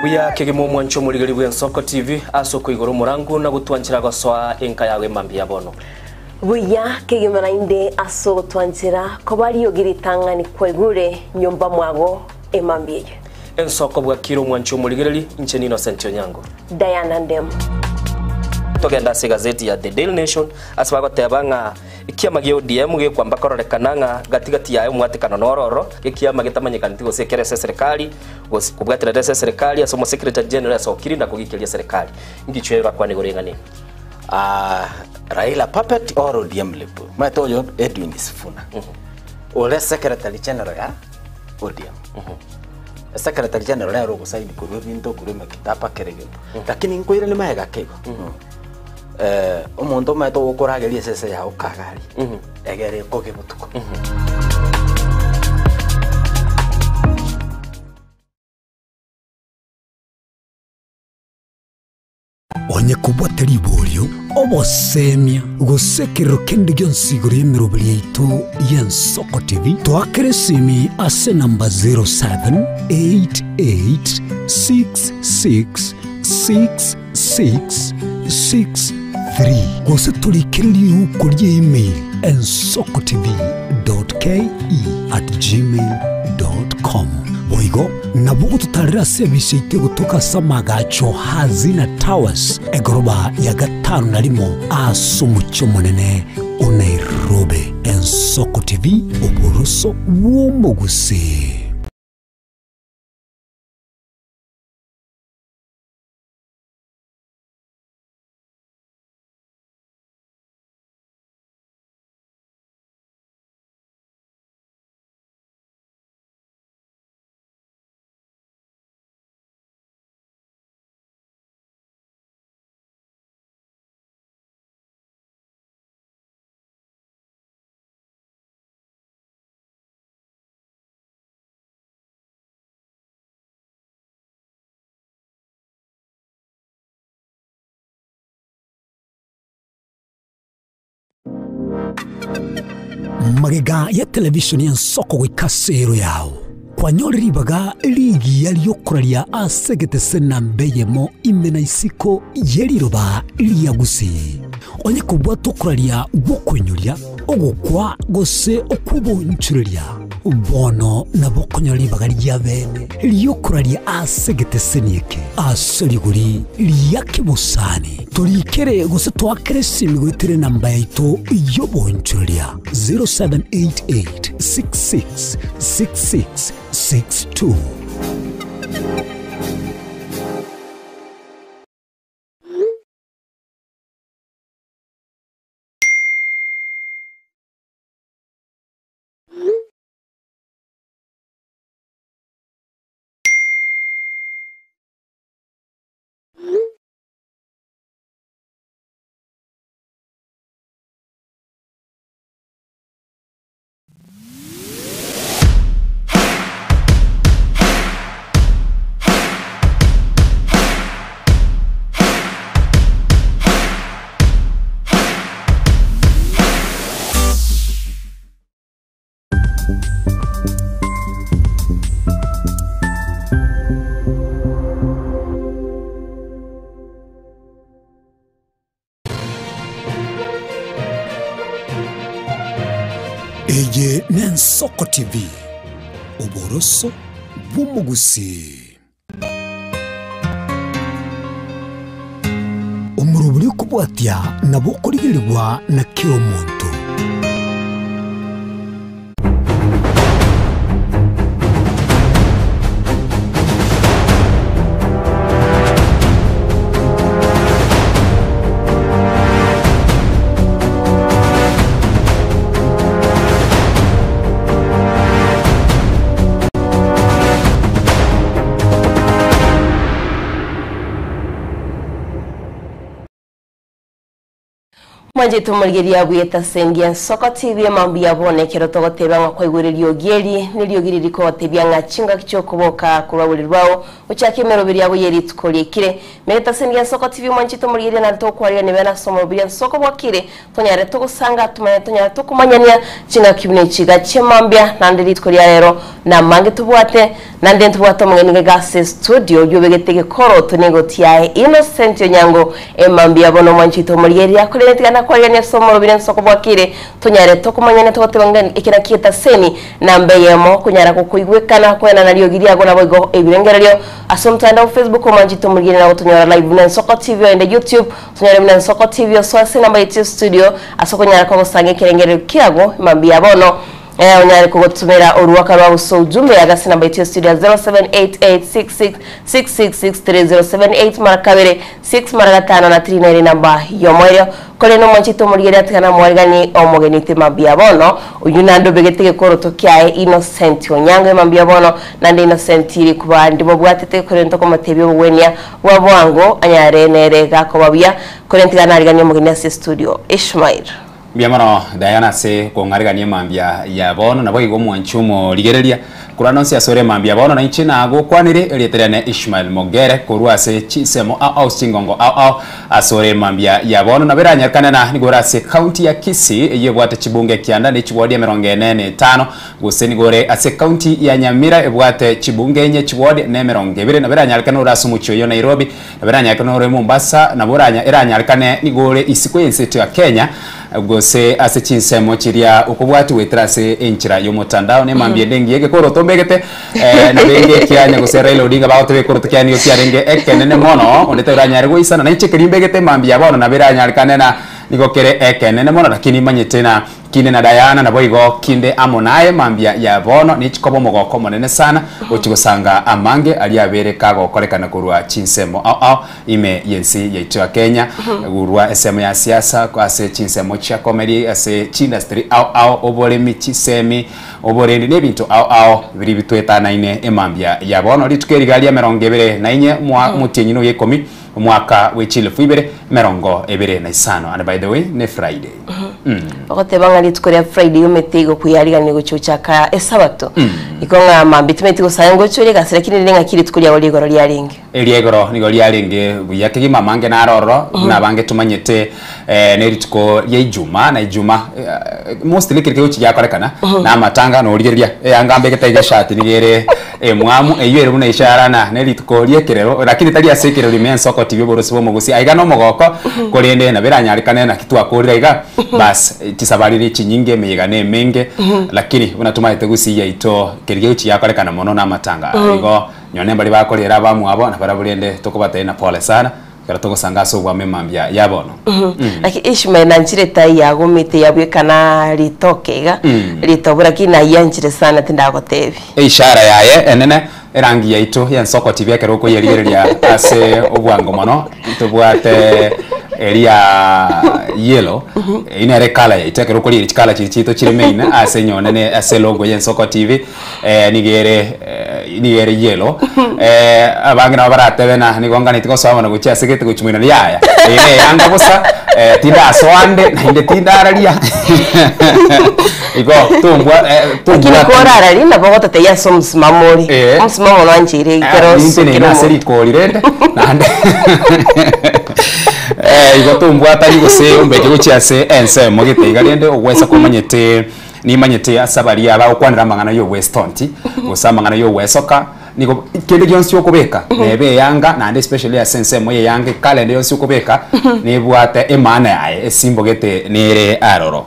Buya kegemo mwancho muligari bwa Nsoko TV asoko igoro murangu na gutwanchira goswa enka yawe mambia bono. Buya kegemo inde aso gutwanchira ko bari yogiritanga ni kwegure nyumba mwago emambie. Nsoko bwa kiro mwancho muligari incheni Innocent Onyango. Diana Ndem. Togenda se gazeti ya The Daily Nation asbago tebanga ikiama gyo DM ge kwamba kororekananga gatigati yayo mwatikano nororo ikiama gitamanyikana ntigo sekere serikali kubwatira serikali asomo secretary general sokiri na kugikilia serikali ngichwera kwa nigorengani Raila puppet or ODM lepo matoyo Edwin Sifuna ole secretary general ya ODM secretary general ya rogo saidi kuru binto kuru makitapa kerege lakini nkoire ni maega kego umuntu mato gukurageria sese ya ukagari egere koge mutuko onye kubwateri ibolyo obosemia gusekero kendi gyonsiguro yemirobiri yaitu y'Ensoko TV twakeresimi ase namba 0788666663 gose tulikiriri uko email ensokotv.ke@gmail.com boigo nabugo tutarira service ite gutuka samagacho hazina towers egoroba ya gatanu narimo asumucyo munene Nairobi. Ensoko TV uboroso w'umuguse. Magega ya television y'Ensoko gwikasero yawo kwanyoribaga ligi yaliyokuralia asegete sena mbeyemo imena isiko yeriroba liyagusi onye kubwa tokuralia gukwenyulia ogukwa gose okubonchuria bono nabokonyoribaga lyabene liyokuralia asegete senieke aseriguri liyakibusani tulikere gose twakeresimi gwitere namba yaitu yobonchuria 0788666662. Eye n'Ensoko TV uboroso bw'umugusi umuruburi kubwatya nabo kurigirirwa na kiro muntu Manje tumurigiria bweta sengia Soko TV mambia bone kero togoteba nga kwaiguriryo gieri niliyogiriri ko tebya nga chinga kichokoboka kurabulirwao uchakemero biri yabo yeri tukolikire meta sengia Soko TV manje tumurigiria na tokwaria ne bana somo biri soko bwakire tonyare tugusanga tumanye tonyare tukumanyania chinga kibune chiga chemambia nandiri tukolia rero na mange tubwate nande tubwate mungeni gase studio yobegetege koro tunego tiae Innocent Onyango emambia bono manje tumurigiria kuletegana kwa ya somo bire soko bwakire tunyare tokumanyane togotebanga ikira kieta seni nambe yemo kunyara kukuigwekana kwena naliyogiri ago nabo ebirengerero asomtanda Facebook manje tumugire na tunyara live na Soko TV and YouTube tunyara na Soko TV so asina mba studio asoko nyara ko sange kirengero kiago mambia bono onyare kugotumira uruwaka rwa uso ujumbe agasi namba yetu studio 0788666663 marakabere 6 marakatano na 39 namba yomoyo kole no mwanchito murigera atikana mwarigani omogenite mambia bono uyunando begetege koro tokiae Innocent Onyango mambia bono nande Innocent iri kubandi bo bwatete kole ntoko matebyo bwenya wabwango anyare nerega ko babia kole ntigana arigani omogeni studio Ishmael Biamano Diana se kongariganie mambia ya bono na boigo mwanchumo ligereria kuranonsi asore mambia bono na inchina ago kwanire elieterane Ishmael Mogere kurua se chisemo au singongo au asore mambia ya bono na beranya kanana nigora se county ya Kisii yebwate chibunge kianda ne chibodi ya 45 guseni gore ase county ya Nyamira ebwate chibunge nye chibodi ne 20 na beranya kanana urasumucho yo Nairobi na beranya kanana Mombasa na boranya eranya kanane nigore isikwense ya Kenya gose ase chinsemo chiria ukubwati wetrase enchira yo mutandao ne mambie dengiege koro tombegete na benge kianya gose Raila Odinga baote koro tokiani yo tiarenge ekenene mono ondete uranyare go isana na ichekerimbegete mambia bono na beranya kanena nigokere ekenene mono lakini manyete na kine na Diana na boigo kinde amonaye mambia ya bono ni chikobo mogoko monene sana uchigosanga amange aliabere kago kolekana kurwa chinsemo au ime yensi yeitwa Kenya gurwa esemo ya siasa kwa ase chinsemo cha comedy ase industry au obole michisemi obore ndi nebintu au biri bitwetana ine emambia ya bono litukerigalia 24 mwa mutinyino yekomi mwaka wechile fuibere 25 and by the way ne Friday okote bangali tukoria Friday umetego kuyariga nego chuchaka esabato ikonga mambitmeti gusayengo churi gasira kinire ngakiri tukoria oligoro lyaringe eliegoro nigo lyalenge buyakegi mamange naroro na bange tumanyete nerituko ya Ijuma na Ijuma mostly kirikyo chiyakorekana na matanga no ligeria yangambe getaiga shati nigere mwamu eyere buna ishara na nerituko lyekerero lakini tali asekero limen Soko TV borosibo mugusi aiga no mogoko kolende na beranyarikane na kitu akorira iga bas tisabariri chinyinge meyegane menge lakini unatuma tegusi ya ito kirikyo chiyakorekana mono na matanga igo nyone bali bakolera bamu abo na barabulende tokobata na pole sana kera tokosanga so bwa memambia yabono like Ishmael nanchire tai yago mite yabwekana litokega litobura kina yanchire sana tindagotebi ishara yaye enene erangi yaito ya Soko TV akero ko yerigereria ase obwango mono tobwate eria yellow inere kala ya itekero ko iri kala chito chiremeina ase nyonene ase logo ya Soko TV nigere yellow abangi na baratebe na nigongana itiko sawa na guchi asegete guchumina yaya anga bosa tinda swande na inde tinda aralia iko tumbwa kora na bogota te ya somsmamori msimamo wanchire kero na seriko lirende nande iko tumbwa tali gose umbeke guchi ase ense mogete igarende ogwesa komanyete ni manyete asabari aba okwanira mangana yo Westonti usamangana yo Wesoka niko kende yonsi okobeka nebe yanga na especially ya sense moye yange kalende yonsi okobeka nebwate emana yae esimbogete nere aroro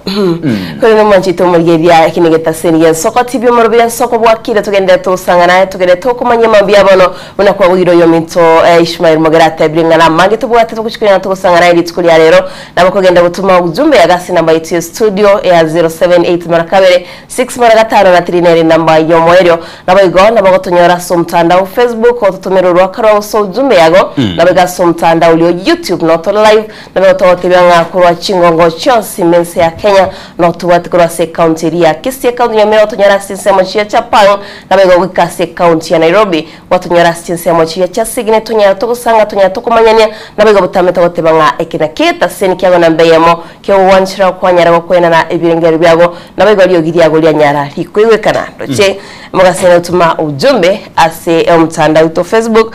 kole no manchito murgeria kinegeta seni Soko TV morobya Soko bwakire tugende tusangana tugende tokumanya mambia bono una kwa wiro yo minto Ishmael Mogera tabringa na mange tubwate tukuchikira tusangana ili tukulia rero nabo kugenda gutuma ujumbe ya gasi namba yetu studio ya 078 marakabere 6 marakatano na 39 namba yomoero nabo igo nabo gotonyora mtandao Facebook otutumira rwakara so ujumbe yago na bega so mtandao ulio YouTube no to live na bega totebya ngakurwa chingongo chonsi mense ya Kenya no tuwati kurwa se county ya Kisii county ya Meru tunyara sinsemo chia cha Pang na bega wikase county ya Nairobi watunyara sinsemo chia cha Sigine tunyara tukusanga tunyara tukumanyanya na bega butame totebya nga ekina kita seni kyago na mbeyemo kyo wanchira kwa nyara ko kwena na ibirengero byago na bega liyo gidiago lya nyara likwewekana doche mugasena utuma ujumbe ase mtandao to Facebook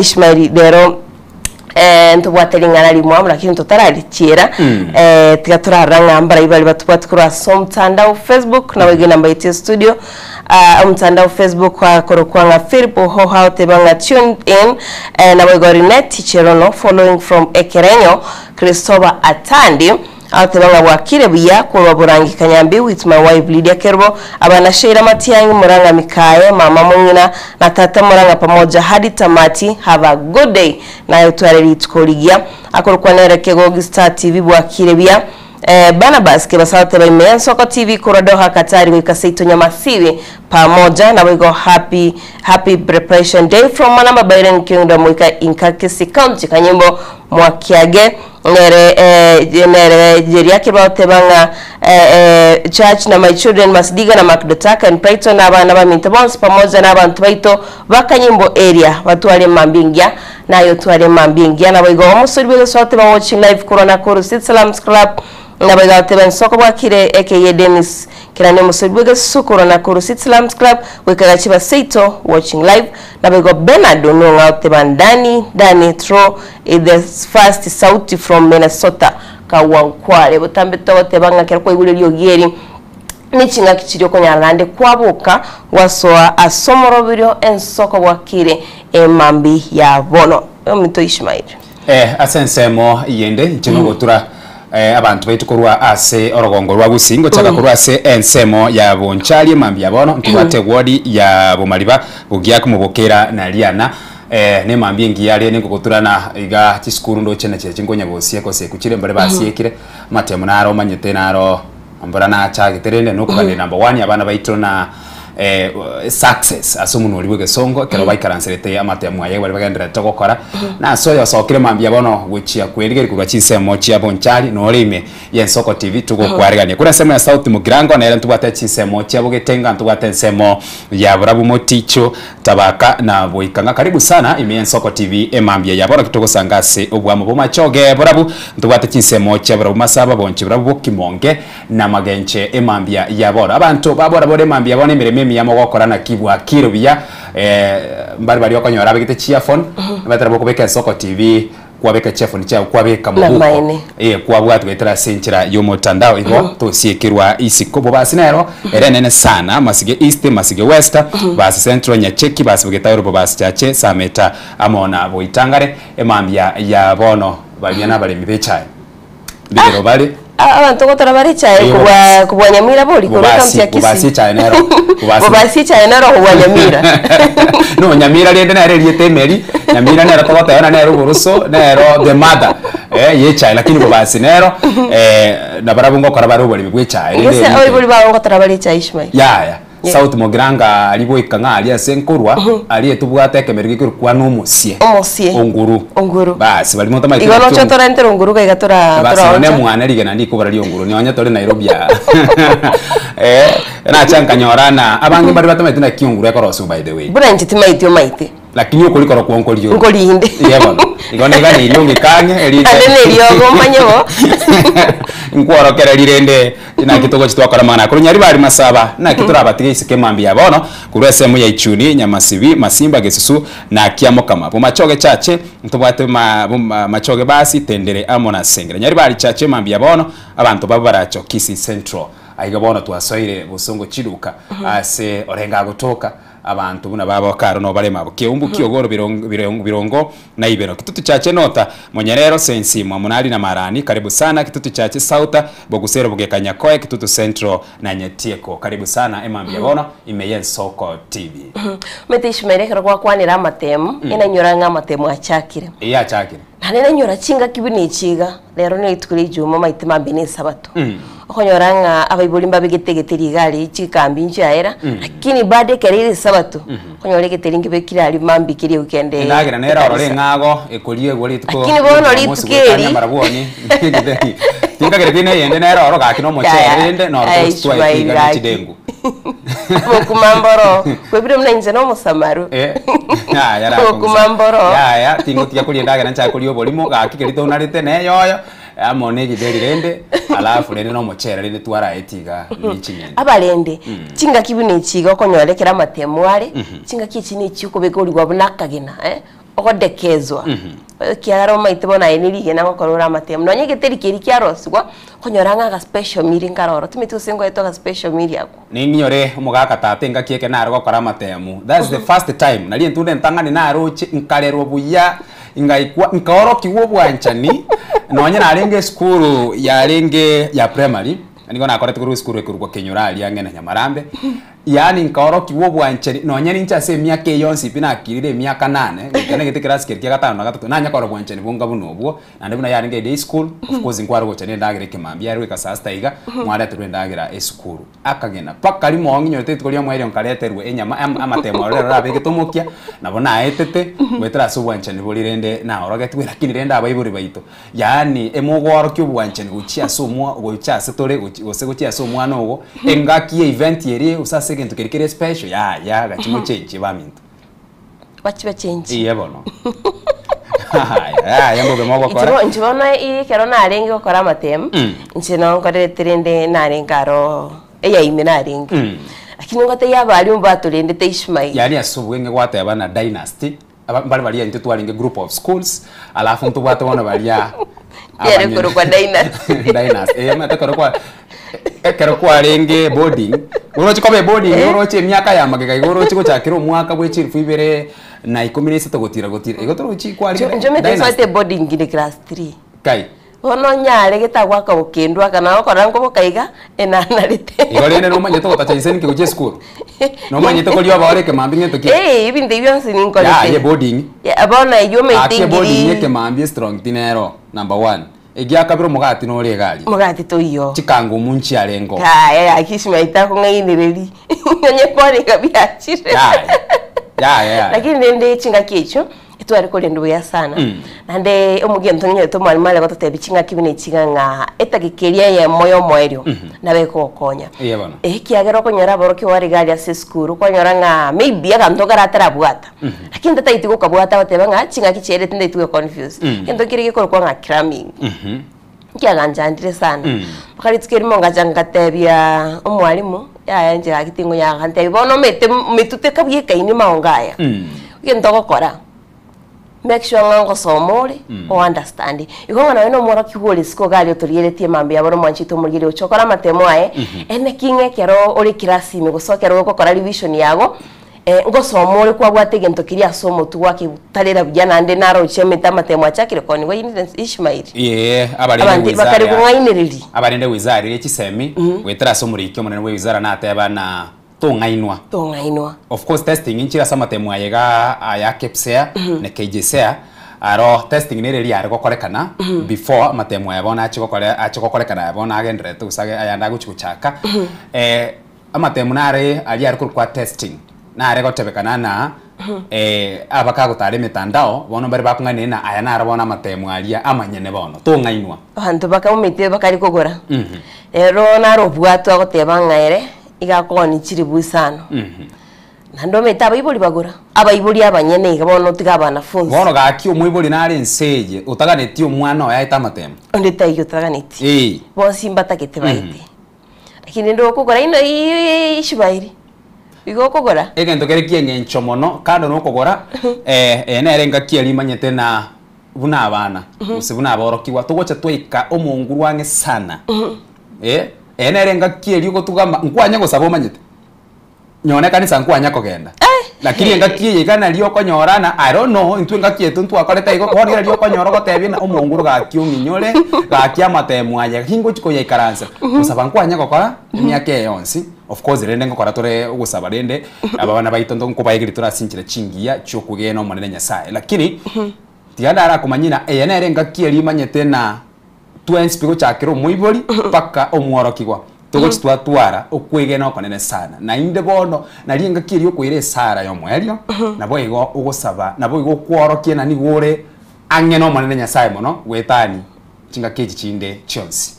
Ishmael dero ntubwatelingana limwa lakini tutaralichira tigaturaranga mbara ibali batubwatukura so mtandao Facebook na wege namba ite studio mtandao Facebook kwa korokwanga Philip Hoha tebanga tuned in na wege Rinet Chicherono following from Ekerenyo Christopher Atandi Altebanga wakire biya kwa burangi kanyambi with my wife Lydia Kerbo abana Sheila Matiangi Muranga Mikaye mama Mungina na tata Muranga pamoja hadi tamati. Have a good day na yotwareli tukoligia akorokwa nerekego Star TV bwakire biya bana baske basate ba Soko TV korodoha Katari wikaseito nyamasiwi pamoja na wego happy preparation day from Manamba Byron Kingdom wika Inkakisi County kanyimbo mwakiage nere jeria kibaote banga church na my children Masdiga na Makdotaka and Brighton na abana ba Mintabons pamoja na abantu baito bakanyimbo area watu wale mambingia na yotu wale mambingia na wego omusuri bwe sote ba watching live corona kuru Salams Club na bega teben soko bwakire aka Dennis kirane musubwege sukuro na kuru Salams Club wekaga chiba seito watching live na bega Bernardo no ngaute bandani Dani Tro the first sauti from Minnesota kawankwale butambe tote banga kerko ibule lyogeri nichinga kichirio konyarande kwabuka wasoa asomoro birio ensoko bwakire emambi ya bono mito Ishmael asensemo yende chinogotura abantu baitu kurwa ase orogongo rwa Busingo chaka kurwa ase ensemo ya bonchali mambi yabono ntubate wodi ya bomaliba bugia kumubokera na liana ne mambi ngiyale ne kuguturana iga chiskuru ndo chene chingonya bosie kose kuchire mbare basiekire matemo naro manyete naro ambara na chagiterende no kubane number 1 abana baitu na success asumuntu oli bwegesongo kero baikaranserete amatemu aye bali bagendera tokokora na soyo sokire mambia bono gwichia kwerigeri kurwa chisemo chia bonchali no lime yensoko TV tuko kwarigania kuna semo ya South Mugirango na ile ntubate chisemo chia bogetenga ntubate semo ya burabu moticho tabaka na boikanga karibu sana ime yensoko TV emambia ya bono kitoko sangase obwamo bomachoge burabu ntubate chisemo chia burabu masaba bonchi burabu kimonge na magenche emambia ya bono abantu babora bore mambia bono mireme miyamo gokorana kibwa kirubia mbari bari okonyora begete chiafone batara bokobeka Soko TV kwabeka chiafone cha kwabeka mubuko kwabwa twetera senchira yo motandao iho tosiekirwa isikobo basinero erenene sana masige east masige west basi central nyacheki basi bogeta urubo basi chache sameta amona boitangare emambia ya bono banyana bali mibecha bigero bali abantu gotara baricha kubwanyamira boli kuruka mtia Kisii kubasi cha enero kubwa Nyamira no Nyamira rende na reli temeri Nyamira nero togota yana nero buruso nero the mother yecha lakini kubasi nero na barabungo kora baruboli bigwecha ese oi boli ba gotara baricha Ishmael ya South Mugiranga alibo ikanga ali senkurwa ali etubwate kemerigi kwa nomusie onguru basi bali monta mai igano chotora entero onguru ka igatora basi ne mwana ligena ndi kubara li onguru ni onya tore Nairobi na chanka nyorana abangi bari batamete na kionguru yakorosu by the way bura njiti maitio maite lakini uko likoro kuonko liyo uko linde yebo igone gani ilungi kanye elite alene liyo manyo nkworo kera lirende na kitoko chitwakora mana kuru nyari bari masaba na kitura batige isike mambi ya bono kurwese mu ya Ichuni Nyamasibi Masimba Gesusu na Kiamo kama bumachoge chache ntubwate machoge basi tendere amona sengera nyari bari chache mambi ya bono abantu babaracho Kisii Central aiga bono twasoire busongo chiruka ase orenga gutoka abantu buna baba karo no barema bukiumbu kiogoro birongo na ibero kitutu chache nota monyerero sensi mwamunali na marani karibu sana kitutu chache sauta bogusero bugekanya koe kitutu central na nyetieko karibu sana emambia bono imeyen Soko TV mete Ishmael kwa kwanira amatemu inanyora nga amatemu achakire achakire nane nyora chinga kibini chiga lero ne itukuri juma maite mambi ne sabato okonyoranga abaibuli mbabegetegeteri gali chikambi nchaera lakini bade kerire sabatu okonyore geteri ngibekira ali mambikiri ukende ndagira nera orore ngago ekolie gori tuko lakini bono litukeri maraboni tinga geretine yende nera oro gakino mochera yende no oro twa iga chidengu bokumamboro kwebire mnenze no musamaru yara bokumamboro ya tingo tia kulia ndagira ncha kulio bolimo gakigerito unarite ne yoyo amone gideri rende alafu rende no mochera rende twara etiga nichinyende abalende chinga kibune chiga okonyorekera matemware chinga kichi ni chiko begori gwabunakagena okodekezwa kiaro maitebona enirige na ngokorora matemu no nyegeteri kiri kiaroswa konyoranga ga special meal ngaroro tumitu sengo eto ga special meal yako ni nyore umugaka tatenga kieke na argo kora matemu that's the first time nali ntunde ntangani na roche nkarerwo buya ingaikwa nkaoroki wo bwanchani nonye na renge school ya renge ya primary niko na korete kuru school ekurwa Kenyurali angena Nyamarambe yani nkaoroki wo bwanchani nonye nincha se miaka yonsi pina kirire miaka 8 ngene gete class kirkia gatano na gatatu nanya koro bwanchani bunga bunobwo na ndibuna ya renge day school of course ngwaro gochane ndagire kimambia rwe kasasta iga mwara turwendagira e school akagena paka limo nginyo tetu kolia mwere onkareterwe enyama amatemo rero abege tomokia nabona aetete wetera so bwanchani bolirende na orogetwe lakini renda abaiburi baito yani emugoro kyo bwanchani guchia so mwa gocha setore gose gochia so mwana ogo engaki event yeri usase kintu kirikire special ya gachimo change bamintu wachiba change iye bono yambo bemogo kora njibona iri kero na arenge okora matem njino nkore trende na arengaro eya ime na arenge lakini ngote yabali umbatulende te Ishmael yani asubwenge gwate abana dynasty bali bali ntu twalinge group of schools alafu ntu bwate bona bali yare koro kwa dynasty matakoro kwa ekero kwa renge boarding urochi kobe boarding urochi myaka ya magega urochi ko chakiro mwaka bwechi rufibere na 13 gotira igotorochi kwa renge njome te boarding in class 3 kai ono nyare getagwa ka ukendwa kana okora ngo bokaiga enanarite igorene no manyete gotacha iseni ke school no manyete ko liwa bare ke mambinge to ke ibi ndivyo nsini ngole ya boarding abona iyo meeting boarding ke mambi strong tinero number 1 egia kabiro mugati no ri gali mugati to iyo chikango munchi arengo akishima ita ko ngainireri nyonye kwani kabiachire ya lakini ndende chinga kicho itwari ko lendo ya sana nande omugento nyo to mwali male gotote bichinga kibine chinganga etagikeria ya moyo moerio nabe ko konya kiagero ko nyara boro ki wari gali ase skuru ko nyoranga maybe akanto karatara bwata lakini tata itiko kabwata batebanga chinga kichere tinde itwe confuse kendo kirige ko kwa cramming kiaganjandire sana bakari tukirimo ngajanga tebia omwalimu yanje agitingo ya kante bono metute kabye kaini maongaya kendo gokora make sure ngango somore o understand ikonga nawe no mora kihole siko gali otoriyeretie mambe yaboro mwanchito murigire uchokora matemo ae ene kinge kero ori kirasi me gusokera gukora revision yago ngo somore kwa bwatege ntokiria somo tuwake talera bujana ande naro chemeta matemo achakire koni we Ishmael abarende bakari kungainiriri abarende wizari ekisemi wetera somo rikyo munene we wizara na ateba na tongainwa of course testing inchira samatemu ayega aya kepsea ne kejsea aro testing nere ri ari gokorekana before matemu yabona achikokorekana yabona agendere tusage ayanda guchikuchaka amatemu nare ari kwa testing nare gotebekana na abaka gutare mitandao bono bari bakungane na aya nara bona matemu aria amanyene bono tongainwa bantu bakamumite bakari kogora ero naro bwatu agotebanga igakoni chiri busano nando meta bayibuli bagura abayibuli abanyene igabono tigabana funzi bono gaki umuyibuli nari nseje utaganeti umwana oya itamatema ondeta iyo utaganeti bosi mbatakete baite lakini ndo kugora ino Ishmael igo kugora egento kere kienge nchomono kando no kugora enerenga kiali manyete na buna abana usibuna aborokiwa tugocha twika omunguru wange sana enerenga kieli uko tugamba nkwanya gusaba manyete nyone kanisa nkwanya kogenda lakini enga kiye kana liyo konyorana I don't know intwe enga kiye tuntu akoreta igo konira liyo konyoro gotebina omunguru ga kiuminyore ga kiamatemu aye hingo chiko ya ikaransa gusaba nkwanya gokora emyaka yonsi of course rende ngokora tore gusaba rende abana baitondo nkubayigiri turasinchira chingiya cyokugena omonene nyasaye lakini tianda ara kumanyina enerenga kieli manyete na twensi pigo chakiro muibori paka omworokigwa tugotwatwara okwigena okonene sana na inde bono narienga kirio kwire sara yo mwerio nabo igo ugosaba nabo igo kworokie na nigure ang'e no monene nyasaye mono gwetani chinga keji chinde chionsi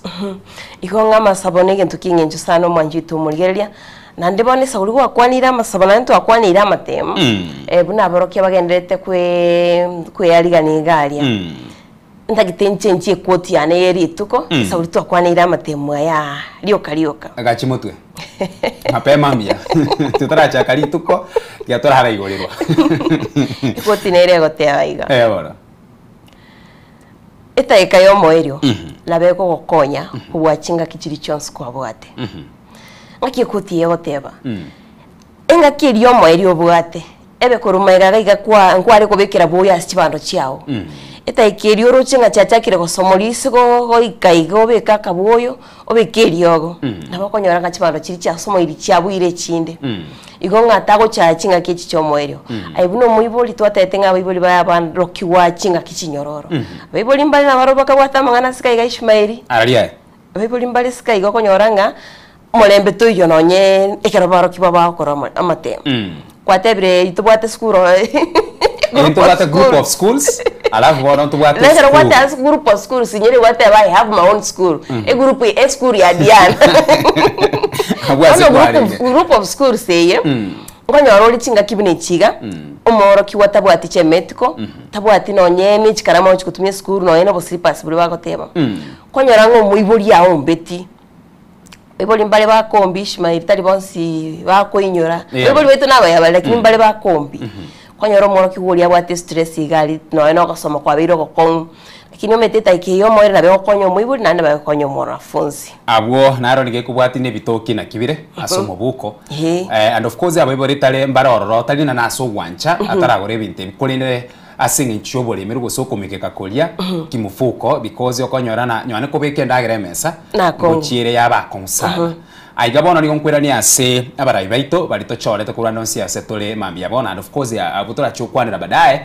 igo ng'ama sabone gento kingenjo sana omwanjito omurigereria na ndibone sauri gwakwanira amasabona nto akwanira amatemu buna aborokia bagenderete kwe arigani garia ndagitenche quote yane yeri tuko sauri twakwanira amatemu aya rioka agachimutwe mapema mbia tutaracha kali tuko giatora hara igorirwa quote nere gotea iga bora etaika yo moerio labeko gokonya kubwachinga kichiri chonse kwa bwate ngaki kuti yegoteba enga kirio moerio bwate ebe kurumaiga gaiga kwa nkwari kubikira boya chibando chiao etaikirio ruchinga chachakire gosomolisi go ikaigo beka kaboyo obekiriogo nabakonyora nga chibando chiri chasomo iri chabwire chinde igo ngatago chachinga kichi chomoerio aibuno muiboli twatete nga baiboli ba bandoki wachinga kichinyororo baiboli mbali na baroba kabwata mangana sikaiga Ishmaeli araria baiboli mbali sikaiga konyoranga molembe tuyo nonye ekerobaro kibaba akora amate kwatebire itubwate skuro itubwate group of schools alafu bono tubwate school what group of schools nyere what I have my own school a group a school ya Diana group of schools seye ngonyoro lichinga kibine chiga omoro kiwatabwati chemetiko tabwati nonye michikaramo chikutumia school no eno boslippers buri bagoteba konyora ngo muiburi yawo mbeti eboli mbale bakombi Ishmaeli tali bonsi bakoinyora eboli wetu naba lakini mbale bakombi kwanyoro moro kiguri abwate stress igali no eno gasoma kwa biro gokon lakini ometeta ikiyo moire na bekonyo muiburi nande bekonyo moro afunzi abwo naro nige kubwati ne bitoki na kibire asomo buko and of course abibori tale mbara ororo tali na naso gwancha ataragore binte bikolinde asinga nchobole mirugo sokomikeka kolia kimufuko because okonyorana nyane kobeke ndagere mesa gochire yaba konsana aiga bono ni nkwera ni ase abarai baito balito chorete kura nonsi ase tole mambia bona and of course abutora chukwanira badaye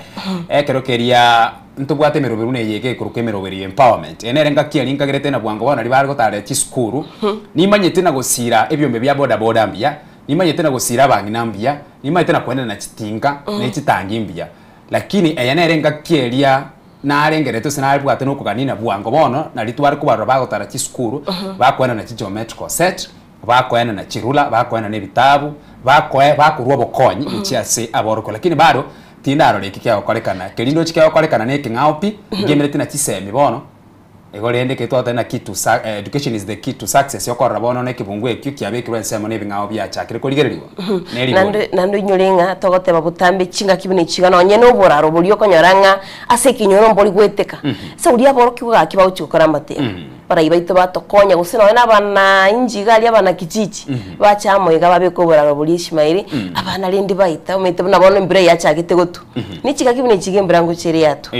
kerokeria ntubwate meroberu ne yeke kuruke meroberi empowerment enerenga kialinga gerete na bwango bona libari gotare ti skuru ni manyete na gosira ebyombe bya boda boda mbia ni manyete na gosira bangi nambia ni manyete na kwenda na chitinga ne chitangi mbia lakini eyanerenga kielia narengerete sinabwate no kuganina bwango bono na litwari kubarwa bagotara ti skuru bakwena na geometrical set bakwena na chirula bakwena ne bitabu bakurwa bokonyi uchiase aboroko lakini bado tindaro lekikya okorekana kelindo chikya okorekana ne kingaupi gemerete na chisemi bono egorende ke twata na kitu education is the key to success yokorra bono ne kibungu ekyo kyabekirwa nsemo ne bingao bya chakire koligereriwa nando inyorenga togote babutambe chinga kibini chiga nonye no boraro bulio konyoranga ase kinyoro mboli gweteka se ulia boroki wa kiba uchukora mate para ibaito batokonya gusino na bana injigali abana kichichi bachamo iga babeko boraro buli Ishmaeli abana lindi baita umete na bono mbire ya chakite gotu ni chiga kibini chige mbrango chiri yatu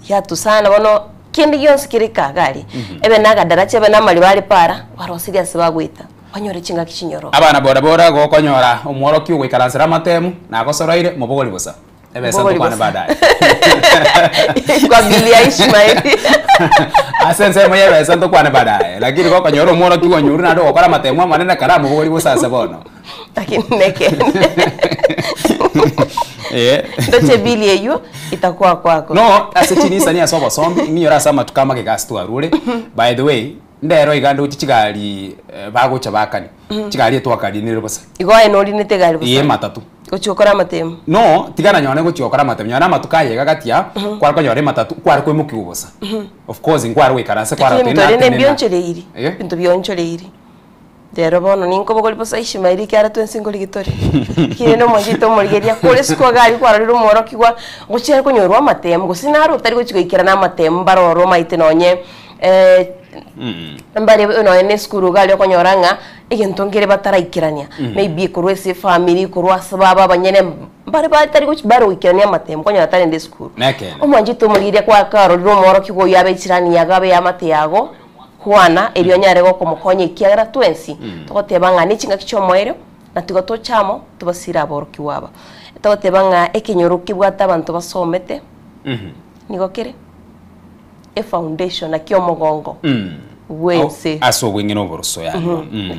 yatu sana bono kindi yonse kirika gali ebe naga darache ebe namali bali para barosiria sebagwita banyore chinga kichinyoro abana bora bora go konyora omworoki gwikaransira matemu na gosoroire mubogoli busa ebe santo kwana badaye kwa bilia Ishmaeli asense moye ebe santo kwana badaye lakini go konyora omworoki gonyuri na do okora matemu manene karamu mubogoli busa sebono lakini neke ndoche bili eyo itakuwa kwako no asechinisa ni asobo sombi ngiyora sama tukama ke gastu arure by the way ndero igando chigali bagocha bakani chigali twakali ni rubusa igo eno rinete gali busa ye matatu gochokora matemu no tigana nyone gochokora matemu nyana matukaye gagatia kwara konyore matatu kwara kwe mukibusa of course ngwara wikaranse kwara tena ne byonchole iri bintu byonchole iri dero bono ninko bogoli posa Ishmaeli kyara twensingoli gitori kireno mwanjito murigeria kole siko gali kwara riro moro kigwa gochera konyorwa matemu gosinaro tari gochigikira na matemu baroro maite nonye mbari no ene skuru gali konyoranga igentongere bataraikirania maybe kurwese family kurwasa baba banyene mbari batari gochibaro ikirania matemu konyora tari ndi skuru omwanjito murigeria kwa karo riro moro kigwa yabe chirani yagabe ya mate yago kwana elio nyare go komukonye kiagara twensi togotebanga ni chinga kichomoero na tigoto chamo tubasira boroki waba togotebanga ekinyoro kibwata abantu basomete nigokere foundation na kyo mogongo wense aso wengino boroso ya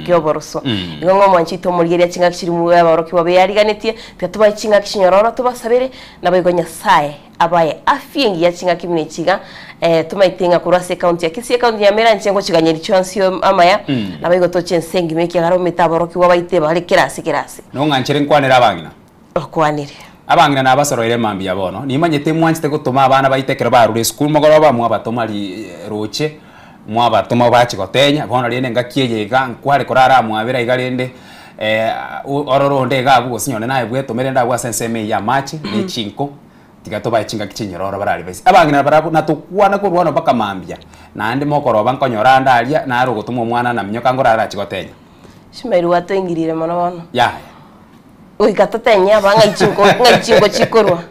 kyo boroso ngongo mwanchito murigeria chinga kishiri mu baroki babe yariganitie twatuba chinga kishinyororo tubasabere nabayigonya sae abaye afiengi ya chinga kimwe chiga tumaitenga kurase county ya Kisii county ya Mera nchengo chiganyeri chonsio amaya nabayigo toche nsengi meki garo metabaroki wabaite bale kirasi no nganchere nkwanira abangina okwanire abangina nabasoroire mambi yabono nimanyete mwanchite gutuma abana baitekera barure school mogoro bamwe abatomari roche mwabatoma bachigotenya bona riene ngakieyega nkware korara mwabira igarende ororo ndega gusinyone naye bwetomere ndagwa senseme ya machi ni chinko tigatoba ichinga kichinyoro barari bese abangina barabu natukwana ko rwano baka mambia nandi mokoro bankonyora ndalia na aro gutuma mwana na minyoka ngorara chigotenya shimeru watengirire mono mono ya oi katatenya banga ichingo chikorwa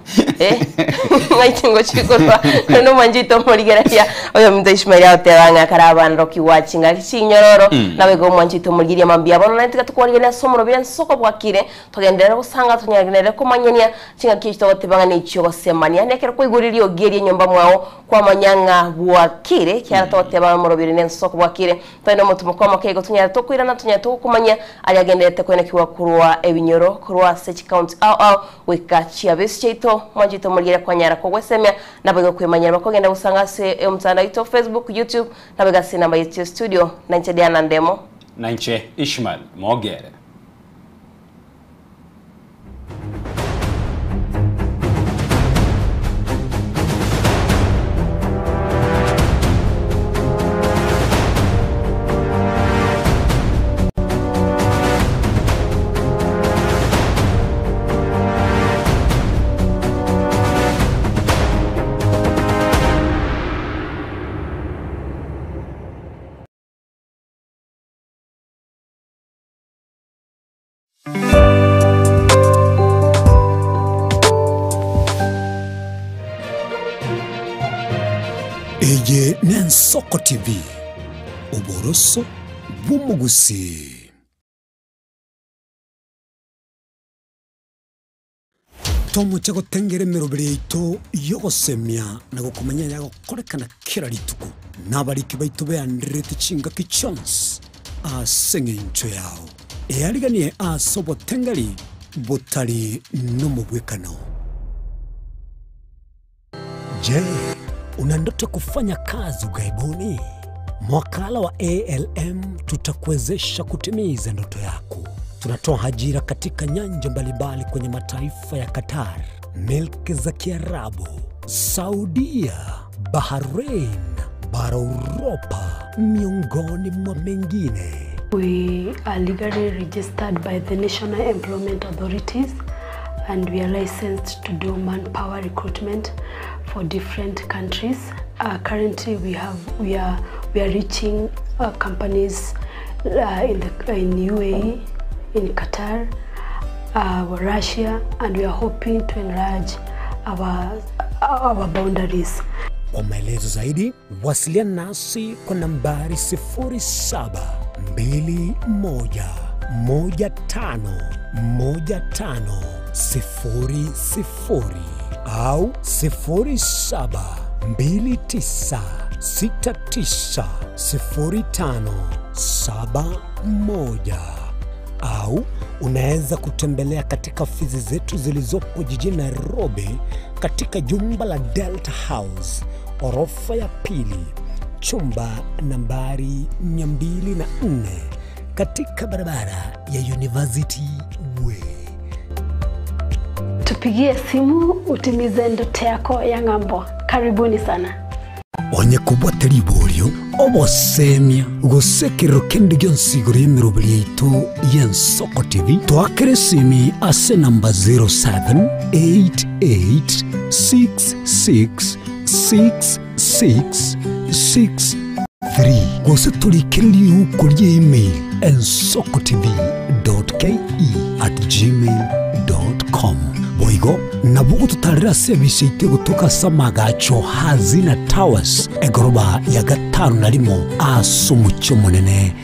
ngaitingo chikorwa no manjito murigeria oyo mito Ishmael yatebanga karabana roki watchinga kinyororo nawe go manjito murigeria mambia bono natika tukwarigeria somoro bya nsoko bwakire tugendera gusanga tunyagenera kumanyania chinga kichito gotebanga ni icho gosemania nekero kwiguririo gerie nyomba mwao kwa manyanga bwakire kyara totebanga morobire ne nsoko bwakire tano mutumo kwa makego tunyara tokwira na tunyara tukumanya ayagenderete kwena kiwa kurwa ebinyoro kurwa search count au wikachia besito manjito murigeria kwanyara ko gwesemya nabego kwemanyara bakogenda gusanga se mtandao ito Facebook YouTube nabega se namba yetu studio nanche Diana Ndemo nanche Ishmael Mogere Eje Nensoko TV Oboroso Bumugusi Tomo chago tengere merobere ito yogosemia na gukumanya yago korekana kira rituko nabariki baitu be andrete chinga kichons asengencho yao eariganie asobo tengari botari numubwekano. Je, una ndoto kufanya kazi ugaibuni? Mwakala wa ALM tutakuwezesha kutimiza ndoto yako. Tunatoa ajira katika nyanja mbalimbali kwenye mataifa ya Qatar, Milki za Kiarabu, Saudia, Bahrain, bara Europa, miongoni mwa mengine. We are legally registered by the National Employment Authorities and we are licensed to do manpower recruitment for different countries. Currently we are reaching companies in UAE, in Qatar, Russia, and we are hoping to enlarge our boundaries. Kwa maelezo zaidi, wasiliana nasi kwa nambari 0721511500 au 0729690571 au unaweza kutembelea katika ofisi zetu zilizopo jijini Nairobi katika jumba la Delta House, orofa ya pili, chumba nambari 204 katika barabara ya University Way. Tupigie simu utimize ndoto yako ya ng'ambo. Karibuni sana. Onye kubwateri bolyo obosemia gusekero kendi gyonsigore emirobiri yaitu y'Ensoko TV twakere simi ase namba 0788666663 gose tulikiriri ukuri email ensokotv.ke@gmail.com boigo nabugo tutarira service ite gutuka samagacho hazina towers egoroba ya gatanu narimo asumucyo munene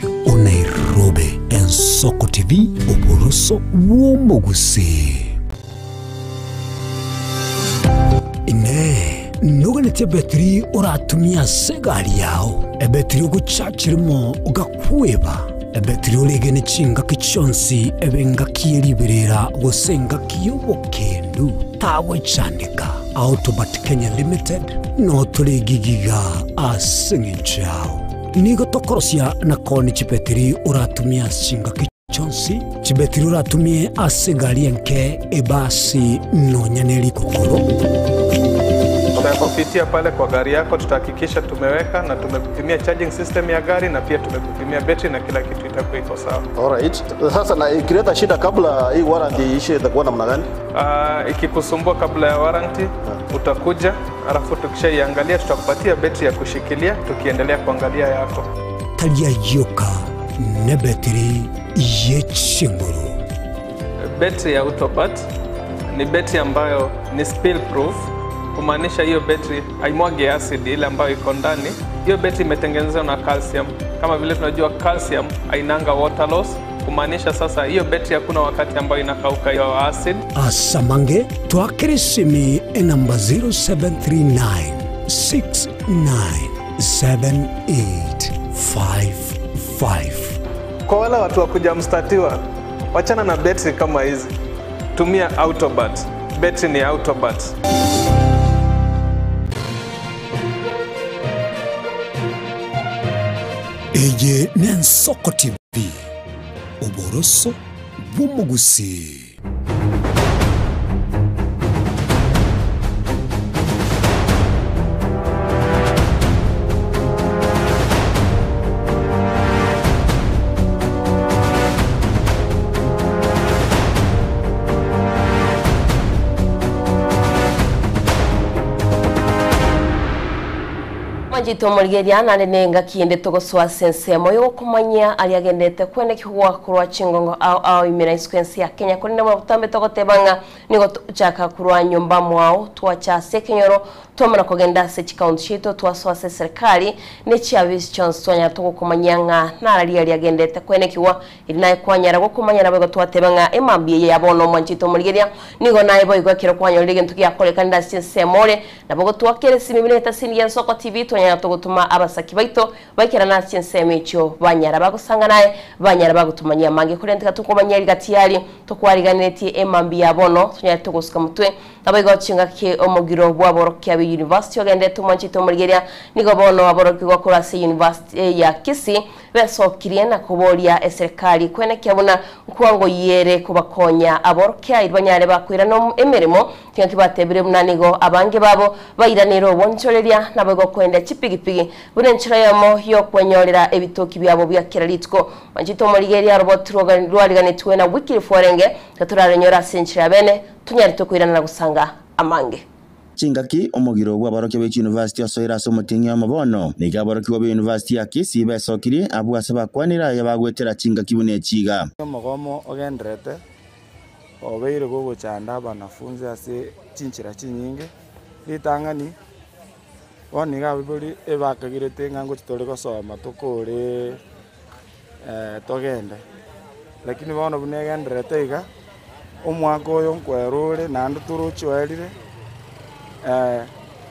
Nairobi. Ensoko TV uboroso w'umugusi ine nuganete betri uratumia segari yao ebetri uguchachirimo ugakweba ebetri ulegene chinga kichonsi ebenga kieriberera gusenga kiyobokendu tawe chandika Autobat Kenya Limited no tuligigiga asinginchao nigo tokorosia na koni chibetri uratumia chinga kichonsi chibetri uratumie asegari enke ebasi no nyaneli kokoro. Tunapopitia pale kwa gari yako tutahakikisha tumeweka na tumekupimia charging system ya gari na pia tumekupimia battery na kila kitu itakuwa iko sawa. Alright. Sasa na ikileta shida kabla hii warranty ishe itakuwa namna gani? Ikikusumbua kabla ya warranty utakuja, alafu tukishaiangalia tutakupatia battery ya kushikilia tukiendelea kuangalia yako. Talia yoka ne battery yechinguru. Battery ya Autobat ni battery ambayo ni spill proof. Kumaanisha hiyo battery haimwagi acid ile ambayo iko ndani. Hiyo battery imetengenezwa na calcium. Kama vile tunajua calcium hainanga water loss. Kumaanisha sasa hiyo battery hakuna wakati ambayo inakauka hiyo acid. Asamange twakirisimi namba 0739 697855. Kwa wale watu wakuja mstatiwa, wachana na battery kama hizi. Tumia Autobat. Battery ni Autobat. Eye Nensoko TV Uboroso Bumugusi. Manjito Mulgeria na nenga kiende togoswa sense moyo kumanya aliagendete kwene kihwa kurwa chingongo au imira sequence ya Kenya kunene mu butambe togotebanga nigo chaka kurwa nyumba mwao twacha sekenyoro tomara kogenda se chikaunti chito twaswa se serikali ne chiavis chance twanya togokumanyanga na aliagendete kwene kihwa ilinaye kwanyara gokumanya nabo twatebanga emambie yabono manjito Mulgeria nigo naye boy gwakira kwanyo ligento yakolekanda sense more nabo twakere simibineta sindiya Soko TV twanya tugutuma abasaki baito bakira na cyensemecho banyara bagusanga naye banyara bagutumanya mange kurendeka tukomanya rigati yali tokwariganeti emambi yabono tunya tugusuka mutwe abayigo chinga ke omugiro bwaborokia bi university ogende tumanchito Mulgeria nigo bono aboroki go kurase university ya Kisii besokiriye na kuboria serikali kwene kyabona nkwango yere kubakonya aborokia ibanyare bakwira no emeremo tinkibatebire munanigo abange babo bayiraniro bonchoreria nabago kwenda chipigipigi bunenchira yamo yo kwenyorera ebitoki byabo byakira litko manchito Mulgeria robot rwariganetwe na wiki forenge katurarenyora senchira bene tunyari tokwirana na gusanga amange Chingaki omugiro bw'abaroki be University of Soira somutingi amabono nigabaroki be University ya Kisii besokiri abwase bakwanira yabagwetera chingaki bune chiga omogomo ogendrete obeire gogochanda abanafunzi ase chinchira chinyinge litangani woniga biburi ebakagirete ngango chitore gosoma tukore togende lakini bono bunegendrete iga omwaka oyo nkwerure nandu turuchwerire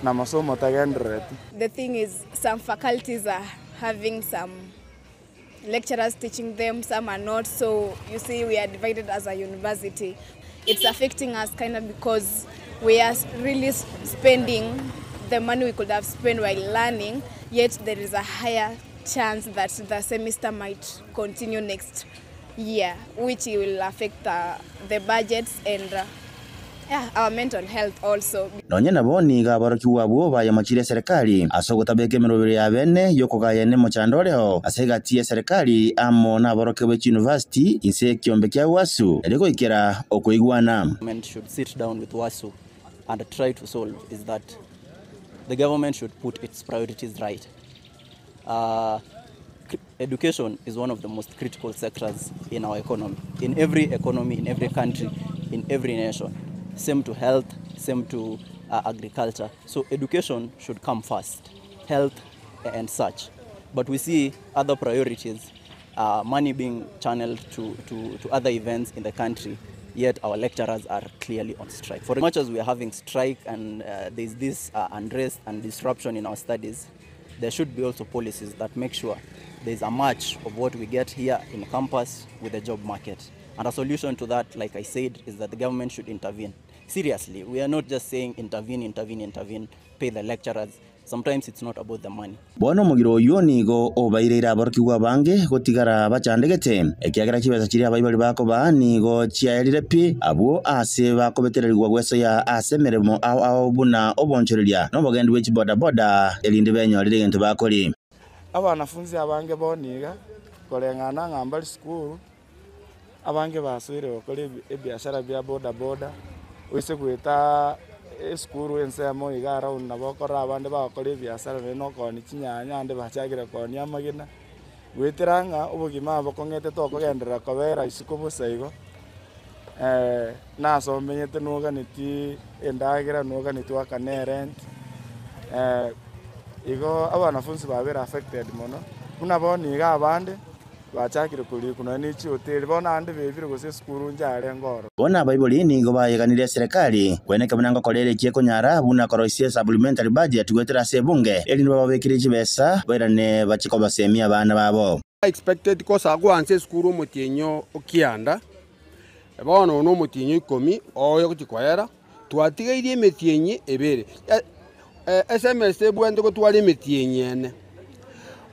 na masomo tagendrete. The thing is, some faculties are having some lecturers teaching them, some are not. So you see, we are divided as a university. It's affecting us kind of because we are really spending the money we could have spent while learning, yet there is a higher chance that the semester might continue next year, which will affect the budgets and our mental health also. Nonye naboni gabaroki wabo bayamachire serikali asogota beke merobere ya bene yokogayene mochandoreho asegatie serikali amo na baroki be university inse kiombe kya wasu eriko ikera okoigwana. Government should sit down with WASU and try to solve is that the government should put its priorities right. Education is one of the most critical sectors in our economy, in every economy, in every country, in every nation. Same to health, same to agriculture. So education should come first, health and such. But we see other priorities, money being channeled to other events in the country, yet our lecturers are clearly on strike. For as much as we are having strike and there's this unrest and disruption in our studies, there should be also policies that make sure there's a match of what we get here in campus with the job market. And a solution to that, like I said, is that the government should intervene. Seriously, we are not just saying intervene, pay the lecturers. Sometimes it's not about the money. Bono mugiro yonigo obairira aborkiwa bange gotigara bachandegete ekiagera kibesa kiri abaibali bako ba nigo chiairire pi abo ase bakobetererwa gweso ya asemeremo ao buna obonchoreria no bagende wechi boda elinde benyorire gento bakori abanafunzi abange boniga kolengana ngambali school abange baswire bakore ebiashara bya boda wese kweta eskuru ensemo igara unabokora abande bakore biasara no koni kinyanya ande bachagira koni amagina weteranga ubugima bakongete to kogendera kobera isiko busaigo naso menyete nuga niti endagira nuga niti wakanerent igo abanafunzi babera affected mono unaboni iga abande bachakire kuri kuna nichi hotel bona ande bebire gose skuru njare ngoro bona baibuli nigo bayeganire serikali kweneka munango kolere kieko nyara buna koroisia supplementary budget gwetera sebunge elini babekire chibesa bairane bachiko basemia abana babo expected kosa gwanse skuru mutinyo okianda bona no mutinyo ikomi oyo kuchikwera twatigeire metienye ebere SMS bwende ko twali metienye ene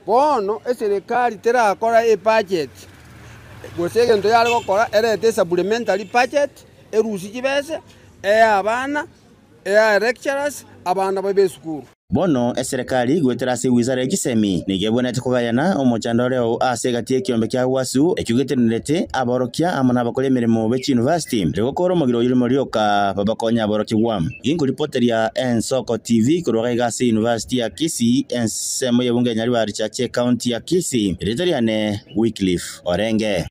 bono eserikali terakora budget gosegento yari gukora erete supplementary budget erusi kibese abana lecturers abana babe school bono eserikali gwetera se wizara ekisemi nigebona tikogayana omochandoreo asegatie kiombe kya wasu ekyugetenete aborokia amana bakole mirimo be university rekokoro magiro yirimo ryoka babakonya aboroki wam ingo reporteria Ensoko TV kuroga igasi university ya Kisii ensemo yebunge nyari bari chache county ya Kisii retoriane Wycliffe Orenge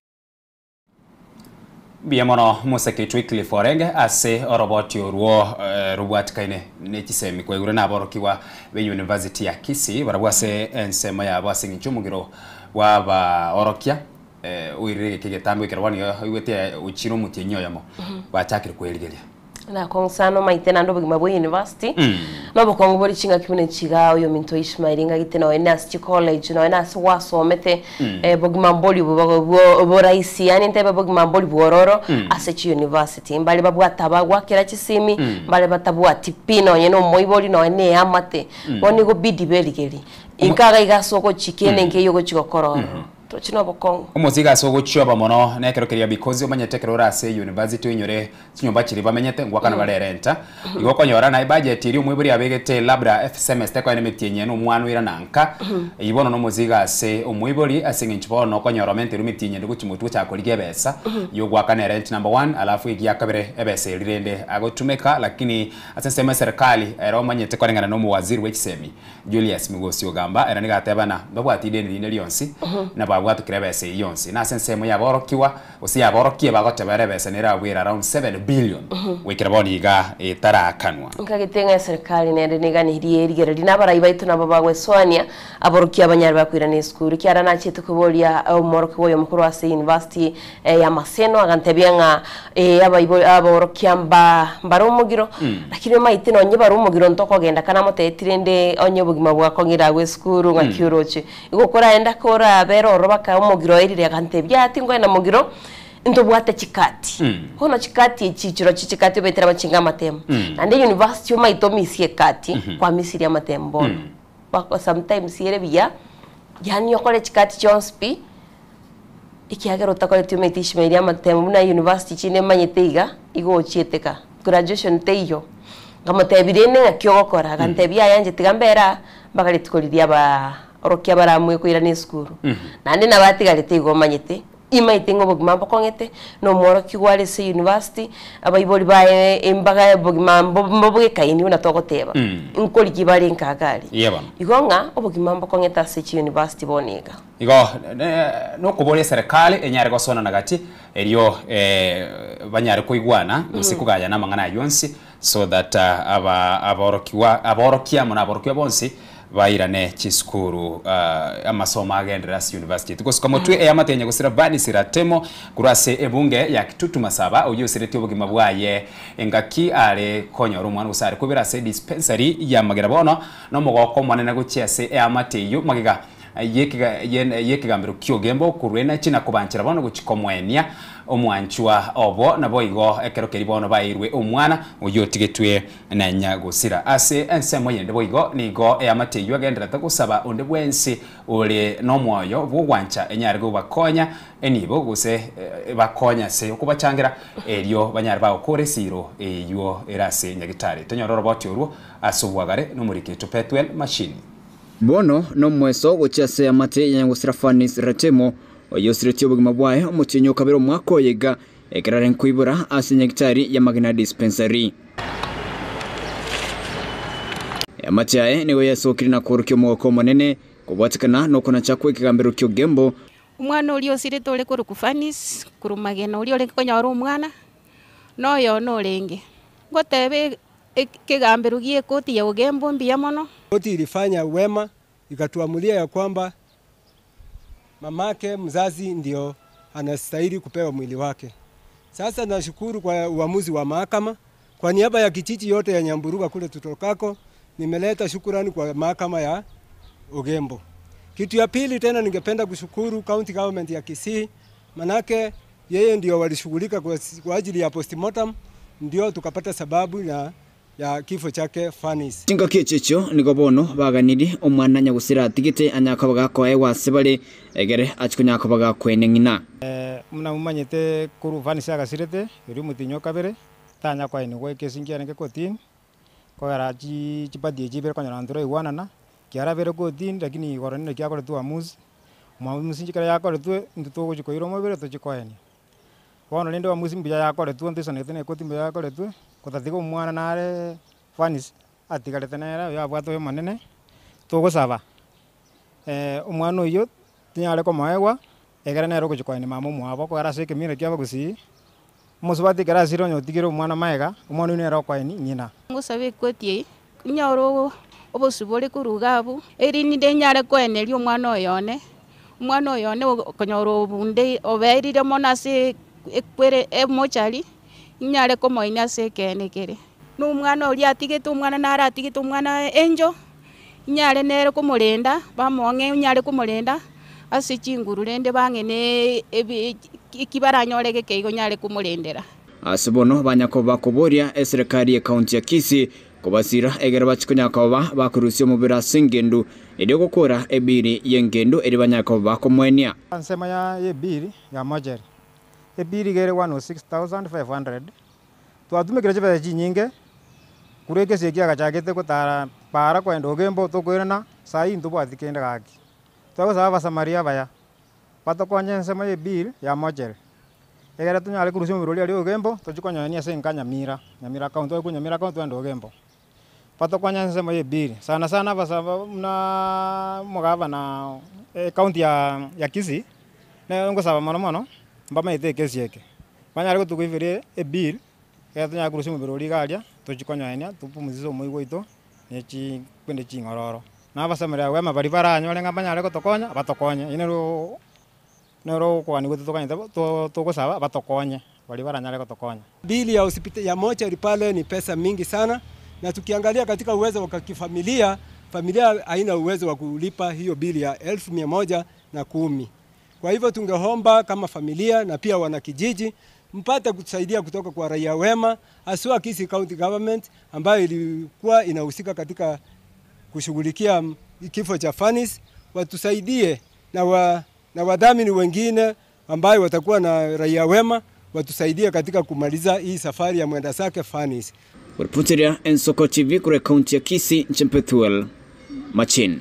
Biamono musekitwe Wycliffe Orenge ase oroboti oruo rubwatikaine nekisemi kwegure naborokiwa be University ya Kisii barabwase ensema ya basingicho mugiro waba orokia uirege kigetambo kirwani iwete uchiro mutinyo yamo bachakire kweligelia na konsano maitena ndo bugima bwo university no bokongo bori chinga kibune chigao yo minto Ishmailinga gitena University College no University wasomete bugima mboli bo raisi yani ntebe bugima mboli bororo asechi university mbali babwata bagwa kira kisimi mbali batabwa tipino yeno moiboli no ene amate boni go bidi beligeli inkaga igasoko chikene ngeyo go chikokororo tochino bokongo umuziga sogo choba mono nekero keria because omanyetekero rase university inyore kinyomba kiri bamenyete ngwakana barerenta igoko nyora na budget iri umwiburi abegete labra semester kwa nemetienye no mwana wira nanka ibono no muziga se umwiburi asinginchibo no konyoramente rumitienye ndikuchimutu cyakolige besa yogwakana rent number 1 alafu igiya kabere ebese rirende agotumeka lakini asensema serikali era omanyete korengana no muwaziri wekisemi Julius Migosi ogamba era nigatebana babwatide ndine lyonsi na babwatu kirebese yonsi na sensemo ya borokiwa osi ya borokie bagoteberebese nera wira around 7 billion wekiraboni iga etarakanwa nkagitenga serikali nende niganiriye erigereri n'abarayibaitu nabo bagweswania aborokia abanyari bakwira ne school kyara nakite kubolia omoroki woyo mukuru wa university ya Maseno agantebyenga aborokia mbaro mugiro lakini maite nonye baro mugiro ntoko genda kana motetirende onye bugima bwakongira gwe school ngakyuroche igokora enda kora bero robaka omugiro erire agantebya ati ngwena mugiro into bwate chikati hono chikati chichiro chichikati betera bachinga matemo ande university yo maito misie kati kwa misiri ya matembo bako sometimes yere biya yani yokole chikati chonspi ikiagero takole tumeti Ishmailia matembo na university chine manyeteiga igo chieteka graduation teyo ngamotebirene ngakyogokora agantebya yanje tigambera bakalitukolithia ba orokia baramwe kwira ni skuru nande nabatigarite igo manyete imaitengo bogima bokongete no moroki gwale se university abayiboli bae embaga bogima mbobwe kaini una togoteba inkoli kibali nkagari igonga obogima bokongeta se university boniga igo no kubole serikali enyare gosona nagati eriyo banyare kuigwana usikuganya namangana yonsi so that aborokia mona aborokia bonsi bairane chiskuru amasomo agendera university tukosuka mutwe eyamatenya gusira bani siratemo kurase ebunge ya Kitutu Masaba uyusiretyo bugima bwaye engaki ale konyora umwana usare kubira se dispensary ya magera bono no mugoko mwanene guchiase eyamateyo magiga yekigambiro kyogembo kurwena china kubanchira bono guchikomwenia omwanchwa obo nabo igo ekero keri bono bairwe omwana uyotigetwe na nyagusira ase ensemo yende boigo nigo eyamateyo agendera tagusaba onde bwensi ule no mwoyo bugwancha enyarego bakonya enibo guse bakonya se okubachangira elio banyari bakore siro eyo erase nyagitare tonyororo boti oruo asubwagare no muriketo Petwell machine bono no mweso gochase amate yangusira Fanis Ratemo oyosiretyo bugima bwaye omutinyo kabero mwako yega ekeraren kuibura asinyagitari ya Magna Dispensary amate nigo yasokiri na korukyo mwoko monene kubwatikana no kona chakwe kigambiro kyo gembo umwana uli osireto ole ku Fanis kurumagena uli ole konyora umwana noyo nolenge ngotebe kigambiro gie koti ya ugembo mbia mono koti ilifanya wema ikatuamulia ya kwamba mamake mzazi ndio anastahili kupewa mwili wake. Sasa nashukuru kwa uamuzi wa mahakama. Kwa niaba ya kijiji yote ya Nyamburuga kule tutokako, nimeleta shukrani kwa mahakama ya Ugembo. Kitu ya pili tena ningependa kushukuru county government ya Kisii, manake yeye ndio walishughulika kwa ajili ya postmortem, ndio tukapata sababu ya kifo chake Fanis. Tinga kichecho nigobono baganiri omwana nyagusira atigite anyakabaga kwa ewa sebale egere achikunyakabaga kwene ngina muna umanyete kuru Fanis agasirete iri mutinyo kabere tanya kwa ni gwe kesingia nge kotin ko garaji chipadi jibere kwa nyandro iwanana kiara bere kotin lakini gorone kya ko tu amuzi musinji kara yakore tu nduto go chikoiro mobere to chikoeni wono lendo amuzi mbya yakore tu ntisa netene kotin mbya yakore tu kutatiga umwana nare Fanis atigarete nera yabwato manene tugusaba umwana uyu tinyare ko maegwa egera nero kuchikoeni mama mwabo ko arase kemire kyaba gusi musubati garasiro nyotigiro umwana maega umwana uyu nero kwaeni nyina ngusabe kotie nyoro obosubole kurugabu eri ninde nyare kwene lyo umwana oyone konyoro bunde obeirire monase ekwere emochali nyare ko moina sekene kere no umwana uri atigete umwana nara atigete umwana enjo nyare nero ko mulenda bamonge nyare ko mulenda ase chingururende bangene kibaranyorege keigo nyare ko mulendera asibono banyako bakoboria eserikali ya county ya Kisii kubasira egera bachikunyako bakurusyo mubira singendu ede gukora ebiri yengendo ede banyako bakomwenia ansema ya ebiri ya majeri ebiri gere 106,500 twatumikire chebe chinyinge kureke sekia gachagete gutara para kwenda Ugembo tukwirana sai ntubwathikende gaki twagusaba basamaria baya batokonye nsema ebiri ya majeri egera tunyale kurusyo mubiroli ali Ugembo tuchikonyania senkanya nyamira account yo kunyamira account wenda Ugembo patokonya nsema ebiri sana basaba na mugaba na account ya Kisii na ngosaba mono mbama itekesi yake banyare ko tukuvire ebiri yatunya kurusha mubirori galia tuchikonyanya tupumuzizo muigo ito nechi kwende chingororo na basamira wema bari baranyole ngabanyare ko tokonya batokonye nero kwani gutokanya to gusaba batokonye bari baranyare ko tokonya bili ya hospitali ya mocha pale ni pesa mingi sana, na tukiangalia katika uwezo wa kifamilia, familia haina uwezo wa kulipa hiyo bili ya 1,110. Kwa hivyo tungeomba kama familia na pia wanakijiji mpate kusaidia kutoka kwa raia wema, haswa Kisii County Government ambayo ilikuwa inahusika katika kushughulikia kifo cha Fanis, watusaidie na wadhamini wengine ambayo watakuwa na raia wema watusaidie katika kumaliza hii safari ya mwenda zake Fanis. Reporteria Ensoko TV kure kaunti ya Kisii Petwell Machine.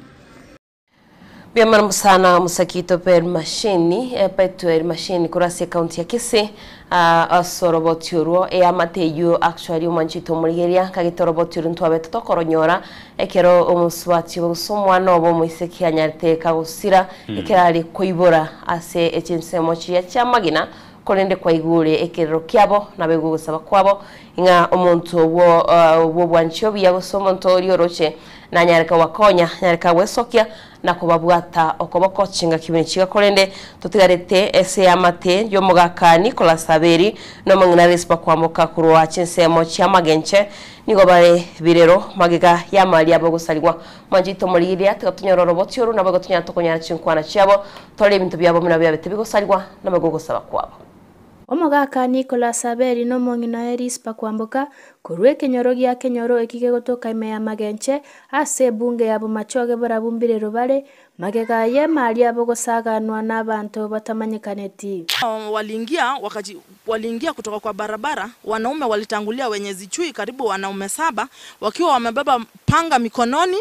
Biamana musana musakito per machine Petwell Machine kurase kaunti ya Kisii asorobotiuro amateyo actually umanchito murigeria kagitorobotiuro ntwabeto tokoronyora ekero omuswati busomwana obo muiseki anyarte kagusira ekerali koibora ase echensemo chia chamagina kolende kwa igure ekero kyabo nabego gusaba kwabo inga omuntu wo bwancho bya busomo ntori oroche na nyareka wakonya nyareka wesokia na kubabwata okoboko chinga kibini chiga korende tutigarete ese amate yo mugaka Nicolas Saberi no mangina respa kwamuka kurwa chinsemo cha magenche nigo bare birero magiga ya mali abo gusaligwa manjito muriria tugatunyororo botioro na bagotunya tokonya chinkwana cyabo tole ibintu byabo muna byabete bigosaligwa na bagogo saba kwabo. Omugaka Nicolas Saberi no mongina erispa kwambuka kurwe kenyoro gya kenyoro ekige gotoka ime ya magenche ase bunge yabo machoge barabumbire rubare magega ye mali abo gosaganwa n'abantu batamanyikaneti. Waliingia kutoka kwa barabara, wanaume walitangulia wenye zichui karibu wanaume 7 wakiwa wamebeba panga mikononi,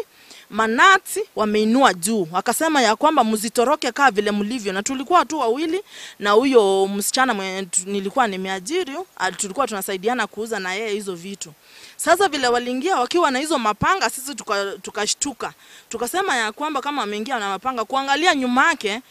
manati wameinua juu. Wakasema ya kwamba mzitoroke kaa vile mlivyo, na tulikuwa tu wawili na huyo msichana mwenye nilikuwa nimeajiri, tulikuwa tunasaidiana kuuza na yeye hizo vitu. Sasa vile waliingia wakiwa na hizo mapanga, sisi tukashtuka. Tukasema ya kwamba kama wameingia na mapanga, kuangalia nyuma yake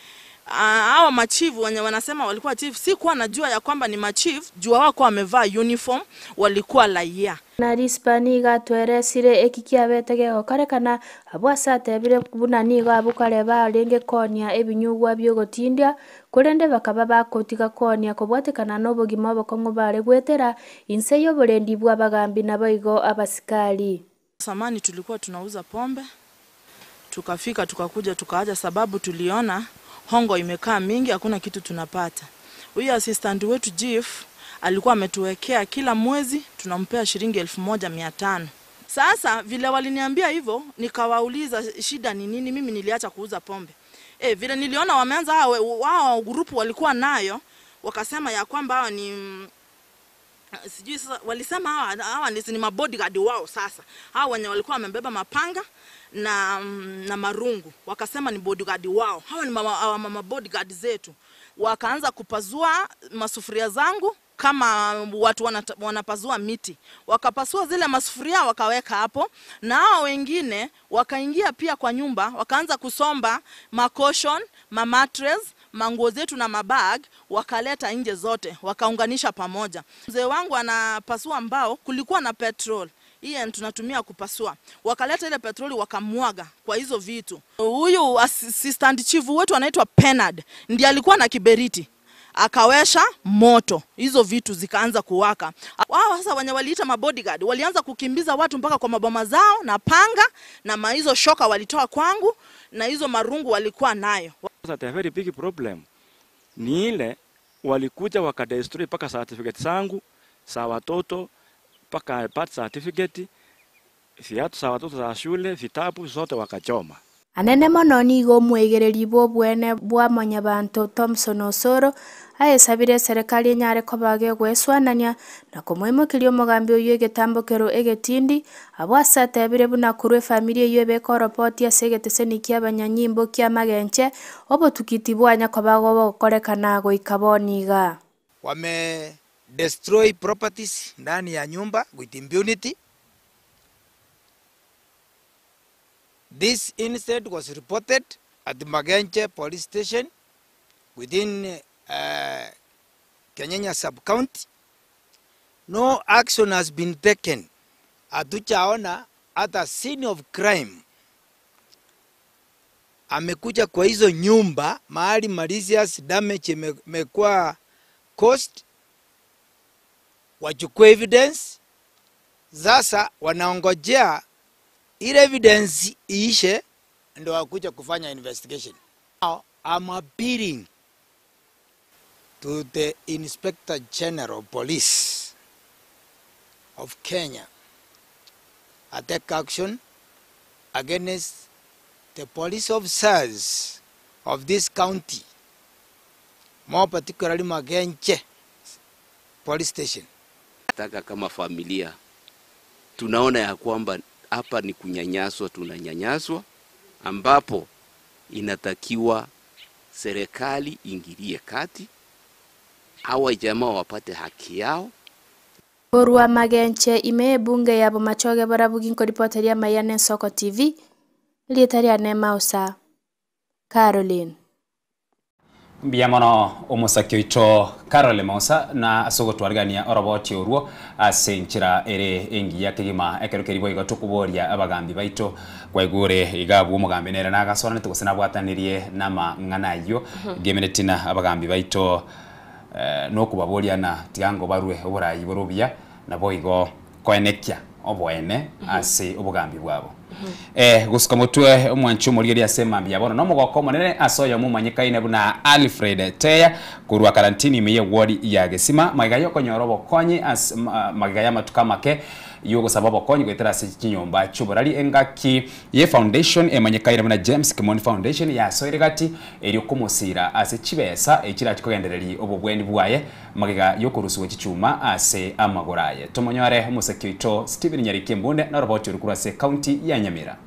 hawa machifu wenye wanasema walikuwa chief, si kuwa najua ya kwamba ni machief, jua wako wamevaa uniform, walikuwa raia. Na rispani gatweresire ekikia betege okarekana abwasate bire kubuna nigo abukareba lenge konia ebinyugwa byo gotindia kurende bakaba bakotiga konia kobwatekana n'obugima bokongo bare gwetera inse yo borendi bwa bagambi naboigo abasikali. Samani tulikuwa tunauza pombe, tukafika tukakuja tukaaja sababu tuliona hongo imekaa mingi, hakuna kitu tunapata. Huyu assistant wetu chief alikuwa ametuwekea kila mwezi tunampea shilingi 1500. Sasa vile waliniambia hivyo, nikawauliza shida ni nini. Mimi niliacha kuuza pombe. Vile niliona wameanza wao grupu walikuwa nayo, wakasema ya kwamba hawa ni sijui sasa, walisema hawa ni mabodyguard wao. Sasa hawa wenye walikuwa wamebeba mapanga na marungu, wakasema ni bodyguard wao. Hawa ni mama bodyguard zetu. Wakaanza kupazua masufuria zangu kama watu wanapazua miti. Wakapasua zile masufuria wakaweka hapo, na hao wengine wakaingia pia kwa nyumba, wakaanza kusomba makoshon, mamattress, manguo zetu na mabag, wakaleta nje zote, wakaunganisha pamoja. Mzee wangu anapasua mbao, kulikuwa na petrol. Hii tunatumia kupasua. Wakaleta ile petroli wakamwaga kwa hizo vitu. Huyu assistant chief wetu anaitwa Penard, ndiye alikuwa na kiberiti. Akawesha moto, hizo vitu zikaanza kuwaka. Wao sasa wenye waliita mabodyguard walianza kukimbiza watu mpaka kwa maboma zao na panga, na hizo shoka walitoa kwangu, na hizo marungu walikuwa nayo. Sasa the very big problem ni ile walikuja wakadestroy paka certificate zangu za watoto, paka birth certificate, viatu za watoto za shule, vitabu zote wakachoma. Anene mono nigo mwegereri bwene bwa Monyabantu Thompson Osoro ayesabire serikali nyare kobage gweswanania na kumwimukiryo mugambi uyu egetambukero egetindi abwasate bire buna kurwe familia iyo bekoropoti asegeteseni kia banyanyimbo kia magenche obotukiti bwanya kobago bokorekana goikaboniga. Wame destroy properties ndani ya nyumba with impunity. This incident was reported at the Magenche police station within Kenyanya sub-county. No action has been taken. Hatujaona hata scene of crime. Amekuja kwa hizo nyumba mahali malicious damage imekuwa caused, wachukue evidence. Sasa wanaongojea ile evidence iishe ndio wakuja kufanya investigation. Now I'm appealing to the Inspector General of Police of Kenya to take action against the police officers of this county, more particularly Magenche police station. Nataka kama familia tunaona ya kwamba hapa ni kunyanyaswa, tunanyanyaswa, ambapo inatakiwa serikali ingilie kati, hawa jamaa wapate haki yao. Borwa Magenche ime bunge ya Bomachoge barabuginko reporter ya Mayane Soko TV. Lietaria Nema Usa Caroline. Biamono omusakyo ito Carol Mausa na asogo twargania oroboti oruo asenchira ere engi yakigima ekerukeribo igatukuboria abagambi baito kwaigure igabu umugambi nere nagasona nitugusena bwatanirie nama nganayo gemenetina abagambi baito no kubaboria na tiango barwe oburayi borobia na boigo koenekya obwene ase obugambi bwabo. Gusika mutwe omwanchu murigeria sema byabona no mugoko monene asoya mumanyikaine buna Alfred Teya kurwa karantini miye ward ya Gesima magayo konyorobo konyi as magaya matukamake yugo sababu konyi kwetera se kinyomba chuburali engaki ye foundation emanyikaine buna James Kimoni Foundation ya soiregati eri kumusira ase chibesa ekira kikogendereri obubwendi bwaye magiga yokurusuwe chichuma ase amagoraye tomonyore umusekito Steven Nyarikembunde na roboti rukura se county ya Nyamira.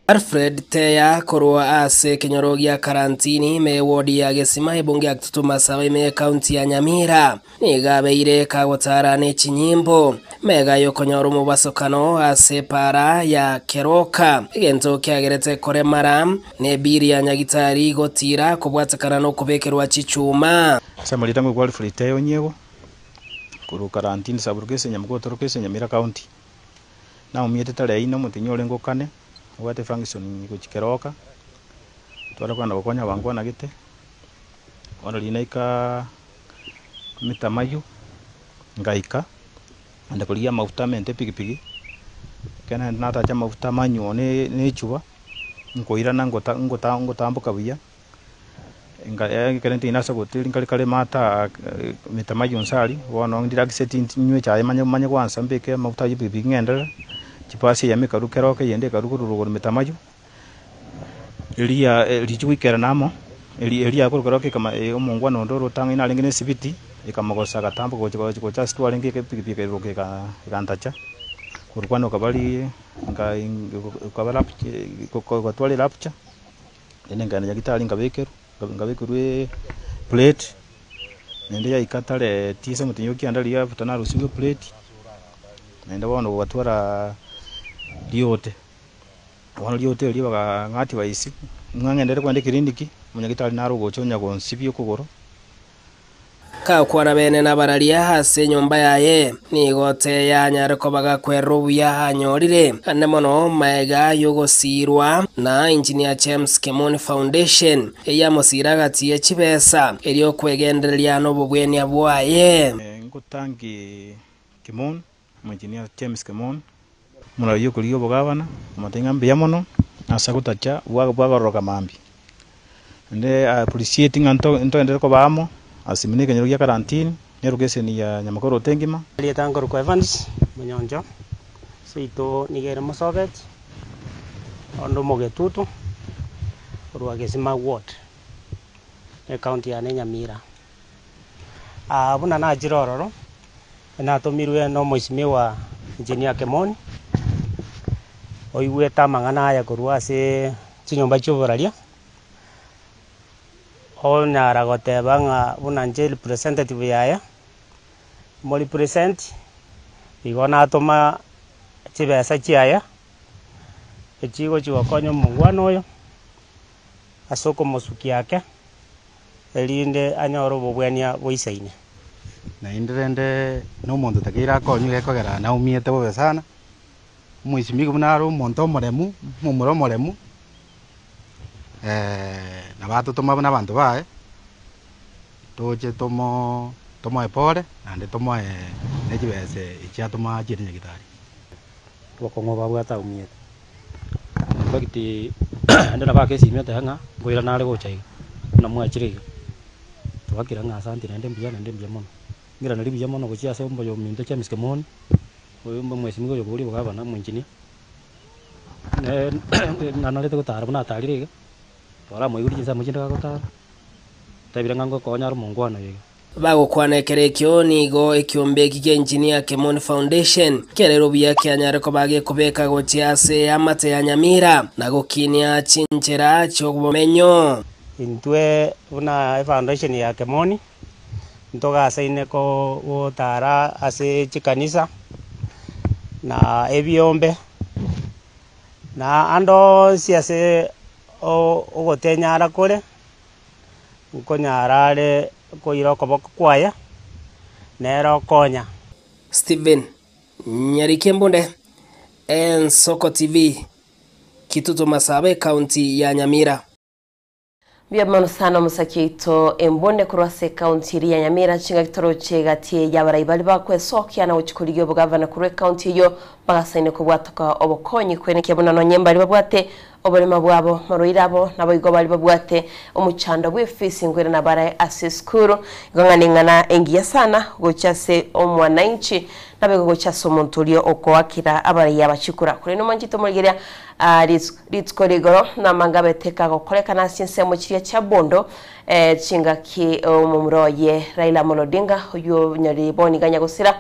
Alfred Teya korwa ase kinyorogia karantini me wodi ya Gesima ibunge akutuma sawe me county ya Nyamira nigabeire kagotara ne chinyimbo mega yokonyoro mu basokano ase para ya Keroka igento kyagerete koremara ne biri ya nyagitari gotira kubwatakana no kubekerwa chichuma samulita ngo Alfred Teya onyego kuru karantini saburugese nyamugotorokese Nyamira county na umiete tale ino mutinyole ngokane wate function kuchikeroka twara kwana bakonya bangwa na gite ona linaika mitamayu ngaika anda kulia mafuta mente pigipigi kana nata cha mafuta manyo ne chuba ngoira na ngotambuka buya karenti inasa gotiri kale mata mitamayu nsali wono ndira giseti nywe cha manya kwanza mbeke mafuta yipigipigi ngendera chipasi ya mikarukeroke yende karukurugo mitamayo elia lichwikera namo elia kurukeroke kama omongwa ndoro tanga ina lengene sibiti ikamagosa gatambo ko cha stwa lenge ke pikipiki roke ka gantacha kurkwano kabali kabala ko twale lapcha ene ngana yakitali ngabekeru plate nende ya ikatale tisa mutinyoki andali ya futana rusigo plate nende bono watwara liote wana liote liba ngati baisi mwangendere kwande kiriniki munyagitali narugo chonya gonsibyo kugoro ka kwana bene nabaralia hase nyomba yaye nigote ya nyareko bagakweru ya hanyorire anemono mega yogosirwa na engineer James Kimoni Foundation eya musiragati ya chibesa elio kwegenderia no bubweni abwaye ngutangi Kimoni engineer James Kimoni murayo kuliyo bogabana matenga mbiamono asakutacha bwagoroka mambi nde appreciating into endere ko bamo asimine kenyogia karantini nerugese ni ya nyamakoro tengima lietanga ko Evans munyonjo seito nigere mosoget ondo mogetutu ruwa Gesima ward e county ya Nyamira abuna na jirororo na tomirwe no moisime wa engineer Kimoni oiweta mangana ya kurwa se chinyomba choboralia ona ragoteba nga bunanje representative yaya mo represent igona atoma chibesa chiaya echigo chigokonyo mungwano oyo asoko mosuki yake elinde anyoro bobwania boisaine na indrende no mondo takira konyu ekogera na umiete bobe sana muisimigo munaro monto moremu mumuro moremu na bato toma bana bantu bae toje tomo epore ande tomo nejibese icha toma jiri nyagitari bokongo babwata umiete bakiti ande na bake simete hanga ngoira nare gochai na mwachiriga tubakira nga asante nende mbia mono ngira nari mbia mono gochia se mbo yo minde James Kimoni oyo mbo mwesimigo yo buri bogabana mwenjini na nalete gutara buna atarire ora moiguri jinsa mujinda gutara tabira ngango konya rumungwana yega bagukwanekere kionigo ekiombe kige engineer Kimoni Foundation kerero bya kyanyareko bage kubeka gochiase amate ya Nyamira na gukinia chinchera cyo kubomenyo intwe una foundation ya Kimoni ntoga saine ko utara ase chikanisa na ebiombe na ando siase o gotenyara kore ukonyarare koira koboko kwaya nero konya. Steven Nyarikembonde, Ensoko TV, Kitutu Masawe, County ya Nyamira. Bia mano sana musakito embonde kurwase county ya Nyamira chinga kitoro chegatie yabarai bali bakwe sokia na uchikurigyo bugavana kurwe county yo bagasaine kubwatoka obokonyi kwene kyabona no nyemba bali babwate obalema bwabo maroirabo naboigo bali babwate omuchanda bwefisi ngwere na bara aseskuru ngangana engiya sana gochase omwananchi nabego gochase omuntulio okowakira abari yabachikura kuri no manjito muligeria ritkorigoro na mangabe teka gokorekana sinse mu kiria cha bondo chinga ki omumroye Raila Molodinga uyo nyari boni ganya gusira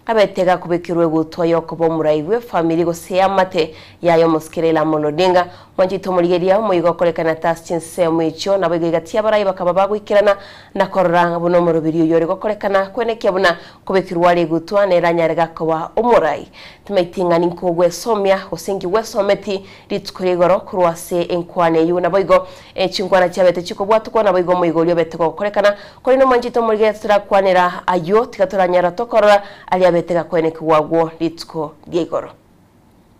abetega kubekirwe gutoyo kubo muraiwe family gose amate yayo muskirela Molodinga manjito muligeria muyigo korekana tasinse mu icho nabego gatia barayi bakaba bagwikirana na koranga buno mu rubiri yori gokorekana kweneke buna kubekirwa ari gutwa nera nyarega kwa umurai tumaitinga ninkogwe somya osingi wesometi ritkorigoro kurwase enkwane yu naboigo chingwana cyabete chikobwatuko naboigo muyigo lyo betego korekana kuri no manjito muligeria turakwanira ayo tikatoranyara tokorora ali betega kweneke wagwo ritko diegoro.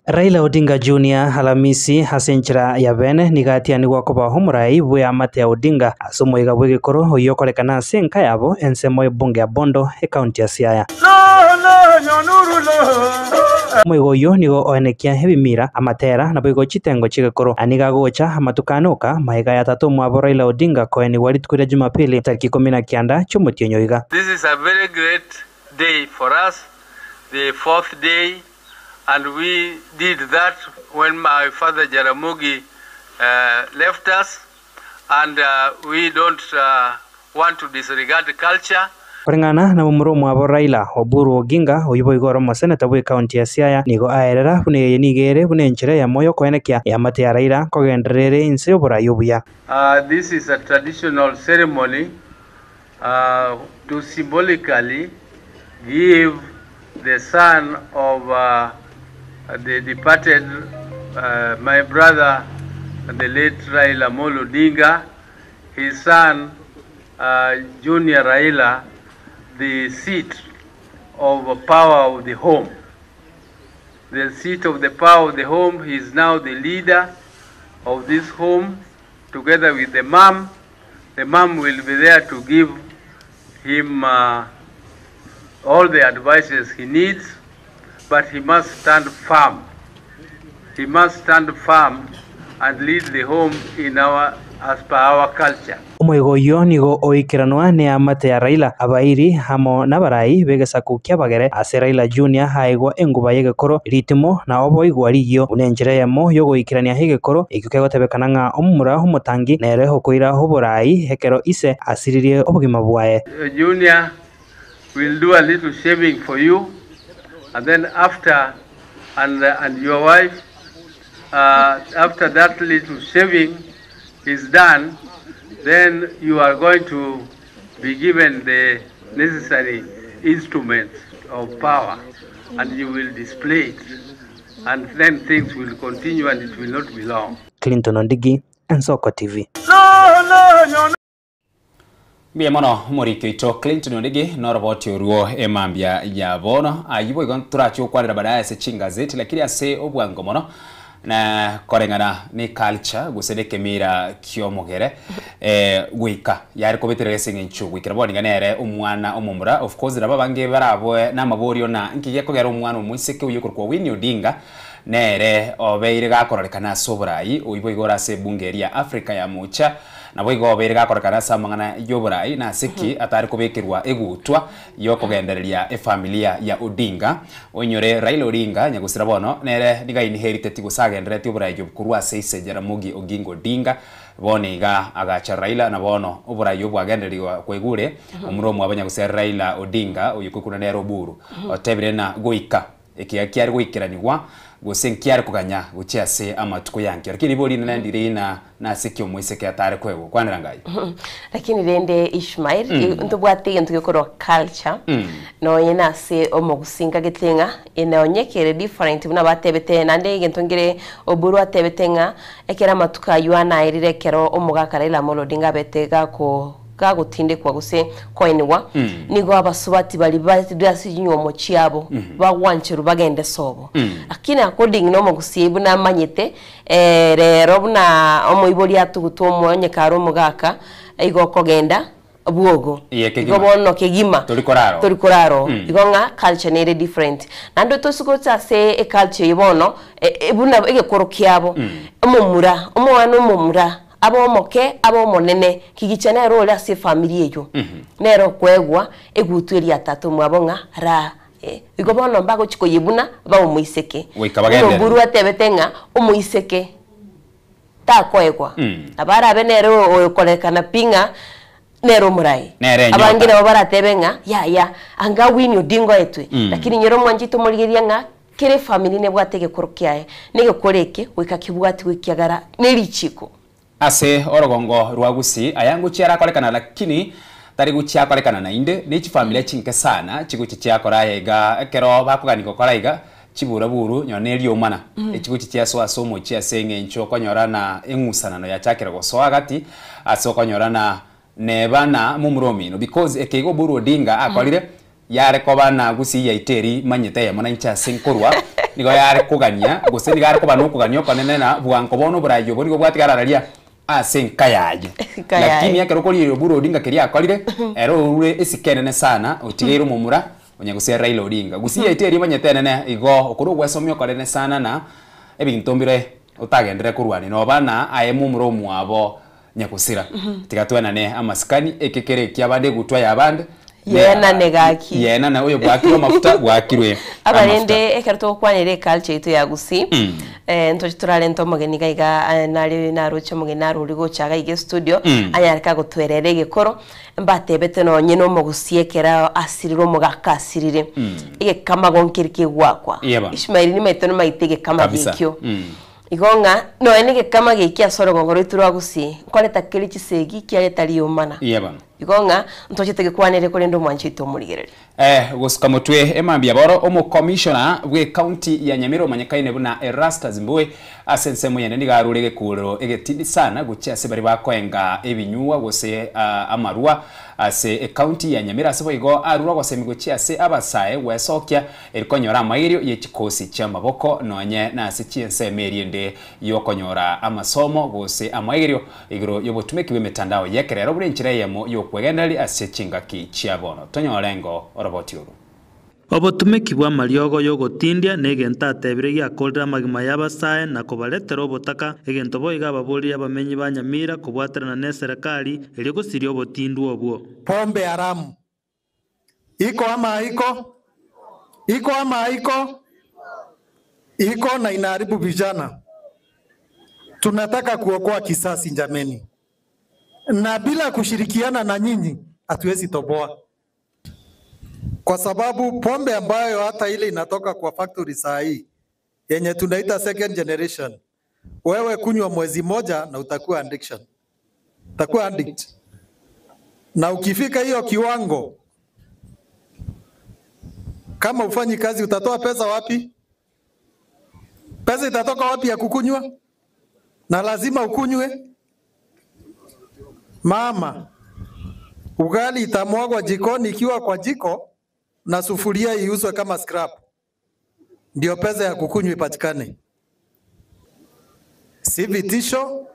Raila Odinga Jr. Halamisi hasenchira ya bene nigatia ni gwakoba humurai bwe amate ya Odinga asomoiga bwe gikoro oyokorekana senka yabo ensemo bunge ya Bondo e county ya Siaya. Moigo yo nigo oenekia hebimira amatera na bwe chitengo chigekoro aniga gocha amatukanuka maiga ya tatu mwabo Raila Odinga koeni walitukura Jumapili tariki 19 chumutionyoiga. This is a very great day for us, the 4th day. And we did that when my father Jaramogi left us, and we don't want to disregard the culture. Kurengana na mumuromo abo Raila Oburu Oginga oyibo igoro maseneta bwe county ya Siaya nigo aerera bune yenigere bune nchire ya moyo koenekia ya mate ya Raila kogenderere inse obura yobuya. This is a traditional ceremony to symbolically give the son of the departed my brother, the late Raila Molodinga, his son Junior Raila, the seat of power of the home. The seat of the power of the home. He is now the leader of this home, together with the mom. The mom will be there to give him all the advices he needs. But he must stand firm. He must stand firm and lead the home in as per our culture. Omoigo yo nigo oikiranwa ne amate ya Raila abairi hamo nabarai begesaku kyabagere ase Raila Junior haigwa enguba yegekoro ritimo na obo igwariyo unenjire yamo yogo ikirania hegekoro ikikego tebekananga omumura homotangi nereho koira hoborai hekero ise asiririe obugima bwae. Junior will do a little shaving for you. And then after, and your wife, after that little shaving is done, then you are going to be given the necessary instruments of power, and you will display it, and then things will continue, and it will not be long. Clinton Ondigi, Ensoko TV. Bia mono morike ito Clinton Ondigi noroboti oruo emambia ya bono ayibo igon turacho kwarira badaya se chingazeti lakini ase obwango mono na korengana ni culture gusedeke mira kiomogere gwika yari kobetere singinchu gwikira boni ganere umwana omumura of course raba bange barabo na maborio na nkiye kogera umwana umwiseke uyokorwa Winnie Odinga nere obeire gakorekana soburai uyibo igora se bungeria Africa ya mucha na boigo bere gakorekana samangana yoburai na siki atari kubekirwa egutwa yokogendereria familia ya Odinga onyore Raila Odinga nyagusira bono nere nigaini heritage gusagendere tyoburai yobukurwa seise Jaramogi Oginga Odinga boniga agacha Raila na bono oburai yobwagenderirwa kwegure omuromo abanyagusira Raila Odinga uyukukuna nero buru otebire na goika ekiari gwikiraniwa gose nkiari kuganya guchiase amatuko yanki lakini boli nandire na sikyo moiseke atare kwego kwanira ngai lakini rende Ishmael ntubwate ntukikoro culture no yena se omugusinga getenga inaonyekere different buna batebete nande gentongere oburu atebetenga ekera matuka yuana irire kero omugakara ila molodinga betega ko gagutinde kwa guse koinwa nigo abasubati bali basinywa mochiabo bagwanchiru bagende sobo lakini according no mugusibu na manyete rero buna omuibori atugutu omwonye karo mugaka igo kogenda buogo igo bono kegima tolikoraro igo nga culture nere different nando tosukota se e culture ibono buna egekorokiabo omumura omwana omumura abo moke abo monene kigichana role ase family eyo nero kwegwa egutweri atatu mwabonga ra igo bono mbago chiko yibuna ba umuiseke buru atebetenga umuiseke ta kwegwa abara abenero okolekana pinga nero murai abangira babara tebenga ya anga wini odingo etwe lakini nyero mwanjito muligeria nga kire family ne bwatege korokiae nege koreke wikakibwati wikiagara nerichiko ase orogongo rwagusi ayangu chiara kolekana lakini tari guchia kolekana na inde ni familia chinke sana chiguchi chia koraiga kero bakugani kokoraiga chibura buru nyoneri omana echiguchi chia so asomo chia senge ncho konyorana engusanano ya chakira gosoa gati aso konyorana nebana mumuromi no because ekego buru odinga akolire yare kobana gusi ya iteri manyete ya mona ncha senkorwa nigo yare kugania gose nigare kobana kugania konene na bwanko bono burayo bonigo bwatigarararia asenkayaje lakini yake rokoli buru odinga keria akolire ero ure esikenene sana otigero mumura onyaguse Raila Odinga gusi ya iteri manyete nene igo okuru gwesomyo kolene sana na ebintombire utagendere kurwani no bana aye mumuro mwabo nyakusira tigatwana ne amaskani ekekere kyabande gutwa yabande yena negaki yena na oyo bwakiro mafuta bwakirwe abarende ekerto kwanire culture itu yagusi ntoje turale nto mugeni gaiga nari naruche mugeni narurigo chaga ige studio anyarika gutwerere gekoro mbatebete no nyino mugusiekera asiriro mugakasirire ige kama gonkirike gwakwa Ishmael ni maitono maitege kama gikyo igonga no enege kama gekia soro gongoro iturwa gusi koleta kiri chisegi kialeta liomana igonga ntoche tegekwanere kole ndo mwanchito muligerere gusika mutwe emambia boro omo commissioner we county ya Nyamira manyakaine buna Erastus Mbowe asense muyene ndigarurege kuro egetindi sana guchase bari bakoenga ebinyuwa gose amarua ase county ya Nyamira sebo igo arura gose migochi ase abasae wesokya erikonyora amairio yechikosi cha maboko nonye na ase chiense meriende yokonyora amasomo gose amairio igiro yobotumeki bemetandao yekerero buri nchira yemo yokwegendali ase chingaki chiabono tonyorengo oroboti uru obotumeki bwa mariogo yogotindia negenta atebire yakolera magima yabasae na kobaletera obotaka egento boiga ababuri abamenyi ba Nyamira kubwaterana ne serikali eri gusiri obotindu obwo pombe haramu iko ama iko na inaharibu vijana. Tunataka kuokoa kisasi jameni, na bila kushirikiana na nyinyi hatuwezi toboa, kwa sababu pombe ambayo hata ile inatoka kwa factory saa hii yenye tunaita second generation, wewe kunywa mwezi moja na utakuwa addict. Na ukifika hiyo kiwango, kama ufanyi kazi utatoa pesa wapi? Pesa itatoka wapi ya kukunywa? Na lazima ukunywe. Mama, ugali itamwagwa jikoni ikiwa kwa jiko na sufuria iuzwe kama scrap, ndio pesa ya kukunywa ipatikane. Si vitisho,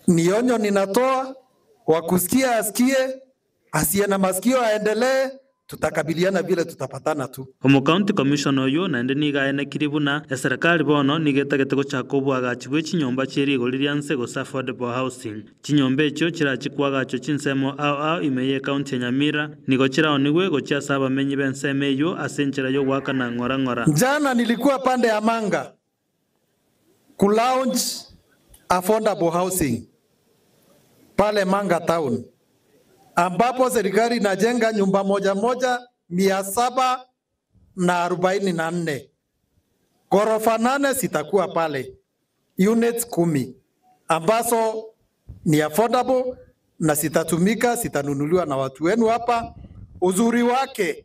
ni onyo ninatoa, wakusikia asikie, asiye na masikio aendelee. Tutakabiliana vile tutapatana tu. Omo county commissioner oyo nande nigaene kiribuna ya serikali bono nigetagete gochakobwaga chibwe chinyomba chiri golirianse go affordable housing. Chinyomba echo chirachikwaga cho chinsemo ao imeye county ya Nyamira nigochira onigwe gocha saba menyi benseme yo asenchera yo waka na ngora. Jana nilikuwa pande ya Manga ku launch affordable housing pale Manga town, ambapo serikali inajenga nyumba moja 700 44. Ghorofa 8 zitakuwa pale, units 10 ambazo ni affordable na zitatumika, zitanunuliwa na watu wenu hapa. Uzuri wake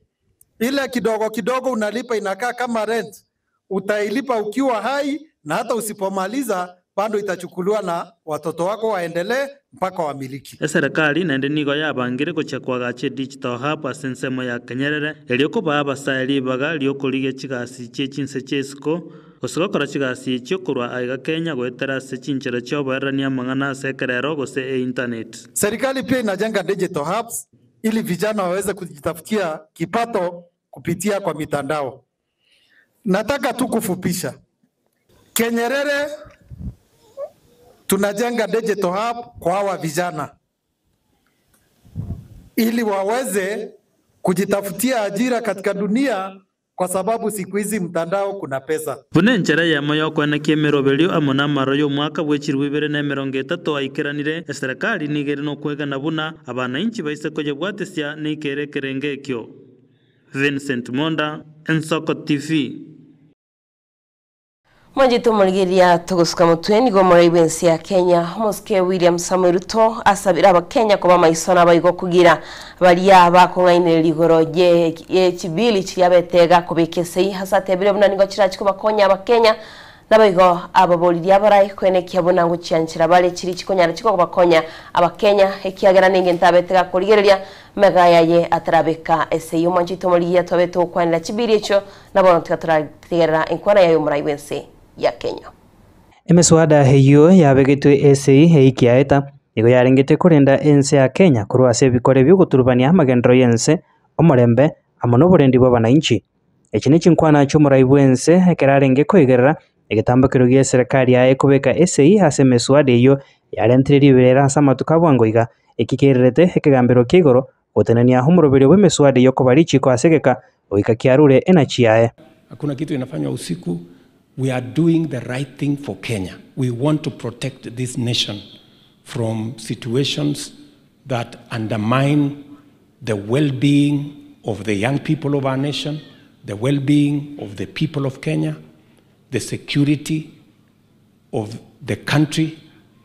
ile kidogo kidogo unalipa inakaa kama rent, utailipa ukiwa hai, na hata usipomaliza bado itachukuliwa na watoto wako waendelee mpaka wamiliki. Serikali nende nigo yabangire gochakwagache digital hub asensemo ya Kenyerere elioko baba saeli baga liokolige chigasi chechinse chesiko osogokora chigasi ekyo korwa aiga Kenya gwetera se chinchera choberania mang'ana sekerero gose internet. Serikali pia inajenga digital hubs ili vijana waweze kujitafutia kipato kupitia kwa mitandao. Nataka tu kufupisha. Kenyerere tunajenga digital hub kwa hawa vijana ili waweze kujitafutia ajira katika dunia, kwa sababu siku hizi mtandao kuna pesa. Bune njera ya moyo kwana kiemerobelio amona maro yo mwaka bwechirwe 2030 aikiranire serikali nigere no kwega na buna abana inchi baise koje bwatesya nikere kerengekyo. Vincent Monda, Ensoko TV. Mwanjito murigiria tugusuka mutweni go muraibensi ya Kenya Muske William Samuel Ruto asabira abakenya kuba maisona abayigo kugira bariya bakong'aine ligoro ye kibili cyabetega kubikesei hasatebire bunanigo kirachi kubakonya abakenya nabayigo ababoliria barayi kwenekia bunango cyanchira bale kiri kikonyara kiko kubakonya abakenya ekiagera ninge ntabetega kurigereria megaya ye atarabeka eseyo mwanjito murigiria tobeto kwanira kibili echo nabo tukaturategera enkwana yayo muraibensi ya Kenya. Emeswada heyo yabegitwe ese heikiaeta nigo yarengete kurenda ense ya Kenya kurwase bikore byo guturubania amagendro yense omorembe amono borendi bw'abananchi. Eki ni kinkwana cy'umurayi ense ekerarenge kwegerera egetambakiro gya serikali yae kubeka ese hase meswada heyo yarentiriri birera samatuka bwangoiga ekikererete ekigambiro kigoro gutenania humurobere bw'emeswada yo kubarichi kwa segeka oika kiarure enachi yae. Hakuna kitu inafanywa usiku. We are doing the right thing for Kenya. We want to protect this nation from situations that undermine the well-being of the young people of our nation, the well-being of the people of Kenya, the security of the country,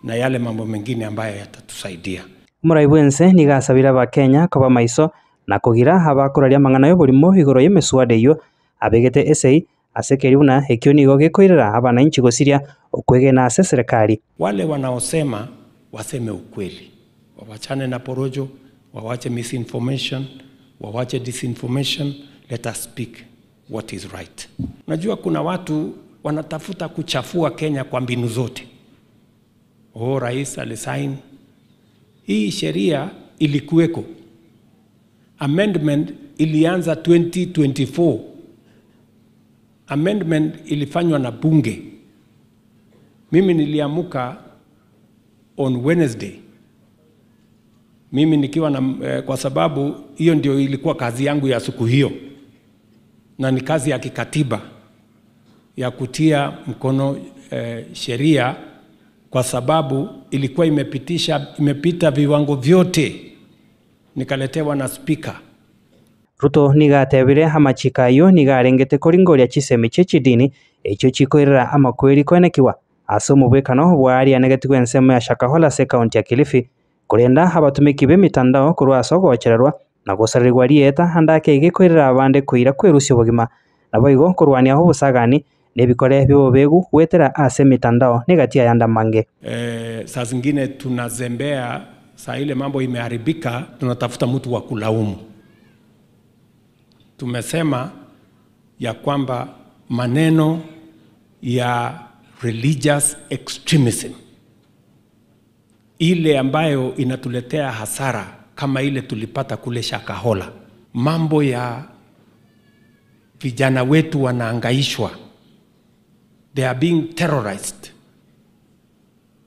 na yale mambo mengine ambayo yatatusaidia. Muraibense nigasabira ba Kenya kuba maiso na kugira abakuraria mang'ana yo burimo igoro y'emeswade yo abegete esei asekeriuna ekyo nigo gekoirera abananchi gosiria okwegena ase serikali. Wale wanaosema waseme ukweli, wawachane na porojo, wawache misinformation, wawache disinformation. Let us speak what is right. Unajua kuna watu wanatafuta kuchafua Kenya kwa mbinu zote. Rais alisign hii sheria, ilikuweko amendment, ilianza 2024. Amendment ilifanywa na bunge. Mimi niliamuka on Wednesday. Mimi nikiwa na kwa sababu hiyo ndio ilikuwa kazi yangu ya siku hiyo. Na ni kazi ya kikatiba ya kutia mkono sheria, kwa sababu ilikuwa imepita viwango vyote. Nikaletewa na speaker. Ruto nigatebire amachikayo nigarengete kuringoria chisemi chechidini echo chikoirera amakweri kwenekiwa ase omubwekano bwari anegetigwe ensemo ya Shakahola se county ya Kilifi kurenda abatumiki b'emitandao kurwasa gochererwa na gosarirwa rieta handake igikoirera abande kuira kwerusya obogima nabo igo kurwania ho busagani nebikore by'obegu wetera ase mitandao negatia yanda mange. Saa zingine tunazembea, saa ile mambo imeharibika tunatafuta mtu wa kulaumu. Tumesema ya kwamba maneno ya religious extremism, ile ambayo inatuletea hasara kama ile tulipata kule Shakahola, mambo ya vijana wetu wanaangaishwa, they are being terrorized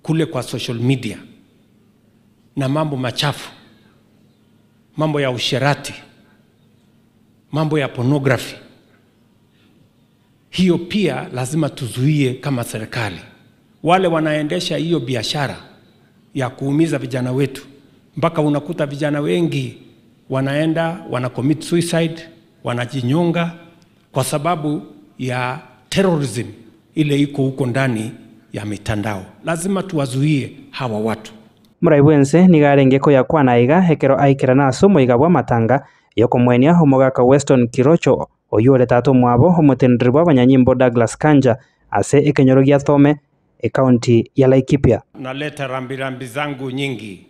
kule kwa social media, na mambo machafu, mambo ya usherati, mambo ya pornography, hiyo pia lazima tuzuie kama serikali. Wale wanaendesha hiyo biashara ya kuumiza vijana wetu, mpaka unakuta vijana wengi wanaenda wana commit suicide, wanajinyonga, kwa sababu ya terrorism ile iko huko ndani ya mitandao. Lazima tuwazuie hawa watu. Muraibwense nigarengeko ya kwanaiga hekero aikira na asumo igabwa matanga yokomwenia homogaka Weston Kirocho oyure tato mwabo homotendri bw'abanyanyimbo Douglas Kanja ase ekenyoro gya Thome ekaunti ya Laikipia. Naleta rambirambi zangu nyingi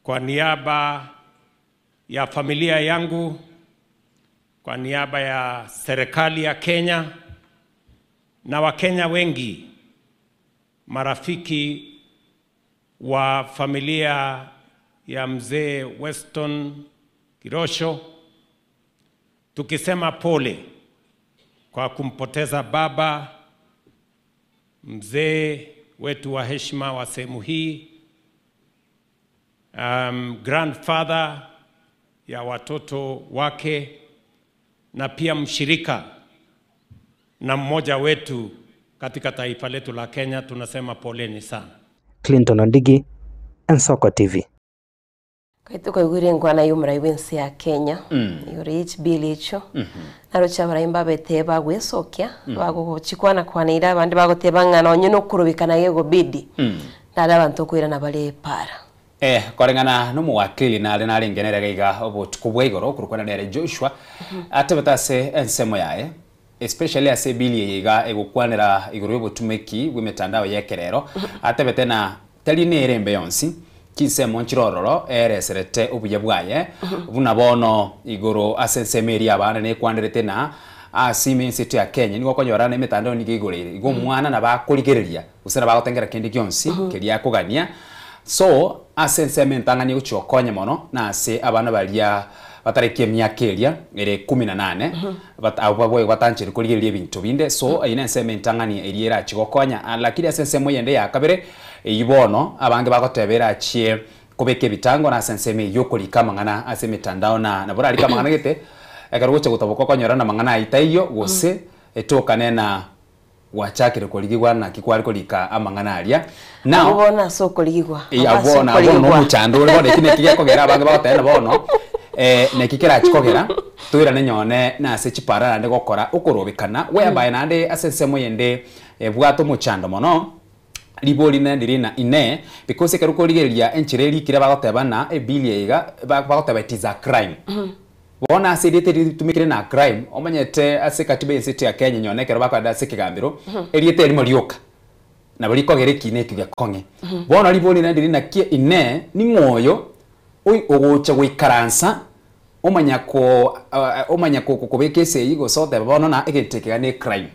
kwa niaba ya familia yangu, kwa niaba ya serikali ya Kenya na Wakenya wengi, marafiki wa familia ya mzee Weston Kirosho, tukisema pole kwa kumpoteza baba, mzee wetu wa heshima wa sehemu hii, grandfather ya watoto wake na pia mshirika na mmoja wetu katika taifa letu la Kenya. Tunasema poleni sana. Clinton Ondigi, Ensoko TV. Kaituko igure ngwana yumuraiwense ya Kenya yuri HBLH narocha baraimba beteba gwesokia baguchikwana kwanira abandi bagoteba ngana onye no kurubikana yego bidi nada abantu kwira na bale para korengana no muwakili na ale na lengenera gaiga obutuku bwaigoro kurukwana nere Joshua atebetase ensemo yae especially ase bili yiga egukwanira iguru yobutumeki bw'imitandao yekerero atebete na tali nere mbeyonsi kisemo nchirororo ereserete obuye bwaye buna bono iguru asensemeri abana ne kwanderete na asime city ya Kenya niko konyorana imitandao nigigurire igo mwana na bakurigereria usera bagotengera kindi kyonsi keria kugania so asenseme ntangani uchokonya mono na ase abana balia batarikie miakeria ere 18 abo batanchiri kurigereria ibintu binde so ine nseme ntangani eriera chigokonya lakini asensemo yende ya kabere ibono abange bagotebera achie kubeke bitango na senseme yokulika mangana ase mitandao na bora alika mangana gete akaruche gutaboko konyorana mangana itaiyo gose etokane na wachakire kuligwa na kikwari kulika amangana alia na ubona so kuligwa abona no muchandure bone kine kiya kogera abange bagotena bono nekikira chikogera tuira nenyone na ase chipara nde gokora ukurubikana whereby nande asensemo yende bwato muchando mono liboli na ndirina ine because keruko ligeria enchireri kire bagoteba na ebilia iga bagoteba it is a crime bona asidete tumikire na crime omanyete ase katiba city ya Kenya nyone kero bakada ase kigambiro eriete erimo lioka na bali kogere kine kige konge bona liboli na ndirina kie ine ni moyo oi ogocha gwikaransa omanyako kubekese igo sote bona na egetekega ne crime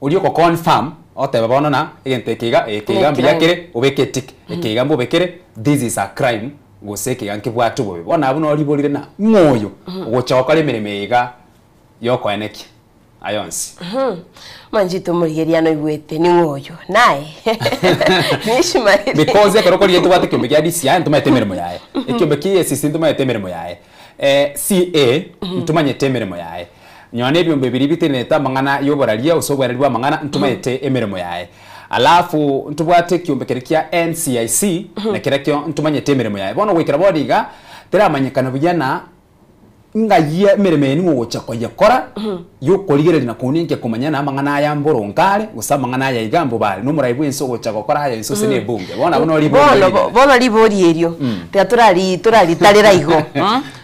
ulioko confirm oteba bono na egentekega ekigambia kire obeketik ekigambo bekere this is a crime goseke yanke bwatu bobe bona abuno olibolire na moyo gochoka lemeremega yoko eneki ayonsi manjito murigeria no igwete ni moyo nae nishima because ekero yetu bate kyombe disi ya ntuma etemeremo yae ekyombe kiye sisi ntuma etemeremo yae CA ntuma nyetemeremo yae nyone byombe bibiri biteneta mangana yoboralia usobwererwa mangana ntuma ete emeremo yae alafu ntubwate kyombe kerekia NCIC na kerekyo ntuma nyetemeremo yae bono gwikira bodiga teramanyekana bujana ngaye meremeni ngocha koyekora yokoligerera na kuninke kumanyana mangana ya mboronkale gusama mangana ya igambo bali no muraibu enso gocha gokora haya enso sene bunge bona bono libori erio turari talera igo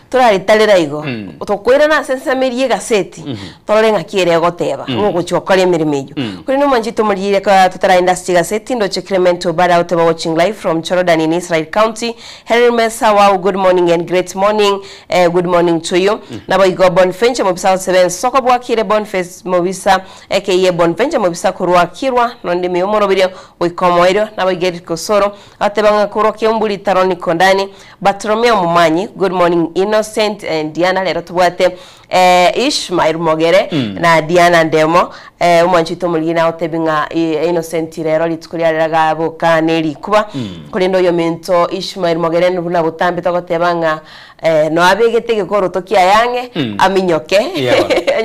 turaritarira igo utokwira na sensamerie gaseti tororenga kiere goteba ngoguchokore mirimejo kuri no manjito murire ka tutara industry gaseti ndo Clemento Bada uteba watching live from Chorodan in Israel County. Henry Mesa, wow, good morning and great morning. Good morning to you. Nabo igo Bonfenche mobisa 7 soko bwa kire Bonface mobisa aka Bonfenche mobisa kurwa kirwa nonde miyomoro birio wikomoiro nabo igeri kosoro atebanga kurwa kyombuli taroni kondani Bartolomeo Mumanyi, good morning Innocent and Diana lero tubwate Ishmael Mogere na Diana Ndemo umwanchito mulina otebinga Innocent lero litukulia raga boka neri kuba kuri ndo yo mento Ishmael Mogere nubuna butambi tokotebanga no abegete gikoro tokia yange aminyoke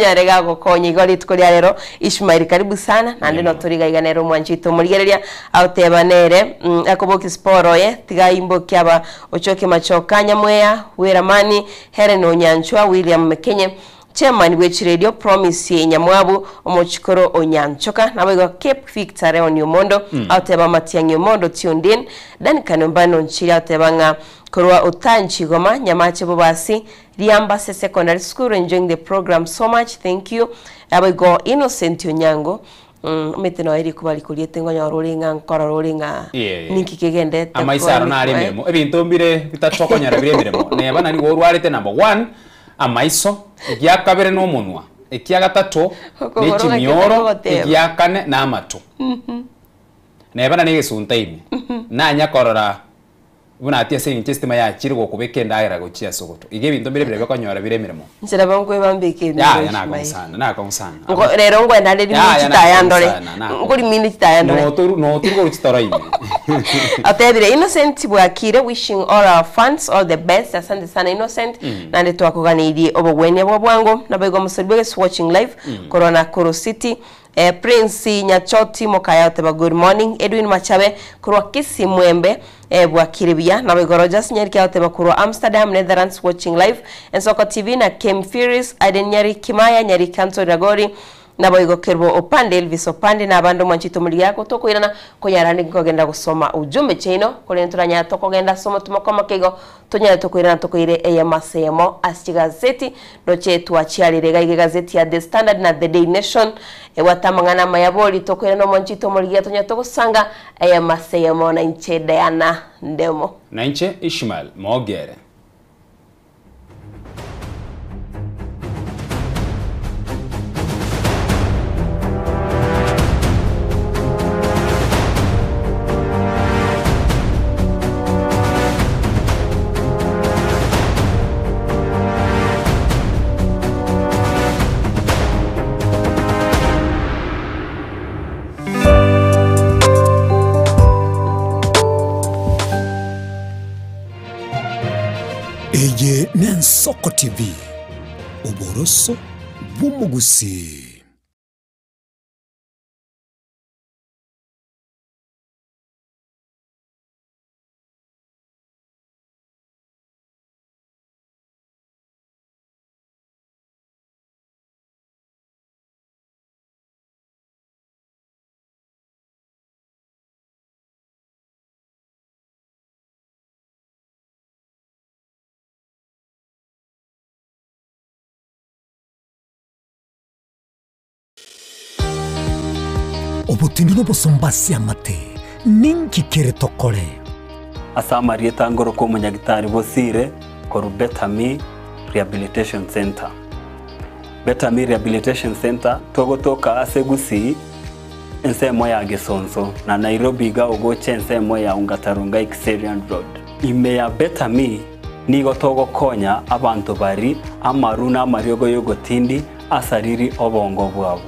nyarega gokonyi goli tukulia lero Ishmael karibu sana nande no turiga iganero mwanchito muligereria autebanere akoboki sporo ye tiga imbo kyaba ochoke machokanya mweya weramani Helen Onyanchwa William Mekenye chairman which radio promise Nyamwabu Omochikoro Onyanchoka naboigo Cape Victor Onyomondo auteba Matiang'i Omondo Tiondin dan Kanumbano Nchiri autebanga Korwa Otanchi Goma Nyamache Bobasi Riamba Secondary School enjoying the program so much. Thank you. Aboigo Innocent Onyango meteno eri kubali kuliete ngonya rolinga nkora rolinga ninki kegende amaisaro na aremeremo ebintu mbire bitatokonyara biremeremo ne bana ni gorwarete number 1 amaiso egya kabere no munwa ekya gatatu ne chimioro egya kane na amatu ne bana ni gesunta ime na nyakorora buna atia se intestima ya chiri go kubeke ndaira go chia sogoto ige bintu mbire bire bakonyora biremeremo nsera bangwe bambike ya na konsana ngo rero ngo ndale ni chitayandole ngori mini chitayandole no turgo chitaraime atebire Innocent bwakire wishing all our fans all the best. Asante sana Innocent na ndeto akuganiriye obogwenya bwango nabego musolibege watching live Corona Koro City Prince Nyachoti Mokaya oteba good morning. Edwin Machabe kurwa Kisi Mwembe bwakiribia nabego Rogers Nyariki oteba kurwa Amsterdam Netherlands watching live Ensoko TV na Kem Furies Aden Nyari Kimaya Nyari Kanto Ragori naboigo kerbo opande Elvis opande na abando mwanchito muri yako toko irana konyarani kogenda gusoma ujumbe chino kole nturanya toko genda soma tumakoma kego tonyara toko irana toko ire eyamasemo aschi gazeti doche tuachialire gaige gazeti ya The Standard na The Daily Nation watamangana mayaboli toko irana mwanchito muri yako tonya toko sanga eyamasemo na inche Diana Ndemo na inche Ishmael Mogere. Eye Nensoko TV Oboroso Bumugusi. Obutindiro bosombasi amate ninki kere tokore asamari etangoro ko munyagitari bosire koru Betami Rehabilitation Center. Betami Rehabilitation Center togotoka asegusi ensemo ya Gesonso na Nairobi ga ogoche ensemo ya Ungatarunga Xerian Road. Ime ya Betami nigo togo konya abantu bari amaruna amaryogo yogotindi asariri obongo bwabo.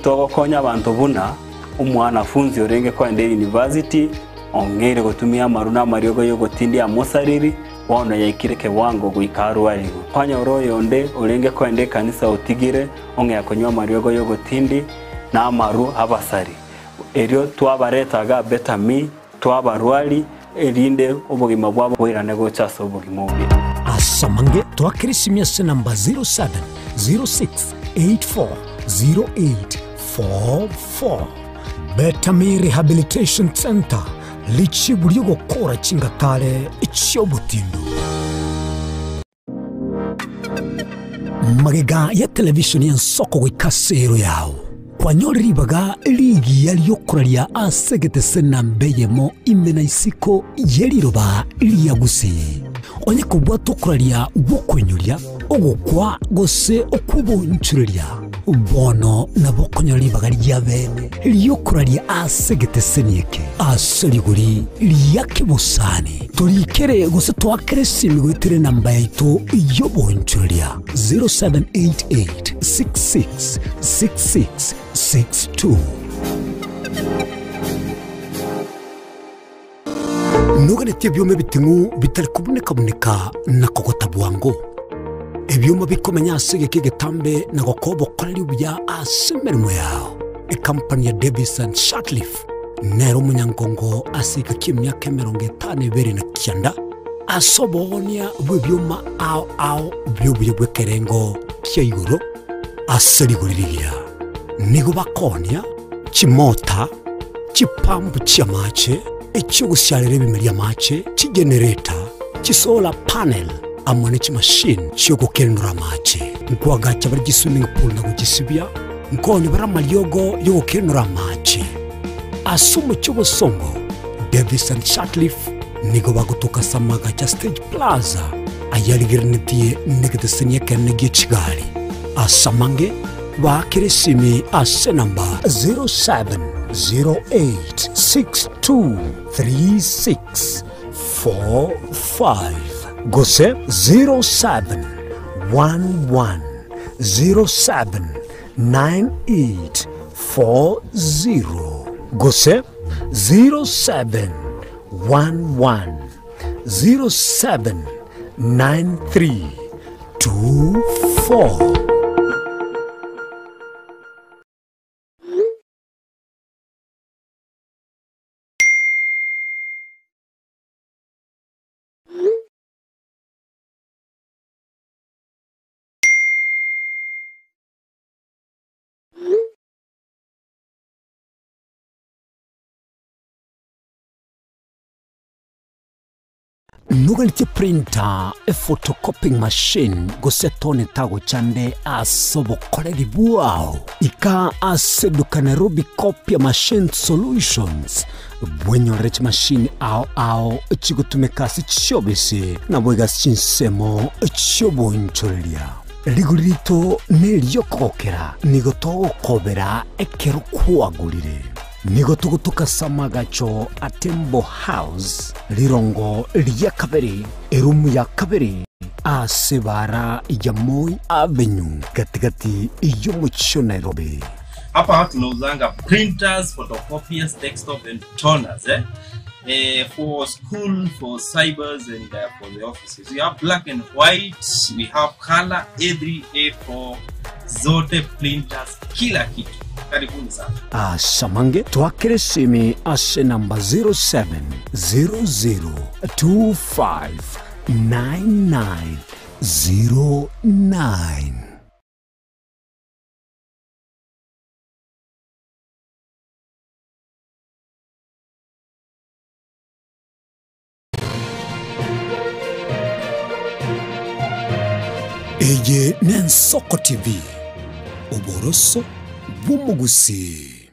Togo konya abantu buna umwana funzi orenge kwa ende university ongere gutumia amaruna amaryogo yogotindi amosariri wana yaikireke wango guikaru aligo panya oroyo onde orenge kwa ende kanisa otigire onge yakonywa amaryogo yogotindi na amaru abasari eryo twabaretaga Betami twabarwali erinde obugima bwabo bwirane gochaso obugima obi asamange twakirisimya se namba 0706840844 Betami Rehabilitation Center lichibuliyo gukora chingatare icyobutindo magega ya television ya Nsoko wikasero yawo kwanyoribaga ligi yaliyokuralia asegete senambeyemo imena isiko yeliroba liyagusi onye kubwa tokuralia bokwenyulia ogukwa gose okubonchurelia bono na bokonyolibaga lyabene liyokuralia asegete senieke asoliguri liyakibusani tulikere gose twakere simigwitere namba yaito yobonchurelia 0788666662 nuganete byome bitingu bitari kuboneka na kogota bwango ebyuma bikomenya asegeke getambe na gokobo korali bya asemermo yao company ya Davis and Shotleaf nero munyangongo asika kimya kemeronge tane beri na kianda asobonia bwebyuma ao byobuye bwekerengo kia iguru aseriguriria nigo bakonia chimota chipambu chia mache ekyo gusyalira ebimeria mache chigenerator chisolar panel amane chimashine chyo gukenura mache nkwagacha bari swimming pool na gugisibya nkonyo bara malyogo yo gukenura mache asumu cyo busongo Davis and Shatliff nigo bagutuka samaga cha Stage Plaza ayarigirnetie negedesenya kanege chigali asamange bakirisimi ase namba 0708623645 gose 0711079840 gose 0711079324 Nugalite printer, a photocopying machine, go setone tago chande asobokoreri buao. Ika aseduka Nairobi Copy Machine Solutions. Bwenyo rech machine ao chigutumekasi chobese na bwegas chinsemo choboncholia. Ligurito niliyokokera nigoto kobera ekero kuagulire. Nigotugutuka samagacho Atembo House lirongo liya kabiri erumu ya kabiri asebara ya Moi Avenue katikati iyo mucho Nairobi. Hapa tunauzanga printers, photocopiers, desktop and toners for school, for cybers and for the offices. We have black and white, we have color, every A4 zote printers, kila kitu. Karibuni sana. Samange tuakere simi ase namba 0700259909. Eye Nensoko TV Oboroso Bumugusi.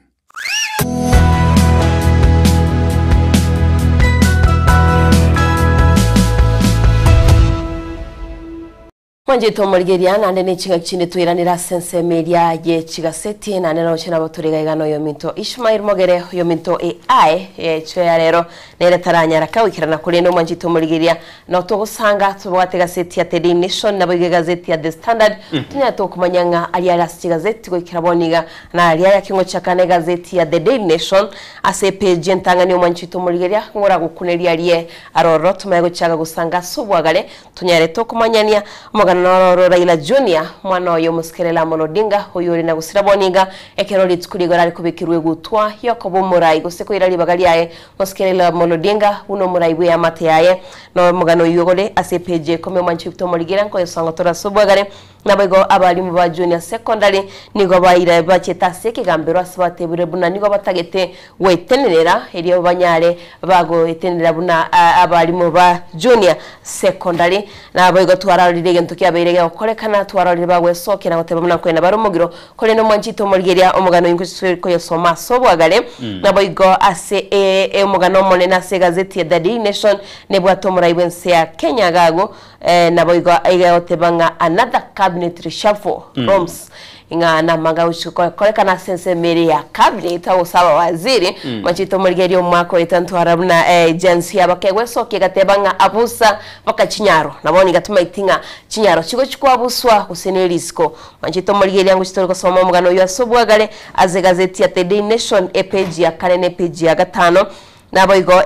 Mwanjito murigeria nande ne chinga chinde tuiranira sense media ye chigaseti na neno chena boturega igano yo minto Ishmael Mogere yo minto AI cyo ya rero nere taranyara kawikirana kuri no mwanjito murigeria no tugusanga tubwate gaseti ya The Nation na bwige gazeti ya The Standard tunya to kumanyanga ali ya gazeti go kiraboniga na ali ya kingo chakane gazeti ya The Daily Nation ase page ntangani yo mwanjito murigeria ngora gukuneria ali aroro tumaye chaga gusanga subwagale tunyare to kumanyania Noro Raila Junior mwana oyo muskerela monodinga hoyo na gusiraboniga ekero litkuligo rari kubikirwe gutwa yakobo murai guseko irari bagali yae muskerela monodinga uno murai bwe amate yae no mugano yogole asepeje kome manchipto moligira nko yosanga tora subagare nabego abalimu ba junior secondary nigo bayira bacheta seke gambero asibate burebuna nigo batagete wetenera eriyo banyare bago etenera buna abalimu ba junior secondary nabego twararire ntoki aberege okorekana twararire bagwe soke na goteba muna kwena barumugiro kole no mwanchito moligeria omugano yinko yosoma sobwagare nabego ase omugano monena se gazeti ya The Daily Nation nebwato muraibense ya Kenya gago nabego ayotebanga another cabinet reshuffle Roms inga na manga ushiko kolekana sense meri ya cabinet au sawa waziri machito murigerio mwako itantu harabuna agency abakegwe soke gatebanga abusa baka chinyaro naboni gatuma itinga chinyaro chiko chiko abuswa kusenerisko machito murigerio ngusitoro kosoma mugano yasobwagale aze gazeti ya The Daily Nation page ya kane page ya gatano nabo igo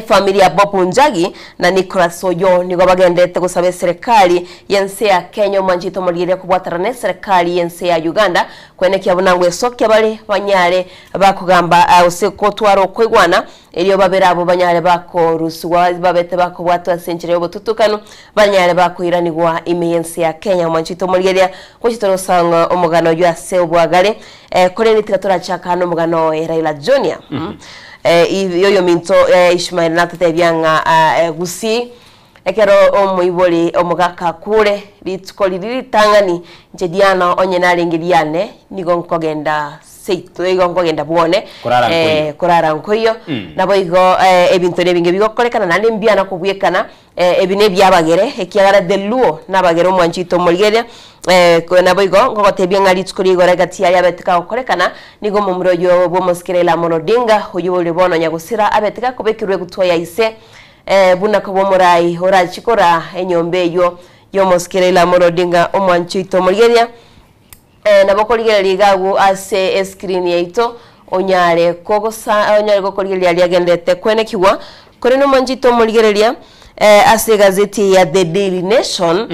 familia Bob Njagi na Nicholas Oyo nigo bagendete gusaba serikali yense ya Kenya manjito mulire kubwatarane serikali yense ya Uganda kwenekya bunangwe sokya bali banyale bakugamba useko twaro kwigwana eliyo babera abo banyale bako rusuwa babete bako bwatwa senchire obututukano banyale bako iranigwa imiyense ya Kenya manjito mulire kuchitoro sanga omugano ywa sebwagale kore nitikatora chakano omugano Raila Junior yoyo minto Ishmael natatebyanga gusi ekero omuiboli omugaka kure litkoliri tangani njediana onye nalingiriane nigo nkogenda seito igo nkogenda bwone kurara nkoyo nabo igo ebinto nebinge bigokolekana nande mbiana kubwekana ebine byabagere ekiagara deluo nabagere omwanchito mulgere nabo igo ngogotebya ngalitskoli igo regati ya betika okolekana nigo mumroyo bomoskirela monodinga oyubole bono nyagusira abetika kubekirwe gutoya ise buna kobomorai orachikora enyombe yo moskirela monodinga omwanchito mulgere nabokoligera ligagu ase screen yaito onyare gokoligeria liagendete kwenekiwa kore no manjito muligereria ase gazeti ya The Daily Nation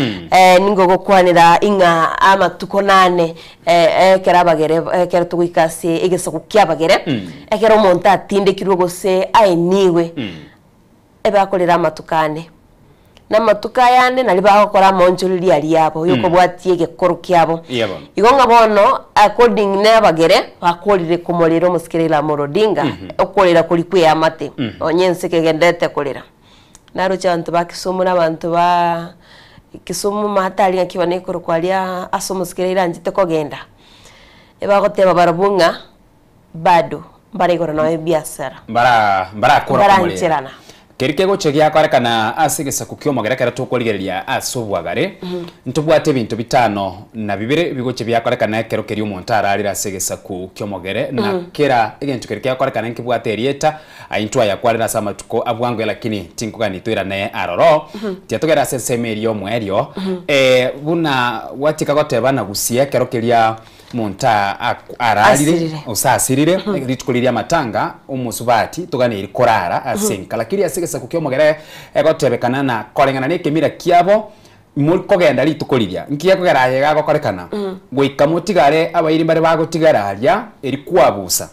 ningo gokwanira inga amatuko 8 kerabagere keratuikase igeso kyabagere ekero monta atindekirwe gose ainiwe ebakolera amatukane namatuka yane nali bakora monjuriri ali yabo yuko bwatie gekoro kyabo igonga bono according n'abagere bakolire kumolero musikirira morodinga okolera kuli kwe amate onyense kegendete kolera naro chantu bakisumu n'abantu ba kisumu matali akibane koro kwalia asomusikirira njite kogenda ebagoteba barabunga bado barigora no biasara bara kora kumolera kerike goche gyakorekana asigesa kukyomogera tukoligereria asobwagare ntubwate bintu bitano na bibire bigoche byakorekana kero keri umuntu ararira asigesa kukyomogere na kera egento kerike yakorekana nkibwate erieta aintwa yakwarira samatuko abwangwe lakini tinkugani twira naye aroro tiatogera sesemeri omwerio buna watika goteba na gusia kero keria monta ararire usasirire ritkuliria matanga umusubati tugane irikorara asenka lakini asigesa kukyomogere egotebekana na korengana nekemira kiabo muri kogenda ritukoliria nkiya kogera yega gokorekana goika mutigare abairi bare bagotigararia erikwabusa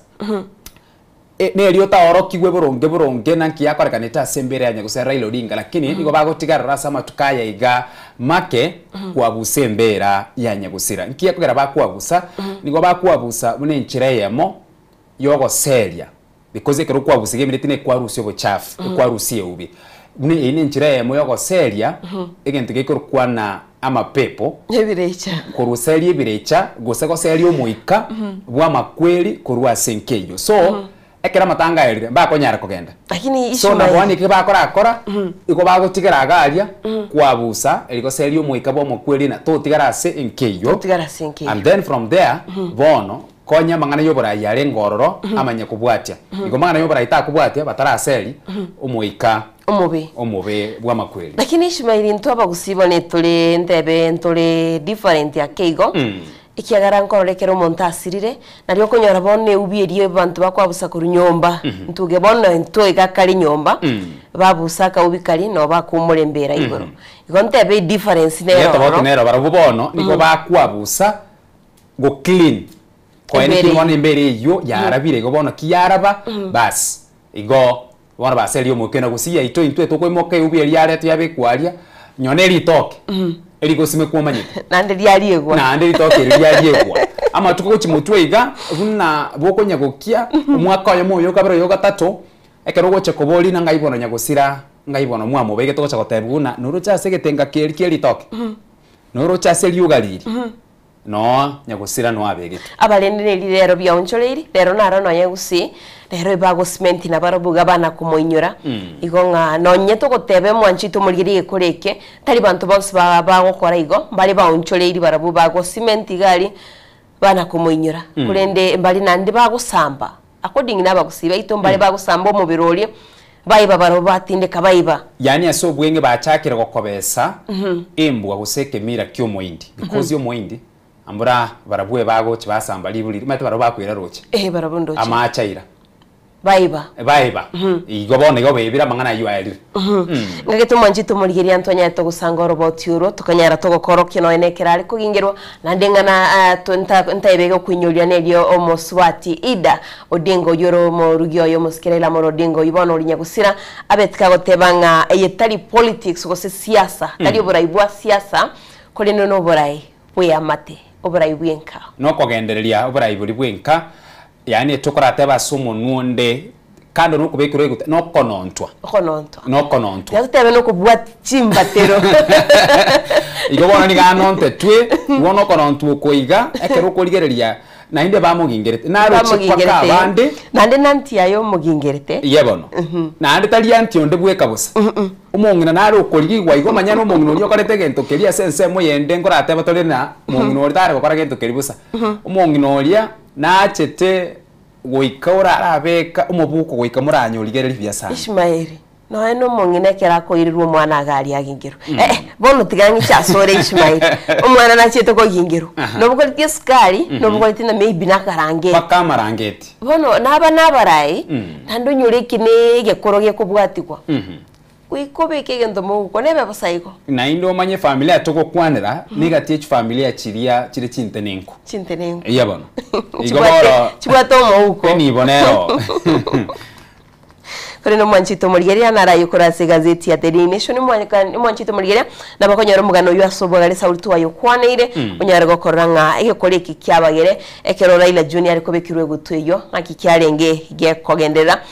neriyo taorokigwe boronge na nkiya korekana ta sembere ya nyaguse Raila Odinga lakini nigo bagotigarara sama tukaya iga make kwabusa mbera ya nyagusira nkiya kogera bakwabusa nigo bakwabusa bune nchire yemo yogo seria because ekero kwabusa gemirete ne kwarusi obuchafu kwarusi ubi bune ine nchire yemo yogo seria egento gekoro kwana amapepo ebirecha kuruseri ebirecha gosego seria omuika bwa makweli kurwa senkeyo so ekera matanga erire bakonyara kogenda lakini so na bwani ke bakora iko bagotigera agaria kwabusa eriko serio muika bo mokweli na totigara se enkeyo and then from there bono konya mangana yobora yare ngororo amanya kubwatia iko mangana yobora ita kubwatia batara seri umuika omube bwa makweli lakini Ishmael ntoba gusibone tuli ndebe ntuli different ya keigo ikiagara nkorekero omonto asirire nario konyora bone ubierie bantu bakwabusa kuru nyomba ntuge bono ento igakari nyomba babusa ka ubikari no bakumurembera igoro igonte be difference nero yeto boto nero barabubono niko bakwabusa go clean ko ene kimone imbere yo yarabire go bono kiyaraba bas igo bona baseli omukena gusiya ito into tokoimoke ubierie areto yabekwaria nyone ritoke eriko sime kumanyika nande lyaliegwa nande ritoke lyaliegwa ama tuko chimutweiga buna bokonya gokia umwaka oyo moyo kabero yo gatatu ekero goche koboli na ngaibona nyagusira ngaibona mwamo bege tokocha gotebuna nuru cha segetenga keri ritoke nuru cha seliugaliri no nyagusira no abege abalende lero bya oncholeri lero naro no nyagusi lero bago cement na barabuga bana kumoinyora igonga nonye to gotebe mwanchito mulgiri ekoreke tali bantu bose bago kora igo bali ba oncholeri barabu bago cement gali bana kumoinyora kulende mbali nandi bago samba according na bagusiba ito mbali bago samba mu biroli baiba baro batinde kabaiba yani aso bwenge bachakira gokobesa embwa guseke mira kyo moindi because yo moindi ambura barabwe bago chibasamba libuli mate baro bakwira roche barabondo amachaira baiba igo bono igo bebira mangana yuairi ngagito mwanjito murigiria Antonia to gusanga robot euro tukanyara to gokorokia no ene kirari kugingirwa na ndengana ntaibega kwinyuria nelio omoswati ida odingo yoro morugio yo moskirela morodingo ibono urinya gusira abetika gotebanga eyetari politics gose siasa tari oborai bwa siasa kole no borai bwa mate oborai bwenka no kogendereria oborai buri bwenka yani tukorateba sumo nuonde kando no kubekiro no konontwa yatebe no kubwa chimbatero igo bona niga nonte twe wono konontwa koiga ekero koligereria na inde bamugingerete naro chikwa bande nande nanti ayo mugingerete yebono nande tali anti onde bweka busa umongina naro koligwa igo manyano umongino nyo karete gento keria sense moyende ngorateba tole na umongino ortare gokora gento keribusa umongino oria na chete goikora arabeka umubuko goika muranyo ligere biasa Ishmaeli no eno mongine kera ko irirwo mwana gari agingiro bono tigangi cyasore Ishmaeli umwana na chete ko gingiro no bwo tie skari no bwo tina maybe nakarange bakamarangeti bono nabarai ntando nyureki ne gekoroge kubwatikwa kuikobeke gendo muko nebe basaigo na indo manye familia toko kwanira negative familia chiria chire chintenenko yabano igoboro chibwato muko ni bonero kore no mwanchito murigeria na rayo kurase gazeti ya Daily Nation mwanchito murigeria na bakonyoro mugano yo asobogale sauti wayo kwaneire unyara gokoranga egekore kikyabagere ekero Raila Junior ko bekirwe gutweyo akikyarenge ge kogendera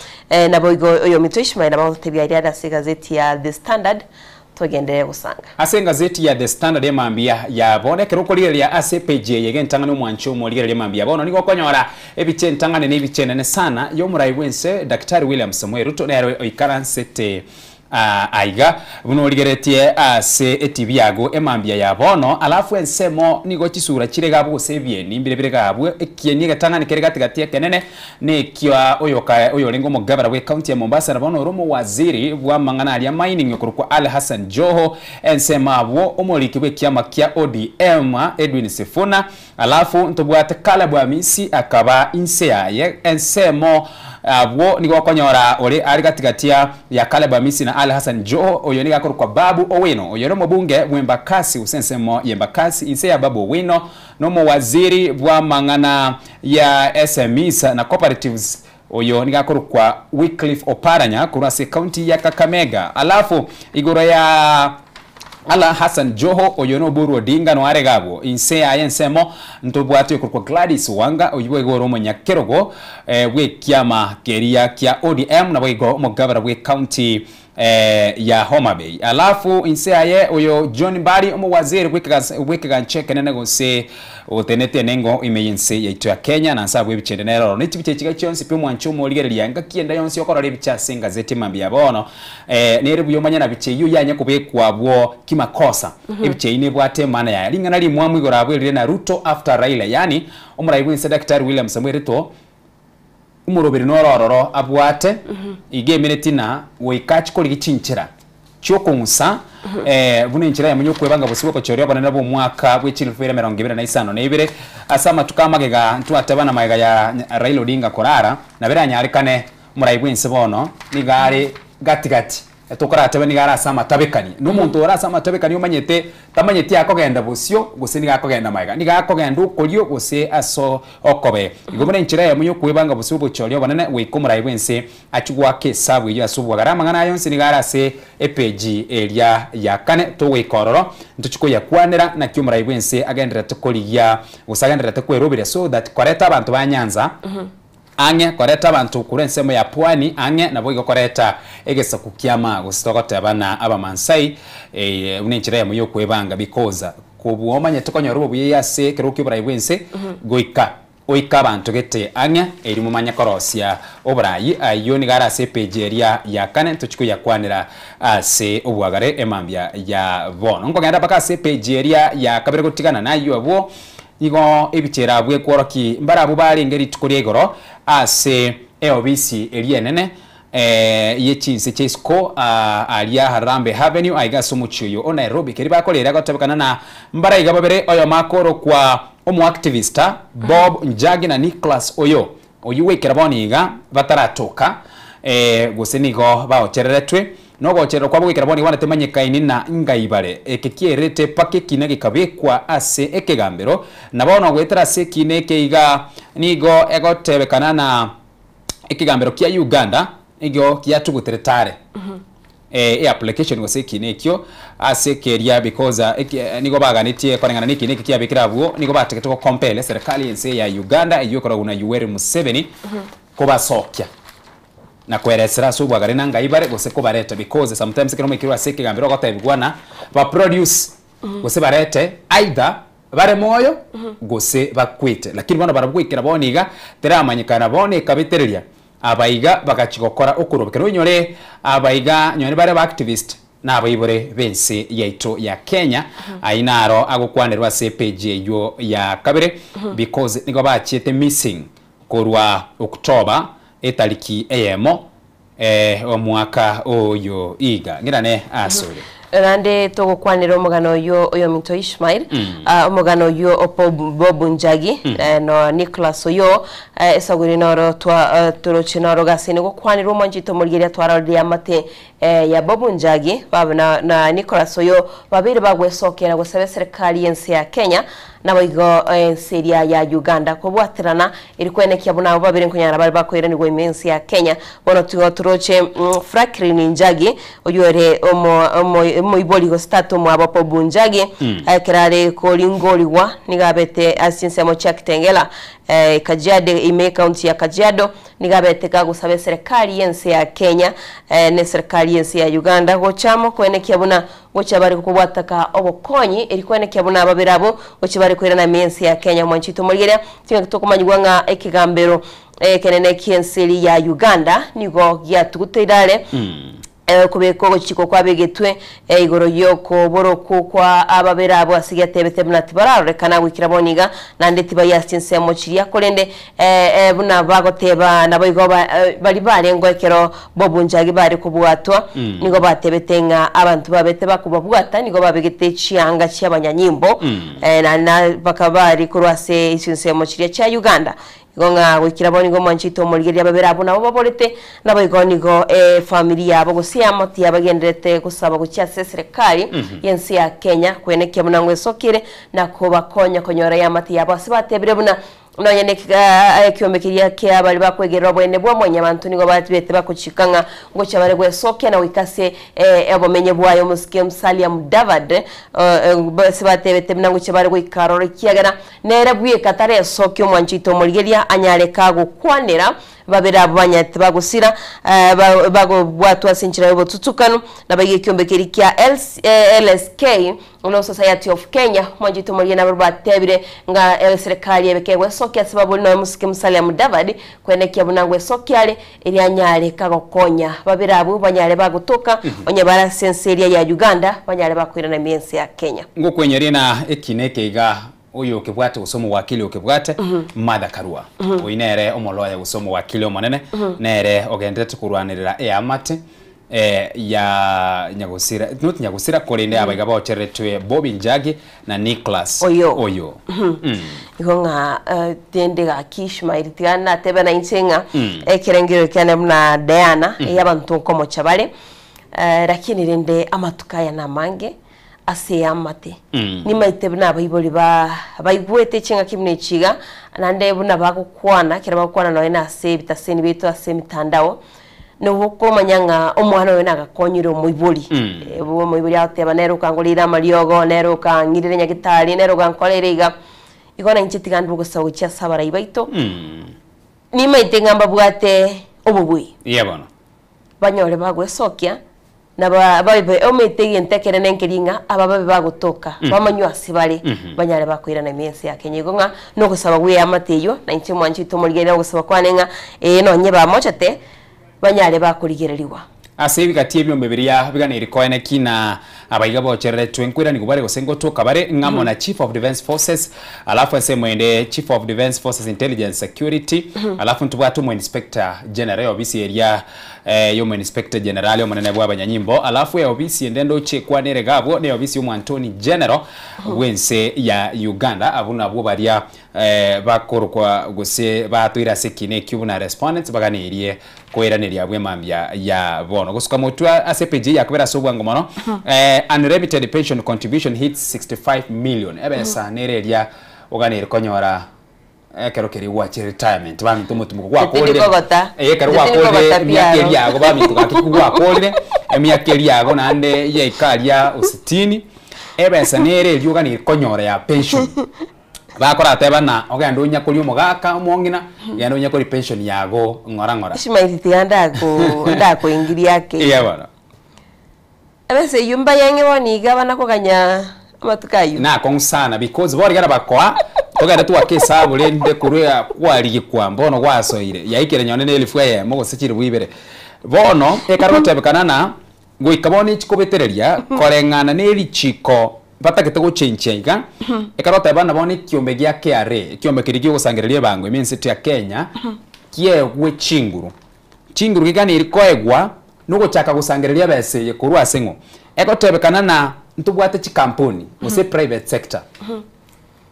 na boigo oyo mito Ishmael abotebya iri adase gazeti ya The Standard tugendere gusanga ase gazeti ya The Standard emambia ya bonekero koligeria ase page yege ntangana umwancho moligeria emambia bono niko konyora ebiche ntangane ne bichenene sana yo murai wense Daktari William Samuel Ruto na oikaransete aiga buno ligeretie ase etibiago emambia ya bono alafu ensemo nigo chisura chirega bose bieni mbire gabwe ekieni gatangani kere gatigati kenene ne kiwa oyo lengo mugabara we county ya Mombasa na bono romo waziri bwa mangana ali mining yokurukwa Ali Hassan Joho ensema abo omoliki we kiama kia ODM Edwin Sifuna alafu ntobwate kala bwa misi akaba inseaye ensemo abo nigo konyora ole ari gatigatia ya Caleb Amisi na Ali Hassan Joho oyo niga kwa Babu Owino oyo mo bunge mwembakasi usensemo yembakasi ise ya Babu Owino no mo waziri bwa mangana ya SMEs na cooperatives oyo niga kwa Wycliffe Oparanya kurase county ya Kakamega alafu igoro ya Ala Hassan Joho oyono Buru Odinga no aregabo inse ayensemo ntobwatu kwa Gladys Wanga oyibwe goro monyakerogo we kiama keria kia ODM na bwego mugabara we county ya Homa Bay alafu inse aye oyo John Mbari omo waziri wekega ncheke nenego se otenete nengo imeyense yaito ya Kenya na sabu ebicende nero niti bichechika chonsi pe mwanchumo ligerelia ngakiyenda yonsi okora lebicha senga zeti mambia bono nerebu yomanya na bicheyu yanya kubekwa bwo kimakosa ebiche ine bwate mana ya lingana li mwamu igora abwe na Ruto after Raila yani omuraibu Daktari William Samuel Ruto umurobiri norororo abwate igemereti na wikachi koli gichinchira cyokunsa bune nchira ya munyoko ebanga bosibo ko chori abana nabo mwaka bw'echilfere 2025 nebire asama tukamagega ntuatabana maega ya Raila Odinga korara na beranyarikane muraibu nsebono nigare gatigati etokora atebe nigara asama tabekani n'umuntu ora asama tabekani umanyete tamanyete yakogenda busyo guse nigakogenda maega nigakogenda ukolyo guse aso okobe igomene nchira ya munyoko ebanga bosibo chori abana wekomuraibu nse achugwa ke sabu yo asubwa garama ngana yonse nigara se epeji elia ya kane to wekororo ntuchiko ya kwanera na kyumuraibu nse agendera tokoliya usagendera tokwerobire so that koreta abantu banyanza ange koreta abantu kurensemo ya pwani ange nabo igokoreta egesa kukiama gusitokota abana abamansai unenchira ya muyo kwebanga because kubuomanya tokonyoro buye yase keroki burayibwense goika oika abantu gete ange eri mumanya korosia obrayi ayo ni gara se pejeria ya kane tuchiko ya kwanira ase obwagare emambia ya bono ngogenda baka se pejeria ya kabere gotigana nayo abo igo ebichera bwe kworoki mbara bubali ngeri tukuri egoro ase EOBC elienene yechinse chesko alia Harambe Avenue aiga somuchuyo o Nairobi keri bakolera gotabakana na mbara igababere oyo makoro kwa omo activista Bob Njagi na Nicholas oyo oyuwekera boniga bataratoka gusenigo baochereretwe no gocherero kwa gwikira boni wana temanyikaini na ngaibare ekekierete pake kine gikabekwa ase ekegambero na bono gwetera ase kine keiga nigo egotebekana na ekegambero kia Uganda igyo kiatuguteretare application gose kine kyo ase keria because nigo baganitie konengana niki niki kia bikira buo nigo bategete ko compel serikali ense ya Uganda iyo kora una Yoweri Museveni ko basokya na kweresera subwa gari nanga ibare gose ko barete because sometimes kino mekirwa seke gambiro gotebigwana ba produce gose barete either bare moyo gose bakwite lakini bana barabwikira boniga teramanyikana bone kabitereria abaiga bagachigokora okurubikira nyore abaiga nyone bare ba activist na abaibore bense yaito ya Kenya ainaro agukwanirwa se page yo ya kabere because nigo bachiete missing korwa October etaliki eyemo omwaka oyo iga ngirane asore rande togo kwanira omugano oyo Minto Ishmael omugano oyo opo Bobu Njagi no Nicholas oyo esaguri noro twa turochinoro gasene go kwanira omanjito murigeria twarali amate ya Bobu Njagi baba na Nicholas oyo babiri bagwesokera gusaba serikali yense ya Kenya na baigo seria ya Uganda kubwatirana irikwenekia buna babiri kunyara bali bakwira ni gwemensi ya Kenya bono turoche Franklin Njagi oyore moiboli go stato mu abapo Bunjagi akirare ko lingoliwa nigabete asinse mo chakitengela Kajiado ime county ya Kajiado nigabete ka gusaba serikali yense ya Kenya ne serikali yense ya Uganda gochamo kwenekia buna gocha bari kubwataka obokonyi irikwenekia buna ababirabo gocha bari kwira na mensi ya Kenya mwanchito mugire tinga tukomanyigwa nga ekigambero kenene kienseli ya Uganda nigo gyatugutirare kubeko gochiko kwabegetwe igoro yoko boroko kwa ababera abo asigatebete bunati bararekana wikira boniga nande tiba yastinse mochiria kolende buna bagoteba nabo igo bali barengo ekero Bobu Njagi bari kubwatwa nigo batebetenga abantu babete bakubabwata nigo babegete chianga cy'abanyanyimbo na bakabari kurwase isinse mochiria cha Uganda gonga wikira bonigo mwanchito murigeria babera abo nabo baborete nabo igonigo familia abo gusia moti yabagenderete gusaba gucya serikali yensi ya Kenya kweneke munangwe sokire na kubakonya konyora ya mati yabo sibatebire buna nonyene kyomekiria ke abali bakwegera bwene bwo mwenye abantu nigo batibete bakuchikanga ngo cyabare gwe soke na wikase abomenye bwayo musike msalia mudavad sibatebete munango cyabare gwe karoro kiyagana nere bwiye katare soke mwanchito murigeria anyareka gukwanira babera abanyate bagusira bago bwatu asinchira yobo tutukano na bagiye kyombekeri kya LSK Law Society of Kenya mwanjito muri na batebire nga serikali yebekegwe sokya sababu no musike musale mudavadi kwenekya bunangwe sokyale eri anyale kagokonya babera abu banyale bagutoka onye bara senseria ya Uganda banyale bakwira na miensi ya Kenya ngo kwenyeri na ekineke iga oyo kebwate usomo wakili okebwate Martha Karua oinere omoloya usomo wakili omonene nere ogendete kurwanirira amate ya nyagusira not nyagusira kolende abaiga baocheretwe Bobu Njagi na Nicholas oyo igonga tende ga Ishmael tigana tebe na insenga ekirengero cyane mna Diana yabantu komo chabale lakini rende amatukaya na mange ase amate ni maitebe na bayiboli bayigwete chinga kimne chiga nande buna bagukwana kira bagukwana no ena ase bitaseni beto ase mitandao no hoko manyanga omwana we nagakonyire omuyiboli ebo omuyiboli ateba nero kangolira mariogo nero kangirire nyagitari nero kankolerega igona inchitiganda bugusawo cya sabara ibaito ni maitenga mbabwate obubwi yebona banyore bagwesokya na babe ometege ntekere nenkeringa abababe bagutoka bamanywa sibale banyare bakwira na miensi ya Kenya igonga no gusaba gwe amateyo na inchi mwanchito murigere no gusaba kwanenga no nyeba mochate banyare bakurigereriwa ase bigatie byombe biria biganire koene kina abaiga bocherere twenkwira ni gubare gosengo toka bare ngamo na Chief of Defence Forces alafu ase mwende Chief of Defence Forces Intelligence Security alafu ntubwatu mu Inspector General obisi area yo mu Inspector General yo munene bwa banyanyimbo alafu ya obisi ndendo chekwa nere gabo ne obisi mu Anthony General wense ya Uganda abuna bwo baria bakorwa gose batwira sekine kyubuna respondents baganirie kwiraniria bwe mambia ya bono gusuka mutwa ACPG yakubera sobwa ngomono unremitted pension contribution hits 65 million ebesa nereria uganire konyora kero keri wachi retirement bami tumutumu kwa kolire kero kwa kolire myakeri yago bami tukaki kwa kolire myakeri yago nande ye ikalia usitini ebesa nereria uganire konyora ya pension bakora tebana ogendo nya kuri umugaka umongina gendo nya kuri pension yago ngora shimaiti ndako ingiri yake iya bana abese yumba yange boni gabana kuganya amatukayo na konsana because bori gara bakwa togenda tu akesa bulende kuruya kwali kwa mbono gwasoire yaikire nyone ne elfu ye mo gusikiri bwibere bono ekarotebekana na gwikaboni chikobetereria korengana ne lichiko batakete go chenchega ekarota bana bone kiombe gya KRA kiombe kirigi gusangireria bango iminsi ya Kenya kiegwe chinguru gigani irikoegwa nugo chaka gusangireria bese kurwa asengo ekotebekana na ntubwate chikampuni muse private sector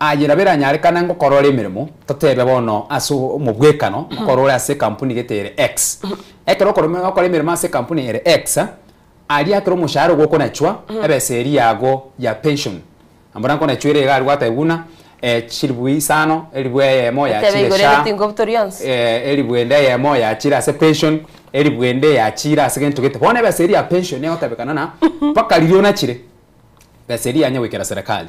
ajira bera nyare kana ngo korora emirimo totebe bono asu mubwekano korora ase kampuni getere X ekero korora emirimo ase kampuni ere X ali akero mushahara gwo konachwa ebese eri yago ya pension ambara kona chwere gari gwata ibuna chiribui sano elibwe moya chiresha elibwende ya moya chira se pension elibwende ya chira se gento gete bona ebese eri ya pension ne otabekana na paka liliona chire bese eri anya wekera serikali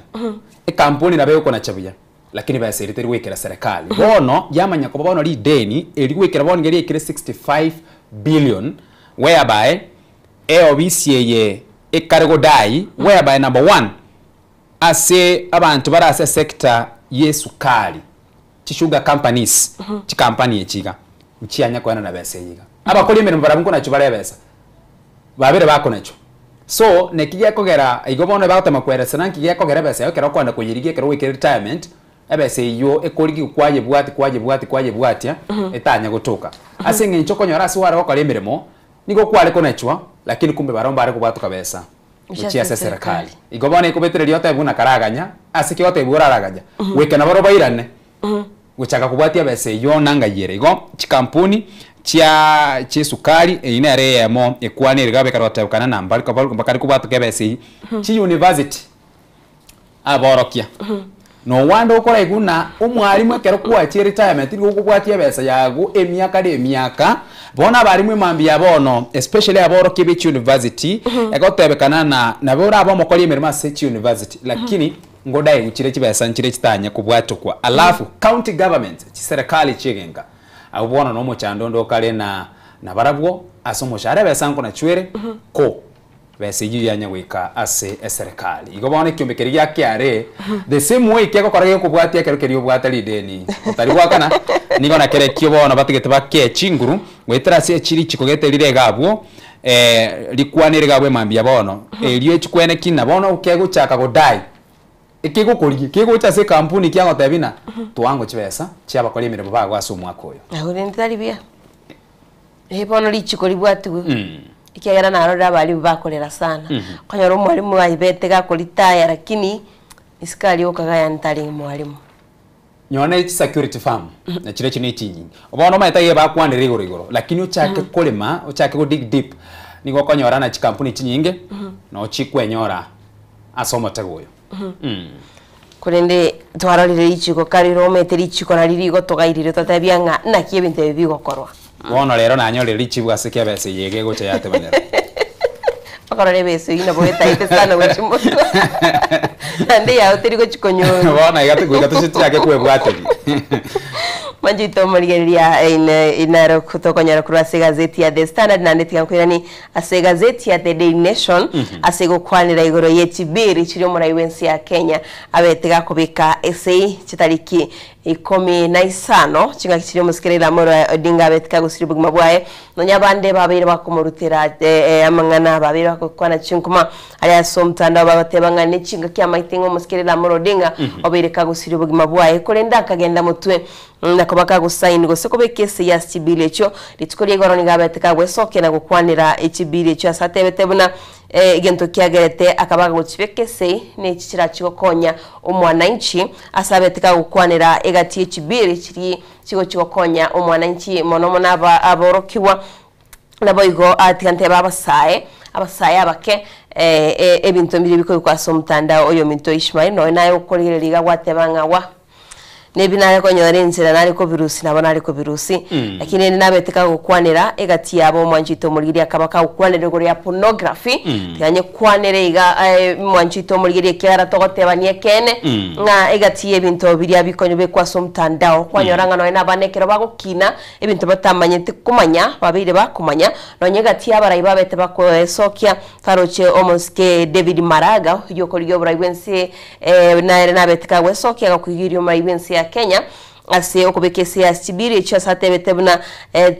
kampuni nabe uko na chabuya lakini bese eri teri wekera serikali bono yamanya ko bono li deni eri wekera bono ngeri ekire 65 billion whereby EOBCA ekarego dai whereby number 1 ase abantu barase sector yesukali sugar companies company echiga uchianya kwana na bese yiga abakoli imirimo barabunko nacho barebesa babere bako nacho so nekiye kogera igobone bagotema kweresa nankiye kogera bese yokera kwanda kuyirigie kero wike retirement ebese yo ekoligi kwaje bwati etanya gutuka ase ngincho konyora ase wara bakoli imirimo nigo kwale konachwa lakini kumbe baromba ari kubatuka besa uchiya serikali igobone ikubetereria yote buna karaganya asiki yote buraraganya weke na baroba irane guchaka kubwatia bese yo nanga yere igo chikampuni chia sukari ina remo ekwane rigabe karota kana namba bakari kubatuka bese chi university aborokia no wando ukora iguna umwarimu ekero kwa chi retirement iri kubwatia besa yago emyaka bona barimu mambia bono especially aboro Kibich University egotebekana na bora abo mokoli emirima se university lakini ngodai uchire chibesa nchire chitanya kubwatukwa alafu county government chiserikali chigenga abona no muchandondo kale na barabwo asomo share besa nko na chwere ko bese yanya wika ase serikali igobone kiombekeria ya KRA the same way keko korage kubwatia kero kerio bwatali deni otariwa kana nigo na kere kibona batigete bakke chinguru gwetera se chiri chikogeterire gabwo likwanire gabwe mambia bono elio chikwene kina bono ukego chaka godai ekego korigie kego cha se kampuni kyango tabina tuango chibesa chiaba kole mirebo bagwa so mwako yo ahore ntalibia bono lichiko libwatu ikiagera narora bali bakorera sana konyora umwalimu ayibete gakolitaya lakini isikali okagaya ntali mwalimu nyone it's security farm na chire chine chinyi obono maitaye bakwane rigoro lakini uchake kolema uchake go dig deep nigo konyora na chikampuni chinyinge no chikwenyora asoma tagoyo kurende twararire ichiko kariro meteri ichiko naririgo togairire tatabianga na kiebinte bigokorwa bono lero nanyo lichibwa sekia bese yege gocha yate banera bakorore bese ina boeta ite sana wechimu ande ya utirigo chikonyo bona igate gwigate chitake kwebwateri manjito maligeria inaro kutokonyara kurase gazeti ya The Standard na ndetiga kwirani ase gazeti ya The Daily Nation asego kwanira igoro yechibiri chiri muri wensi ya Kenya abetega kubika essay chitariki 15 chinga kiri musikirira muri Odinga abetega gusiribu mabwaye nonyabande babiri bakomurutira amangana babiri bakwana chinkuma ari asomtanda babatebanga nechinga kyamaitingo musikirira muri Odinga obereka gusiribu mabwaye kolenda kagenda mutwe nakobaka gusaini gose kobe kesi ya stibile cyo litukuri goro ni gabeteka gwesoke na gukwanira ikibile cyo asatebetebuna gento kiagerete akabaga guchibekese ne chichira chikokonya umwananchi asabetika gukwanira egati chibiri chiri chikokonya umwananchi monomo aborokiwa naboigo atikante abasaye abake ebintu mbiri biko kwaso mutandao oyo minto Ishmael no nayo ukorerera gwatebanga wa nebinaye konyora inzira nariko virusi nabona ariko virusi lakini nabeteka gukwanira egati yabo mwanjito murigiri akabaka gukwanira gore ya pornography yanye kwanire iga mwanjito murigiri kyara togotebanie kene nga egati ebintu biri abikonyo bekwaso mutandao kwanyoranga no nabanekero bagukina ebintu batamanyete kumanya babire bakumanya no nyegati yabarayi babete bakosokia faroche omoske David Maraga yoko ryo buraywense nabeteka wesokia gakugirio marayiwense ya Kenya ase okubekese ya Sibiri cyo satebetebuna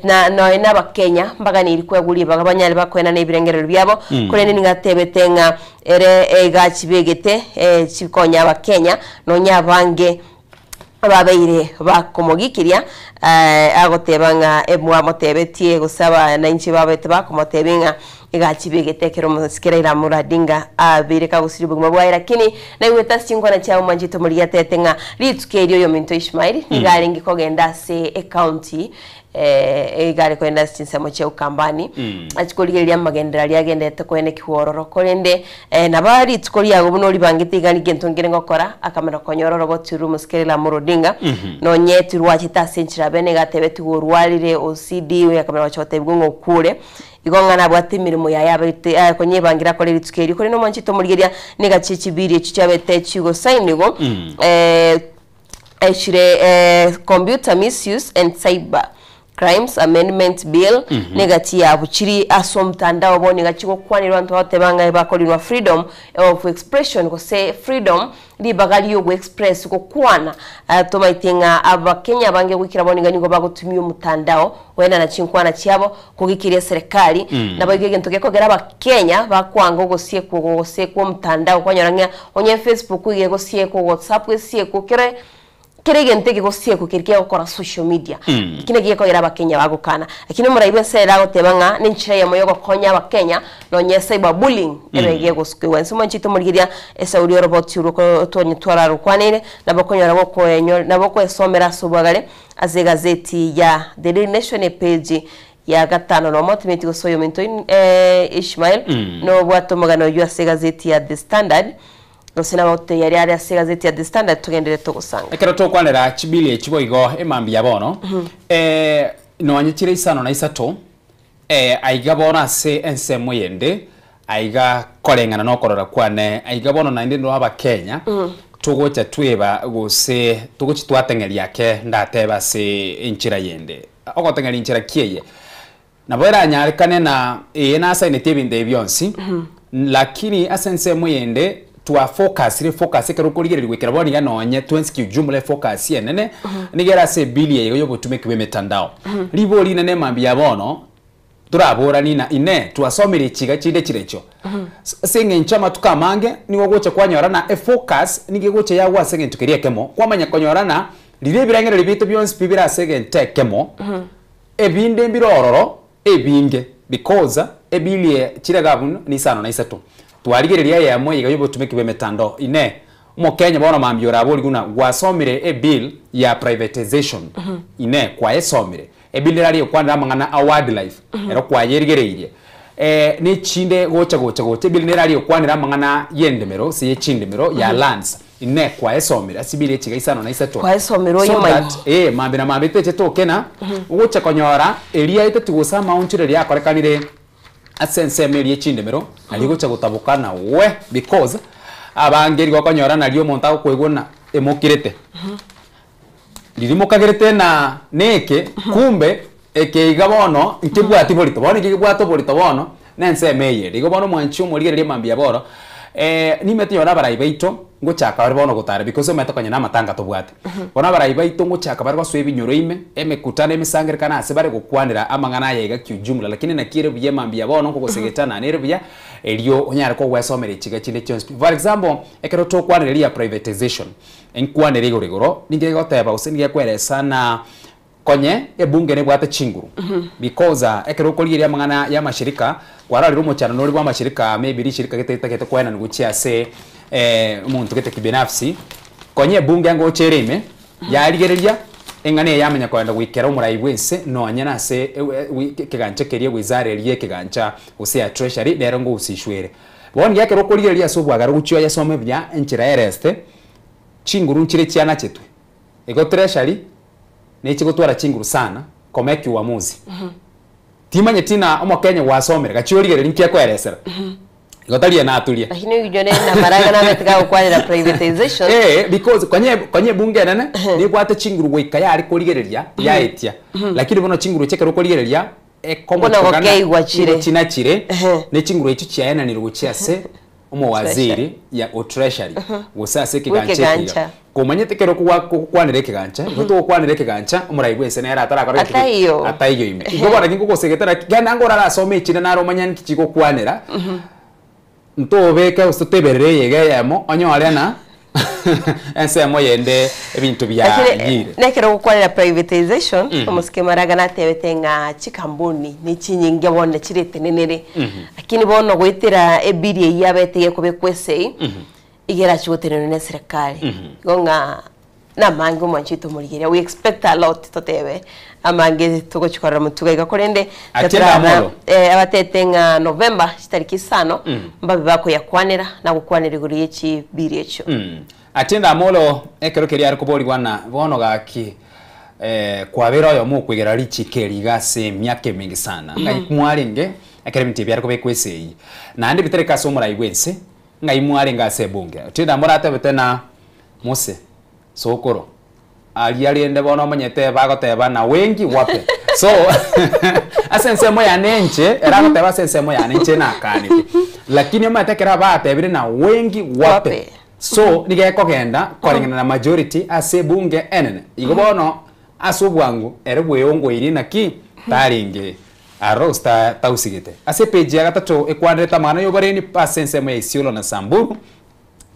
na bakenya mbaga ni irikwe guri bagabanyali bakwena nebirengerero byabo kure ni ngatebetenga ere gachibegete chikonya abakenya no nyabange ababeire bakomogikiria agotebanga emwa motebetie gusaba na inchi babete bakomotebinga igachibegetekero musikira muradinga abireka gusiribu mabwaira lakini na iweta singwana cha mwanjito muri yatetenga litsukerio yo minto Ishmael nigaringi kogenda se account egare kwenda sinsemo che ukambani achikoligeria magendera lyagendete kwene kiwororo kolende nabari tsukolia gobuno libangite igani gento ngire ngokora akamera konyororo goturu musikira murodinga no nyeti rwachita senchira bene gatebeti urwalire OCD we akamera wachote bwongo kure igongana bwati mirimo ya yabete konye bangira kole litsukeri kole no mwanchito murigeria negachichibiri echicyabete chigo sainigo Computer Misuse and Cyber Crimes Amendment Bill negati ya buchiri asomtandao bo negachiko kwanira bantu batebanga bakolinwa freedom of expression ko say freedom libagali yo express ko kwana tomaitinga abakenya bange gukira boni ganigo bagutumye umutandao wena na chinkwana cyabo kugikiria serikali nabagege ntoke kogera abakenya bakwanga gosie ko mutandao kwanyoranga onye Facebook ige gosie ko WhatsApp gosie ko kirege ntege gosie ko kirike gukora social media kine giye ko iraba Kenya bagukana lakini muraibe sera gotebanga ninchira ya moyo gokonya abakenya no nyese bullying ebege gosukwe wensi manchito murigiria esauri robot uruko tonyi twara rukwanire nabakonyora boko enyo naboko esomera subagale aze gazeti ya The Daily Nation page ya gatano no motimeti gosoyo minto Ishmael no bwato magano yo ase gazeti ya The Standard Gosina bote yari ari ase gazeti ya The Standard tugendere togusanga ekero tokwanera chibili echiboigo emambi yabono no anyitire isano na isato aiga bona ase ensemo yende aiga korengana no korora kwane aiga bono na inde no aba Kenya tugocha tweba gose tugochi twatengeria ke ndateba se inchira yende ogotengeria inchira kieye na bwera nyarekane na na saine tebinde byonsi lakini asensemo yende tuwa focus kero kuligere gwekera boni ganonye twenski jumla focus yenene nigera se bilie yo botume kibe metandao libo lina ne mambi yabono turabora nina ine tuwasomere chiga chide chirecho senge nchama tukamange niwo goche kwanyorana focus nige goche yawa senge tukeria kemo kwamanya konyorana lire birangere libito byonsi bibira senge ntekemo ebinde mbirororo ebinge because ebilie chiragabuno ni sano na isatu twarigereria ya moyi gayo tumeke be metando ine mo Kenya bona mambiora abori guna gwasomire e bill ya privatization ine kwa esomire e bill rari kwanda mangana a wildlife ero kwa yerigereire ni chinde gocha bill ne rari kwanda mangana yendemero si ye chindemero ya lands ine kwa esomire asibire chiga isano na isato kwa esomiro yo mai mambe na mambe teche tokena gocha konyora eria ite tugosa mount rari akorekanire asense meri echindemero aligo cha gutabukana we because abangeri gokonyora na lio monta kwegona emokirete lirimo kagerete na neke kumbe ekeiga bono nkibwati bolito bono nkibwato bolito bono nense meye ligo bono mwanchu muligere mambia boro nimete yona barayi baito ngochaka bari bono gutare because meto kanya namatanga tobwate bona barayi baito ngochaka bari baswe binyoro ime emekutana emisangere kana ase bari gukwanira amangana yega kyujumla lakini nakire biye mambia bono ko gosegetana nere biya elio onyara ko gwesomere chiga chinde chons for example ekero to kwanira ya privatization enkwanira igorigoro nige goteba usenige kwere sana konye ebunge ne bwate chinguru because ekero koliria mangana ya mashirika kwarari rumo chana nori bwa mashirika maybe shirika gete kwena nguchia se umuntu gete kibinafsi konye ebunge ngo chereme yarigereria engane yamenya kwenda gwikera umurai wese no anyana se kigancha kerie wizarerie kigancha usia treasury nero ngo usishwere boni yake rokoligeria so bwagara guchyo yasome bya enchira ereste chinguru nchire chiana chetu ego treasury nechi gutwara chinguru sana komeki uamuzi timanye tina omo Kenya wasomere gachiorigere nkia kweresera gotalia na atulia lakini ujone na maraga na betega kwa la privatization because konye bunge nene ni kwate chinguru goika yari korigereria yaetia lakini bono chinguru cheke rokorigereria ekomo china chire ne chinguru echo chiana ni ruguchia se omo waziri ya o treasury gusase kigancha komanyete kero kwanire kigancha goto kwanire kigancha umurai wese nera atarakora atayo ime igobora kingo gosegetera gana ngora la some chine naro manyan kichiko kwanira ntobeka ustoteberere yege yamo onyore na ensemo yende ebintu bya yire nekero kwanira privatization omusike maraga natebetenga chikambuni ni chinyinge bonne chirete nenere lakini bono gwitira ebiri yabetege kobekwese igera chugotereno ne serikali gonga na mango manchito murigeria we expect a lot totebe amange tugochikora mutuga igakorende atenda abatetenga November tariki 5 mbabe bako yakwanira na gukwanira iguri yechi biri echo atenda amolo ekero keri ari kubori wana bono gaki kwabera yo mu kwigera richi keri gase myake mingi sana ngai mwarenge ekere miti byari kobekwesei na ndi bitereka so murai wense ngai mwarenge ase bunge atenda amora tabetena mose sokoro aliende bono manyete bagoteba na wengi wape so asensemo ya nenche era goteba sensemo ya nenche na kani lakini matekera batebire na wengi wape so nige kogenda korengana na majority ase bunge enene igo bono asubwangu erebwe ongo iri naki taringe arosta tausigete ase page ya gatatu ekwandeta mana yobareni pasensemo ya isiolo na Samburu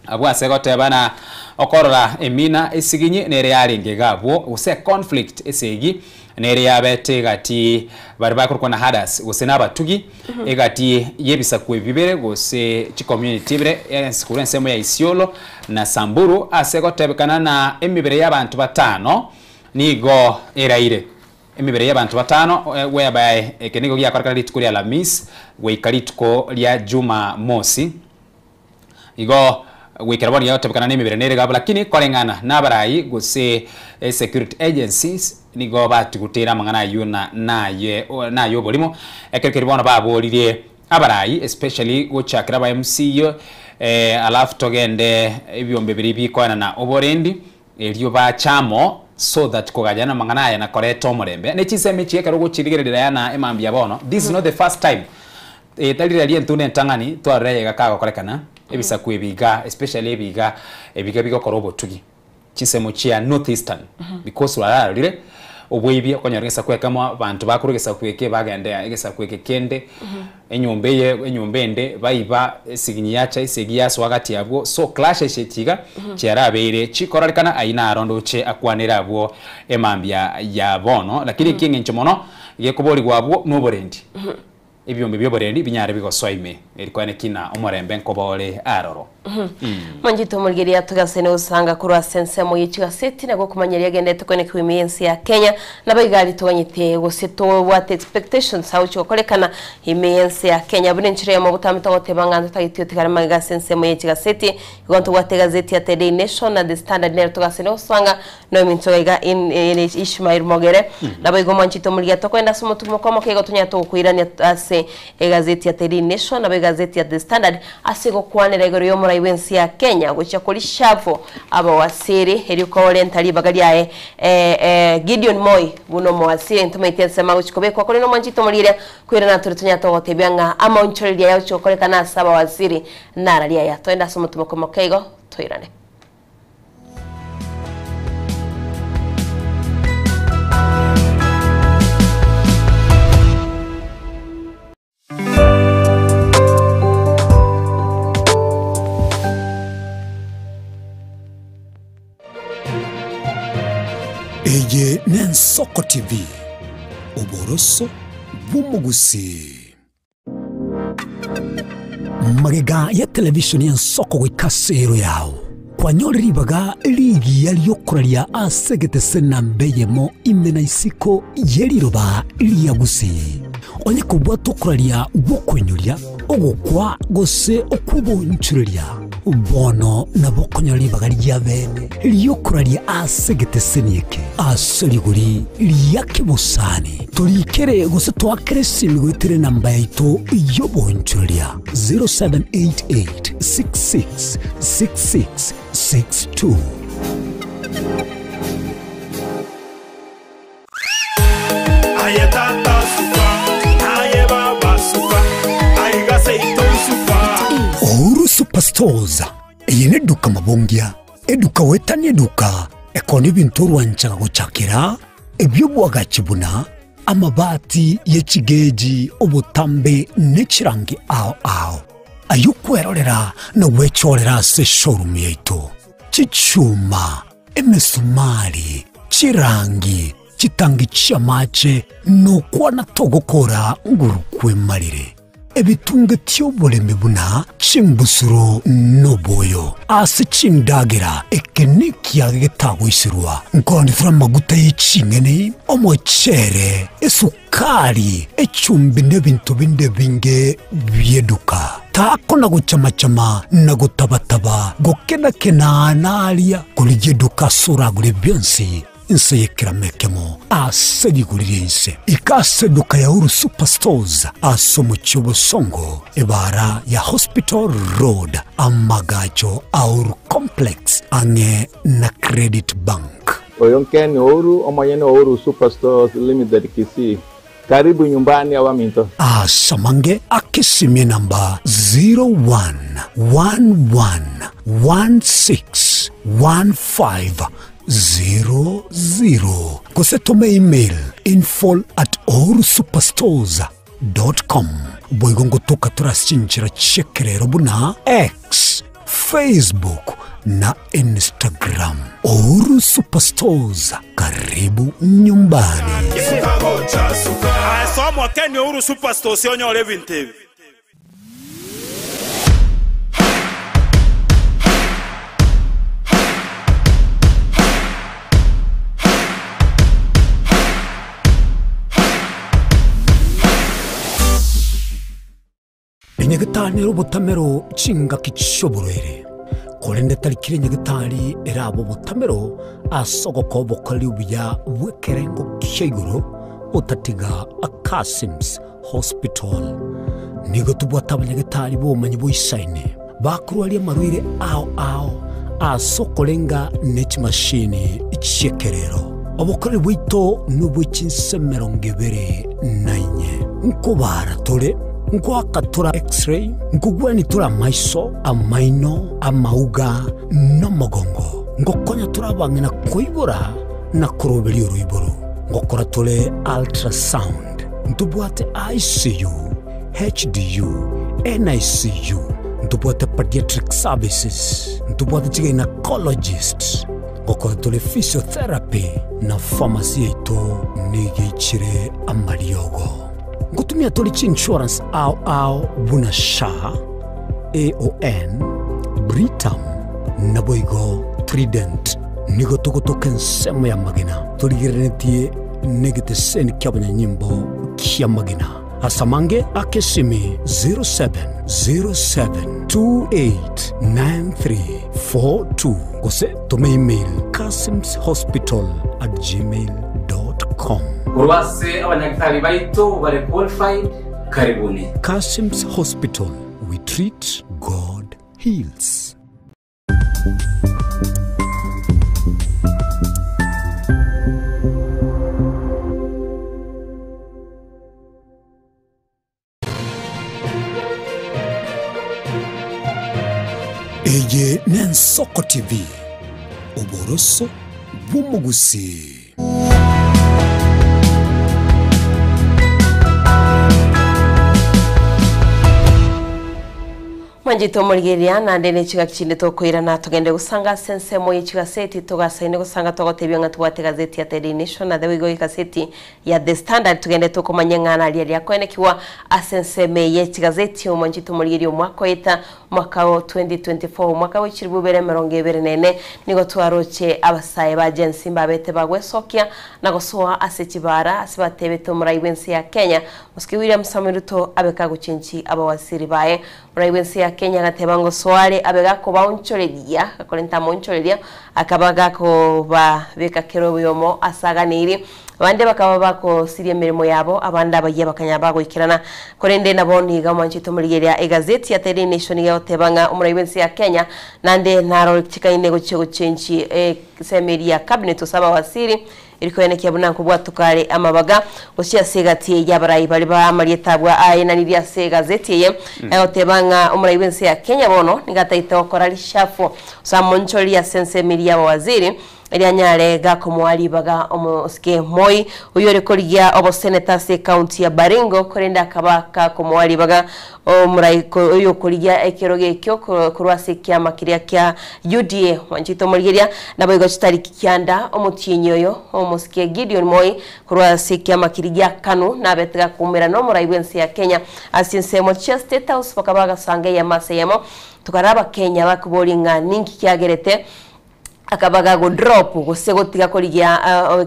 abwa segoteba na okorora emina esiginyi nere yaringe gabwo use conflict esegi nere yabete gati bari bakorwa na hadas use nabatugi egati yebisa kwebibere gose chi community bire enskure nsemo ya Isiolo na Samburu asegotebekana na emibere y'abantu batano nigo eraire emibere y'abantu batano whereby ekenigo gyakoreka litukuri ya Lamis weikaritko lya Juma Mosi igo wikeraboni yotebekana n'emibere nere gabo lakini korengana n'abarayi gose security agencies nigo batugutera mangana yuna nayo bolimo ekerikeri bona babolirie abarayi especially gochakira ba MCU alafu togende ebyombe biri bikoana na oborendi elio ba chamo so that kogajana mangana ya na koreto omorembe nechiseme chiekero gochirigerera yana emambia bono this is not the first time taliralie ntune ntangani twareye gakago korekana ebisa kwebiga especially ebiga bigokorobo tugi chisemo chia northeastern because wararire obwebia konyoresa kwekamo abantu bakurugesa kweke bagende egesa kweke kende enyombende baiba siginyi yacha isigiyaso wakati yabwo so clash eshetiga cyarabere chikoralikana aina arondo che akwanira abwo emambia ya bono lakini kinge nchomono yekobori gwabwo noborendi ebyombe byoborendi binyare bigoswaime erikwane kina omorembe nkobole aroro manjito mulgeria tugasene usanga kurwa sensemo yichigaseti nago kumanyeria gendete kwene kwimiensi ya Kenya nabaigari tubanyite gosito what expectations how chokolekana imiensi ya Kenya bunenchire ya mabutamito gotebanganda tagitio tikarama ga sensemo yichigaseti igonto gwate gazeti ya The Daily Nation na The Standard nero tugasene usanga no mintoga in Ishmael Mogere nabaigo manjito mulgeria tokwenda sumo tumokomo kego tunya to kuirania ase gazeti ya The Daily Nation na gazeti ya The Standard asigo kwanira igoro yo iwensi ya Kenya gocha kuri shavo aba wasiri eriko orientali bagaliae Gideon Moi buno mo wasiri ntumaite sema uchikobe kwa kuri no manjito mulire kwira na turutunya to gotebyanga ama unchori ya uchokore kana saba wasiri naralia ya toenda somo tumoko keigo toirane Eye Nensoko TV. Oboroso bumugusi. Magega ya televishoni ya Nsoko gwikasero yao. Kwa nyori baga ligi yaliyokuralia asegete sena mbeyemo imena isiko yeliroba liyagusi. Onye kubwa tokuralia wokwenyulia ogukwa gose okubonchuria. Bono na bokonyoli baga liyabene liyokuralia asegete senieke. Asoliguri liyake busani. Tulikere gose tuwakere simigwitere namba yaito yobonchuria. 0788-666662. Ouru Superstores eyene duka mabongia eduka wetani eduka ekoni bintu rwanchaga gucakira ebyo bwagachibuna amabati yechigeji obutambe nechirangi ao ayukwerorera na wechorera se showroom yaito chichuma emesumari chirangi chitangi chamache no kwana togokora ngurukwe marire ebitunge tyoboleme buna chimbusuro noboyo ase chimdagira ekeniki agetagoisirwa ngondi fra maguta y'icingene omochere esukari echumbi nebintu binde binge byeduka tako na guchamachama na gutabataba gokena nalia kulijeduka sura gure byonsi inse yekiramekemo asedigurire inse ikaseduka ya Uru Superstores asomo Songo ebara ya Hospital Road amagacho Uru Complex ange na Credit Bank. Oyonkeni Uru omayene Uru Superstores Limited Kisii. Karibu nyumbani awaminto. Samange akisimie namba 0111161500. Kosetome email info@orusuperstores.com. Boigongo toka turasinchira chekerero buna X, Facebook na Instagram. Uru Superstores, karibu nyumbani. Somo Kenya Uru Superstores yonyole vintevi. Nyagatani robotamero chinga kichoborere. Kolende talikire nyagatani erabo botamero asogoko bokali ubya wekerengo kiguro otatiga Akasims Hospital. Nigo tubwataba nyagatani bomanyi boisaine. Bakurwali marwire ao asokolenga nechi machine ichekerero. Obokali bwito nubwichinsemero ngebere nainye. Nkobara tole nkwakatura x-ray nkugwani tura maiso amaino amauga no mogongo ngokonya turabangina kuibura na kurobeli uruiburu ngokora tole ultrasound ntubwate ICU HDU NICU ntubwate pediatric services ntubwate gynecologist ngokora tole physiotherapy na pharmacy ito nigichire amariogo ngutumia tolichi insurance au buna sha AON Britam naboigo Trident nigo tokotoken nsemo ya magina toligirenetie negete seni kyabanya nyimbo kia magina asamange akesimi 0707289342 kose tome email kasimshospital@gmail.com. Urwase abanyagitari baito bare qualified karibuni. Kasims Hospital, we treat, God heals. Eye Nensoko TV, oboroso bumugusi. Mwanjito Mulgeria na ndene chiga kichinde tokoira na tugende gusanga sensemo yichiga seti togasaine gusanga togotebya nga tubate gazeti ya Daily Nation na dewigo ikaseti ya The Standard tugende tokomanyangana ali yakwenekiwa asenseme yichiga zeti mwanjito Mulgeria mwaka eta mwaka wa 2024 mwaka wa 2024 nigo twaroche abasaye ba agency mbabete bagwesokia na gosoa asechibara asibatebe to muraibensi ya Kenya muski William Samuel Ruto abeka guchinchi abawasiri bae muraibensi ya Kenya gatebango swale abegako baunchoreria akolenta monchoreria akabagako ba beka kero yomo asaganiri abande bakaba bako sirie mirimo yabo abanda bagiye bakanyaba gwikirana korende naboni gamanchito Mulgeria egazeti ya Daily Nation yotebanga umuraibensi ya Kenya nande naro chikaine gochego chenchi semeri ya cabinet usaba wasiri iriko yenekia buna kubwa tukale amabaga osia segati yabarai bali ba marietabwa ayena niria segazeti ye yotebanga umuraibensi ya Kenya bono nigataita okorali shafo samoncholi ya sense miria waziri Elianyale gako mwali baga omoske moi uyore koligia obo senator se county ya Baringo korenda kabaka ko mwali baga omuraiko uyo koligia ekiroge kyo kurwase kya makiria kya UDA Wanjito Mulgeria nabo chitari kikyanda omutinyo yo omoske Gideon Moi kurwase kya makiria kanu nabetega kumera no muraibensi ya Kenya asinsemo State House bakabaga sange ya maseyemo tukaraba Kenya bakubolinga ninki kyagerete akabaga go drop gosegotiga koligia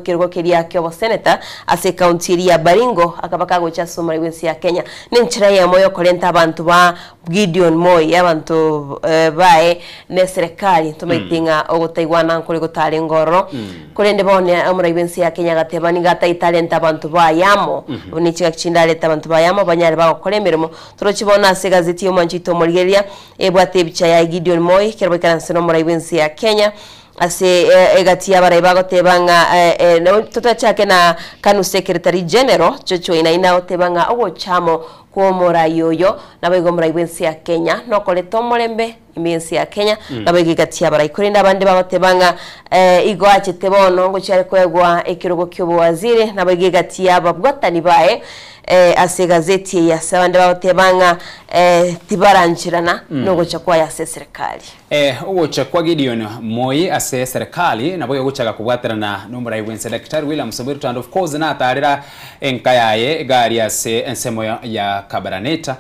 kirgo keria kyo senator ase county ya Baringo akabaga go chaso muraibensi ya Kenya ninchira ya moyo kolenta abantu ba Gideon Moi abantu bae ne serikali tumaitinga ogotaiwana nkuri gotale ngoro kolende bone muraibensi ya Kenya gatebani gata talent abantu ba yamo unichiga kicindale abantu ba yamo banyare ba kolemeremo turokibona ase gazeti yo Mwanjito Mulgeria ebwate bicha ya Gideon Moi kirbo karanseno muraibensi ya Kenya ase egati abarai bagotebanga no tutachake na kanu secretary general chocho ina otebanga ogo chamo kuomora yoyo nabego muraibensi ya Kenya no koleto molembe imensi ya Kenya nabego gati abarai kurinda abandi bagotebanga igo achitebono ngo cyari kwegwa ekirogo kyobo wazire nabego gati ababwatani bae ase gazeti ya sabande bagotebanga tibaranchirana no gochakwa ya serikali ugo chakwa Gideon Moi ase serikali nabo gochaga kubwaterana no muraibensi Dr. William Samuel Ruto and of course na tarira enkayaye gari ase ensemo ya Kabaraneta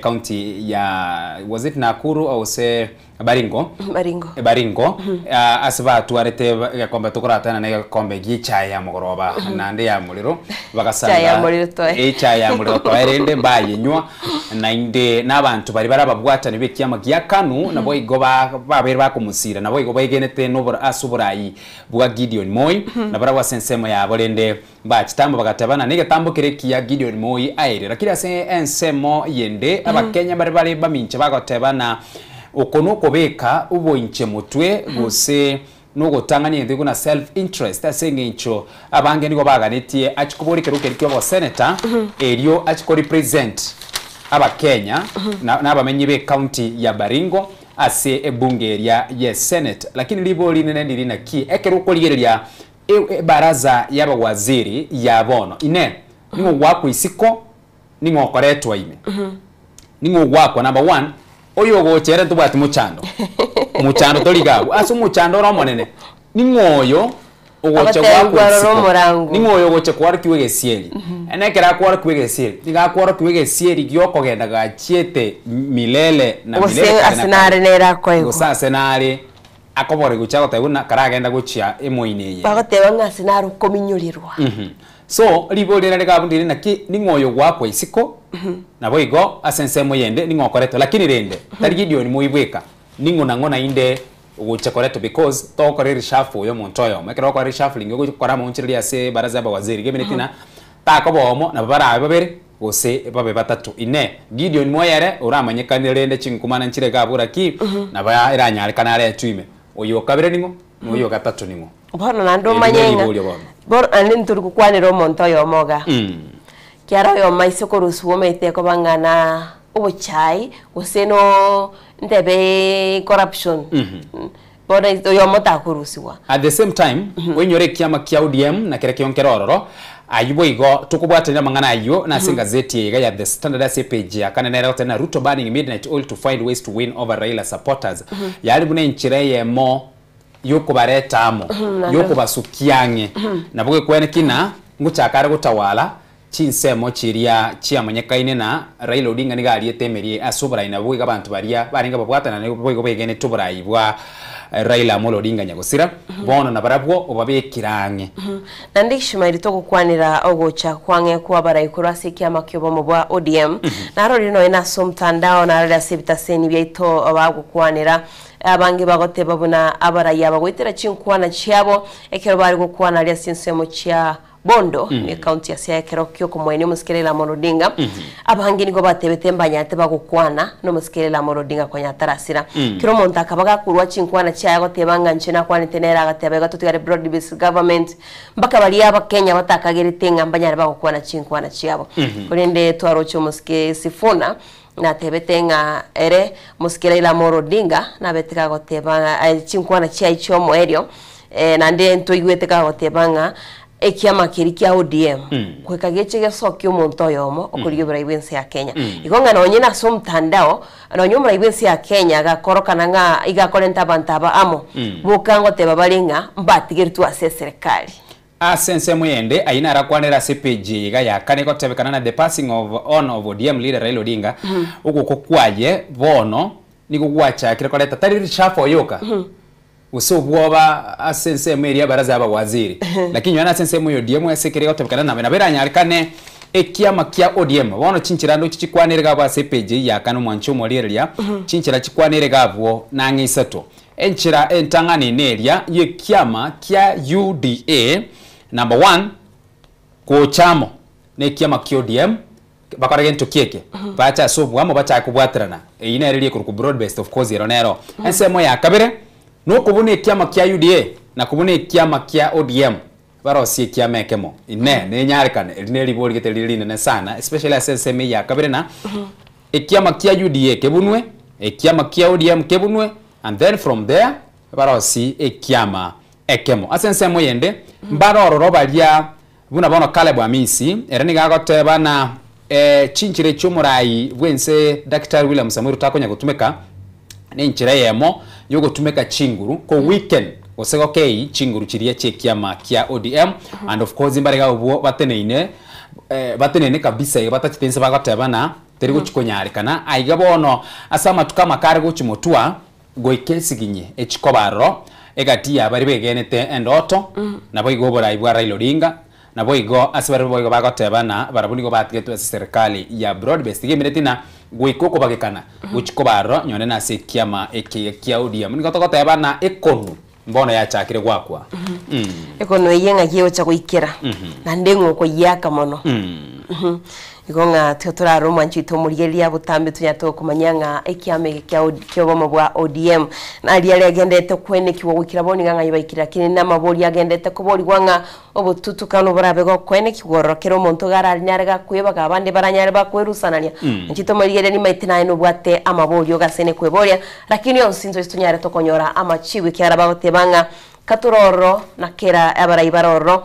county ya was it Nakuru au se Baringo asibatu arete yakombe tukuratana na yakombe gichaya mugoroba nande ya muliro bagasanga ya muliro twairende bayinywa na inde nabantu bari barababwata ni bekiyama giyakanu nabo igoba babere bakumusira nabo igoba igenete no asuburayi bwa Gideon Moi na bara wasensemo ya bolende bachitambo bagatabana nige tambukireki ya Gideon Moi aire rakira se ensemo yende abakenya bari baminche bagotebana okono kobeka ubo inche mutwe gose no gotangania ndigo na self interest asengecho abange nigo baganitie achikubori keruke rikyo senator elio achiko represent abakenya na abamenyi be county ya Baringo ase ebunge area ye senate lakini libo linene ndilina ki ekeruko ligereria baraza yaba waziri ya bono ine ningo wako isiko ningo koretwa ime ningo wako number 1 oyo gochere tubati muchando toligabu aso muchando ro monene ningoyo ogoche gwako ningoyo goche kwara kiwege sieri enekera kwara kiwege sieri niga kwara kiwege sieri gyoko genda gachiete milele na milele asenare nera kwego gosasenare akobore guchago tebuna karagenda guchia emoineye bagoteba ngasenare kominyurirwa so libolera legabundire naki ningoyo gwako isiko nabo igo asensemo yende ningokoreto lakini rende tari Gideon Muibweka ngona inde uguchekoreto because tokoreri shafu yo montoyo mekero ko reshuffling yo gukora mu nchiri ya se baraza ba waziri gemenetina takobomo na babara babere gose babe batatu ine Gideon Moyere uramanyekane rende chinkumana nchire gabura ki na ba iranyare kanare twime oyo kabere ningo oyo gatatu ningo bono nando manyenga bor anin turku kwanero montoyo moga kiara yo maisoko rusuomete ko bangana obuchai useno ndebe corruption bora yo mota kurusiwa at the same time when you're kiama kia ODM na kire kionkerororo ayubo igo tukubwatanira mangana ayo na gazeti ya The Standard page ya kana nera tena Ruto banning midnight oil to find ways to win over Raila supporters yari bune nchireye mo yoko bareta amo yoko basukiange nabuge kwene kina nguchakara gutawala chinsemo chiria chiamanyakaine na Raila Odinga nigari etemerie asubra inabuge abantu baria baringa babwatana ne bogo begene tuburai bwa Raila Amolo Odinga nyagosira bono na barabwo obabekirange nandi Shumairi to gukwanira ogocha kwange kwa baraikura sikia makyobo mu bwa ODM naro rino ina somtandao na rada sebitaseni byaito abagukwanira abange bagote babuna abaraya bagwitera chinkwana chiabo ekero bari gukwana ali sinsemo chia Bondo ni county ya Siaya Kerokyo ko mwene musikelela Morodinga abange niko batebete mbanyate bagukwana no musikelela Morodinga kwa nyatarasira kiro monta kabaga kurwa chinkwana cya gotebanga nchina kwani tenera gatebe gatutigare broad based government mbaka bali aba Kenya batakagere tenga mbanyare bagukwana chinkwana cyabo kurende twarocho musike sifuna na tebetenga ere musikelela Morodinga na beteka gotebanga chinkwana cya icho moerio nande ntoigweteka gotebanga ekiama kirikia ODM kwekageche gesokyo muntu yomo okuriyo braibense ya Kenya igonga na onyena somtandao na nyumra ibense ya Kenya gakoroka nga igakolenta bantaba amo bukango tebabalinga mbatigirtu ase serikali asense muyende aina rakwanera CPG ga yakane ko tebekana na the passing of ODM leader Raila Odinga uko kwaye bono niko kwacha kirekoleta tariri shafo yoka usobwoba asense meria baraza aba waziri lakini yana asense mu ODM yasekere otebekana na bera nyarikane ekiama kia ODM bono chinchirando chikwanire ga ba CPG yakano mwancho molieria chinchira chikwanire gabwo nangi isato enchira entangani neria ye kiama kia UDA number 1 ko chamo ne kiama kia ODM bakarage ntokieke bacha sobwamo bacha kubwatrana ina riri ku broad based of course ironero ensemo ya kabere no kubune kiama kia UDA na kubune kiama kia ODM barosie kiama ekemo ne nyarikane ne libori getelirine na sana especially aseseme ya kabere na ekiama kia UDA kebunwe ekiama kia ODM kebunwe and then from there barosi ekiama ekemo asensemo yende mbaroro balia buna bono Caleb Amisi ereni gagoteba na chinchire cyumurai bwense Dr. William Samuel takonya gutumeka n'inchire yemo yo gutumeka chinguru ko weekend osego kei chinguru chiriye chekiama kia ODM and of course imbarega ubo batenene kabisa batachitense bagoteba na teri guchikonyarikana aiga bono asama tukama kare guchimotua goikesiginye echikobaro egatia bari begenete endoto nabo igobora ibwa Raila Odinga nabo igo asibari boigo bagoteba na barabuni go batgetu serikali ya broad based gemeretina goikoko bagekana guchikobaro nyone na sekiama ekia ODM nigotogoteba na ekonu mbono ya chakire gwakwa ekono yenga giyo cha kuikira na ndengo ko yaka mono igonga teotora roma nchito murigeria butambe tunyato kumanyanga ekiame kya bomo bwa ODM na ali agendete kwene kiwo wikira boni nganga yibakira kine na mabori agendete kubori gwanga obututukano barabe go kwene kigorokero monto gara nyarega kwebaga abande baranyare bakwerusanania nchito murigeria ni maitina ino bwate amabori ogasene kweboria lakini onsinzo istunyare tokonyora amachiwe kyara bagotebanga katuroro na kera abarayibaroro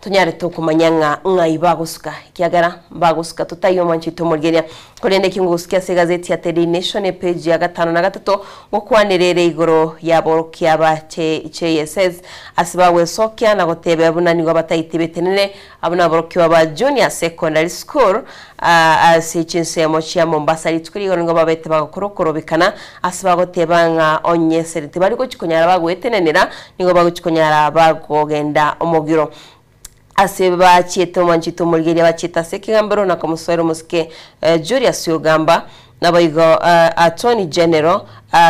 tunyare tukumanyanga ngai bagusuka kiagara bagusuka tutayo manchito murgeria kolende kingusukia se gazeti ya The Nation page ya 5 na 3 gukwanirere igoro yabo kyaba CSS asibawe sokya na gotebe abunani go batayitibetenene abuna borokyo ba junior secondary school asichinse mochia Mombasa litukuri ngo babete bakorokoro asibagotebanga onyeserite bari ko chikonyara bagwetenenera nigo baguchikonyara bagogenda omogiro aseba chieto manchito murgeria bachita sekigambero na kamusoro muske Julius Yogamba nabayigo Attorney General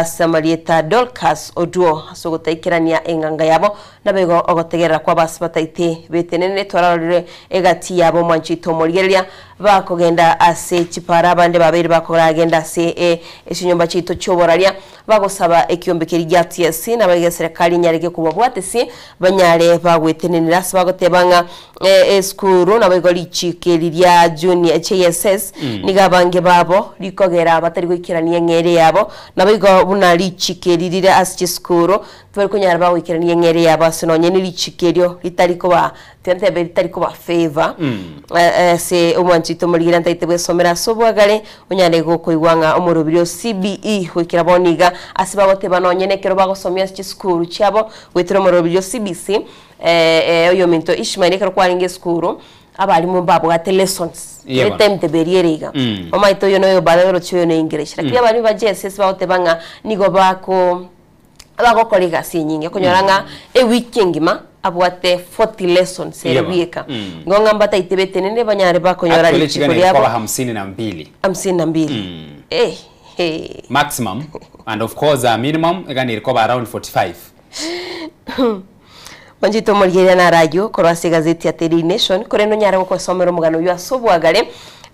Samarieta Dorcas Oduo asogotaikirania enganga yabo nabayigo ogotegerera kwa basibataite betenene twararire egati yabo manchito murgeria bakogenda ase chipara bande babiri bakora agenda ase ekinyomba chito choboraria bagosaba ekyombekeri gya TSC nabayiga serikali nyarege kubabwatesi banyare bagwetenenera bagotebanga eskuru nabayigo lichikeriria junior CSS nigabange babo likogera batari gwikirania ngere yabo nabayigo ekero buna lichikeririre asche skuru twari kunyara bawikirania ngere yabasinonye ni lichikerio litariko ba tentebe litariko ba favor se umwanchito muligira ntaitebwe somera sobwagare unyane gokoigwanga omurubiro CBE wikira boniga asibagote banonye nekero bagosomya asche skuru cyabo witira omurubiro CBC oyo minto Ishmael ekero kwaringe skuru abalimu babo ate lessons etemte berieriga omaito yo no balero chyo no English lakini abalimu ba JSS baote banga nigo bako kolega sinyinge konyoranga weekend ma abwate 40 lessons eriweka ngonga mbata itebete nene banyare bakonyora lichikuri yabo 52 maximum and of course a minimum egani ilikoba around 45 Wanjito mulgeria na radio korwase gazeti ya Daily Nation koreno nyare go kosomero mugano yo asobwagare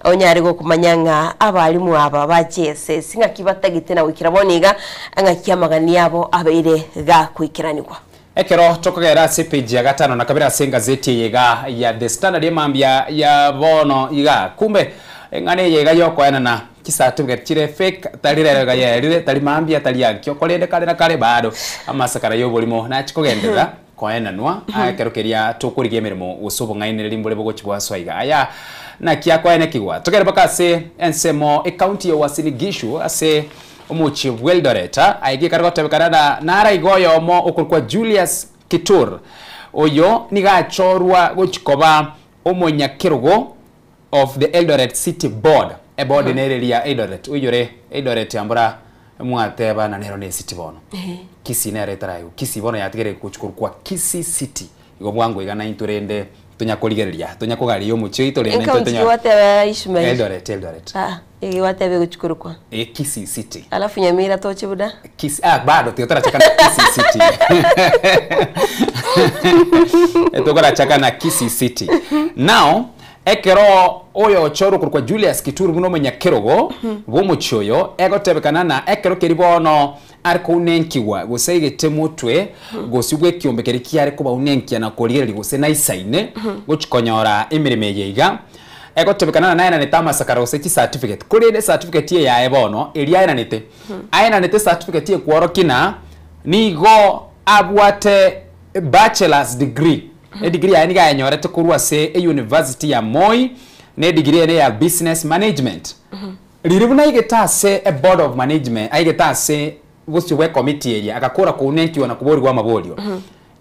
onyare go kumanyanga abalimu aba ba JSS ngakibata na wikira boniga angakiamagani yabo abeire ga kwikiranirwa ekero tokogera se page ya gatano na kabira se gazeti yega ya The Standard yemambia ya bono iga kumbe ngane yega yokoena na certificate chire fake talirega yerire talimambia taliyankyo kolende kale na kale bado amasakara yobolimo na chikogendera koena nwa akerokeria tukurigie mirimo usubo ngaine limbole bogochibwa swaiga aya na kia koena kigwa tokere bakase ensemo county ya Uasin Gishu ase omuchi Weldoreta aigi kargo tebekana na raigoyo mo okurkwa Julius Kitur oyo nigachorwa gochikoba omonyakirugo of the Eldoret City Board a board in area Eldoret uyore Eldoret ambura mwateba na nero ne city bono kisi nere tarayo kisi bono yatigere kuchukurwa kisi city igo mwango igana inturende tunyakoligeria tunyakogari yo mucho itorende tunya wate Ishmael Eldoret igi wate be kuchukurwa kisi city alafu Nyamira toche buda kisi bado tuyotara chakana kisi city etogora chakana kisi city now ekero oyo choro kurkwa Julius Kituru muno menyakerogo bomuchoyo egotebekana na ekero keribono ariko unenkiwa gusegete mutwe gosubwe kiombekeri kiare kuba unenkia na kolireri gose na isaine gochikonyora emirime yeiga egotebekana na ina netama sakara goseti certificate kolire certificate ye ya ebono eria ina nete aina nete certificate ye kuorokina nigo abwate bachelor's degree degree ya niga yanyorete kurwa se university ya Moi ne degree ne ya business management liribuna igetase a board of management aigetase gusibwe committee area akakora ku unenti wana kubori gwa maborio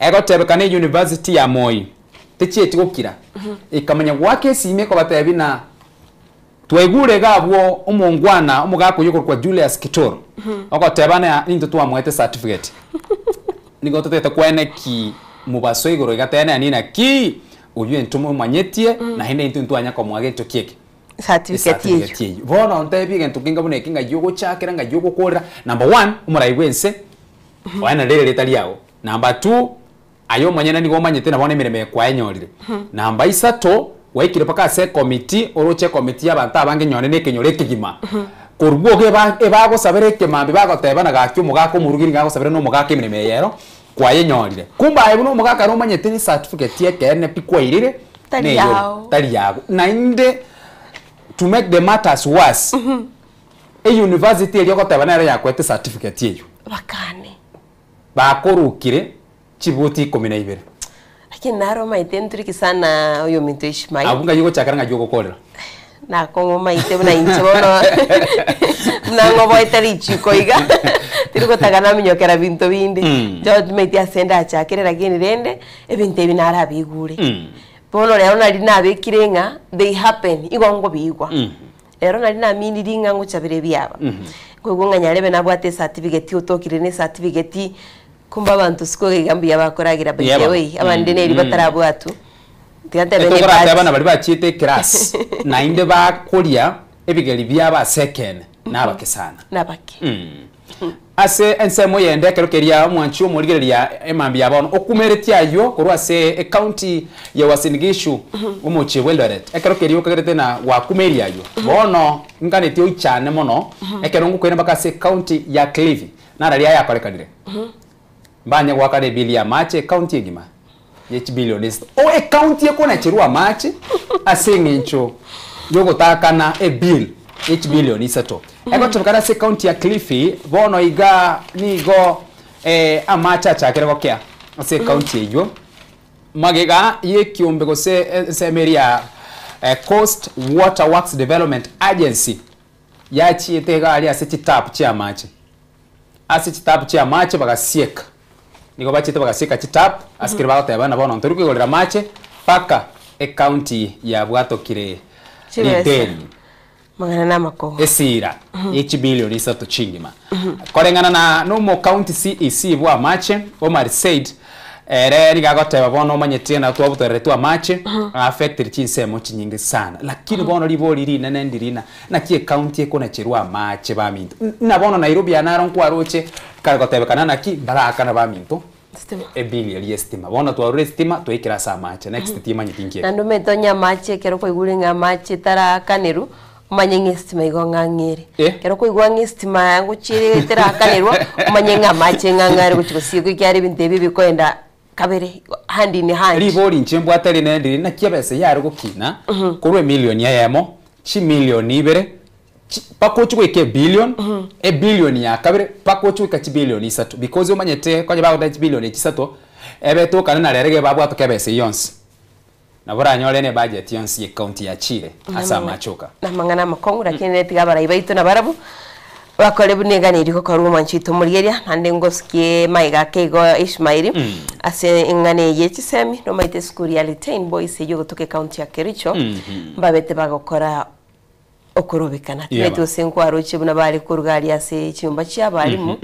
egotebekana university ya Moi ticheti gukira ikamanya gwake sime ko batebi na twegure gabwo umungwana umugako yuko Julius Kitur okotebana into twamwete certificate nigo totete kwene ki mubaso igoro igatene nina ki uyu entumo manyetie na hinde intu anya ko mwagento kieke certificate bona ontebi gento kinga bune kinga yugo chakira nga yugo kora number 1 umurai wense wana lele taliao number 2 ayo manyana nigo manyete na bone mireme kwa enyorire number 3 waikire paka se committee oroche committee abantu abange nyone ne kenyore kigima kurwo ke ba go sabere ke mambe ba go tebana ga kyo mugako murugiri ga go sabere no mugake mireme yero kwa yenyorire kumba ebuno mugaka no manyete ni certificate ye kene pikwa irire tali yago na inde to make the matters worse a university elioko tabana ya kwete certificate yeyo bakane bakorukire chibuti 12 lakini naro maitenturiki sana uyo minto Ishmael abunga yugo chakaranga yugo kolera na kongo maite buna inchono na ngobo itali chikoiga tiriko tagana minyokera binto bindi jo meiti asenda achakire lakini rende ebinte binara bigure bono lero nali nabekirenga they happen igongo bigwa lero nali na mini ringa ngo chabire byaba kwego nganyarebe nabwate certificate utokire ne certificate kumba abantu siko gambia bakoragira bewe abande ne ribatarabwatu abana bali bachite class na inde bakoria ebigeli byaba second nabakesana nabake ase ensemo yende kerokeria mwanchi omurigeria emambi yabono okumeretia yo korwa se county ya Uasin Gishu omuchi Weldoreta ekerokeria okagerete na wakumeria yo bono nganeti oichane mono ekerongo kwene baka se county ya Clive nara ria yakorekanire mbanya gwakare bili ya mache county egima H billionist o county ekona chirwa mache ase ngencho yogotakana e bill H billion isato ego tokara se county ya Kilifi bono iga nigo amacha chakere gokea se county iyo magega ye kiombe go se meria Coast Water Works Development Agency ya chietega ali aseti tap chia mache aseti tap chia mache bagasieka niko bachite bagasieka chitap askiri bagote bana bono ntoruke golera mache paka county ya bwato kire Liteni magana na mako esira each billion isa to chingima korengana na no mo county CEC bwa mache Omar said ni gagote bono manyete na twa butere twa mache affected chinsemo chinyingi sana lakini bono liboli rina nendirina na kie county ekona chirwa mache ba minto na bono Nairobi anaron kwa roche kagote kana na ki baraka na ba minto billion yestima bono twa restima to ikira sa mache next tima nyitingie na ndo metonya mache kero ko igulinga mache tara kaneru umanyenga estima igonga ngiri kero ko igwa ngestima yangu chiri tara kanerwa umanyenga mache ngangari kuchikosigo kyari bintebi bikwenda kabere handi ni handi liboli nchembo atari nendiri na kiabese yaro gukina kurwe million ya yemo chi million ibere pako chweke billion billion ya kabere pako chweka chi billion isatu because umanyete kwa bago da chi billion ichisato ebe to kana na rerege babu atokebese yonse na bora nyole ne budget yonse ye county ya Chile asa machoka na mangana makongu lakini netiga bara ibaito na barabu bakore bunegani riko karu manchito murigeria nande ngosikie maiga kego Ishmaili ase ingane yechisemi no maite school ya Liteni boys yo gutoke county ya Kericho mbabete bagokora okurobikana twetu senkwa roche buna bali kurgali ase chimba chia balimu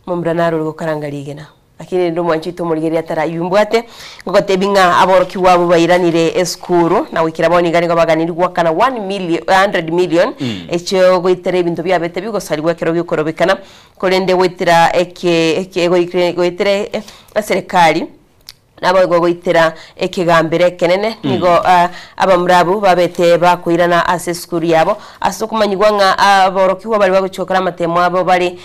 mumbranaro riko karangaligena lakini ndo mwanchito murigeria tara yumbwate ngotebinga aboroki wabo bairanire eskuru na wikiraboni gani ngo baganirwa kana 100 million echo goitere ibintu byabete bigosaribwa kero bikorobekana kolende wetira eke goitere serikali nabo goitira ekigambire kenene nigo abamurabu babete bakwirana aseskuru yabo asukumanyirwa nga aboroki wabo bali baguchokora amatemo abo bali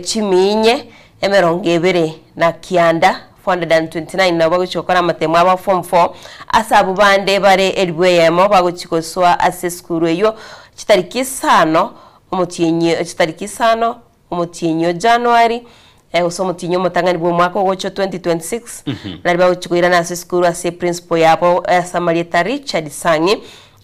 chiminye emerongevere na kianda 429 na baguchokora amatemo aba form 4 asabu bande bare elbweyemo baguchikoswa aseskuru yo chitariki 5 umutinyo January usomo tinyo mutangani bwo mwaka wocho 2026 nari baguchikoira na aseskuru ase principal yabo Samarieta Richard Sangi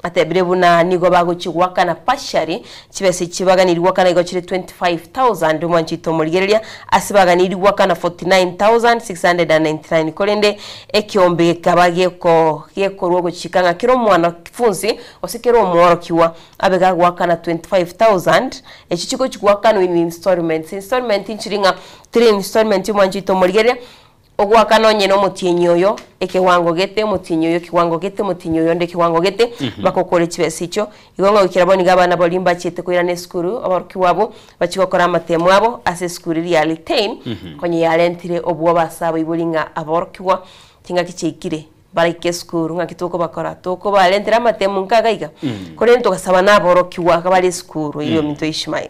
atebire buna nigo baguchigwaka na pashari kibese kibaganirwa kana igo kire 25,000 mwanchito murigereria asibaganirwa kana 49,699 kolende ekiombe kabage ko yekorwo guchikanga kiro mwana kifunzi osekero mworo kiwa abega gwaka na 25,000 ekichiko kigwaka no installment inchiringa 3 installment mwanchito murigereria ogwaka nonye no mutinyo yo ekiwango gete mutinyo yo kiwango gete mutinyo yo nde kiwango gete bakokore kibesicho igongo kiraboni gabana bolimba chete koira ne skuru abaruki wabo bachikokora amatemo abo ase skuru ya Liteni konye yalentire obwo basaba ibulinga abarukiwa tinga kichikire barike skuru ngakitoko bakora toko balentira amatemo nkagaiga kore ntokasaba nabarukiwa kabali skuru iyo minto Ishmaili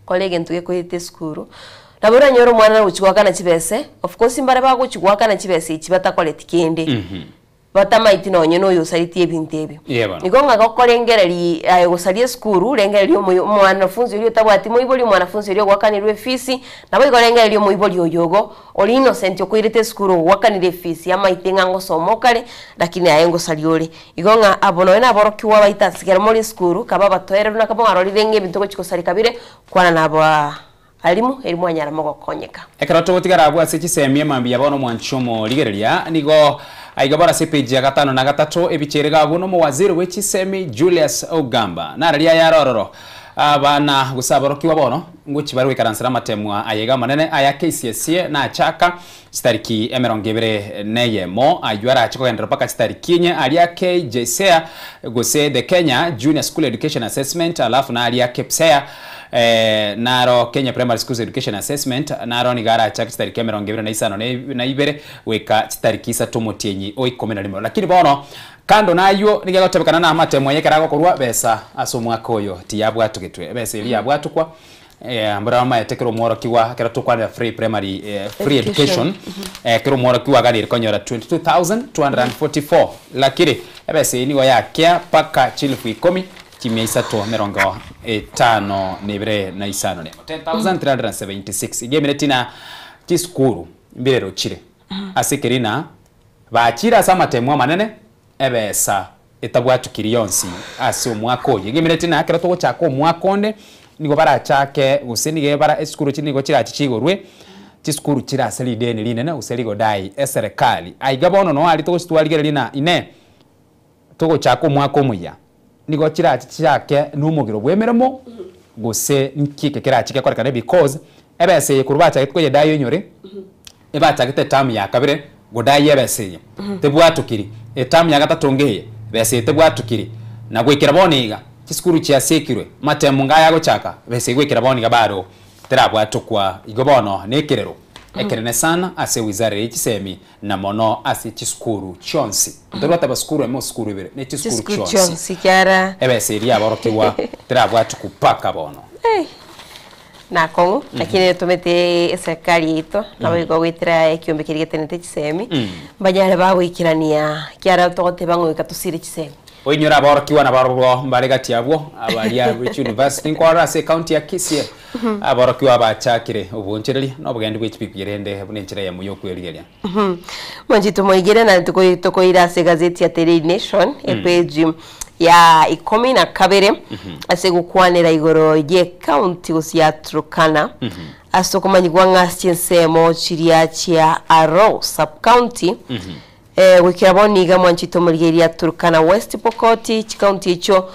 kolege ntuge koite skuru nabura nyoro mwana uchigwaka na chibese of course imbare bago uchigwaka na chibese ikibata koleti kende batamaiti no nyono yo saliti ebintebe nigonga gokorengereri ayosalie skuru rengereri mwanafunzi uriyo tabwati moiboli mwanafunzi uriyo gwakanirwe fisi nabo igorengereri moiboli oyogo oli innocent okoirete skuru gwakanire fisi amaite ngango somokale lakini ayengo saliole igonga abono na boroki wabaita sigera muri skuru kaba batoera na kabo arorire ebintu gochikosali kabire kwana nabo elimu anyara mogo konyeka ekarato gotigara abwa sechisemie mambi yabono mwanchomo ligereria nigo aigabara sepeji ya 5 na 3 ebichere gabo no waziri wechisemi Julius Ogamba nararia yarororo abana gusabaroki wabono nguchi bari wikaransira matemwa ayega manene aya KCSE na chaka stariki emerongevere neyemo ayuara achiko endera paka stariki nye alia KJSEA gose the Kenya Junior School Education Assessment alafu na alia KPSEA naro Kenya Primary School Education Assessment naro ni gara chaka stariki emerongevere na isano na ibere weka stariki sa tomotienyi oikomena limo lakini bono kando nayo nigagotebekana na amatemo yekerago korwa besa asomwaka oyo tiyabwa tukitwe besa ili yabwa tukwa ambara ma tekero mworo kiwa kera tukwa free primary free education kero mworo kiwa gani konyora 22,244 lakini besa ni waya kia paka chilifu 10 chimia isato merongo 5 nibire na isano ne 10376 igemire tina chiskuru mbirero chire asikirina bachira sama temwa manene ebesa etabwatu kirionsi ase omwaka oyo igemire tina akero to chako omwaka onde nigo barachake usenige bara eskuru chini go chira chichigorwe chiskuru chira asali deni linene useligo dai eserikali aigabono no ali to stwaligerera lina ine togo chako mwako muya nigo chira chake numugiro bwemeremo gose nkike kira chike korekane because ebese kurubacha kitwe dayo nyore ebacha kite tamu ya kabire godaye ebese tebwatukiri etamu ya gatatongeye bese tebwatukiri na gwikira boniga chiskuru chia sekirwe matemu ngaya gochaka bese gwikira boniga baro terabwatukwa igobono nekirero ekerene sana ase wizara y'ikisemi na mono ase chiskuru chonsi ndorota baskuru emo skuru ibere ne chiskuru chonsi kyara ebese iri aborokiwa terabwatu kupaka bono nako lakini tumete serikali yito nabo igwitira ekiombe kirigetenete kisemi banyare bagwikirania kyara togote bangwe katusire kisemi oinyora aborokiwa na barwo mbaregati abo abalia Rich University kwara se county ya Kisii aborokiwa bachakire ubunchereri no bugende bw'ikipipirende bunenchira ya muyo kwerigeria Mwanjito moigere na tukoira se gazeti ya Daily Nation page ya 12 ase gukwanira igoro ye county gusia Turkana asokomanyigwa ng'asiensemo chiria chia Aro sub county wikiraboniga Mwanjito moigere Turkana West Pokot county icho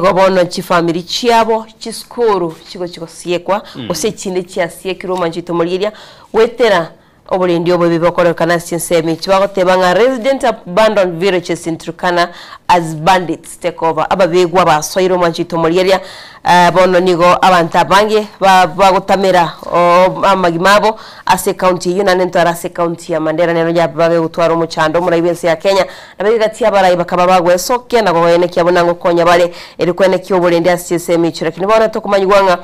gobono chifamily chiabo chiskuru chiko siekwa ose chinde chia siekiro Mwanjito moigere wetera obulendi obwe bibokorekana siensemi chibagoteba nga resident abandoned villages in Turkana as bandits take over ababegwa basoiro Mwanjito moigere bono nigo abantu abange bagotamera amagimabo ase county yunanento ase county ya Mandera nero ya babe gutwara umuchando muri ibense ya Kenya nabegati abarayi bakaba bagwesoke nagoyene kyabona ngo konya bale erikwene kyobulendi asiensemi chira kinibona to kumanyigwanga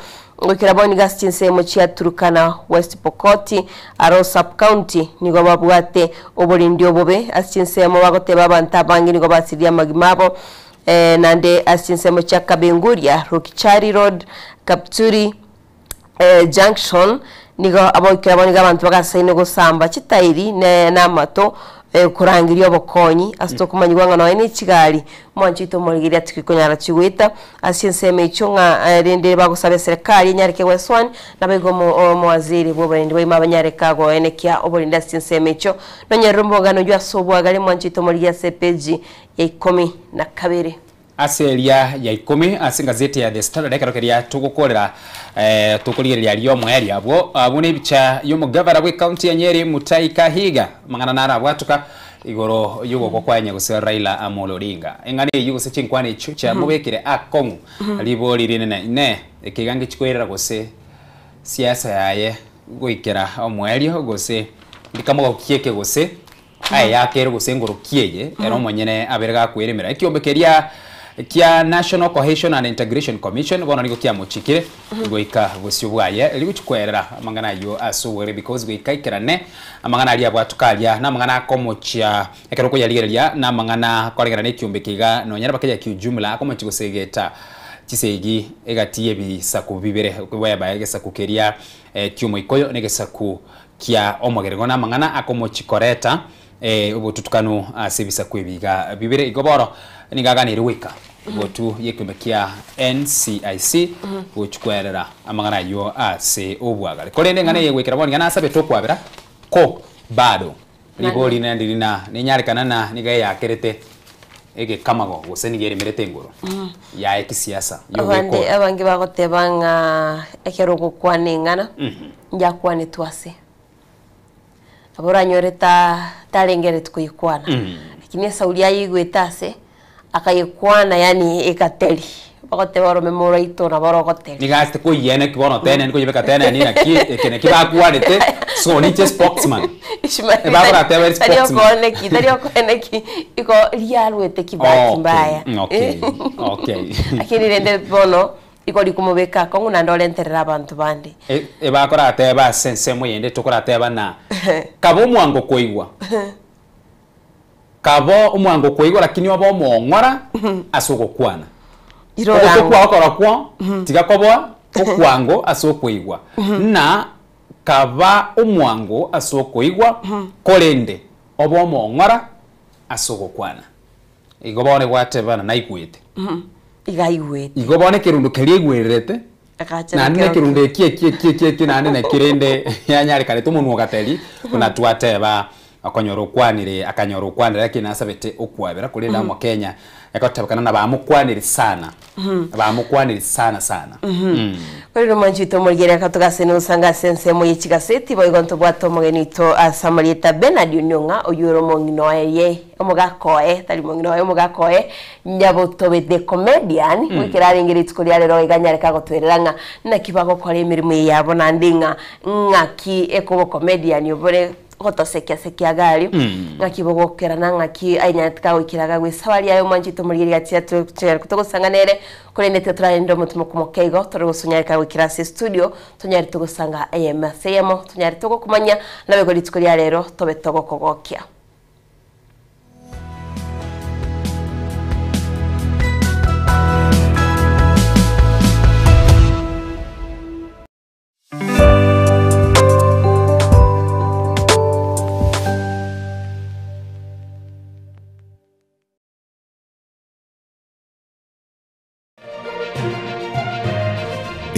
ngikiraboni gastinse chia Turkana West Pokot Aro sub county nigo babwate obulendi obobe asiensemo bagoteba abantu abange nigo basiria magimabo nande asiensemo chia Kabenguria Rokichari Road Kapturi Junction nigo aboikiraboni gabantu bagasaine gusamba chitairi na mato kurangiria obokonyi asito kumanyigwanga no ene kigali Mwanjito moigere atikikonyara chigwita asienseme ichunga rende bagusaba serikali nyareke weswan nabego mu waziri bwobendi bwima abanyareka go ene kya obolinda asienseme icho no nyarumboga jwa sobwagali Mwanjito moigere sepeji ya 12 aseria ya 10 ase gazeti ya The Standard ekarokeria tugukorera tukurigeria lyo mweri abo abune bicha yo mugavara we county ya Nyeri Mutahi Kahiga mangana nara abwatuka igoro yugo kwanya gusera Raila Amolo Odinga engane yugo se chinkwane icho cha mubekire akongu libo lirinene ne ekigange chikwerera gose siasa yaye goikera omweri gose ndikamo kieke gose aya kero gose ngoro kieye ero mwenyene aberega kwerimira ekiombekeria kia National Cohesion and Integration Commission bono nigo kia mochikire goika gosyo bwaye liguchikwerera amangana yo asuwere because goikaikirane amangana ali abwatukalia na amangana komochia ekeroko yaligereria na amangana koregana kiumbekiga no nyara bakeja kiujumla akomochigosegeta chisegi egatiye bisaku bibere kwaya baye sakukeria kiumo ikoyo negesaku kia omogerego na amangana akomochikoreta ubututukanu asebisa kwebiga bibere igoboro nigaganire wika gotu yekemekia NCIC gochukwerera amangana yo ase obwagale kolende ngane yewekera boni ngana asabe tokwabira ko bado liboli nandina ninyarikana na nigaye yakerete ege kamago gosenigere merete ngoro ya ekisiasa yo weko abange bagotebanga ekerogo kwanengana njakwane twase abora nyoreta talengere tukuyikwana lakini saulia yigwetase akayikwana yani ekateli bagote baro memora ito na baro gote nigaste ko yene kibono tene niko yebeka tene ni naki ekene kibakwanete so ni just spokesman babara tewe spokesman dario ko neki iko rialwete kibaki mbaya okay akiri rende bono iko likumubeka ko nguna ndole enterera abantu bandi bakora teba sense muyende tokora teba na kabo mwango koigwa kabo umwango koigwa lakini wabo mongora asoko kwana Ogo kwa okora kwa tiga koboa okwango asokoigwa na kaba omwango asokoigwa kolende obomo ngora asogokwana igobone gwatebana naikwete igaigwete igobone kirundo keriegwerete na nne kirundo kie na nne kirende yanyari kare tumunwo gateri kuna twateba akonyorokwanire akanyorokwanire kinasabete okwabera kuri na mu Kenya yakotebakana na bamukwanire sana bamukwanire sana kuri romanjito murigere katugase usanga sense mu yikigaseti boygonto bwato mugenito asamarieta Bernard Nyonga oyuro mongino ye omugakoe tali mongino ye omugakoe nyabotobe the comedian wikiraringiritse kuri rero iganyare kagotwereranga na kibago kore emirimo yabo nandinga ngaki eko comedian yobore sekia gari ngakibogokera nangaki ainyatka wikiraga gwisawari ayo manjito murigeri gatia tugosanganere kuri nete turarendo mutumo kumokego turugusunyarika wikirasi studio tunyari tugusanga AMSM tunyari tugokumanya nabego litskuri rero tobe togokogokia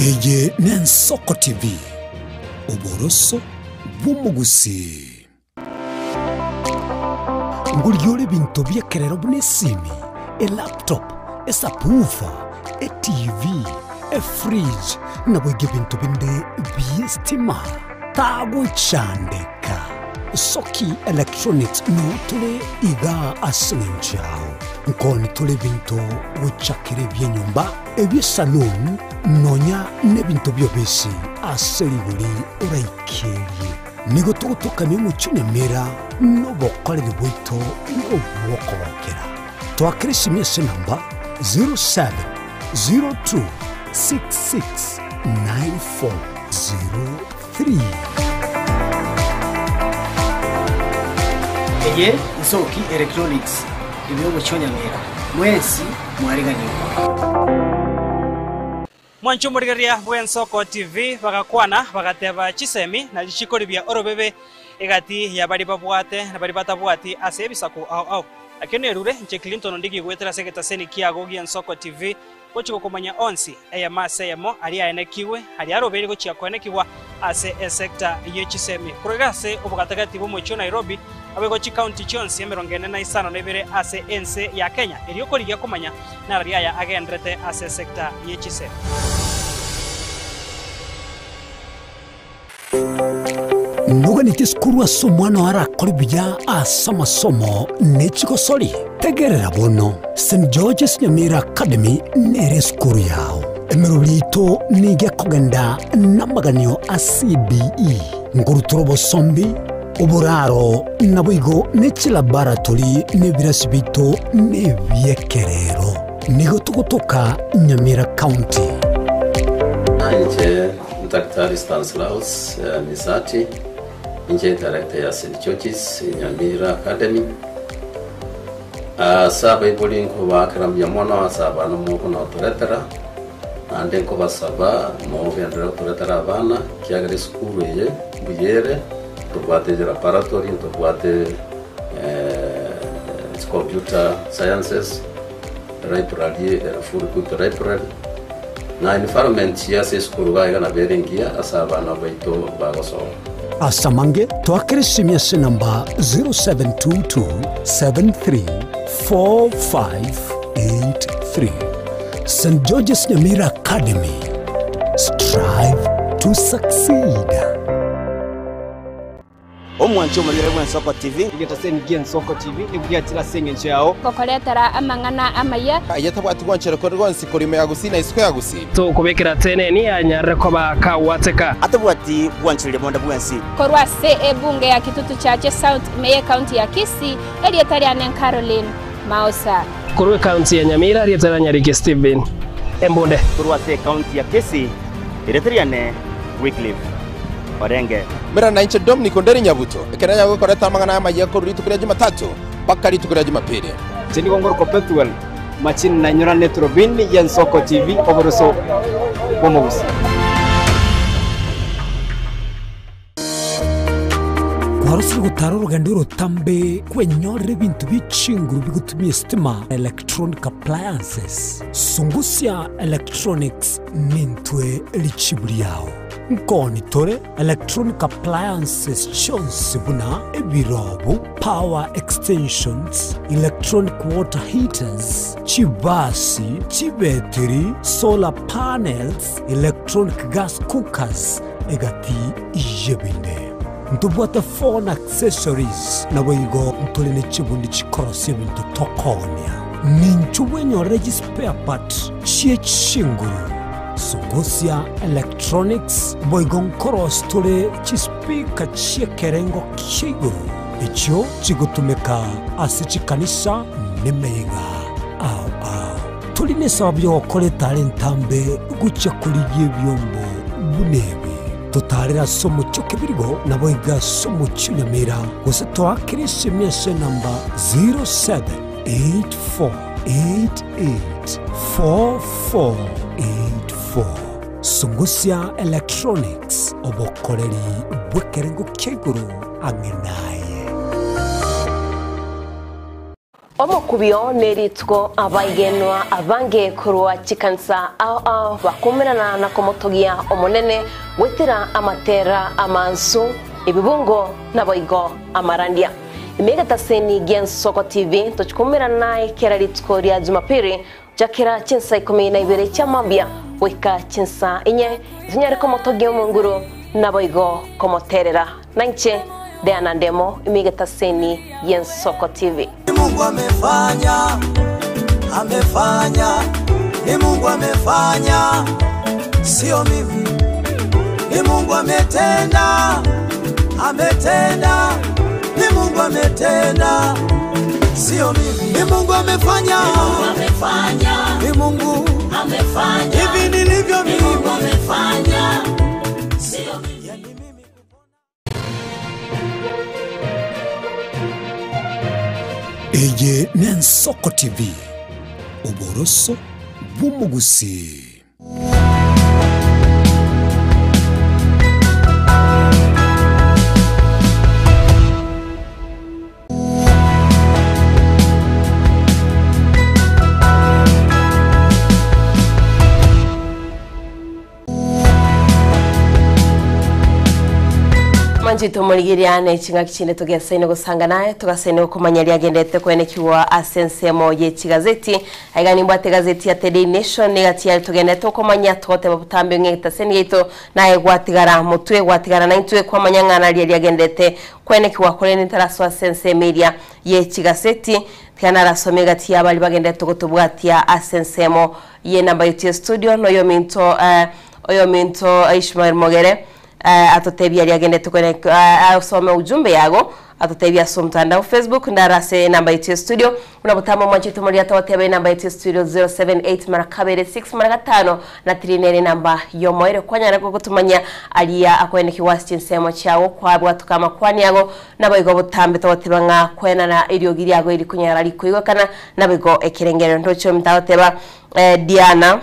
Eye Nensoko TV Oboroso bumugusi Nguliole bintu byekerero bunesimi laptop subwoofer TV fridge na bwege bintu binde byestima tago chandeka Soki Electronics no tule iga asinjao nkoni tule bintu wichakire byenyumba ebyesalon nonya nebintu byobesi aseribuli uraikeye nigo tugutukanye mu Kinyamira no bokorere bwito no bwokobokera twakirishimye namba 0702669403 Eye Soki Electronics ibyo mu Kinyamira mwesi mwariganirwa Mwanchu murigeria Bwensoko TV bagakwana bagateba chisemi na lichikoribya orobebe egati ya bari babwate na bari batabwati ase bisaku au akene rure nche Clinton ndigi gwetera segeta seni kiago Bwensoko TV gochiko kumanya onsi eyamaseyemo ali aenekiwe ali arobere gochia konekiwa ase sector yechisemi kurigase obugatagati bo mucho Nairobi abegochi county chonsi emerongene na isano nebere ase ense ya Kenya elioko ligia kumanya na ria ya agendrete ase sector yechisemi Nuga nikiskuru asomwana arakora ibya asamasomo n'ekigosori tegerera bono St George's Nyamira Academy nere skuru yao emerolito nige kugenda namaganyo CBE nguruturo sombi uburaro nabwigo n'ekilaboratory n'ebirasibito n'ebyekerero nigo tugutuka Nyamira County Anje Dr. Stanislaus Misati Inje Director ya St. George's Nyamira Academy. Saba ibuli nko bakram ya mwana saba no moko na turetera. Ande nko basaba mo vendera turetera abana kiagere skuru ye buyere tubate de laboratory tubate computer sciences library full computer library na environment ya skuru ga na berengia asaba na baito bagoso Asamange twakirishimye namba 0722734583 St. George's Nyamira Academy. Strive to succeed. Omwancho murire Bwensoko TV igeta sen Bwensoko TV ibwatira senge nchao kokoretera amangana amaya ayeta bwati gwanchere ko rwansi kurime yagusina isiko yagusi to kubekera tene ni anyare ko bakawateka atabwati gwanchere monda bwensi korwa se ebunge ya kitutu chache South Meye County ya Kisii elietari anen Caroline Mausa kurwe county ya Nyamira elietari Nyariki Steven Embonde kurwa se county ya Kisii elietari ane Wycliffe Orenge Mera na inche Dominic Onderi Nyabuto ekeranya gukoreta amangana amaye ko ruri tukira Jumatatu paka ruri tukira Jumapili Teni gongoro perpetual machin na nyura netrobin yen Soko TV oboroso bomogusi. Warusiri gutara urugendo rutambe kwenyorera ibintu bicinguru bigutumye stima electronic appliances Sungusya Electronics nintwe lichibuli yao nkoni tore electronic appliances chonse buna ebirobu power extensions electronic water heaters chibasi chibeteri solar panels electronic gas cookers egati ijebinde Ntubuata phone accessories na wigo ntulene chibundi chikorosi bintu tokonia ninchuwe nyoreji spare part chie chinguru Sungusya Electronics boigon koros tule chispika chie kerengo kiguru icho chigutumeka asichikanisa nemeiga au tuline sababu yokole talentambe gucha kuligie byombo bunebe tutarira somo choke birigo na boiga somo chunyamira gusa twakirisi mese namba 0784884484 Sungusya Electronics obokoreri bwekerengo keguru angenaye Omukubyo neritwo abayenwa abange kurwa chikansa bakumirana na komotogia omonene wetira amatera amansu ibibungo na boigo amarandia imega taseni gen Soko TV tochikumirana naye kera ritwo rya Jumapili jakira chinsa 12 cha mambia weka chinsa inye zinyari komotogia munguru na boigo komoterera nanche Diana Ndemo imega taseni gen Soko TV Mungu amefanya, ni Mungu amefanya, sio mimi. Ni Mungu ametenda, ni Mungu ametenda, sio mimi. Ni Mungu amefanya, ni Mungu amefanya, hivi nilivyo mimi. Ni Mungu amefanya, sio mimi. Eye nen Soko TV oboroso bumugusi Manjito muligiriane chinga kichine tugesene gusanga naye tugasene ukomanya lyagendete kwenekiwa asensemo ye chigazeti aigani mbate gazeti ya Daily Nation negati ya tugendete ukomanya tote babutambe ngeta senyeto naye gwatigara mutwe gwatigara naintwe kwa manyangana lyagendete kwenekiwa koleni taraswa sense media ye chigazeti kana rasome gati ya bali bagendete gutubwatia asensemo ye namba yote studio no yominto Ishmael Mogere atotebia liagende tukone asome ujumbe yago atotebia somtandao Facebook ndarase namba yetu studio unabutama mwanchitu mali atawatebe namba yetu studio 078 marakabere 6 marakatano na trinere namba yomoere kwanya nako kutumanya alia akwene kiwasti nsemo chawo kwa bwatu kama kwani yago nabigo butambe tawatebanga kwena na iriogiri yago iri kunyara likuigo kana nabigo ekirengero ndocho mtawateba Diana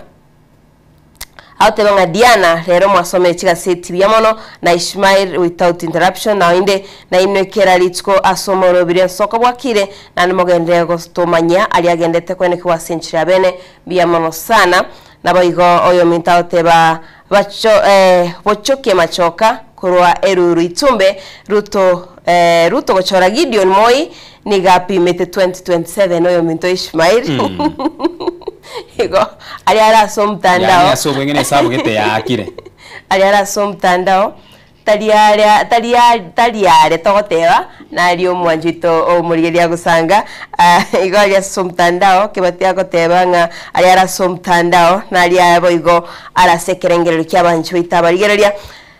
Autebanga Diana rero mwasome chigaseti byamono na Ishmael without interruption na inde na inekera litsko asomoro bire Soko bwakire na nimogende gostomanya ali agendete kwene kwa century bene byamono sana na boigo oyo mintauteba bacho bochoke machoka kurwa eruru itumbe ruto gochora Gideon Moi nigapi mete 2027 oyo minto Ishmael Ego, aliara somtandao. Yani aso wengine sabu gete ya akire. Aliara somtandao. Taliare togoteba na alio mwanjito o murigeria gusanga ego aliara somtandao kebatia goteba nga aliara somtandao na aliara boigo ara sekerengero kyabancho itabarigeria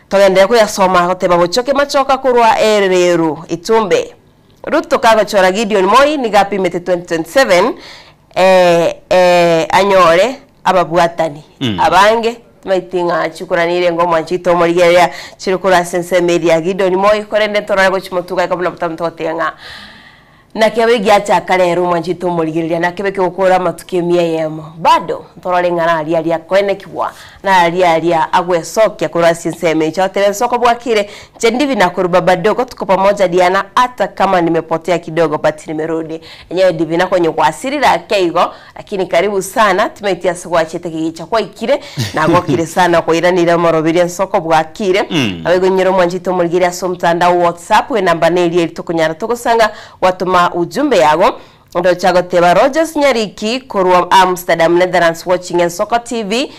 togende ko yasoma goteba bochoke machoka kurwa ereru itumbe Ruto kagachora Gideon Moi nigapi mete 2027 anyore ababwatani abange maitinga chukuranire ngoma nchito morigeria chirukura sense media Gideon Moi korende torara go chimotuga kabula butamtotenga na kebe giacha kalero mwanjito muligiria na kebe kukora matukimia yemo bado ntorole ngana ali kwene kibwa na ali agwesokia kura sinseme chote soko bwakire chendivi na kuruba bado tuko pamoja Diana hata kama nimepotea kidogo but nimerudi enyewe divina kwenye kwasiri la keigo lakini karibu sana tumeitia soko achete kigicha kwa ikire na gwakire sana kwa iranira morobiria soko bwakire abego nyiro mwanjito muligiria so mtandao WhatsApp we namba neli elitukunyara tukosanga watuma ujumbe yago ndo chago teba Rogers Nyariki kurwa Amsterdam Netherlands watching and Soccer TV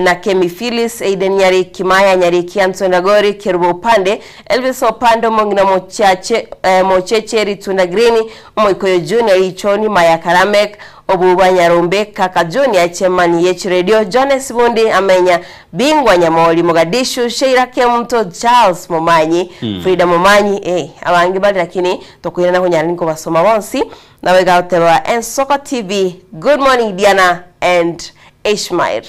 na Kemi Phyllis Aiden Nyariki Maya Nyariki Antonio Gori Kirubo Upande Elvis Opando Mongina Mocheche Ritunda Green Moikoyo Junior Ichoni Maya Karamek Obuba Nyarumbe Kaka Junior Chemani Yechi Radio Jones Bundi Amenya Bingwa Nyamoli Mogadishu Sheira Kemto Charles Momanyi Frida Momanyi awangi bali lakini tokuina kunyana niko basoma bonsi na wega utewa and Soccer TV. Good morning Diana and Ishmael.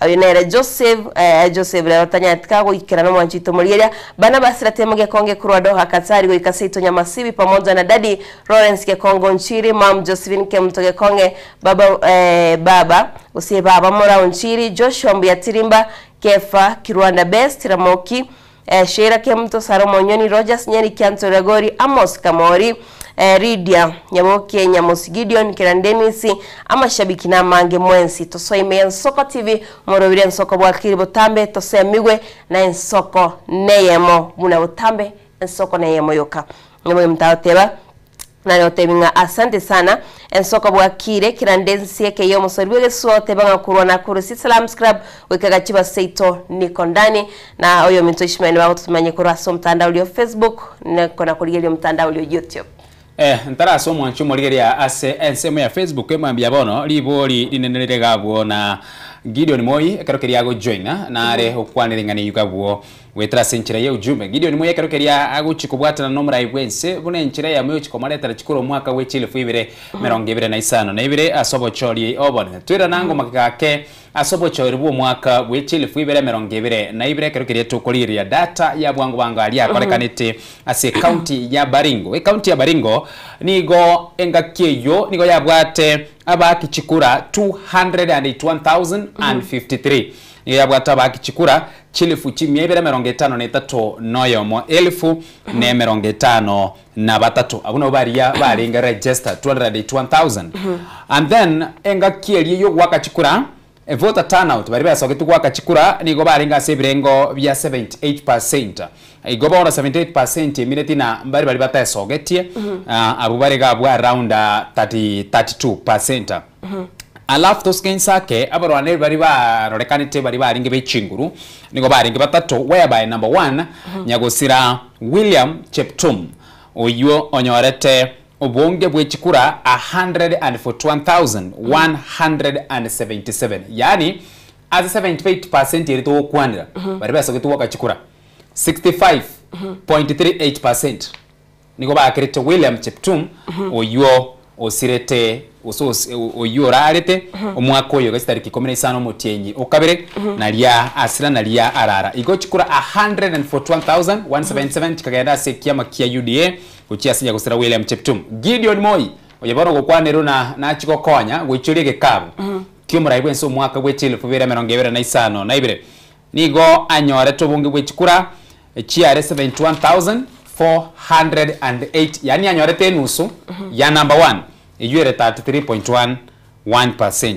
Ayunere Joseph leo tanya tikago ikirana mwanjito muligeria bana basira temuge konge kurwa doha Katari go ikaseito nyamasibi pamoja na Daddy Lawrence ke Kongo Nchiri Mam Josephine ke mtoge konge baba usie baba mora Nchiri Joshua Mbiatirimba Kefa Kirwanda Best Ramoki Sheira ke mto Saromo Nyoni Rogers Nyeri Kianto Regori Amos Kamori Ridia Nyamoke Nyamos Gideon Kirandenisi ama shabiki na mange mwensi tosoime Soccer TV morobire Soccer bwakiri botambe tosemigwe na Soccer neyemo muna botambe Soccer neyemo yoka nimwe mtaoteba na yoteminga asante sana Soccer bwakire Kirandenisi yake yo musoribwe sote banga kurona kurusi salam scrub wekagachiba seito niko ndani na oyo minto Ishmael wao tumanye kurasa mtandao ulio Facebook na kona kuligelio mtandao ulio YouTube. Ntara so mwanchu moligeria ase ensemo ya Facebook emambia bono libori linenelere gabwo na Gideon Moi ekarokeria go joina na are okwanirengani yugabwo wetra senchira ye ujumbe Gideon Moi ekarokeria aguchikubwatana no murai bwense bune enchira ya meyo chikomareta chikuro mwaka wechile fuibire meronge ibire na isano na ibire asobo chori obone twira nango makake asobo chori bwo mwaka wechile fuibire meronge ibire na ibire ekarokeria tukoliria data ya bwangu banga ali akorekanite ase county ya Baringo county ya Baringo nigo engakieyo nigo yabwate abaki chikura 281,053 yabwata baki chikura chilifu chimiebera meronge 53 noyomo 1053 na batatu abuno baria baringa register 281,000 and then engakieli yo waka chikura voter turnout bari basogetu waka chikura nigo baringa sebirengo bya 78%. Igoba ona 78% minetina bari batasogetie abo bari gabwa around 32%. Alafu toskensa ke abarwane bari barorekanite bari baringe bechinguru nigo baringe batatu whereby number 1 nyagosira William Cheptum oyo onyorete obonge bwechikura 141,177 yani as 78% yerito kwandira bari basogetu wakachikura 65.38% niko bakirete William Cheptum oyo osirete oyo rarete omwako yo gastariki 15 mutienyi okabere nalia asira nalia arara igochikura 141,177 kagenda sekia makia UDA kuchia sinya gusira William Cheptum Gideon Moi oyaboro gokwanero na chiko konya gwichurie gekabu kyo muraibwe nso mwaka gwechile fubira merongebera na isano na ibire nigo anyore tobungi gwechikura chiare 71,408 yani anyorete nusu ya number 1 iyure 33.11%.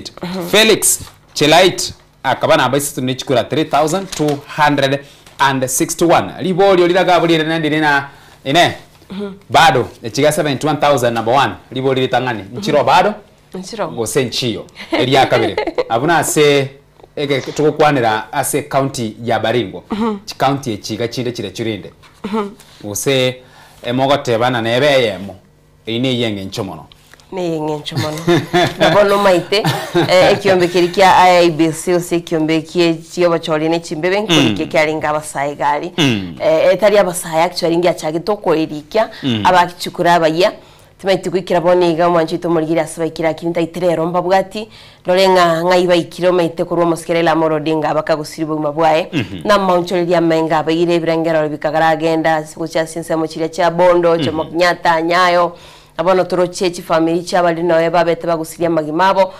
Felix Chelait akabana abasitu nichikura 3,261 liboli oliragabulire nandire na ine bado echiga 71,000 number 1 liboli litangani nchiro bado go senchiyo elia kabire abuna se ege tukukwanira ase county ya Baringo county echiga chinde chire chirinde use emogote bana nebeyemo ine yenge nchomono ni nchomono nabono maite ekiombe kirikia IBC use kiombe kie chiyo bachori ne chimbebe nkurikie kyaringa abasaye gari etari abasaye actually ngia chagitoko erikia abakichukura abaya timaiti kwikira boniga mwanjito murigira asabikira kinta iterero mbabwati lorenga ngaiba ikilometer kurwa moskerela morodinga abakagusiribo mabwaye na mauncholi ya menga abayire birengero bikagara agenda kucha sinse mochire cha bondo cha moknyata nyayo abono turochechi family chabali nawe babete bagusiria magimabo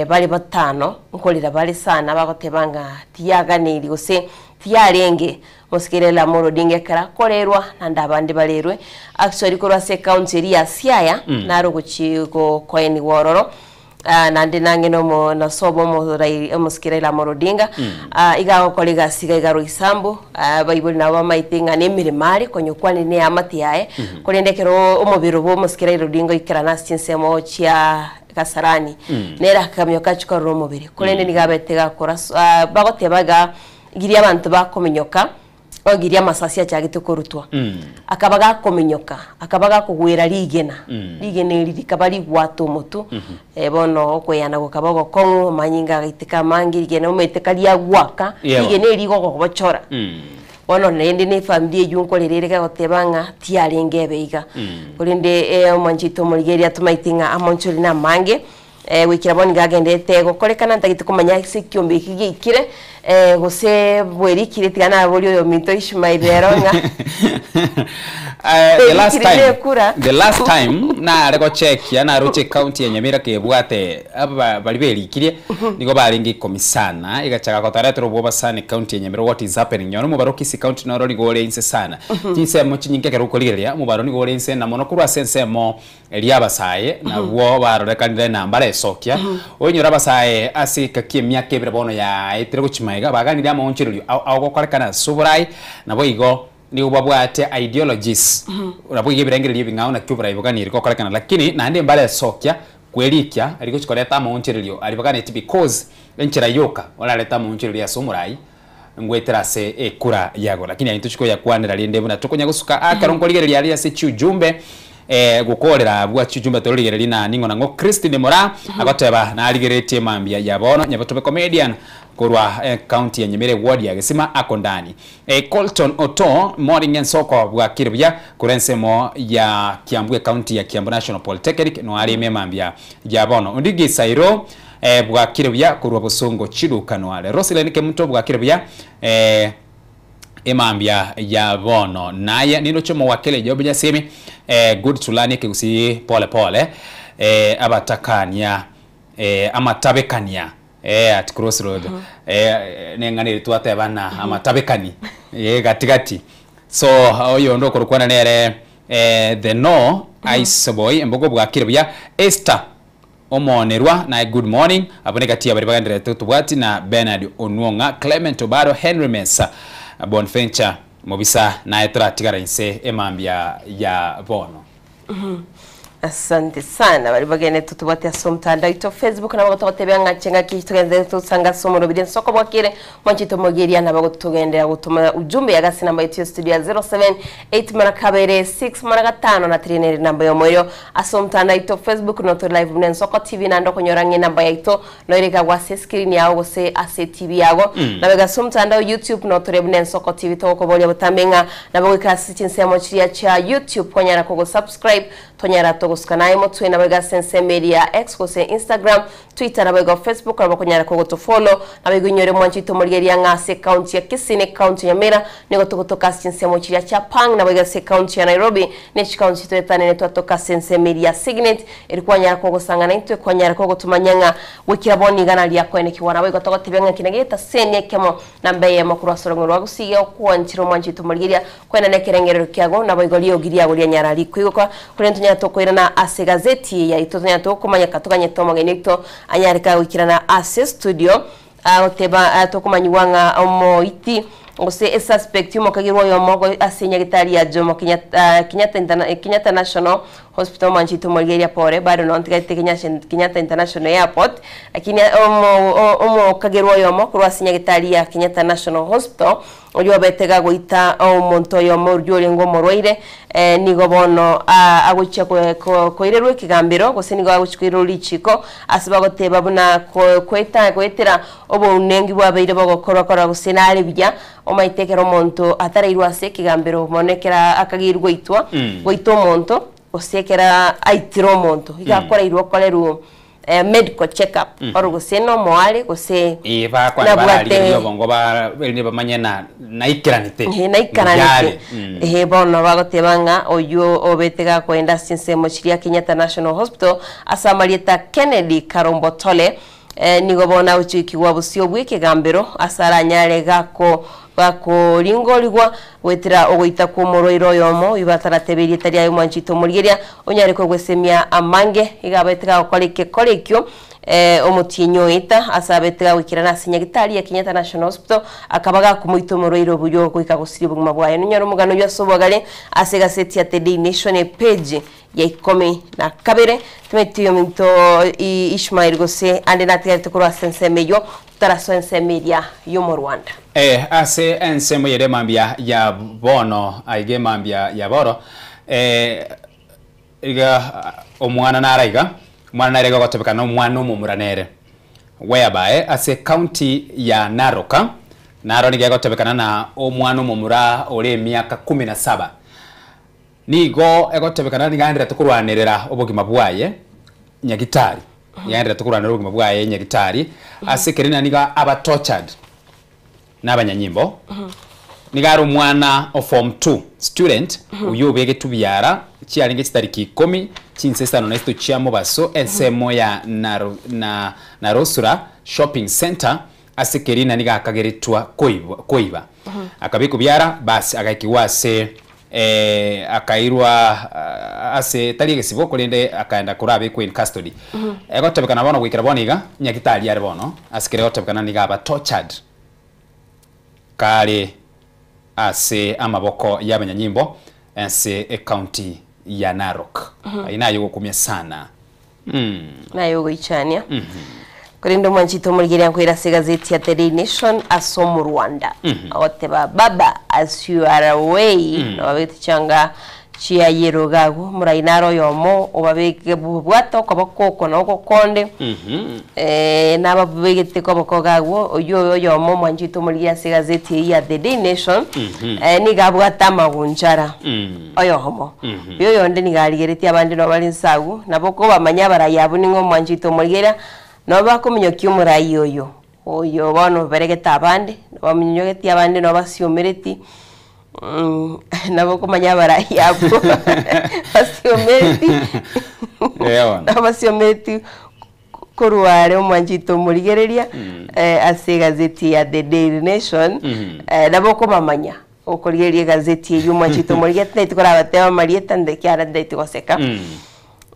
bali batano nkolira bali sana bagotebanga tiyaganiri gose tiyarenge musikire la moro dinge kara korerwa nanda abandi balerwe actually korwa se county ya Siaya naro guchigo koeni wororo nande nange no na sobo mo rai musikire la moro dinga igago kolega siga igaro isambu bible na wa maitinga ne mirimari konyo kwani ne amati yae kolendekero umubiro bo musikire ro dinga ikira nasinsemo chia Kasarani nera kamyo kachiko ro mubiri kolende nigabetega kora bagotebaga giria abantu bakomenyoka ogiria masasi cyagite kurutwa akabaga komenyoka akabaga kugwira ligena ligene lirikabali gwato mutu bono kweyana gokabago kongo manyinga gitika mangi ligene umeteka lya gwaka ligene ligo gobochora bono nende ne family yunko lerereka gotebanga tiarenge beiga kulinde omanjito muligeria tumaitinga amonchori na mange wikira boni gagendete gokorekana ntagite kumanya sikyombe ikigikire gose bwerikire tigana abori yo minto Ishmaelero nga the last time na rego check ya na roche county ya Nyamira ke bwate aba bali berikirie nigo baringi komisana igachaka kotaretro bwo basane county ya Nyamira what is happening nyono mubaroki si county no roli gore inse sana tinse mo chinyinke ke rukoligere mu baroni gore inse na mono kurwa sense mo elia basaye na wo barorekanire namba lesokia onyora basaye asika kimya kebere bono ya itire kuchimaiga baganira mo onchiruli au gokorekana suburai na boigo ni ubabwate ideologies urabo yiberengere libinga na kubura iboganire kokorekana lakini nande mbale sokia kwelikia aliko chikoleta mo onchirulio alibagane because enchira yoka wala leta mo onchiruli ya sumurai ngweterase ekura yago lakini aintuchiko ya kwanira lindebu na tukonya gusuka akaronkoligere yali ya sechu jumbe gukorera bwa chujumba torigere lina ningo nango Christine Mora agoteba na aligerete mambia yabono nyabatobe comedian kurwa county ya Nyamira ward ya Gesima akondani Colton Oto morning and soko bwa kiribya kurensemo ya Kiambu county ya Kiambu National Polytechnic no ali memambia yabono ndigi sairo bwa kiribya kurwa busongo chidukano ale Roselene kemuto bwa kiribya emambia ya bono naye nino chomo wakele jobuja semi good tulani ke usi pole pole abatakania amatabekania at crossroad nengani tuate bana amatabekani gatigati so oyo ndo korukwana nere the no ice boy embogo bwa kiribya Esther omonerwa na good morning aboneka tia bari bagandire tutubwati na Bernard Onwonga Clement Obaro Henry Mesa Bonventure mobisa na etra tigarense emambia ya bono asante sana bari bagene tutubate asomtanda ito Facebook na bagototebanga chenga kitugende tusanga somoro bidin soko bwakire mwanchito mogeria na bagotugendera gutuma ujumbe ya gasi namba yetu studio 078 marakabere 6 maragatano na trainer namba yo moyo asomtanda ito Facebook no to live mnen soko TV na ndoko nyorange namba yaito no ireka gwase screen yawo gose ase TV yago na bega somtanda YouTube no to rebnen soko TV to ko bolya butamenga na bagika sichinsemo chiria cha YouTube konyara ko subscribe tonyara togoskanaye motwe na bega sense media X kose Instagram Twitter na bega Facebook na bakonyara ko to follow na bega nyore mwanchito murigeria ngase county ya Kisine county ya Nyamira nego toka sense mochiria cha Pang na bega se county ya Nairobi ne county to ne toka sense media Signet ilikuwa nyara ko gusanga na intwe kwa nyara ko tumanyanga wikira boni gana lya kwene kiwana bega toka tibenga kinageta senye kemo na mbeye makuru sorongoro wagusiga kwa nchiro mwanchito murigeria kwena ne kerengero kyago na bega liyo giria gulia nyara likwigo kurentunya tokoira na ase gazeti ya itonya tokomanya katuganye tomogenito anyarika wikirana ase studio oteba tokomanyiwanga omoiti ose suspect yumo kagirwa yo mogo asenya gitari ya Jomo Kenyatta National Hospital manchito Mulgeria pore bado no ntigaite Kenyatta International Airport lakini omo kagirwa yo mo kurwa asenya gitari ya Kenyatta National Hospital oliwa betega goita omonto yo morjole ngomo roire nigo bono agucha koirerwe kigambiro gose nigo aguchikiro lichiko asibagoteba buna kwetera obo unengi bwabeire bagokorwa gusenale bijya omaitekero monto atarairwa se kigambiro monekera akagirwa itwa goito monto osekera aitiro monto igakora irwa koleru medical check-up oro gose no moale gose iba kwa barali yo bongo ba ni bamanyena naikiranite naikiranite bono bagotebanga oyo obetega kwenda sinsemo chiria Kenyatta National Hospital asamalieta Kennedy Karombotole nigo bona uchiki wabusio bwike gambero asara nyare gako bako ringorigwa wetira ogoita ku moroiro yomo ibatarateberie tari ayo mwanchito murigeria onyare ko gwesemia amange igabetega kolekyo omutinyo ita asabetega wikirana sinyagitari ya Kenyatta National Hospital akabaga kumuito moroiro buyo kuika gusiri buguma bwaye nyaro mugano yasobogale asega seti ya The Nation page ya 12 tumetiyo minto Ishmael gose ande natia tukuru sensemeyo taraso ensemeria yo mu Rwanda ase ensemo yere mambia ya bono aige mambia ya boro iga omwana naraiga mwana naraiga gotobekana omwana omumuranere whereby ase county ya Naroka naro nige gotobekana na omwana omumura ore miaka 17 nigo egotobekana nigandira tukurwanirira obogima bwaye nyagitari yandira tukurwanirira obogima bwaye nyagitari ase kerina niga aba tortured n'abanyanyimbo nigaro mwana of form 2 student uyo bege tubyara cyaringe kitariki 10 cinsesano nesto cyamo baso ensemo ya Narosura shopping center asekerina niga akageretwa koiba akabiko byara basi agakiwase akairwa ase taliye siboko lende akaenda kurabe ko in custody egotebekana bono gwikira boniga nyakitali yare bono asikere gotebekana niga aba tortured kale ase amaboko y'abanyanyimbo ase county ya Narok inayo gukumya sana nayo goichania Kurindo mwanchito murigeria kwira se gazeti ya The Nation asomu Rwanda awoteba baba as you are away nababeti changa chia yerogagu murainaro yomo obabeke bubwato kobakoko noko konde nababegete kobokogagu oyo yomo mwanchito murigeria se gazeti ya The Nation ni gabwata magunjara oyo homo yo yonde ni galigereti abandi no bali nsagu naboko bamanya barayabu ningo mwanchito murigeria no bakomenyo kyumurayi oyo bano beregeta abandi bamenyogeti abandi no basiomereti nabo kumanya barayabu basiomereti basiomereti koruare omwanjito murigereria ase gazeti ya The Daily Nation nabo kumanya okorigeria gazeti y'omwanjito murigereria itikora bateba marieta ndekyara ndaitigoseka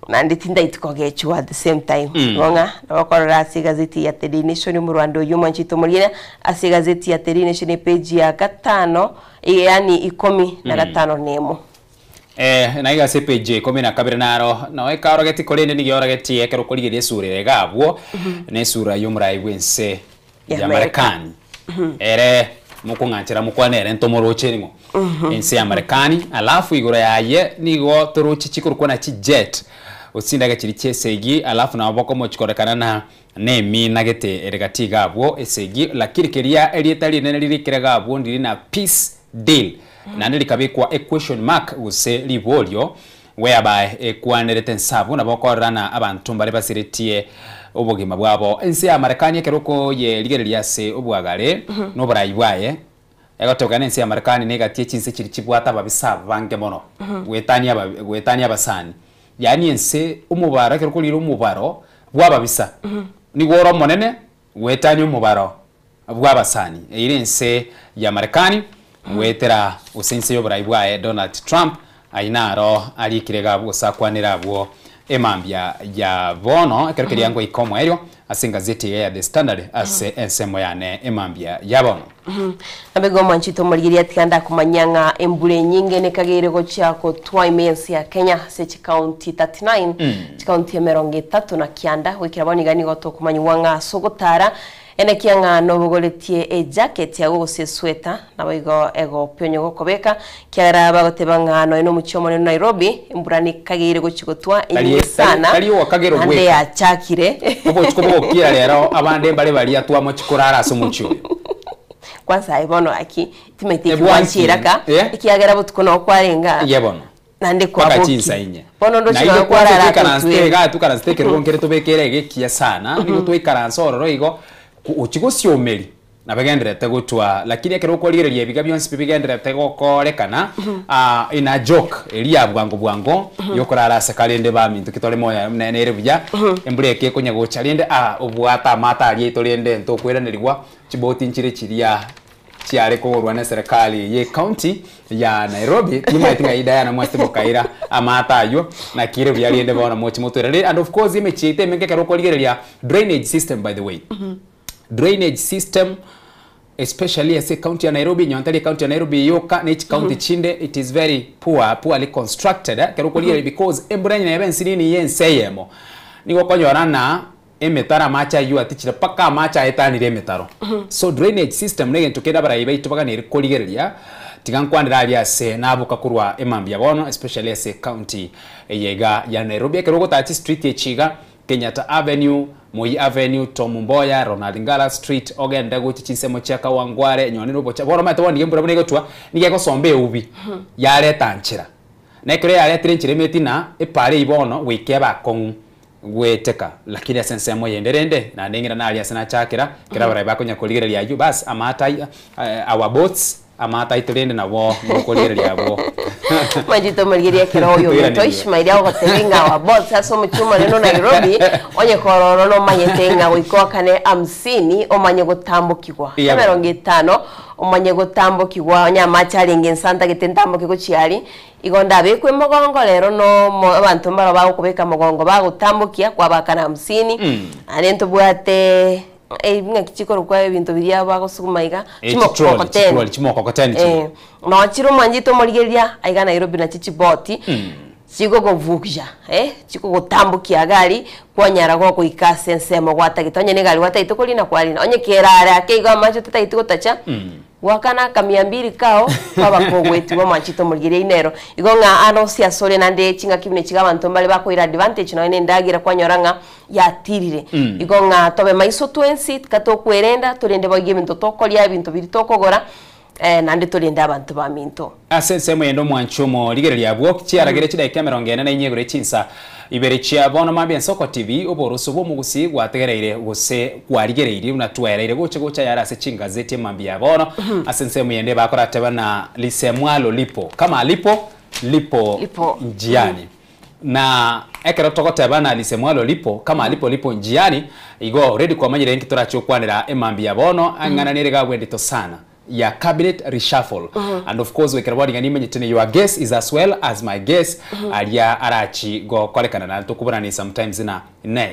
nandi tinda itikogechu at the same time ngonga nabakorora ase gazeti ya The Nation mu Rwanda y'omwanjito murigereria ase gazeti ya The Nation page ya 5 yani 15 nemo naiga se page 12 naro no ekaro geti kolende ni giora geti ekero koligeria sura gabwo ne sura y'omurayi wense ya Marekani ere mukunganchira mukwanere ntomoroche ningo ense ya Marekani alafu igora yaye nigo torochi chikuruko na chi jet utsindaga chiri chesegi alafu na boko mochikorekana na nemi nagete eregati gabwo esegi lakini keria erietali nene lirikira gabwo ndiri na peace deal na ndilikabikwa equation mark use libolio whereby ekwanerete nsabu na boko rana abantu bari basiretie obogima bwabo ense ya Marekani ekeroko ye ligereria se obwagare no burayibwaye egotokana ense ya Marekani negatie chinse chiri chibwata babisaba bange mono wetania abasani yani ense umubara keroko liro umubaro bwababisa ni goro monene wetania umubaro bwabasani ire ense ya Marekani wetera usense yo burayibwaye Donald Trump ainaro ali kirega busakwanira bwo emambia ya bono ekerekeria ngo ikomo eryo asinga zeti ya The Standard ase ensemo yane emambia ya bono abego mwanchito murigeria tikanda kumanyanga embule nyinge ne kagere go chako twimensi ya Kenya se county 39 county ya 30 na kianda wikira boni gani goto kumanywa sogotara ene kianga no bogoletie jacket ya gose sweater na boigo ego pyonyo gokobeka kiara bagotebanga no eno muchomo ne Nairobi emburani kagere go chigotwa inyi sana ande ya chakire obo chikobo kira lero abande bale bali atwa mochikorara asumucho kwanza ibono aki timete kwanchiraka ikiagera butuko no kwarenga yebono nande kwa paka boki chinsa inye bono ndo na chino ile kwa kwanza rara tuikara tukaransiteke rwongere tubekere gekia sana niko tuikaransa ororo igo uchigosiomeri na begenderete gutwa lakini ekero kwarigereria biga byonse bigenderete gokorekana ina joke elia bwango yokorara sekalende ba mintu kitore moya nere buya embreke kunya gocha obwata mata ali itorende nto kweranirwa chiboti nchire chiria chiare kogorwa na serikali ye county ya Nairobi timaitinga idaya na mweste mukaira amata ayo na kire buya riende bona mochi motwerere and of course imechiite mengekero kwarigereria drainage system by the way drainage system especially as a county ya Nairobi nyontali county ya Nairobi yoka na each county chinde it is very poorly constructed because embranya na ebensini ni yenseyemo niko konyorana emetara macha yu atichira paka macha etanire emetaro so drainage system nege ntokeda baraiba itubaga ni koligereria tigankwandira ali ase nabuka kurwa emambia bono especially as a county yega ya Nairobi ekero gotati street echiga Kenyatta Avenue, Moi Avenue, Tom Mboya, Ronald Ngala Street, ogenda guchi chinsemo chaka wangware nyoni robo cha bora mate wandi mbura bune gotwa nige gosombe ubi yare tanchira na kire yare trenchire metina epare ibono wike bakon gweteka lakini asensemo yenderende na ningira na ali asena chakira kira bara bakonya koligereria yu bas amata our boats amata itrende na wo koligereria bo Majito Margiria Keroyo Toish Maidia gotelinga wa botsa so muchuma reno Nairobi onye kororo no mayetenga wiko kane 50 omanye gutambukirwa mirongo 5 omanye gutambukirwa onya machari ngensanta gitendambukirwa chiari igonda bekwe mogongo rero no abantu mbaro bagukubeka mogongo bagutambukia kwa bakana 50 arento bwate nga kichikoro kwa ebintu biria bagosugumaiga chimokokoteni no chiro manjito morigeria aiga Nairobi na chichiboti chigo govukja chiko gotambukia gari kwa nyara go kuika sensemo gwata gitonye ne gari gwata itokoli na kwali onye kerara akeiga macho tataiti gotacha wakana kamia200 kao baba kogweti wa manchito morigeria inero igonga ano sia sole nande chinga kibine chiga bantu mbale bakoira advantage no ene ndagira kwa nyoranga yatirire igonga tobe maiso twensi katokwerenda turende bogie bintu tokolia bintu biri tokogora nande turende abantu ba minto asense mwendo mwanchumo ligereria bwo chiaragere chida kamera ngene na inyegure chinsa ibere chia bono mambia Soko TV oboroso bo mugusi gwategereire gose gwarigereire unatwereire gocha yara se chingazeti mambia bono asense mwende bakora tebana lisemwalo lipo kama lipo njiani na ekero tokote bana lisemwalo lipo kama lipo njiani igo already kwa manyire nkitora chokwanira emambia bono angana nirega gwendito sana ya cabinet reshuffle and of course we can warning anime nyitene your guest is as well as my guest alia arachi go kolekana na tukubana ni sometimes na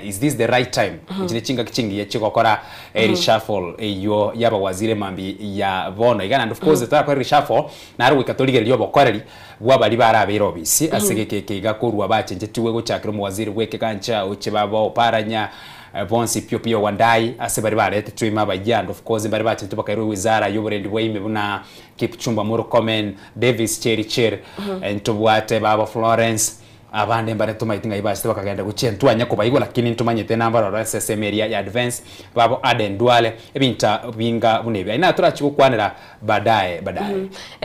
is this the right time nyitene chinga kichingi ya chikokora reshuffle yo yaba wazire mambi ya bono igana and of course the kwa reshuffle na ari wikatolike lyo bokoreri bwabali barabera obisi asegeke gakorwa bachenjetuwe gochakira mu waziri weke kancha uchebabo paranya bonsi pio wandai asebari barete twima bajya and of course bari bati tubakairo wizara y'uburendi bw'ime buna Kipchumba Murkomen Davis Chericher ntubwate baba Florence abande mbare tumaitinga ibashite bakagenda guchentu anyako bayigo lakini ntumanyete namba ra SSM area ya advance babo Aden Duale ebinta binga bunebi ina turachikukwanira badaye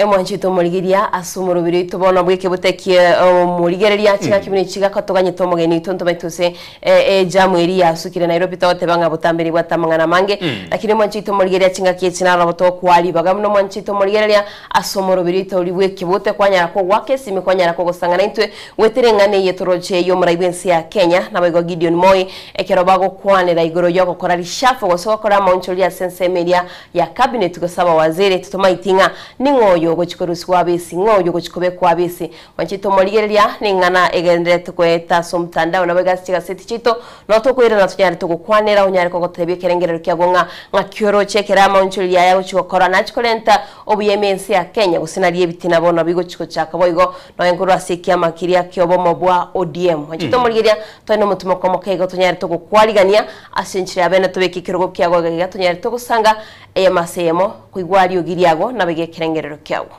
mwanchito murigiria asumuro biri tubona bwike butekie murigereria chinga kibini chiga katoganye tomogeni tonto baituse jamu area asukire Nairobi tote banga butambiri bwatamangana mange lakini mwanchito murigeria chinga kiechina raboto kwali bagamno mwanchito murigereria asumuro biri to libweke bute kwanyara ko gwake simi kwanyara ko gosangana intwe wetere ngane yetoroche yo muraibensi ya Kenya na bego Gideon Moi ekero bago kwanira igoro yoko kora rishafo gosoka kora mauncholi ya sense media ya cabinet gosaba waziri tutomaitinga ningoyo gochikorusi wabesi ngoyo gochikobe kwabesi wanchito morigereria ningana egendere tukweta somtandao na bega chiga seti chito no tokwira na tunyari tukukwanira unyari ko gotebye kerengerero kyagonga ngakyoro chekera mauncholi ya gochiko kora na chikolenta obuyemensi ya Kenya gusinariye bitina bona bigo chiko chaka boigo no enkuru asikia makiria kyobo mobwa ODM wanchito morigeria toino mutumo komokego tunyari tukukwarigania asenchira bene tubeki kirogo kyago gaga tunyari tukusanga eyamasemo kuigwari ogiriago na bege kerengerero kyago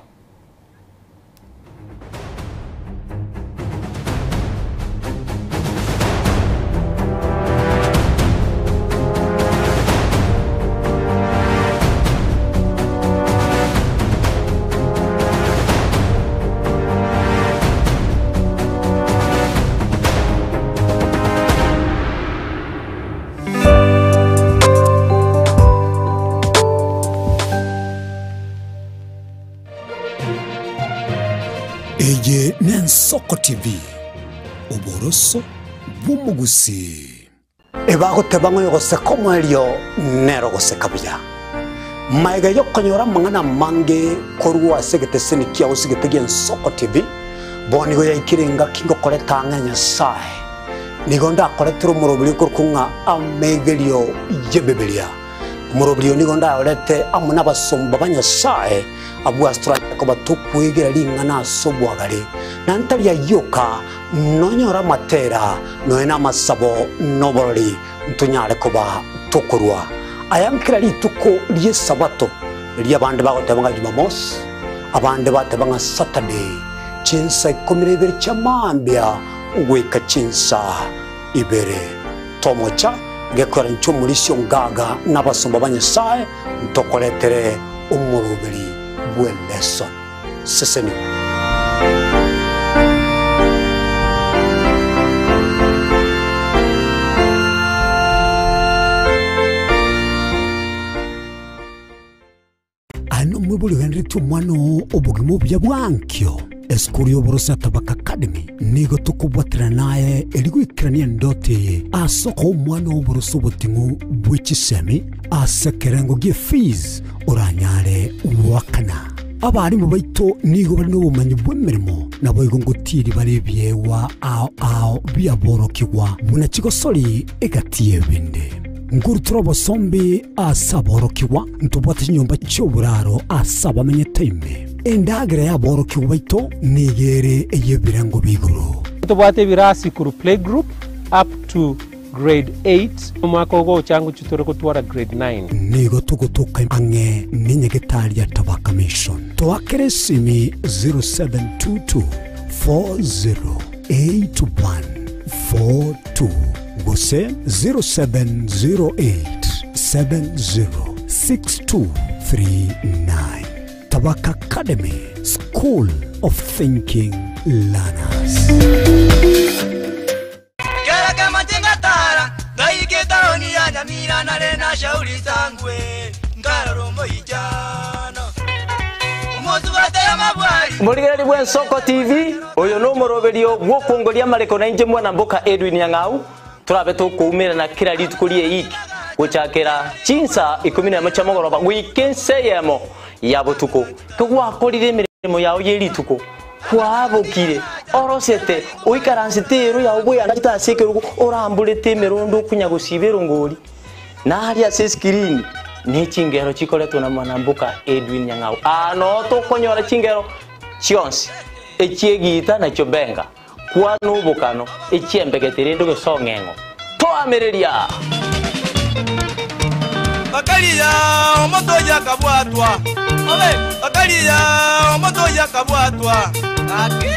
Soko TV uboroso bw'umugusi ebagoteba ngo yogose komwelio nero gose kabya maiga yokonyora mangana mange korwa segete seni kia usigete gen Soko TV boni go yakirenga kingo koleta nganya sai nigonda koletro murobili kurkunga amegelio yebebelia murobili nigonda olete amuna basomba banya sai abu astra ko batukwegera lingana sobwagale nantali yoka nonyora matera noena masabo nobori ntunyare kuba tukurwa ayankira lituko liye sabato liya bande bagotebanga Jumamos abande batebanga Saturday chinsa ikomirebere chamambya weka chinsa ibere tomocha gekora nchumulisyo ngaga nabasomba banyesaye ntokoletere umurubiri bweleso seseni ano mwibuli henritu mwano obugimu bya bwankyo eskurio borosa tabaka academy nigo tukubwatira naye eligwikirania ndote asoko mwana oboroso botingu bwichisemi asekerengo gie fees oranyare wakana abari mu baito nigo bari no bumanyi bw'emirimo nabo igongotiri bari byewa ao byaborokirwa buna kigosori egatiye binde ngurutro bosombi asaborokirwa ntubwata nyumba cy'oburaro asabamenye time endagere yaborokirwa baito nigere eyebirango biguru tubwate birasi kuru play group up to grade 8 umwaka ugo changu chitore kutwara grade 9 nigo tugutuka ange ninyegetari ya tabaka mission twakere simi 0722 408142 gose 0708 706239 Tabaka Academy School of Thinking Learners. Muligari bwa Soko TV oyo no moroberio gwo kongolia mareko na inje mwana mboka Edwin Yang'au turabe tukumira na kira litukulie iki guchakera chinsa 10 chamogoroba wikenseyemo yabotuko kugwakorire mirimo yawo yerituko kwabokire orosete uikaransitero yawo bwa ndataseke orambulete merondo kunyagusibero ngoli nari ase screen ni chingero chikoleto na mwanambuka Edwin Yang'au ano to konyora chingero chionsi echiegita na chobenga kwa nubukano echiembegetere ndo gesongengo to amereria Bakalia omoto yakabwatwa ole bakalia omoto yakabwatwa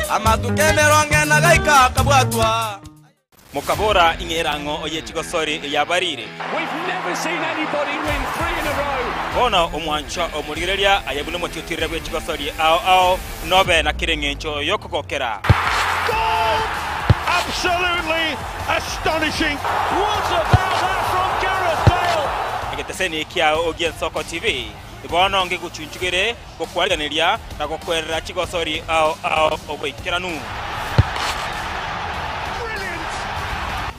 amatukemeronge na gaika kabwatwa Mukabora ingerango oye chigosori yabarire. We've never seen anybody win 3 in a row. Bona omwancha omurigereria ayabune mutitire gwe chigosori ao nobe na kirengencho yokokokera. Goal! Absolutely astonishing. What about that from Gareth Bale? Ageteseni kia ogien Soko TV. Ibona onge guchunchugere gokwaliganiria na gokwerera chigosori ao obwikiranu.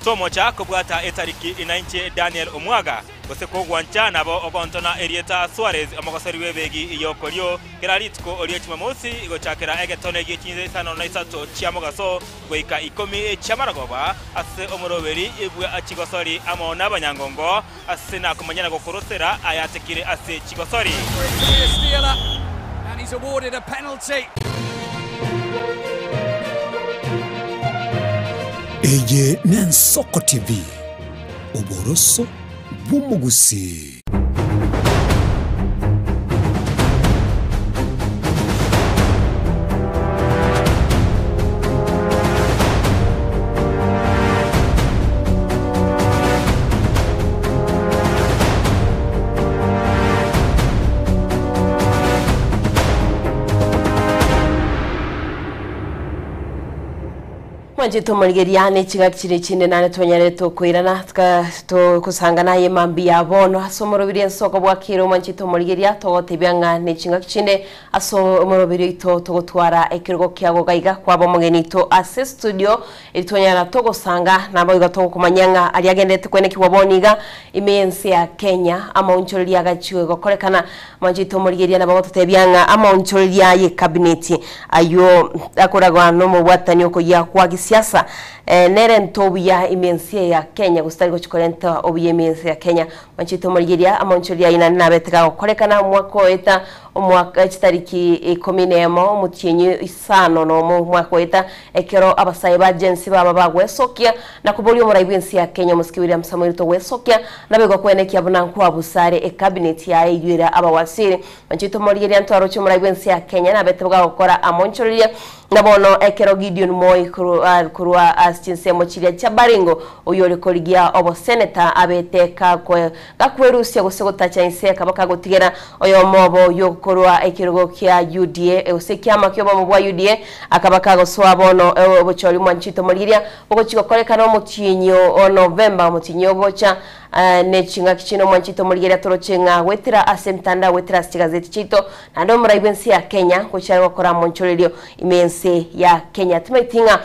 Tomocha kubwata etariki inainche Daniel Omwaga goseko gwancha nabo ogontona Erieta Suarez amagosori webegi iyokolyo keraritko oliye Jumamosi igochakera egetone gichinze sano na isato chiamogaso goika 10 chamaragoba ase omoroberi ibwe achigosori amo nabanyangongo ase na kumanyana gokorosera ayatekire ase chigosori and he's awarded a penalty. Eye nen Soko TV oboroso bw'umugusi Mwanjito Maligeria chinga kiri chinde nane tonyare to koirana to kusangana ye mambi abono asomorobiri ensoko bwakiro Mwanjito Maligeria to tebyanga ne chinga kinde asomorobiri to gutwara ekirgo kyago gaiga kwabo mugeni to ase studio itonyara to gusanga nabo igato kumanyanga ali agendete kwene kiwaboniga imense ya Kenya ama unchori ya gachiwe gokorekana Mwanjito Maligeria nabo tebyanga ama unchori ya ye cabinet ayo akoragwa no mu bwatani oko ya kwa siasa nere ntobya imense ya Kenya gustari go chikorenta obiye imense ya Kenya Mwanjito Maligeria amonchoria ina nabetega okorekana mwako eta omwaka chitariki 11 mutinyi isano no mwako eta ekero abasaye ba agency baba bagwesokia na kubuli omuraibensi ya Kenya Muski William Samuel to wesokia nabego kwenekia bunanku abusare e cabinet ya yira abawasiri Mwanjito Maligeria ntwaro chumuraibensi ya Kenya nabetega gukora amonchoria nabono ekero Gideon Moi kurwa asinsemo chilia chabaringo uyore koligia obo senator abeteka kwe gakwerusia gusegota chainse kabaka gutigera oyo mobo yokorwa ekirugo kya UDA usekiama kyobo mu bwa UDA akabaka goswa bono obocholi Mwanjito Maligeria ogochiko kolekana omutinyo o November mutinyo gocha ne chinga kichino Mwanjito Maligeria torochenga wetira asemtanda wetira stigazeti chito nando muraibensi ya Kenya kuchara gukora moncholelio imense ya Kenya tumaitinga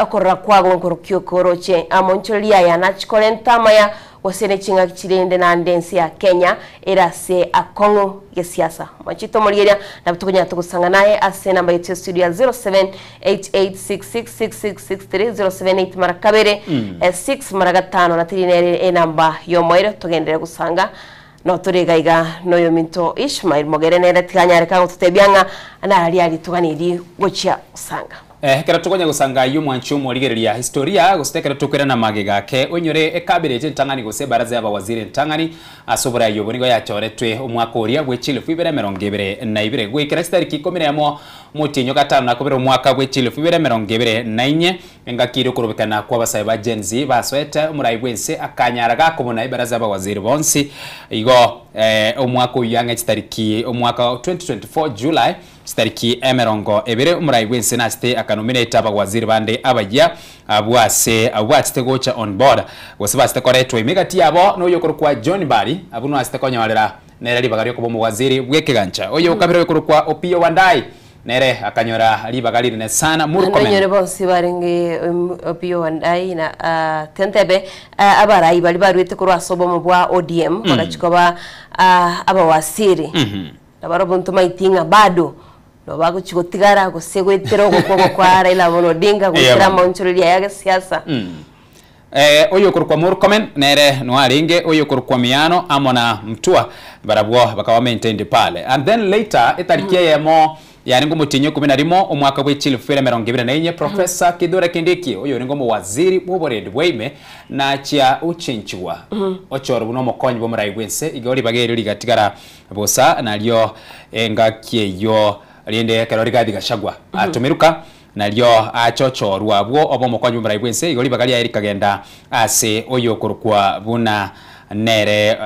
okorra kwago ngorokyo koroche amoncholia ya nachikolenta maya wasene chinga kichirende na ndensi ya Kenya era se akongo ya siasa Mwanjito Maligeria na butukunya tukusanga naye ase namba yetu studio ya 0788666663 078 marakabere 6 maragatano na tirinere namba yomoire tugendere gusanga no turegaiga noyo minto Ishmael Mogere nere tikanyare kango tutebyanga na ali tuganiri gochia usanga kera tukonya gusanga yu Mwanjito Maligeria historia gustekera tukwera na magega ke onyore ekabirete ntangani gose baraza aba waziri ntangani asobora yobo nigo yachoretwe umwaka uria gwechile fibere 22 gwikira stariki 11 mutinyo gatano nakobera umwaka gwechile fibere 24 engakiro kurubikana kwa basaye ba Gen Z baswete umuraibwense akanyara gakobona ibaraza aba waziri bonsi igo umwaka uyange stariki umwaka 2024 July stariki emerongo ebere umuraibwense naste akanominate aba waziri bande abajya abwase abwatste gocha on board gosibasta koretwe imigati yabo no yokorwa John Bari abuno aste konyawarera nere libagari ko mu waziri bwekegancha oyo kabiro yokorwa Opiyo Wandayi nere akanyora libagari ne sana Murkomen nere bonsi barenge Opiyo Wandayi na tentebe abarayi bali barwete kurwa sobo mu bwa ODM bagachikoba abawasiri nabarobuntu maitinga bado no bago chikotigara go segwetero go kwa Raila Odinga gukira monchoria ya siasa oyo kurukwa Murkomen nere no aringe oyo kurukwa Miano amona mtua barabwo bakawa maintained pale and then later etarikia yemo yani ngo mutinyo 11 umwaka w'echile fere 24 Professor Kithure Kindiki oyo ngo mu waziri muborende bweime na chia uchinchwa ochoro buno mokonyi bo muraibwense igori bagere ligatigara bosa nalyo engakie yo riende karori gadi gashagwa atumiruka nalyo achochorwa bwo obo mokonyi muraibwense igori bagari ya kagenda ase oyo kurukwa buna nere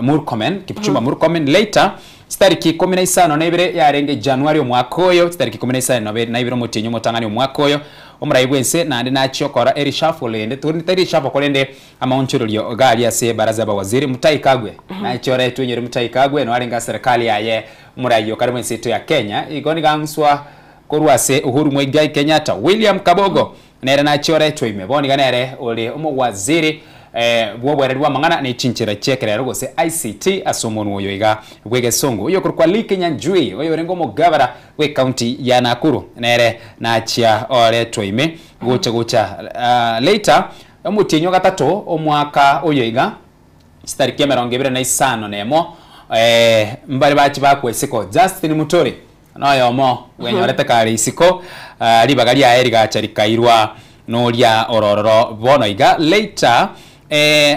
Murkomen Kipchumba Murkomen later stariki 15 nebere yarenge January omwaka oyo stariki 15 nebere mutinyo motangani omwaka oyo omuraibwense nande nachokora erishafulende turi shafokolende amaunchurulyo gali ase baraza ba waziri Mutahi Kagwe nachore twenyere Mutahi Kagwe no arenga serikali yaye murayo karimwense to ya Kenya igoni gangswa korwase Uhuru Muigai Kenyatta William Kabogo nere nachore twime boni ganere ole omo waziri bwobwererwa mangana ne chinchira chekera rogose ICT asomonu oyo iga bwegesongo oyo kurwa Likenya Njui oyo rengo mugabara we county ya Nakuru nere nachia ore twaime gocha later omutinyo gatatu omwaka oyo iga stariki 25 nemo mbali bachi bakwesiko Justin Muturi noyo mo wenyorete kali isiko libagari ya eriga charikairwa no lya orororo bono iga later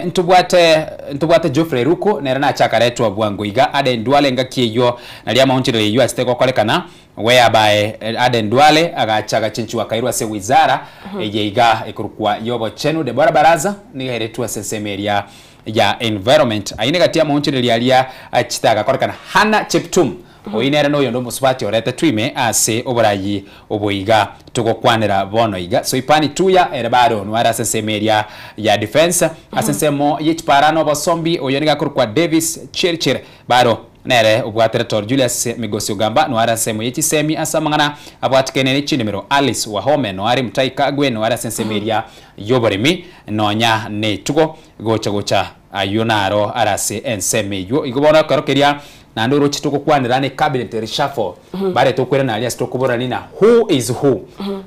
ntubwate Geoffrey Ruko nera na chakaretwa bwanguiga Aden Duale ngakiyo nalia maunchire yu asteko kolekana whereby Aden Duale agachaga chinchwa kairwa se wizara yeiga ekurukwa yobo chenu de baraza ni heretua sensemeria ya environment aine gatia maunchire lialia chitaga kolekana Hana Cheptum oinere no yondo musubati orete twime ase oburayi oboiga tugokwanira bono iga so ipani tuya erebaro nwara sensemeria ya defense asensemo yichparano bosombi oyoniga kurwa Davis Chirchir baro nere ubwateretor Julius Migosi Ugamba nwara semo yichisemi asamangana abwatikenene chinimero Alice Wahome nwari mutaika gwe nwara sensemeria yoboremi nonya netugo gocha ayonaro arase enseme yo igobona karokeria nandoro chituko kwanira ne cabinet reshuffle bare to kwera na alias to kubora nina who is who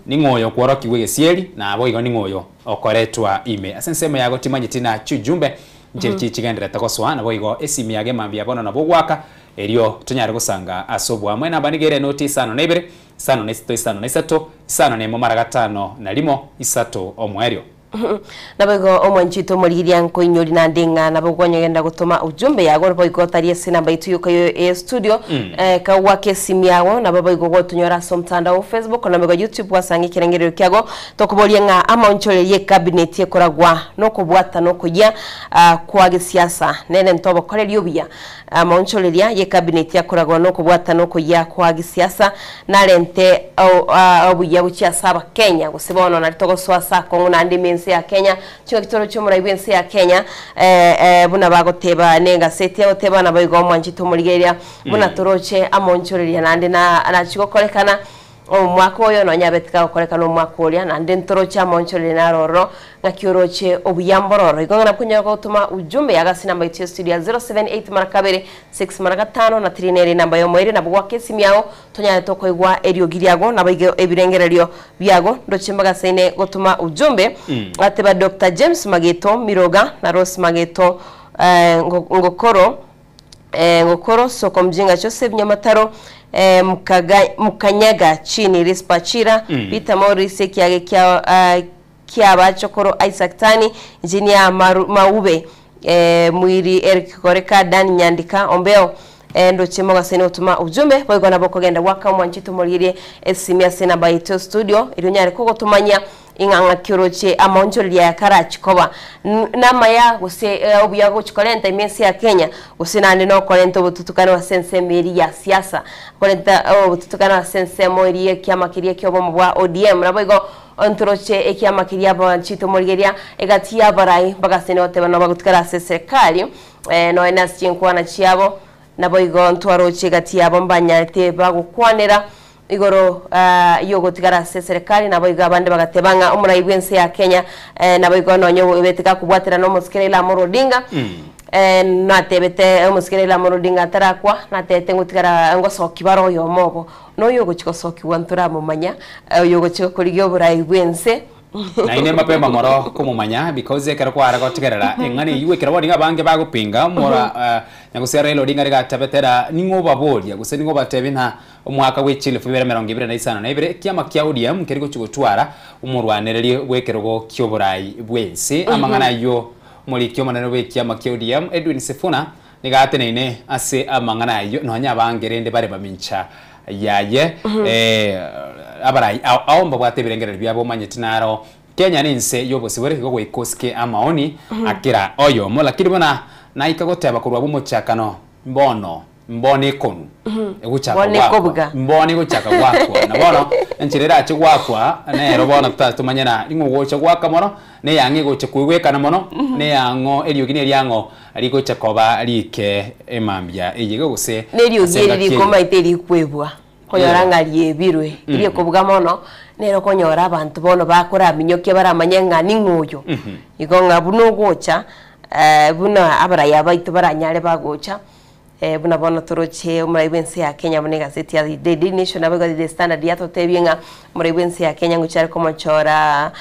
ningoyo kworoki wege sieli na abo igo ningoyo okoretwa ime asensema yago timanyitina chujumbe njerchi chigendera takoswa na boigo esimi yage mambia bono na bogwaka elio tunyare gusanga asobwa amwe na banigere noti sano nebere sano nesito sano nesato sano ne momara gatano na limo isato omwerio nabago omwanchito murigiria nko inyori na ndenga nabogwanya genda gutuma ujumbe yago nabago tariye sina baitu yuko e studio ka wake simu yago nabago gotunyora somtanda o Facebook na bago YouTube wasangi kirengero kyago tokuboria nga amonchole ye cabinet ye koragwa no kubwata no kujya kwa gisiasa nene ntobo koreri obia amonchole ye cabinet ya koragwa no kubwata no kujya kwa gisiasa na lente obuya bucha saba Kenya gusibono na litogoswa sako na ndimi ya Kenya cyo kitoro cyo muri bense ya Kenya buna bagoteba nenga sete oteba na bayigo mwanjito muri geria buna toroche amonchoreri nande na chikokolekana omwako oyo no nyabetika okolekana omwako olia nande ntoroche amonchoreri na roro ngakioroche obuyambororo igongana kunya gutuma ujumbe yagasi namba ya studio 078 marakabere 6 marakatano na 39 namba yo mwere na bugwa kesi miao tonya toko igwa erio giriago na baige ebirengererio biago ndochimbaga sene gutuma ujumbe ateba Dr. James Mageto Miroga na Rose Mageto ngokoro soko mjinga Joseph Nyamataro mukanyaga chini Rispachira Peter Maurice kiage kia bachokoro Isaac Tani engineer Maube mwiri Eric Koreka Dan Nyandika Ombeo ndo chimoga sene utuma ujumbe boigo naboko genda waka mwanchito muririe esimia sena baito studio irunyare koko tumanya inganga kiroche amonjolia ya karachikoba namaya guse obuyago chikolenta imensi ya Kenya usinande no kolenta bututukana wa sense meri ya siasa kolenta bututukana wa sense meri ya kiama kiria kyobo mwa ODM naboigo ontoroche ekiama kiria banchito murigeria egatia barai bagasene otebana bagutukara serikali no enas chinkwana chiabo naboigo ntwaroche gatia bombanyate bagukwanira igoro yogo tigara serikali naboiga abande bagatebanga umurayibwense ya Kenya naboigo nonyo betika kubwatira no muskerela Morodinga natebete muskerela Morodinga tarakwa natete ngutigara ngosoki baro yo mobo no yogo chikosoki wantura mumanya yogo chikokurigyo burayibwense na ine mapema moro kumumanya because ekera kwara gotigerera engani iwe kera bodinga bange bagupinga mora nyagusera elo dinga riga tabetera ningo babodia guse ningo batebe na umwaka w'Echile 2025 na ibere kiama kya ODM kerigo chugotwara umurwanererie wekerogo kyoburayi bwense amangana yo muri kyomanano we kiama kya ODM Edwin Sifuna nigateneine ase amangana yo nonya bangerende bare bamincha yaye abarai aomba bwatebirengere byabo manyetinaro Kenya ninse yobosibore go ikoske amaoni akira oyo mo lakini bona naikagoteba kurwa bumuchakano mbone konu eguchaka mbone guchaka gwakwa na bono enchirera chigwakwa nero bono tumanyana ningo gocha gwaka mono ne yange gocha kuweka na mono ne yango eliogine lyango aliko chakoba like emambia eyigo guse neriogire likoma iteri kwebwa koyoranga liebirwe iri kubuga mono nero konyora abantu bono bakora minyoke baramanya ngani ngoyo igonga buno gocha buna abaraya baitu baranyare bagocha buna bono toroche umuraibense ya Kenya bune gazeti ya The Nation abaga The Standard yato tebinga umuraibense ya Kenya nguchare komochora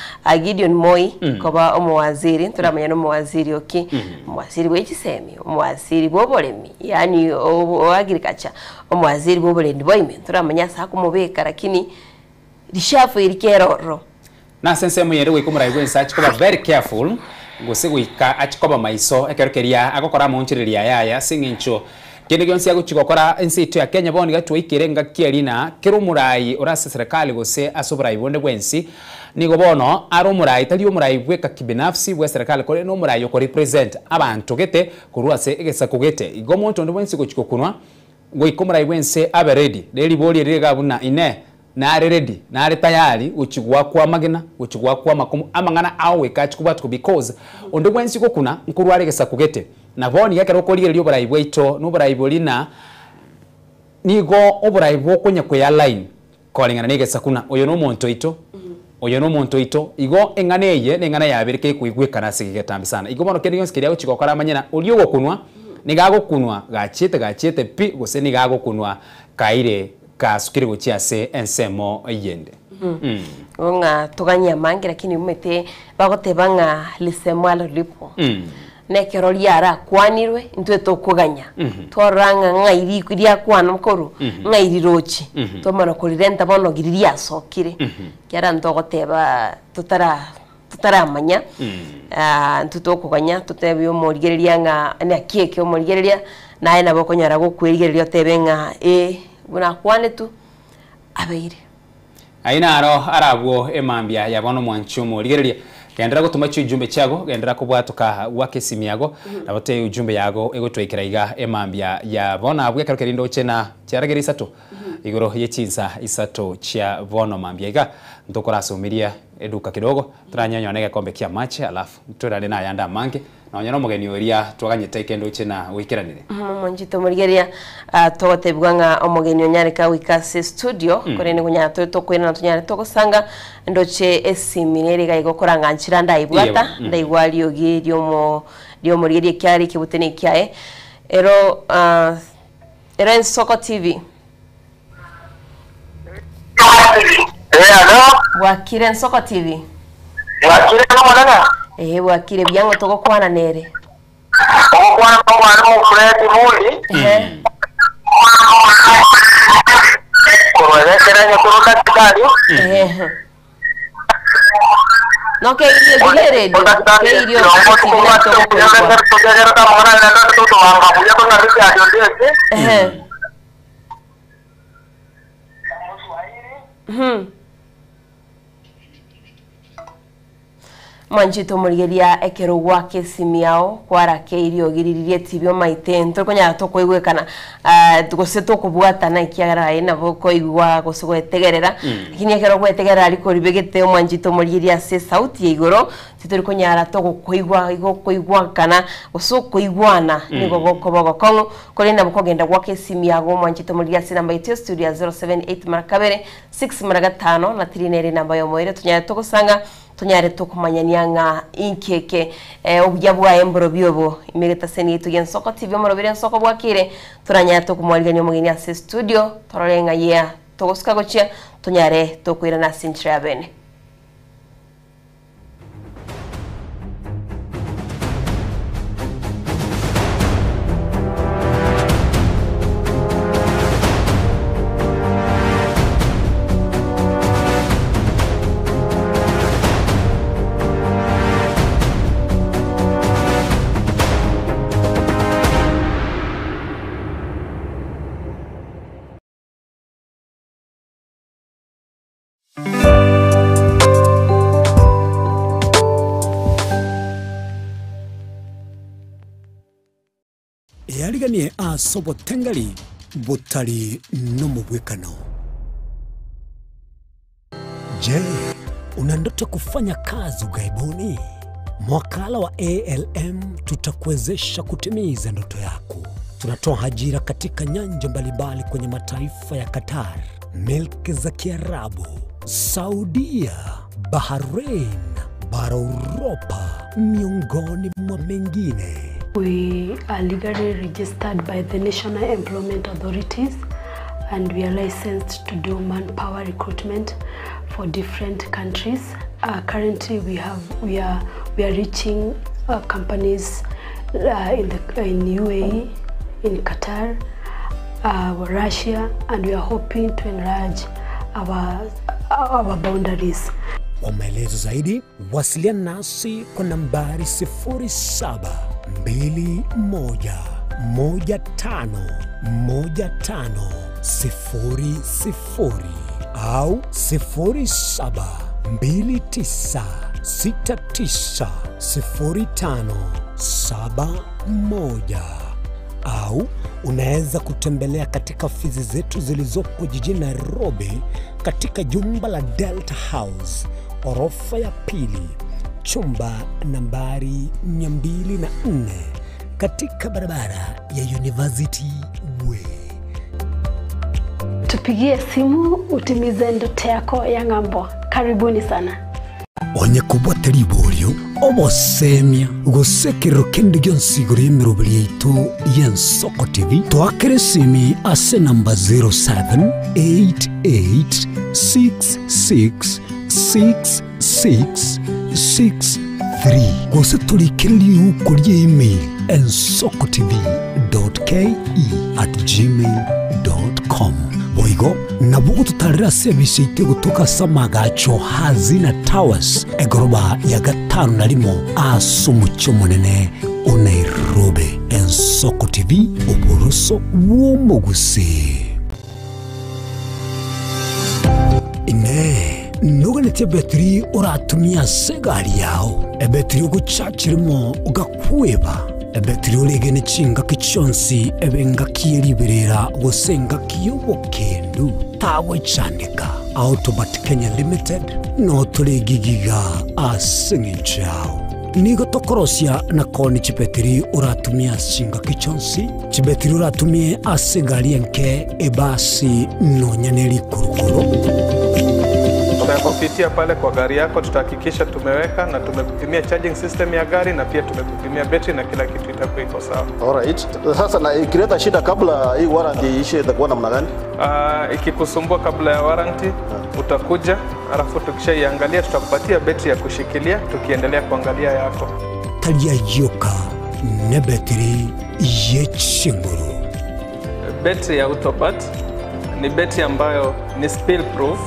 Gideon Moi koba omwaziri turamanya no mwaziri oki mwaziri w'ekisemi mwaziri boboremi yani o agriculture omwaziri boborendi boime turamanya sa kumubeka lakini rishafu irikeroro na sense muyere we kumuraibense achikoba very careful gose gwika achikoba maiso ekerekeria agokora munchiriria yaya singincho kende gyonsi yaguchigokora ensitu ya Kenya boni gatwe ikirenga kielina kirumurai orase serikali gose asuburai bonde bwensi nigo bono arumurai tali umurai bweka kibinafsi bwa serikali kore no murai ko represent abantu gete kuruase egesa kugete igomonto ndo bwensi gochikokunwa goikomra iwense abe ready reri boli rega buna ine na ready na ari tayari uchigwa kwa magina uchigwa kwa makumu amangana awe kachikubatu because ondo gwensi ko kuna nkuru aregesa kugete na boni yake rokoli ryo bara ibweito no bara ibolina nigo obura ibo konya kwa line calling negesa kuna oyo no monto ito oyo no monto ito igo enganeye nengana yabirike kuigwekana sigigetambi sana igo bono kene yonse kiriago chikokora manyana uri ogokunwa nigago kunwa gachete pi gose nigago kunwa kaire kasukire gochia se ensemo yende nga tuganya mangi lakini umete bagotebanga lisemwalo lipo nekero yara kwanirwe intwe tokuganya toranga ngairi kuria kwana mkoru ngairi rochi tomana kurirenta bono giriria sokire kyara ntogoteba tutara manya ntutokuganya tutebyo morigereria nga na kieke morigereria naye nabo konyara gokwirigereria tebenga buna kwane tu abeire aina aro arabwo emambia yabono mwanchumo rigereria gendera gutuma cyo ijumbe cyago gendera kubwatuka wake simiago nabote ujumbe yago egotwekera iga emambia yabona abwe karukerindo chena cyaragera isato igoro yechinsa isato chia bono mambia iga ndokora somiria eduka kidogo turanyanya nega kombe kia match alafu turane na yanda mange na onyana mugeni oria twaganyete kendo chena wikiranire monjito murigeria togotebwanga omugeni onyareka wikase studio korene kunya tokwena na tunyare togosanga ndoche esiminere ga igokoranga nchira ndaibwata ndaigwali ogi ryo murigeria kyari kibutene kyae ero Soko TV hello Wakire Soko TV wakire no mwana wakire byango togokwana nere ogokwana no mu Fred Mundi korwele keranya kuruka kitari no que ilere que irio actividad togokwana Manchito murigeria ekero gwake simiao kwara ke irio giriririe tibyo maitento konya tokoigwekana tugose tokubwata na ikiagara ina boko igwa gosogwetegerera lakini ekero gwetegerera ariko ribegete manchito murigeria se sauti igoro titori konyara tokoigwa igokoigwa kana gosokoigwana nigo gokobogo kongo kolenda bukogenda gwake simiago manchito murigeria se namba ite studio 078 marakabere 6 maragataano na trinere namba yo moire tunyara tokosanga tunyare tukumanyania nga inkeke obujabwa emboro byobo imegeta seni tugen Soko TV morobere Soko bwakire turanyara tukumwalga nyo mugeni ase studio tororenga ya togosika gochia tunyare tukwira na sintra bene yariganie asobo tengali butali no mubwekano. Je, una ndoto kufanya kazi ugaibuni? Mwakala wa ALM tutakuwezesha kutimiza ndoto yako. Tunatoa ajira katika nyanja mbalimbali kwenye mataifa ya Qatar, Milki za Kiarabu, Saudia, Bahrain, bara Europa, miongoni mwa mengine. We are legally registered by the National Employment Authorities and we are licensed to do manpower recruitment for different countries. Currently we are reaching companies in UAE, in Qatar, Russia, and we are hoping to enlarge our boundaries. Kwa maelezo zaidi, wasiliana nasi kwa nambari 0721511500 au 0729690571. au unaweza kutembelea katika ofisi zetu zilizoko jijini Nairobi katika jumba la Delta House, orofa ya pili, chumba nambari 204 katika barabara ya University Way. Tupigie simu utimize ndoto yako ya ng'ambo. Karibuni sana. Onye kubwateri ibolyo obosemia gusekero kende gyonsiguri emirobiri yaitu y'Ensoko TV twakere simi ase namba 0788666663 gose tulikiriri kuri email ensokotv.ke@gmail.com. Boigo nabugo tutarira service ite gutuka samagacho hazina towers egoroba ya 5 asumucyo munene Nairobi. Ensoko TV uboroso w'umuguse. Ine nuganete betri uratumia segari yao ebetri ugucakirimo ugakweba ebetri ulegene chinga kichonsi ebenga kiyeliberera gusenga kiyobokendu tawe chandika Automat Kenya Limited no tulegigiga asingichao nigo tokorosia na koni chipetiri uratumia chinga kichonsi chibetiri uratumie asigari enke ebasi no nyaneli kurukuru. Tunapopitia pale kwa gari yako tutahakikisha tumeweka na tumekupimia charging system ya gari na pia tumekupimia battery na kila kitu itakuwa iko sawa. Alright. Sasa na ikileta shida kabla hii warranty ishe itakuwa namna gani? Ikikusumbua kabla ya warranty utakuja, alafu tukishaiangalia tutakupatia battery ya kushikilia tukiendelea kuangalia yako. Talia yoka ne battery yechinguru. Battery ya Autobat ni battery ambayo ni spill proof,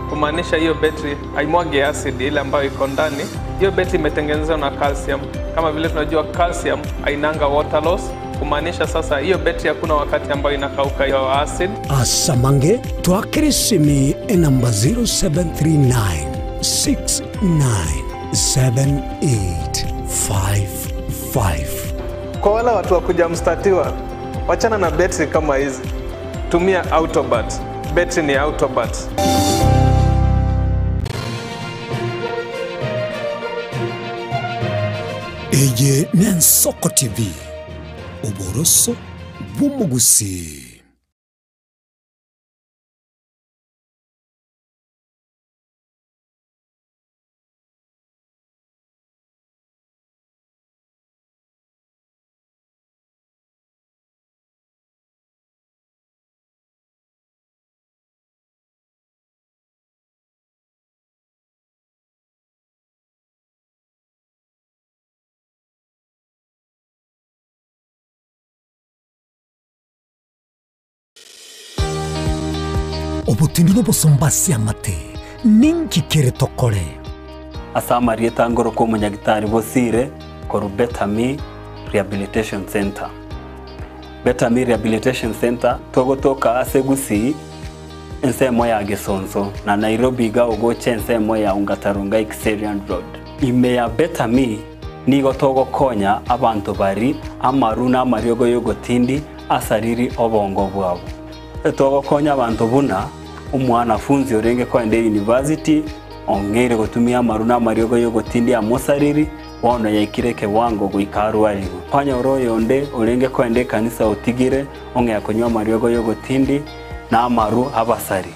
kumaanisha hiyo battery haimwagi acid ile ambayo iko ndani. Hiyo battery imetengenezwa na calcium. Kama vile tunajua calcium hainanga water loss, kumaanisha sasa hiyo battery hakuna wakati ambayo inakauka hiyo acid. Asamange twakirisimi namba 0739697855. Kwa wale watu wa kuja mstatiwa, wachana na battery kama hizi. Tumia Autobat. Battery ni Autobat. Eye n'Ensoko TV uboroso bw'umugusi. Obutindi n'obusumbasi amate ninki kere tokore Asama rieta ngoro ko munyagitari bosire koru Betami Rehabilitation Center. Betami Rehabilitation Center togotoka asegusi ensemo ya Gesonzo na Nairobi ga ugoche ensemo ya Ungatarunga Xerian Road. Ime ya Betami nigo togo konya abantu bari amaruna amaryogo yogotindi asariri obongo bwabo. Togo konya abantu buna umwanafunzi orenge kwende university ongere gutumia maruna maryogo yogotindi amosariri wono yaikireke wango guikarwarigo panya oroyo onde orenge kwende kanisa utigire onge yakonywa maryogo yogotindi na amaru abasari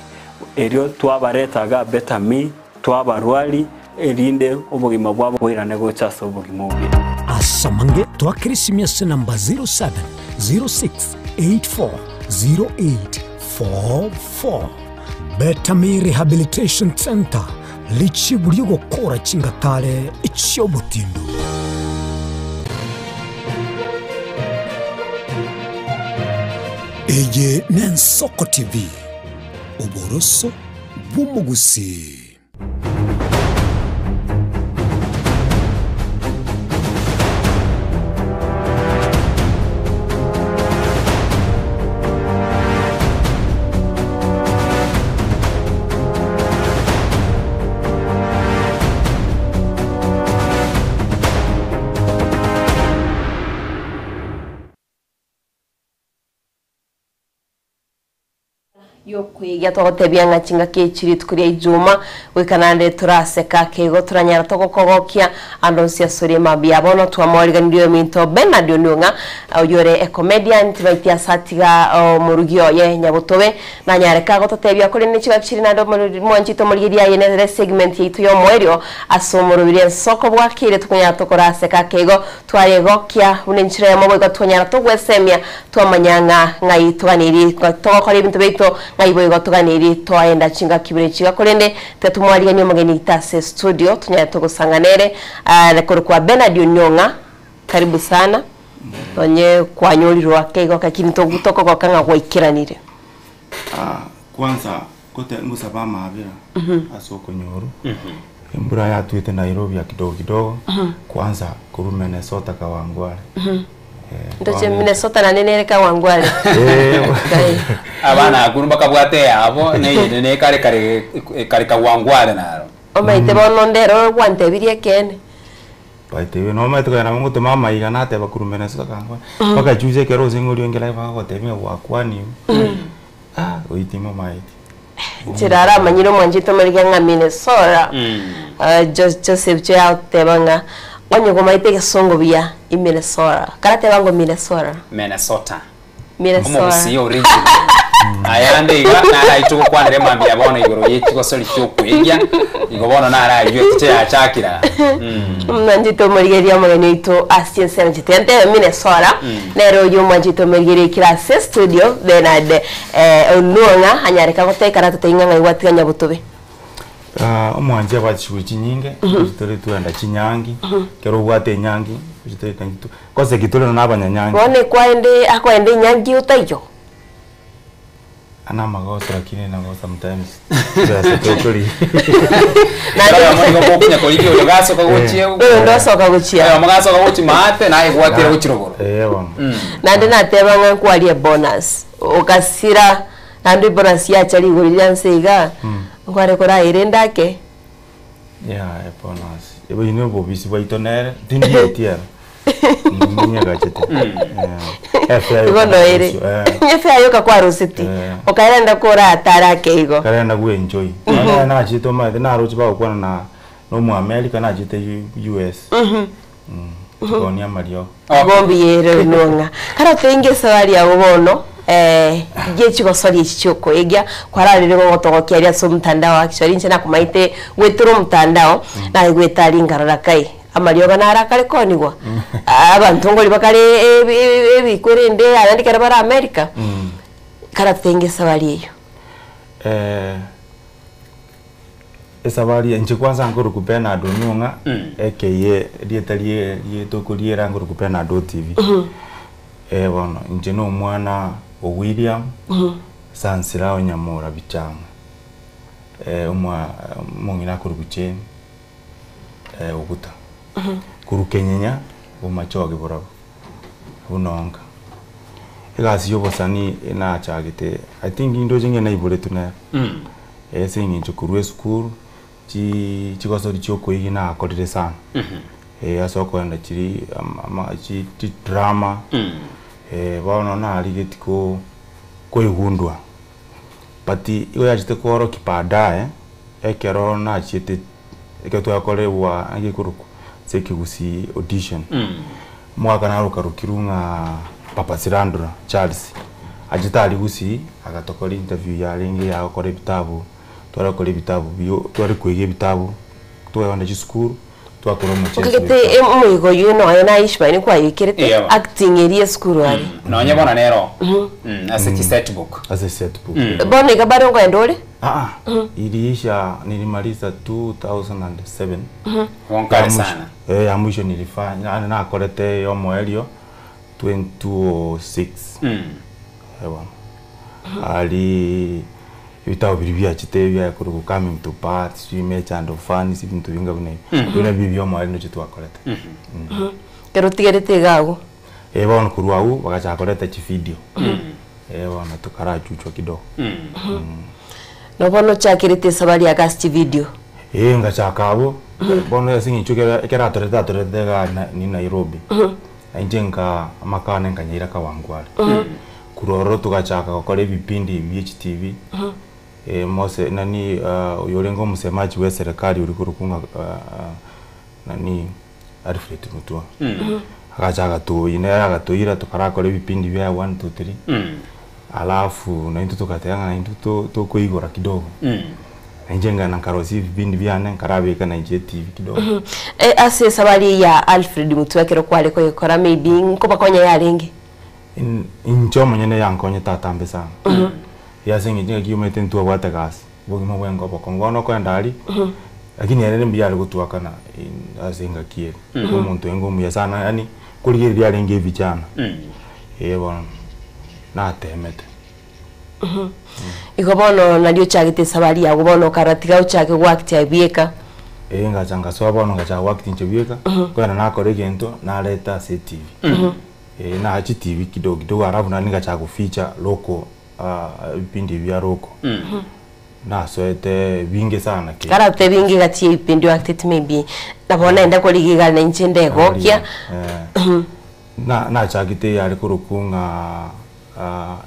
erio twabaretaga Betami twabarwari erinde obugima bwabo bwirane gochaso obugima bwe. Asamange twakirisimia se namba 0706840844. Betami Rehabilitation Center lichi buri gukora kingatare icyobutindu. Eye n'Ensoko TV uboroso bw'umugusi. yo kwiga togotebia ngachinga kichiri tukuria ijuma wikanande turaseka kego turanyara togokogokia andonsia suri mabia bono twamoriganirio minto Bernard Onunga oyore a comedian tibaitia satiga murugio ye nyabutobe na nyareka gototebia kuri ni chiga kichiri nando mwanchito murigiria yene segment yitu yo mwerio asomurubire soko bwakire tukunya tokoraseka kego twayegokia unenchira ya mabwe gatonyara togwesemia twamanyanga ngai tuganiri togokora ibintu bito ngaibo gotuganiri twaenda chinga kibire chiga kurende tetumwariga mugeni itase studio tunyaya tugusanganere rekoro kwa Bernard Onunga karibu sana onye kwanyurirwa kego kakini togutoko gokanga gwikiranire kwanza kote ngusaba mabira asoko nyoru mbura ya tuite Nairobi ya kidogo kwanza kuru Minnesota Kawangware ndoche Minnesota na nenere Kawangware abana akuru bakabwate abo ne kare Kawangware naro omaite bono ndero gwante birie kene baite no maite kana ngote mama igana te bakuru Minnesota Kawangware baka juje kero zinguri ngela bagote mwe wakwani oitimo maite chirara manyiro mwanjito mariga nga Minnesota Joseph Chao tebanga onye gomaite gesongo bia i Minnesota karate bango Minnesota Omo original ayande iga na ituko kwanere mambia bono igoro yechiko soli cyokwegia igobona nara yete achakira mwanjito marigeria mugeni ito Asien 70 Minnesota nero yo mwanjito marigeria class studio Bernard Onunga anyareka gotekara tuteinga iwatiganya butobe omwanje abachiwichi nyinge tutore tuenda chinyangi kero bwate nyangi tutore tangitu kose kitole n'abanyanyangi bone akwende nyangi utayo ana magoso lakini na goso sometimes basi tokoli na mwe ngokunya koliki ugaso kaguchie ndoso kaguchia magaso kaguchi mate na igwatira guchirogoro nande natebanga kwalie bonus ukasira nandi bonus ya chali gurira nsega ngware kora irendake bonus ebo ino bobisi baitonere tindietia nyagachete gono ere nyefe ayoka kwa rusiti okaenda kora atarake igo karenda ku enjoy na chito ma na rochi ba kwa na no mu America na chite US konia mario bombi yero nonga kara tenge sawari ya ubono gichiko sori chichoko egya kwararire gotogokia ria so mtandao actually nchena kumaite gweturo mtandao na gwetari ngarara kai amarioga na arakare konigwa abantu ngoli bakare ebikurende arandikara bara America karatenge sawari iyo esabari nje kwanza ngoro ku Bernard Onunga eke rietalie yetokoliera ngoro ku Bernard TV bono nje no mwana o William Sansira Onyamura bichanga umwa mungina kuru kucheni oguta kuru Kenyenya umachoge borabo unonga egasi yobosani na chagite I think indo jinge na ibole tuna singi chukuru school chikosori choko igina akorire sana asoko enda chiri chi drama bono na aligeti ko igundwa pati iyo yachite koro kipada ekero na chite eketo yakorewa angikuruku sekigusi audition mwaka na rukarukirunga Papa Sirandura Charles ajita aligusi agatokora interview ya ringi ya akore bitabu twarakora bitabu biyo twari kwege bitabu twabanda ci school twakora mu chese ukigete umuyigo yuno na ishbani kwa yikirete acting area school ari no nyabona nero as a set book bone gabaro ngo endole iliisha nilimaliza 2007 wonkare sana ya mwisho nilifanya na akorete yo moelio 2006 ali ibitabo biri byachite bya kuri coming to part swime chando fani si bintu binga bune bune bibyo mwali no chitu akorete kero tigerete gago bono kuruau bagacha korete chi video bono tukara chucho kidogo no bono chakirite sabali agasti video ngacha kabo bono yasingi chukera kera toreta ga ni Nairobi ainjenga makane nganyira Kawangware kuroro tukachaka gukora ibipindi BHTV mose nani yolengo msemaji wa serikali uri kurukunga nani Alfred Mutua akachaka tu ine agatuira tukarakora ibipindi bya 1 2 3 alafu na into tukatenga na into to kuigora kidogo njenga na karosi vipindi byane karabika na TV kidogo ase sabari ya Alfred Mutua kero kwale ko ikora maybe nkoba konya yarengi incho manyene yankonye tatambe sana yasengi jinga kiyomete ntu abwata gas bogi mo bwengo boko ngono ko ndali lakini yarere mbiyari kutuakana asenga kiye umuntu engo muya sana yani kuligiri yarengi vijana bona na temete ikobono nadio chagite sabari ya gobono karatiga uchake wakati abieka nga changa so bono nga cha wakati nchebieka kwa na kore gento na leta CTV na hachi TV kidogo kidogo arabu na ninga cha kuficha loko vipindi vya roko na soete vingi sana ke karate vingi gati vipindi wakati maybe nabona enda kuligiga na nchinde gokia na chagite yari kurukunga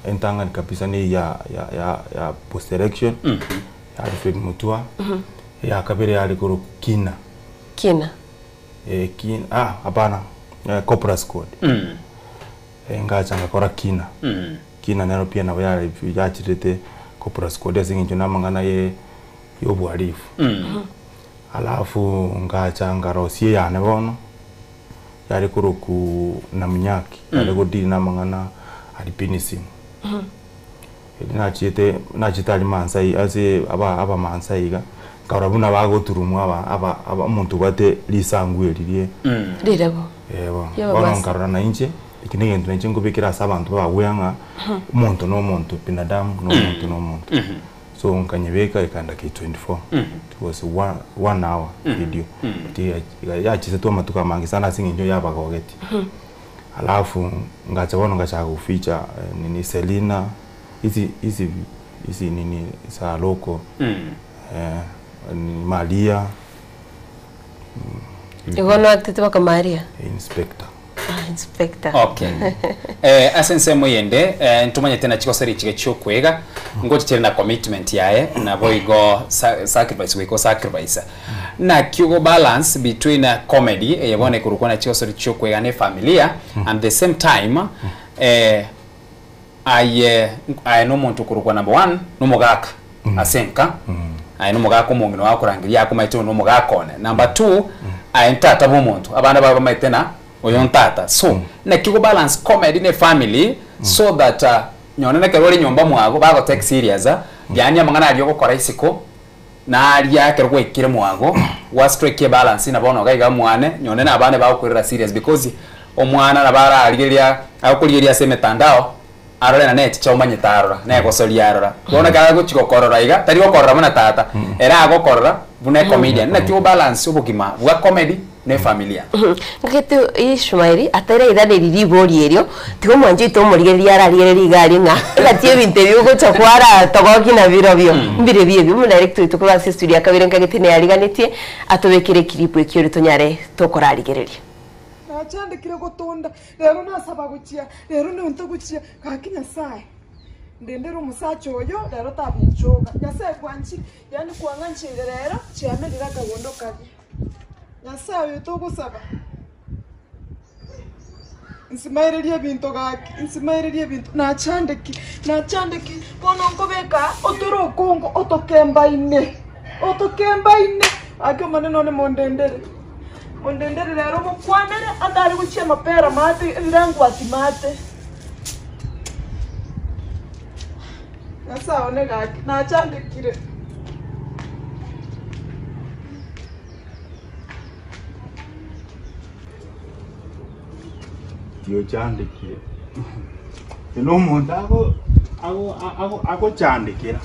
entanga kabisa ni ya post election Alfred Mutua ya kabiri yari kurukina kina hapana Cobra Squad ngachanga kora kina kina nero pia na yari yachirete Cobra Squad yasinginjo namangana ye yobwarifu alafu ngachanga rosie yane bono yari kuruku na mnyaki yari kudiri namangana alipinisimu na chitali mansai ase aba mansai ga karabuna bago turumu aba umuntu bate lisangwe lirie rirabo bona nkarana inche ikinenge ntunje ngubikira sabantu babwanga umuntu no muntu binadamu no muntu no muntu so nkanyebeka ikanda K24 it was 1 hour video ya chise tu matuka mangi sana singinjo yabagogeti alafu ngachabona ngacha kuficha nini Selina hizi nini sa loko Maria Igono atete kwa Maria inspector inspector okay asense moyende ntumanye tena chikoseri chike chokwega ngoje tena na commitment yae na boigo sacrifice wiko sacrifice na kiugo balance between comedy yabone kurukwana chikoseri chokwega ne familia and the same time I no muntu kurukwa number 1 no mogaka asenka I no mogaka mungino wakurangiria akumaito no mogakone number 2 I ntata bomuntu abana baba maitena oyontata so na kigo balance comedy ne family so that nyone na kerori nyomba mwago bago take serious yani amangana aliyo gukora isiko na aliya kerwo ikire mwago wa strike balance na bono gaiga mwane nyone na abane bagukorera serious because omwana na bara aligeria akurigeria se metandao arore na net cha umanye tarora na gosoria arora bona kaga guchikokorora iga tari gokorora muna tata era gokorora bune comedian na kigo balance ubugima bwa comedy ne familia ngete Ishmaeli atera idane riribori eryo tigo mwanje to murigeria ararigeria gari nga gatie binterview go chakwara togoki na birobyo mbire biye bimu director to kwa studio akabire ngagete ne yariganitie atobekire kiripo ekyo tonyare to korarigereria nachandikire gutonda rero nasaba gukia rero ne unto gukia kakinya sai ndendero musacho oyo rero tabinchoka nyasaye kwanchi yani kwanganchire rero chiamerira kagondo kabi nyasaye to gusaba nsimairirie bintu gaki nsimairirie bintu nachandiki kono ngobeka otoro kongo otokembaine ake maneno ne mondendere rero mukwanere andari guchia mapera mate irangu atimate nasa one gaki nachandikire tio chandikire no muntu ako chandikira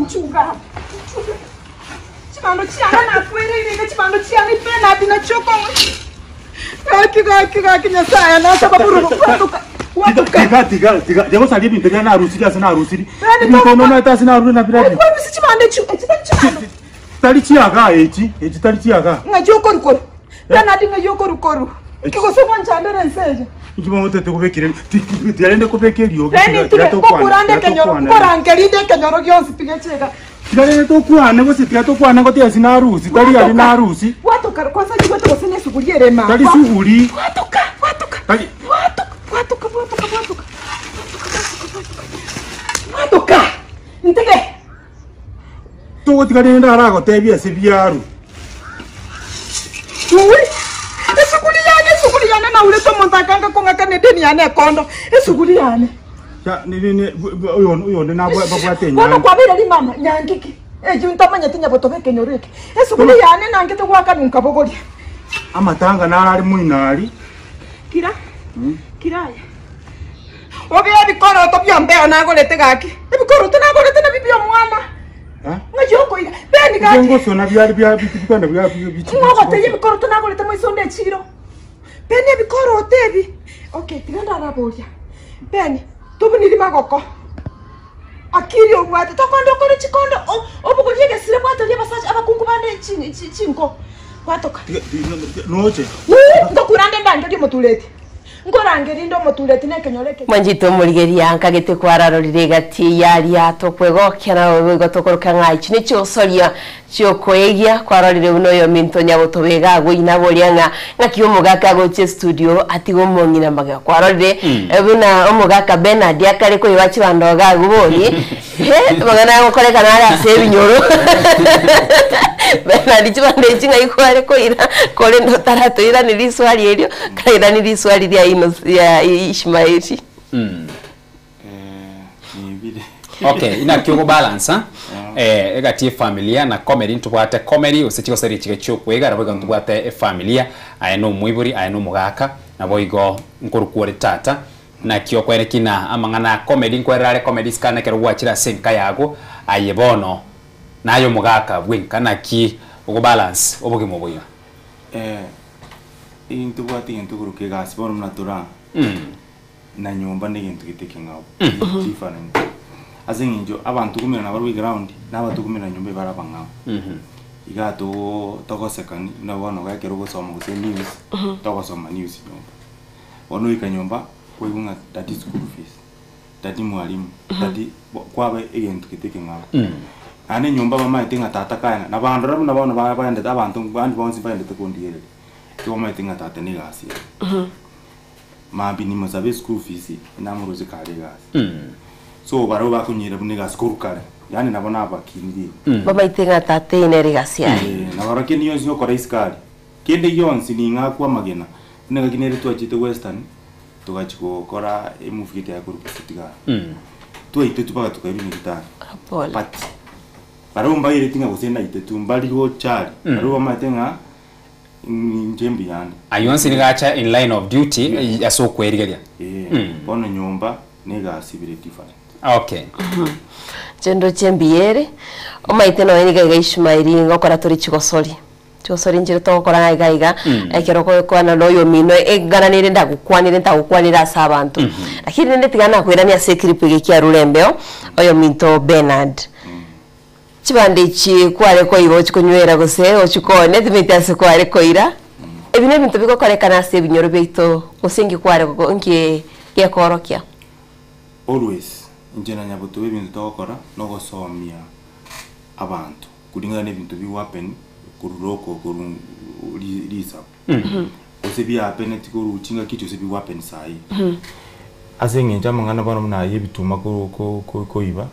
Nchuga. Chibando chianga na kwere ile chibando chianga ipena atina choko. Kaki nyasaya na sababu watuka. Tiga. Jago sali bintu ya na harusi ya sana harusi. Bintu no na ta sana harusi na biladi. Kwa nini chibando chibando? Tali chiaga echi tali chiaga. Ngajoko rukoro. Tana ati ngajoko rukoro. Kiko soma nchandere nseje. Ikiwa mutete kubekire tiarende kubekire yo. Reni tiga kurande kenyoro kurangelide kenyoro gyonsi pigecheka. Tiarende to kuane bose tiga to kuane ngotia sina harusi tali ali na harusi. Watuka kwanza jigoto bosene suguliere ma. Tali suguli. Watuka. Tali Watuka. Ntege. To tiga nenda arago tebia sebiaru. Uwi. Esuguliyane na ule to montakanga konga kanedeni yane kondo. Esuguliyane. Ya ni uyo na babwate Wana kwa bile li mama nyangiki. Junta manya tinya botoke kenyoreke. Esuguliyane na ngete kwa kanunka bogoli. Amatanga na ari muinari. Kira. Kiraya. Obya bikoro to byombe na golete gaki. Ebikoro to na golete na bibyo mwana. Ngajoko ira. Beni gaki. Ngo sona byari bitikanda byari Ngo teye bikoro to na golete moisonde chiro. Beni bikoro tebi. Okay, tiganda araboria. Beni, tubu nili magoko. Akiri obwate tokondo kore chikondo. Obugonyege sire bwato lye basaje abakungu bande chinko. Watoka. Noche. Ndokurande ndanje ndi motulete. Ngorangeri ndo motulete nekenyoreke. Mwanjito murigeria nkagete kwararorire gati yari atokwegokera wewe gotokoroka ngaichi ni cyosoria cyokoegia kwarorire uno yo minto nyabotobega gwina boria ngakio mugaka goche studio atigo mongina maga kwarorire ebuna omugaka Bernard yakare ko iwachi bandoga guboni magana ngokoreka nara sebinyoro Bernard chibande chinga ikware ko ira kore ndo tarato ira ni riswali elio kaira ni riswali ya Ishmaeli. Okay, ina kyo balance egati familia na comedy ntubwate comedy usechiko seri chike chokwega rabo ntubwate familia ayeno mwiburi ayeno mugaka na boigo nkorukuore tata na kyo kwerekina amangana comedy nkwerare comedy skana kero gwachira senka yago ayebono nayo mugaka bwinka na ki ugo balance oboge moboya intubwate intuguruke gasibona mnatura na nyumba n'intu gitekingaho different azinginjo abantu kumira na bari ground n'abatu kumira nyumba barabangaho igato tokosekani nabona gakero gusoma guse news tokosoma news nyumba ono ikanyumba kwibunga that is school fees that mwalimu that kwabe egento gitekingaho ane nyumba mama itinga tata kana nabandu rabu nabona baende abantu bandi bonsi baende tekondiyele Toma itinga tata ni gasi. Mabi ni mozabe school fees na muruzi kare gasi. So baro ba kunyira bune gasi kurukare. Yani nabona abakindi. Baba itinga tata ine gasi ya. Na baro kini yonsi yo kora iskari. Kende yonsi ni ngakwa magena. Nega kinere tu achite western. Tugachiko kora emufite ya kurukitiga. Tu ite tu baga tukairi ni gitari. Apol. But baro mba ire tinga gusena ite tu mbali ho chari. Baro matenga njembi yani ayonsi nigacha in line of duty yasokwerigeria bono nyumba nega sibire different okay jendo chembiere omaite no eniga Ishmaeli ngokora tori chigosori njire tokora gaiga ekero ko na loyo mino egana nire ndagukwanira asa abantu lakini nditigana kwirania sekripe gekia rurembeo oyo minto Bernard chibande chi kware ko ibo chikunywera gose ochikone thimitase kware koira ebine bintu bikokorekana ase binyoro beito osingi kware ko nkie gekorokia always njena nyabuto bintu tokora no gosomia abantu kulinga ne bintu bi wapen kururoko kurun lisa osebi happen tikuru chinga kitu osebi wapen sai asengi njama ngana bana muna yebituma ko iba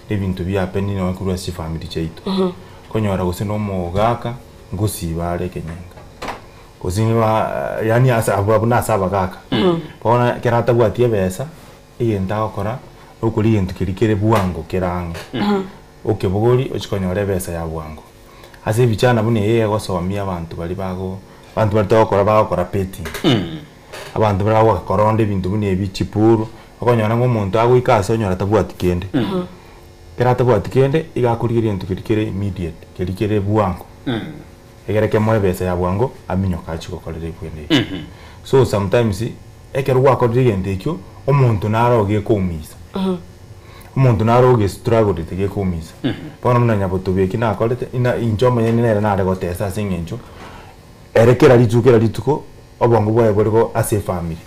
ebintu bya peni no kurwa si family chaitu konyora gose no mogaka ngusiba re kenyenga kozinwa yani asa abuna asaba kaka bona kerata gwatie besa iyenda okora okuri yentu kirikere buwango kerange okebogori ochikonyora besa ya buwango ase bichana bune yeye gosomia abantu bali bago abantu batokora bagokora petting abantu barawa koronde bintu bune bichipuru okonyora ngo muntu agwikasa onyora tabwati kende kerata kwa tikende igakurigiria into kirikire immediate kirikire bwango egereke moe besa ya bwango aminyo kachi gokorera ibwende so sometimes ekero gwakorera ntekyo omuntu naroge kumisa omuntu naroge struggle tege kumisa bono muna nyabotobeki nakorete ina injomo yene nere nare gotesa singencho erekera rituko obongo bwaye borigo ase family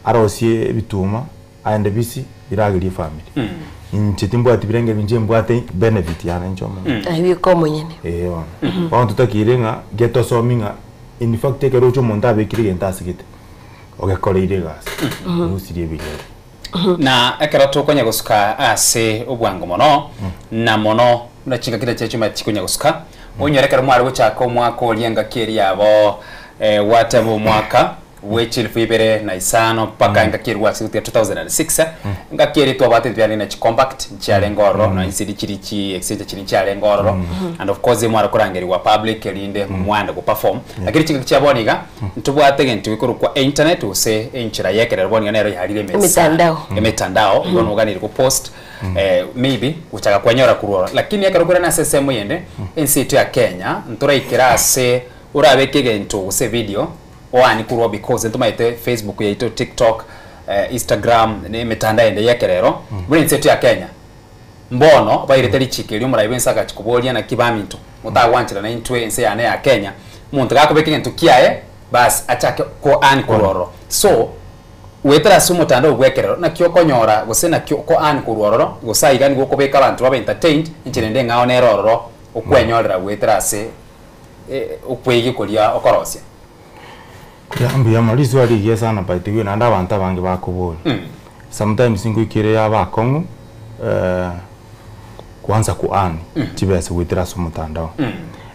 arosie bituma aende bisi iragiri family inchitimbo atibirenge binje mbwate benefit yana nchomo ayi ko monyene on tutakirenga geto sominga in fact ekero cho monta abekire gentasigite ogekoreire gas usirie bigere na ekero tokonya gusuka ase obwango mono na mono na chinga kida checho matikonya gusuka onyorekera mwari guchaka omwaka olienga keri yabo watabo mwaka wechilfu ibere na isano paka ngakiri wasi 2006 ngakiri to abate byali na compact nchale ngoro na insidi chirichi exchange chiri nchale ngoro and of course mwara kurangeri wa public elinde mwanda ku perform lakini chinga cyaboniga ntubwate gentu ikuru kwa internet use enchira yekerera boniga nero yalire emetandao ngono ganiri ku post maybe uchaka kwanyora kurora lakini yakero kura na SSM yende NCT ya Kenya ntura ikirase urabeke gentu use video wani kurwa because ntumaite Facebook yaito TikTok Instagram ne mitandao ende yekerero buri nsetu ya Kenya mbono baireteri chikeli umuraibensa gachikubolia na kibaminto mutawanchira na intwe ense yane ya Kenya muntu gakobeke ntu kiae bas achake ko an kuroro so wetera sumo tando gwekerero na kyokonyora gusena kyoko an kuroro gusaiga ni gukobeka abantu baba entertained inchirende ngao neroro okwenyorera wetera se okwegi kulia okorosia Yambi yamalizo ali sana by the way nanda abantu abange bakubona sometimes ingukire yabakongu kwanza kuani chibese witira sumutandao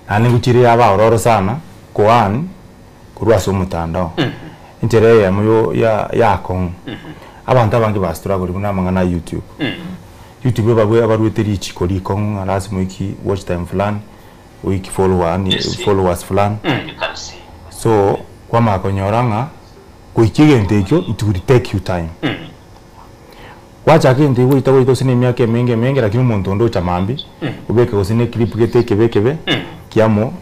nani ngukire yabaororo sana kuani kurwa sumutandao intere ya muyo ya kongu abantu abange ba struggle kuna mangana YouTube babwe abarweteri chikoli kongu lazima iki watch time fulani wiki followers fulani so kwa makonyoranga kuikigende ekyo it will take you time wacha kende wito sine myake menge lakini umuntu ndo chamambi ubeke usine clip kebe kiamo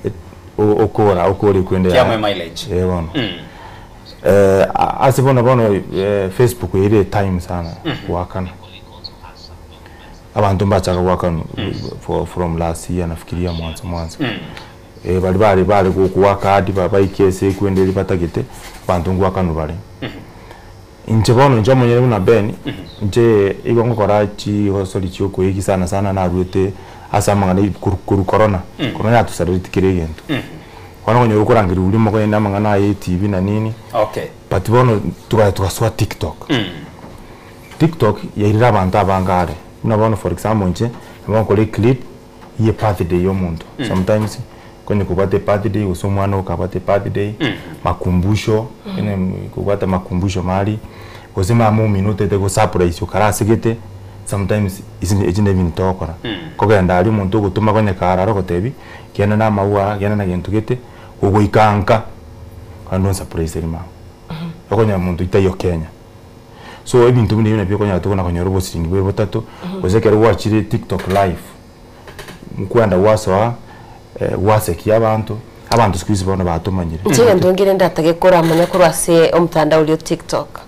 okora kwende kiamo mileage bono asibona bono Facebook ire time sana wakana abantu mbachaka wakana from last year nafikiria mwanzo bali kuwaka hadi baba ikese kwendeli batagete bantu ngwakanu bali inje bono nje monyere na beni nje igongo korachi hosoli cyoko yiki sana na rute asama ngani kuru corona corona tusariti kiregento wana konyo ukorangira ulimo ko yenda mangana ya TV na nini but bono tukaswa TikTok yairira abantu abangare unabona for example nje ngakore clip ye birthday yo muntu sometimes kwenye kupate birthday usomwana ukapate birthday makumbusho kupata makumbusho mali kusema mu minute te ko surprise ukarasigete sometimes isn't even tokora kogenda ali muntu gutuma kwenye kararo gotebi kiana na maua kiana na gentu gete ugoikanka kando surprise lima okonya muntu itayo Kenya so ibintu bine bine bikonya tukona kwenye robo siringi bwe botatu kozekera wachire TikTok live mukwanda waswa wasekia abantu squeeze bona batumanyire nje ndongere ndatage kora amanya kurase omutanda uli TikTok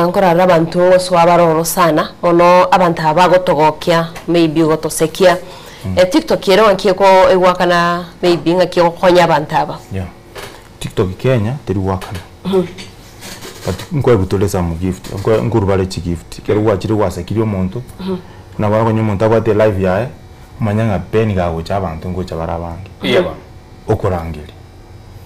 nkora abantu bose wabaroro sana ono abantu abagotogokya maybe gotosekia TikTok yero wankiko ewakana maybe ngakiko konya abantu aba TikTok Kenya teri wakana but nkwe butoleza mu gift nkuru bale chi gift kero wachire wasekiri omuntu na bako nyomuntu abate live yae manyanga peni gago chabantu ngo chabarabangi okorangiri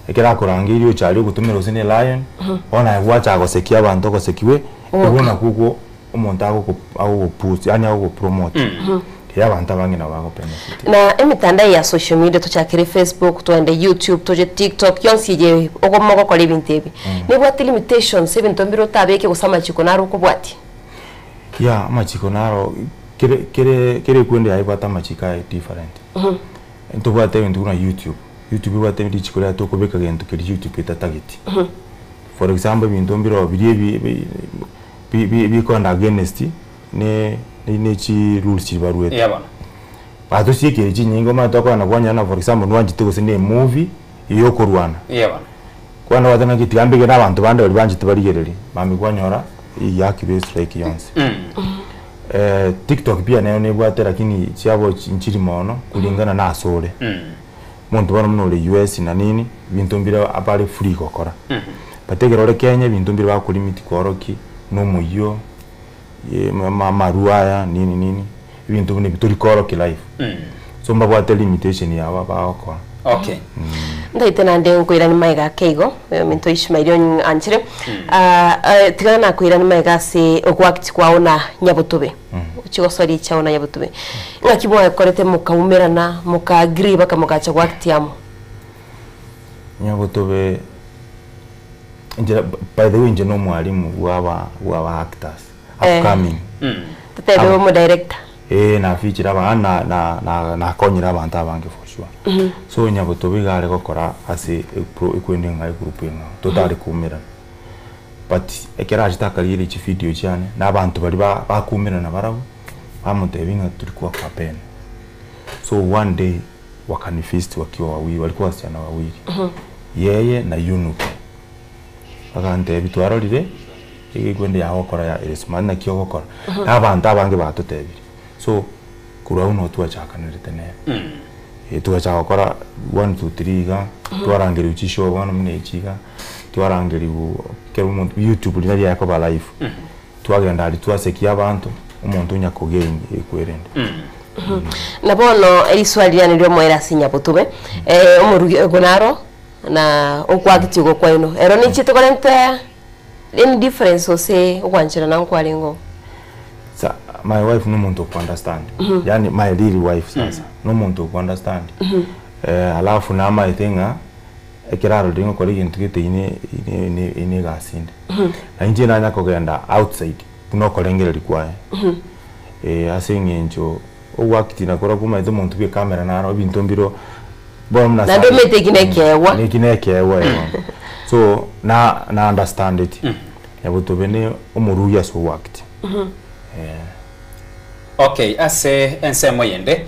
ekera korangiri ochali gutumira usine lion ona wacha gosekia abantu gosekiwe ubona kuko omuntu ago post yani ago promote abantu abangi na bago benefit na emitandao ya social media tuchakire Facebook tuende YouTube tuje TikTok yonsi je ogomogo kwa libintebi ni bwati limitations ebintu mbiro tabeke gusama chikonaro kubwati machikonaro kere kwende aibata machika different ento bwate bintu na YouTube bwate ndi chikola to kubeka gento kiri YouTube itatagiti for example bintu mbiro birie bi konda against ne ni chi rules chi baruet bana bato sikiri chi nyingo matoko na kwanya na for example nwanji tuko sine movie iyo kurwana bana kwana wadana kitigambe gena abantu bande bali banji tibaligereri mami kwanyora yaki be strike yonse TikTok pia nayo nebwate lakini cyabo nchiri mono kulingana na asore muntu bana munole US na nini bintu mbira abali free kokora bategerore Kenya bintu mbira bakuri limit koroki no muyo maruaya nini ibintu bune bituri koroki life so mbabwate limitation yawa bakora okay ndaite nande nkwira ni maiga keigo minto Ishmael anchire tigana kwira ni maiga se okwakiti kwaona nyabutube uchigo sori chaona nyabutube ngakibwa korete mukaumerana mukagree baka mukacha kwakiti yamo nyabutube njira by the way nje no mwalimu wa actors upcoming tatebe mu director na feature abana na konyira abantu abange for sure so nyabutube gare gukora ase ikwende ngai group ino totali kumira but ekera jitakarire iki video cyane n'abantu bari bakumira na barabo bamutebinga turi kwa campaign so one day wakanifist wakiwa wawili walikuwa wasichana wawili yeye na Yunuke bagante bitwarorire ikwende yaho kora ya Elisman na kiyo gukora n'abantu abange batutebire so kura uno tuachakanirite ne tuacha gukora 1 2 3 ga twarangeri uchisho bana mune ikiga twarangeri kero mu YouTube linari yako ba live twagenda ali twasekia abantu umuntu nyakogeni ekwerende nabono eliswali yani ryo moera sinya butube umurugi gonaro na okwagiti go kwaino ero ni chito korente any difference ose okwanchira na nkwalengo sa my wife no muntu ku understand yani my real wife sasa no muntu ku understand alafu na my thinga ekiraro dingo kori kintu gite ine gasinde na inje nanya kugenda outside kuno kolengereri kwae asingenjo owakiti nakora kuma ito muntu bye kamera naro bintu mbiro bomna na ndo metekinekewa nekinekewa so na understand it yabutobene umuruya so wakiti okay ase ensemo yende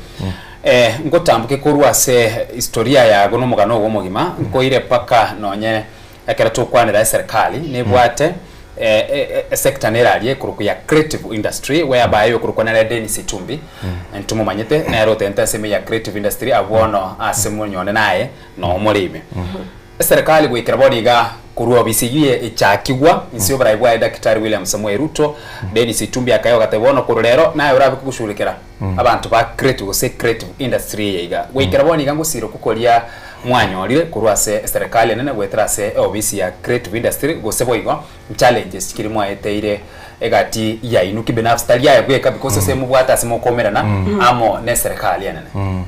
ngotambuke kurwa se historia yago no mugano wo mugima nkoire paka nonye akera tukwanira serikali nebwate sector neralie kuruku ya creative industry whereby yo kurukwana Dennis Itumbi ntumo manyete na rote entaseme ya creative industry abono asemu nyone naye no mulime serikali gwikira bodiga kurwa bisigiye ichakigwa insio barayibwa Daktari William Samuel Ruto Dennis Itumbi akayo gatebono kurulero naye urabe kugushurikira abantu ba creative industry yiga gwikira boniga ngusiro kukolia mwanyorire kurwase serikali nene gwetrase obisi ya creative industry gosebo igo challenges kiri mwaeteire egati ya inuki binafsi talia ya gweka because semu bwata semu komerana amo ne serikali nene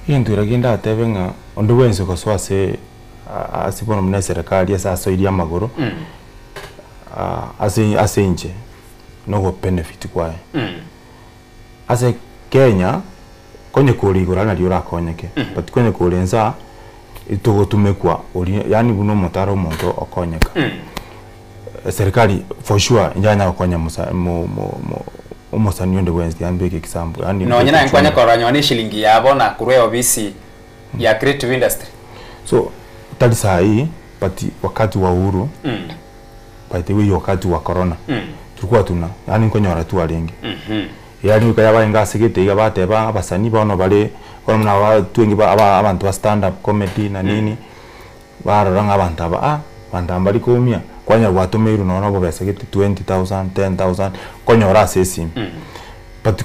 yintu iraginda atebenga ondu wense ko swase asibono mne serikali asa so iria maguru asinje no go benefit kwae ase Kenya konye kuligura na liura konyeke but konye kulenza itugo tumekwa yani buno motaro umuntu okonyeka serikali for sure njanya okonya umusani yonde Wednesday ambeke kisambu yani no nyina nkwanya koranyo ni shilingi yabona kurwe obisi ya creative industry so tali sahi but wakati wa uhuru by the way wakati wa corona tulikuwa tuna yani nkonyora tu alenge yani ukayaba ngasigite igabateba abasani bano bale kono na watu wengi abantu ba stand up comedy na nini bararanga abantu aba bandambali kumia kwanya watumiru nono bo besegite 20,000 10,000 konyora sesi but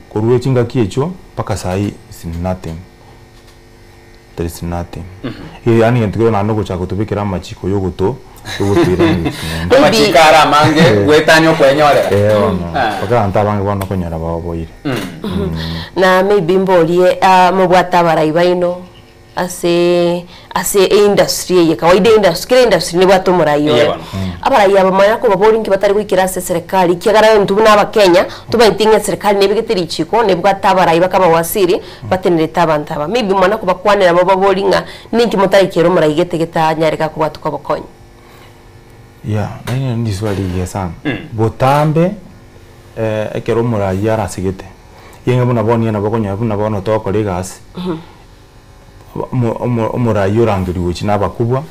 kuru echinga kiecho paka sai is nothing there is nothing yani ntikiro na nogo chako tubikira machiko yoguto amachikara mange wetanyo kwenyore paka antabange bano konyora baboire na maybe mbolie mubwata baraibaino ase industry ye kawaida industry ni bwato murayo abaraya bamanya ko baboringi batari kwikira se serikali kiagara ntu na bakenya tubaintinga serikali nebigitiri chiko nebwata barayi bakaba wasiri batenereta abantu aba maybe mwana ko bakwanira baboringa ninki mutari kero murayigete getanyareka ko batuka bakonya nani ndi swali ya sana botambe ekero murai yarasigete yenge buna boni na bokonya buna bono to kolegas murai yorangiri uchi nabakubwa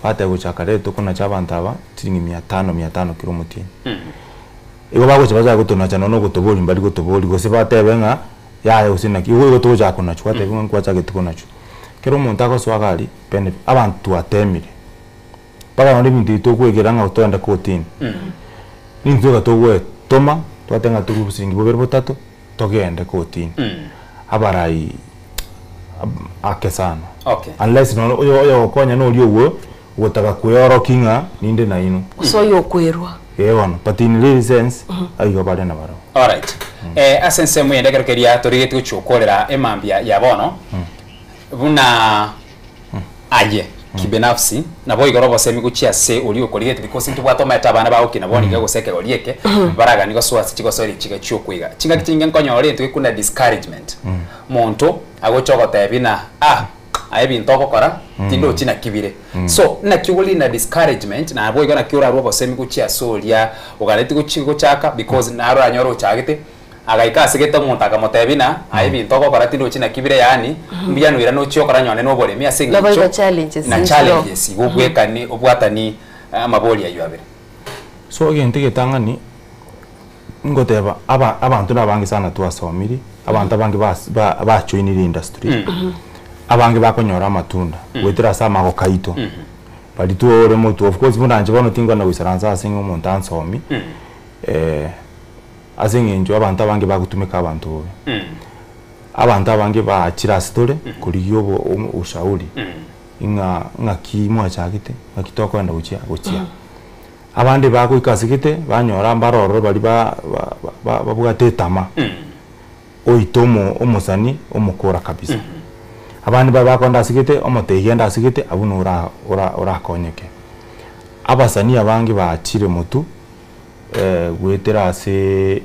bate guchakare to kuna chabantaba tiringi 500 kilomita igo bago chibaza gutona chano no gutoboli mbali gutoboli gose batebenga ya usina kigo gutoja kuna chwa tebenga kwa chage tukona chu kero muntu akoswagari pene abantu atemire baga no bintu to kwegeranga utenda kotini ninzuga to gwe toma twatenga turubusingi bobere botatu togende kotini abarai akesana okay unless no yo konya no liwo gutaka kuyoro kinga ninde na inu so yo kwerwa yewana but in real sense ayo bale na baro all right asense mu yende keria torigete guchukorera emambia ya bono buna aje kibinafsi nabo igorobo semi guchia se uri ukorigete because ntu bwatoma etabana ba ukina boni ga guseke orieke baraga nigo swasi chiko sori chika chukwiga chinga kitinga nkonyo ori ntu kuna discouragement muntu agochogota ebina ayebi ntoko kora tindo china kibire so na kiwuli na discouragement na abo igona kiura robo semi guchia soria ugaleti guchiko chaka because na aro anyoro chagete agaika sigete muntu akamotebina ayebi ntoko kora tindo china kibire yani mbiyano ira no chio kora nyone no bole mia singi na challenges ubwekani ubwatani amaboli ya yabere so gente getangani ngoteba abantu nabangi sana twasomiri abantu abangi ba joinira industry abangi bakonyora amatunda wetira sama go kaito bali tuore moto of course bunanje bono tingwa na wisaranza asinga umuntu ansomi asinga enjo abantu abangi bagutumika abantu abantu abangi ba chira story kuri yobo ushauri nga kimwa chagite ngakitoko enda guchia abandi bako ikasigite banyora mbaroro bali babuga tetama oitomo omusani omukora kabisa abandi bako ndasigite omotehenda asigite abuno ora konyeke abasani abangi bachire mutu gwetera ase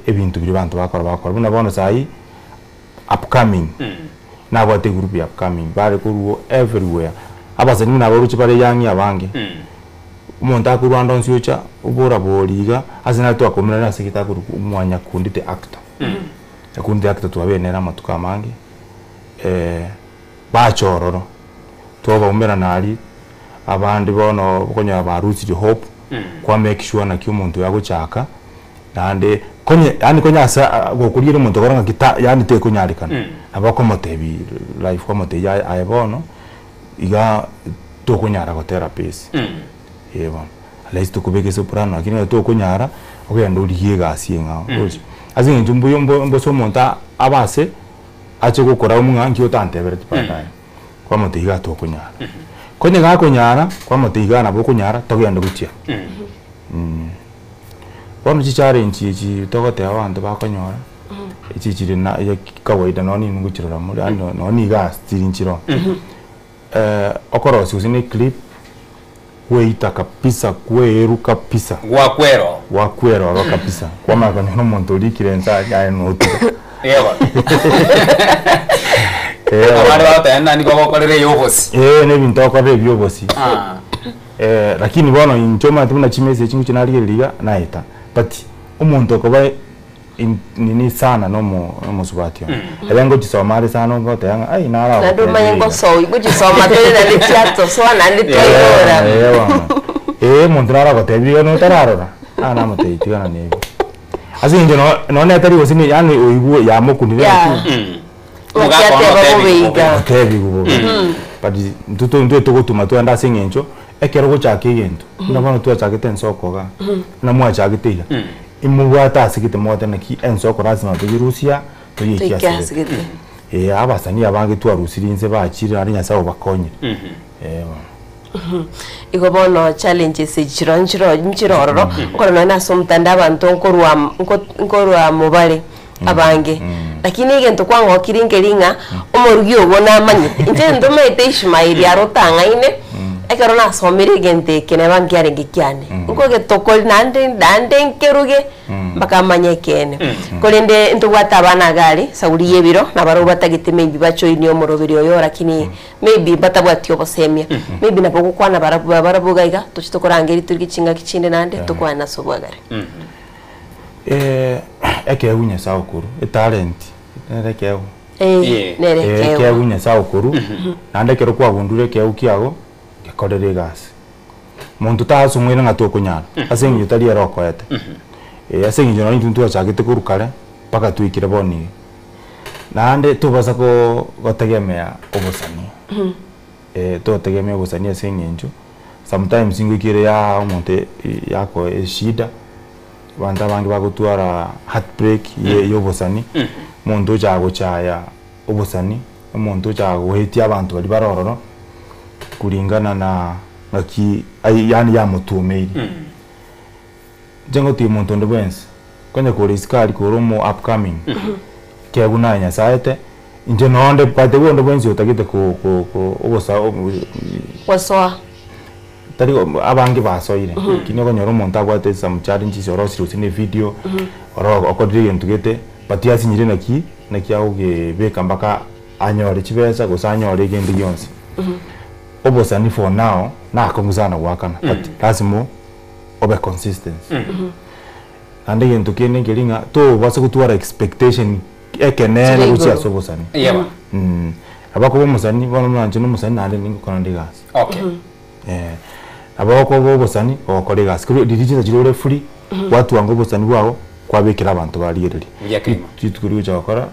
ebintu biri bantu bakora buna bono sai upcoming nabo ate group ya upcoming bare kuruo everywhere abasani nabo ruchi bare yangi abangi umuntu akurwanda nsyocha ubora boriga azina to akomera nasigita kuru umwanya kundite actor yakundi actor twabenera matuka mangi bachororo toba umera nali abandi bono konya baruti hope kwa make sure na kyumuntu yaguchaka nande konye yani konya asa gokurire umuntu koranga kita yani te kunyarikana abakomotebi life komote ya ayebono iga to kunyara ko therapist yewa alais to kubeke soprano lakini to kunyara okuyanda uliye gasi ngao azinge njumbu yombo so monta abase ache gukora umwangi otantebere tipandanye kwa motiga to kunyara konye ga kunyara kwa motiga na bokunyara togenda gutia bono chi challenge chi togote abantu bakonyora iki kiri na ya kawaida noni nguchirora muri ano noni gas tirinchiro okorosi usini clip weita kabisa kweru kabisa wakwero kabisa kwa maana no muntu likirenza ya no tu yewa abari batenda ni gokorere yobosi ne bintu okore byobosi lakini bono inchoma tuna chimese chingu chinaliriga naita but umuntu koba nini sana no musubatio ebengo chisomare sana ngote yanga ai nara na ndo mayengo so ibo chisoma tele na lichato so anandi toyora muntu nara gotebio no tararora ana muteitiga na nebi azinje no netari osini yani oigu ya mokunire tebi gubo but ntuto tugutuma tu anda singencho ekero gochake gento ndabona tu achake tensokoga na mwacha gitira imubwata asigite mote na ki ensoko razima tugirusia tuyikiasigite abasani abange tu arusirinze bakira ari nyasabo bakonye igobono challenges nchirororo ukora na somtanda abantu nkorwa mubale abange lakini igento kwango kiringelinga omorugi obona amanyite nje ndomete Ishmael yarotanga ine ekero na somire gente kene bangiare gikyane uko getoko nande nkeruge bakamanye kene kolende ntubwata bana gari sauri yebiro nabaro batagite maybe bacho ini omorobiri oyo lakini maybe batabwati obosemia maybe naboko kwana barabuga iga tuchitokorangeri turiki chinga kichinde nande tukwana sobwagare ekeu Nyasaye okuru talent nerekeu nerekeu ekeu Nyasaye okuru nande kero kwa bundure keu kiago gekorere gasi muntu tasumwire ngatu okunyana asengi tari erokoete asengi no intu achagite kurukare paka tuikire boni nande tubasa ko gotegemea obusani tutegemea obusani asengi njo sometimes ingikire ya omonte yako shida banda bangi bagutwara heartbreak y'obusani muntu jago chaya obusani umuntu jago hetia abantu bali barororo kuringana na ngaki yani ya mutumeiri jengo ti muntu ndebwense kwanya ko riskali ko romo upcoming keguna Nyasaye inje nonde pate wondo bwense utagite ko obusa wasoa tari abangi basoire kinyo konyoro umuntu agwate some challenges orosiri usine video oro okodire into gete patia sinyire naki auge beka mbaka anyore chibesa gusanyore gende yonse obosani for now na akonguzana wakana but lazima obe consistent ande gento kene ngelinga to basa kutwara expectation ekenene uchi asobosani abako bomusani bamanje no musani nande ningo konandigas okay abako bobosani okore gas kuri digital jirore free watu wango bosani bwabo kwabekira abantu bariyereri twitukuri ucha bakora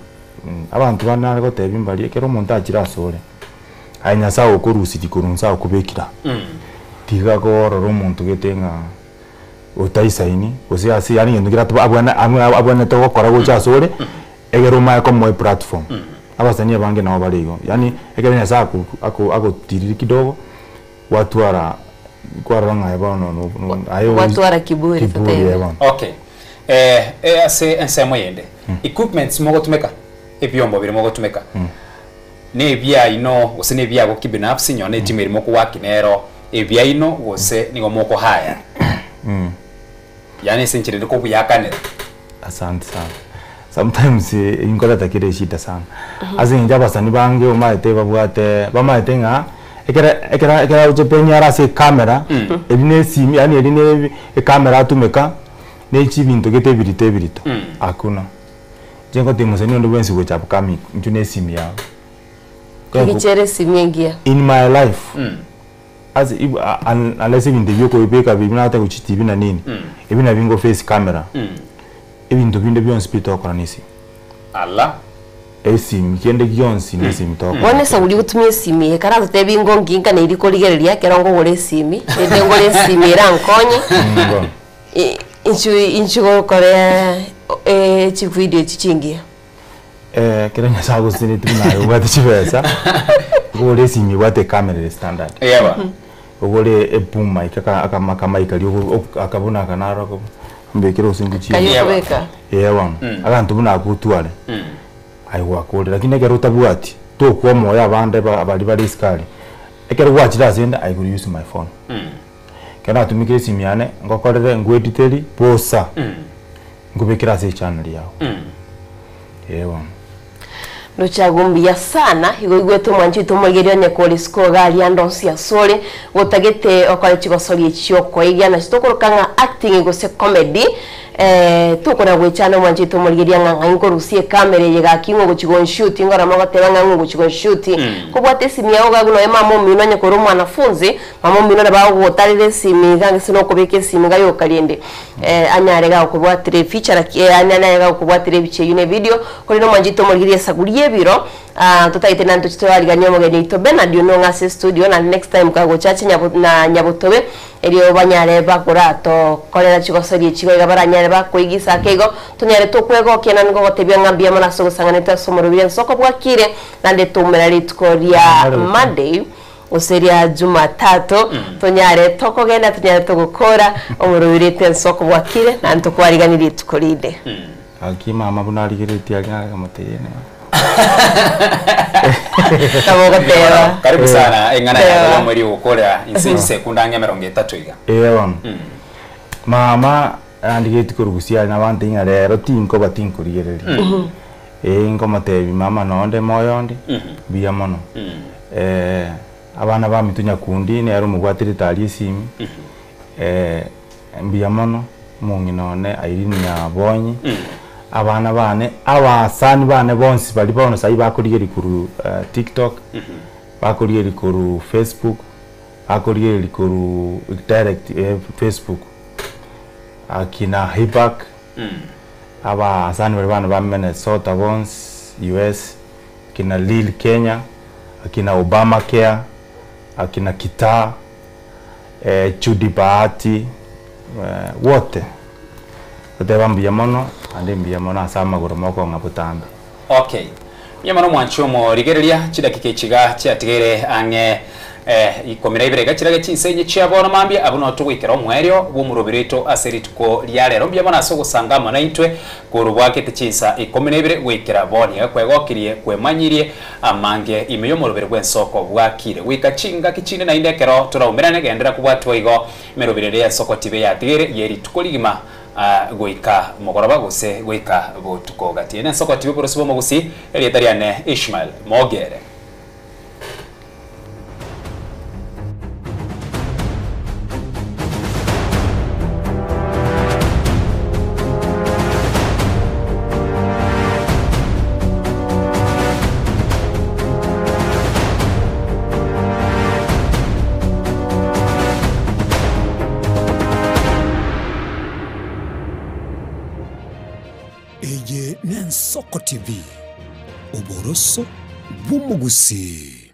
abantu banana gotebi mbali kero umuntu akira asore Nyasaye okurusiti kurunsa okubekira tiga gororo umuntu getenga utaisaini ose yani ngira abwana to gukora gucha asore egero ma ko moy platform abasani abange nabo barigo yani egero Nyasaye agotiriri kidogo watwara kwaranga yabano ayo watwara kiburi okay ase ensemo yende equipments mogo tumeka ebyombo biri mogo tumeka ne bya ino usine bya go kibinafsi nyone timeri moko wakinero ebya ino gose nigo moko haya yani senchire ko buyakanira asante sana sometimes ingola takire shida sana azinja basani bange umaite babwate bamaite nga ekera ujepenya arase kamera ebine simi yani ebine kamera tumeka ne chibinto gete birito akuna jengo temusani ndo bwensi go chap kami ntune simi yao kichere simengia in my life as unless ibintu byoko ibeka bibina ata kuchitibi na nini ibina bingo face camera ibintu binde byon speed okora nisi Allah esimi kende gyonsi nisi mitoko wone sa uli gutumye simi ekara gutebingo nginga ne iriko ligereria kerongo gore simi ende gore simi rankonye inchu kore chi video chichingia kera Nyasaye gusini tunayo wati chibesa gore simi wate camera standard yeba gore epuma akama ikali akabuna kanaro ko mbekero usingichi yeba abantu buna kutwale aiwa kole lakini kero tabwati to kwa moya abande bali skali ekero gwachira senda I will use my phone kana tumike simi yane ngokorere ngwediteri posa ngubekira se channel yao yeba nuchagumbia sana igwigwetu mwanchi tumwegerio ne kolisko gali andonsi asore gotagete okale chigosori chioko igya na chitokorokanga acting gose comedy tukora gwechana mwanchi tumwegeria nganga inkorusie kamera yega kingo gochigon shoot ngora magoteba nganga gochigon shoot kubwate simi yawo gaguno emamo mino nye koro mwanafunzi mamo mino na bawo gotarire simi gange sino kobeke simi gayo kaliende anyare ga kubwatire feature anyana ga kubwatire biche yune video kuri no mwanchi tumwegeria sagurie biro tutaite nanto chitwariganyo mogeni to Bernard no ngase studio na next time kago chache nyabotobe elio banyare bakora to kolera chigosori chigo gabaranyare bakoigisa kego tunyare to kwego kena ngo gotebya ngambia mana so sangane ta somoro bien soko bwakire nande tumera litkoria Monday useria Jumatatu tunyare toko genda tunyare to gukora omurubire tensoko bwakire nanto kwariganira tukoride akima bunarigiriti aganga muteyene karibu sana engana ya mweri ukora insi sekunda nya 30 iga mama andigeti kurugusia na bantu inga rero tinko batinko rigereri ngo matebi mama nonde moyondi biya mono abana ba mitunya kundi ne yaro mugwatire tali simi biya mono mungi none airi nya bonyi abana bane abasani bane bonsi bali bono sai bakurigeri kuru TikTok bakurigeri kuru Facebook bakurigeri kuru direct Facebook akina Hipak abasani bali bana ba Minnesota bonsi US akina Lil Kenya akina Obama Care akina Kita Chudi Bahati wote Mbia mono ande mbia mono asama goromoko ngabutambe. Okay. Yamano mwanchomo rigereria chidakike chiga chatigere ange ikomera ibirega chiraga chinsenye chiabona mambia abuno tugwikera omwerio bw'umurobirito aserituko lyarero mbia mono asogusanga mana intwe kurubwake techinsa ikomera ibire gwikera boni kwegokirie kwemanyirie amange imeyo murobire gwensoko bwakire wikachinga kichine na indekero turaumira negendera kubwatwa igo merobire ya soko tibe yatigere yeri tukoligima goika mogoroba gose goika botuko gatiene soko tibe porosibo mogusi elietariane Ishmael Mogere. Eye Nensoko TV Oboroso Bumugusi.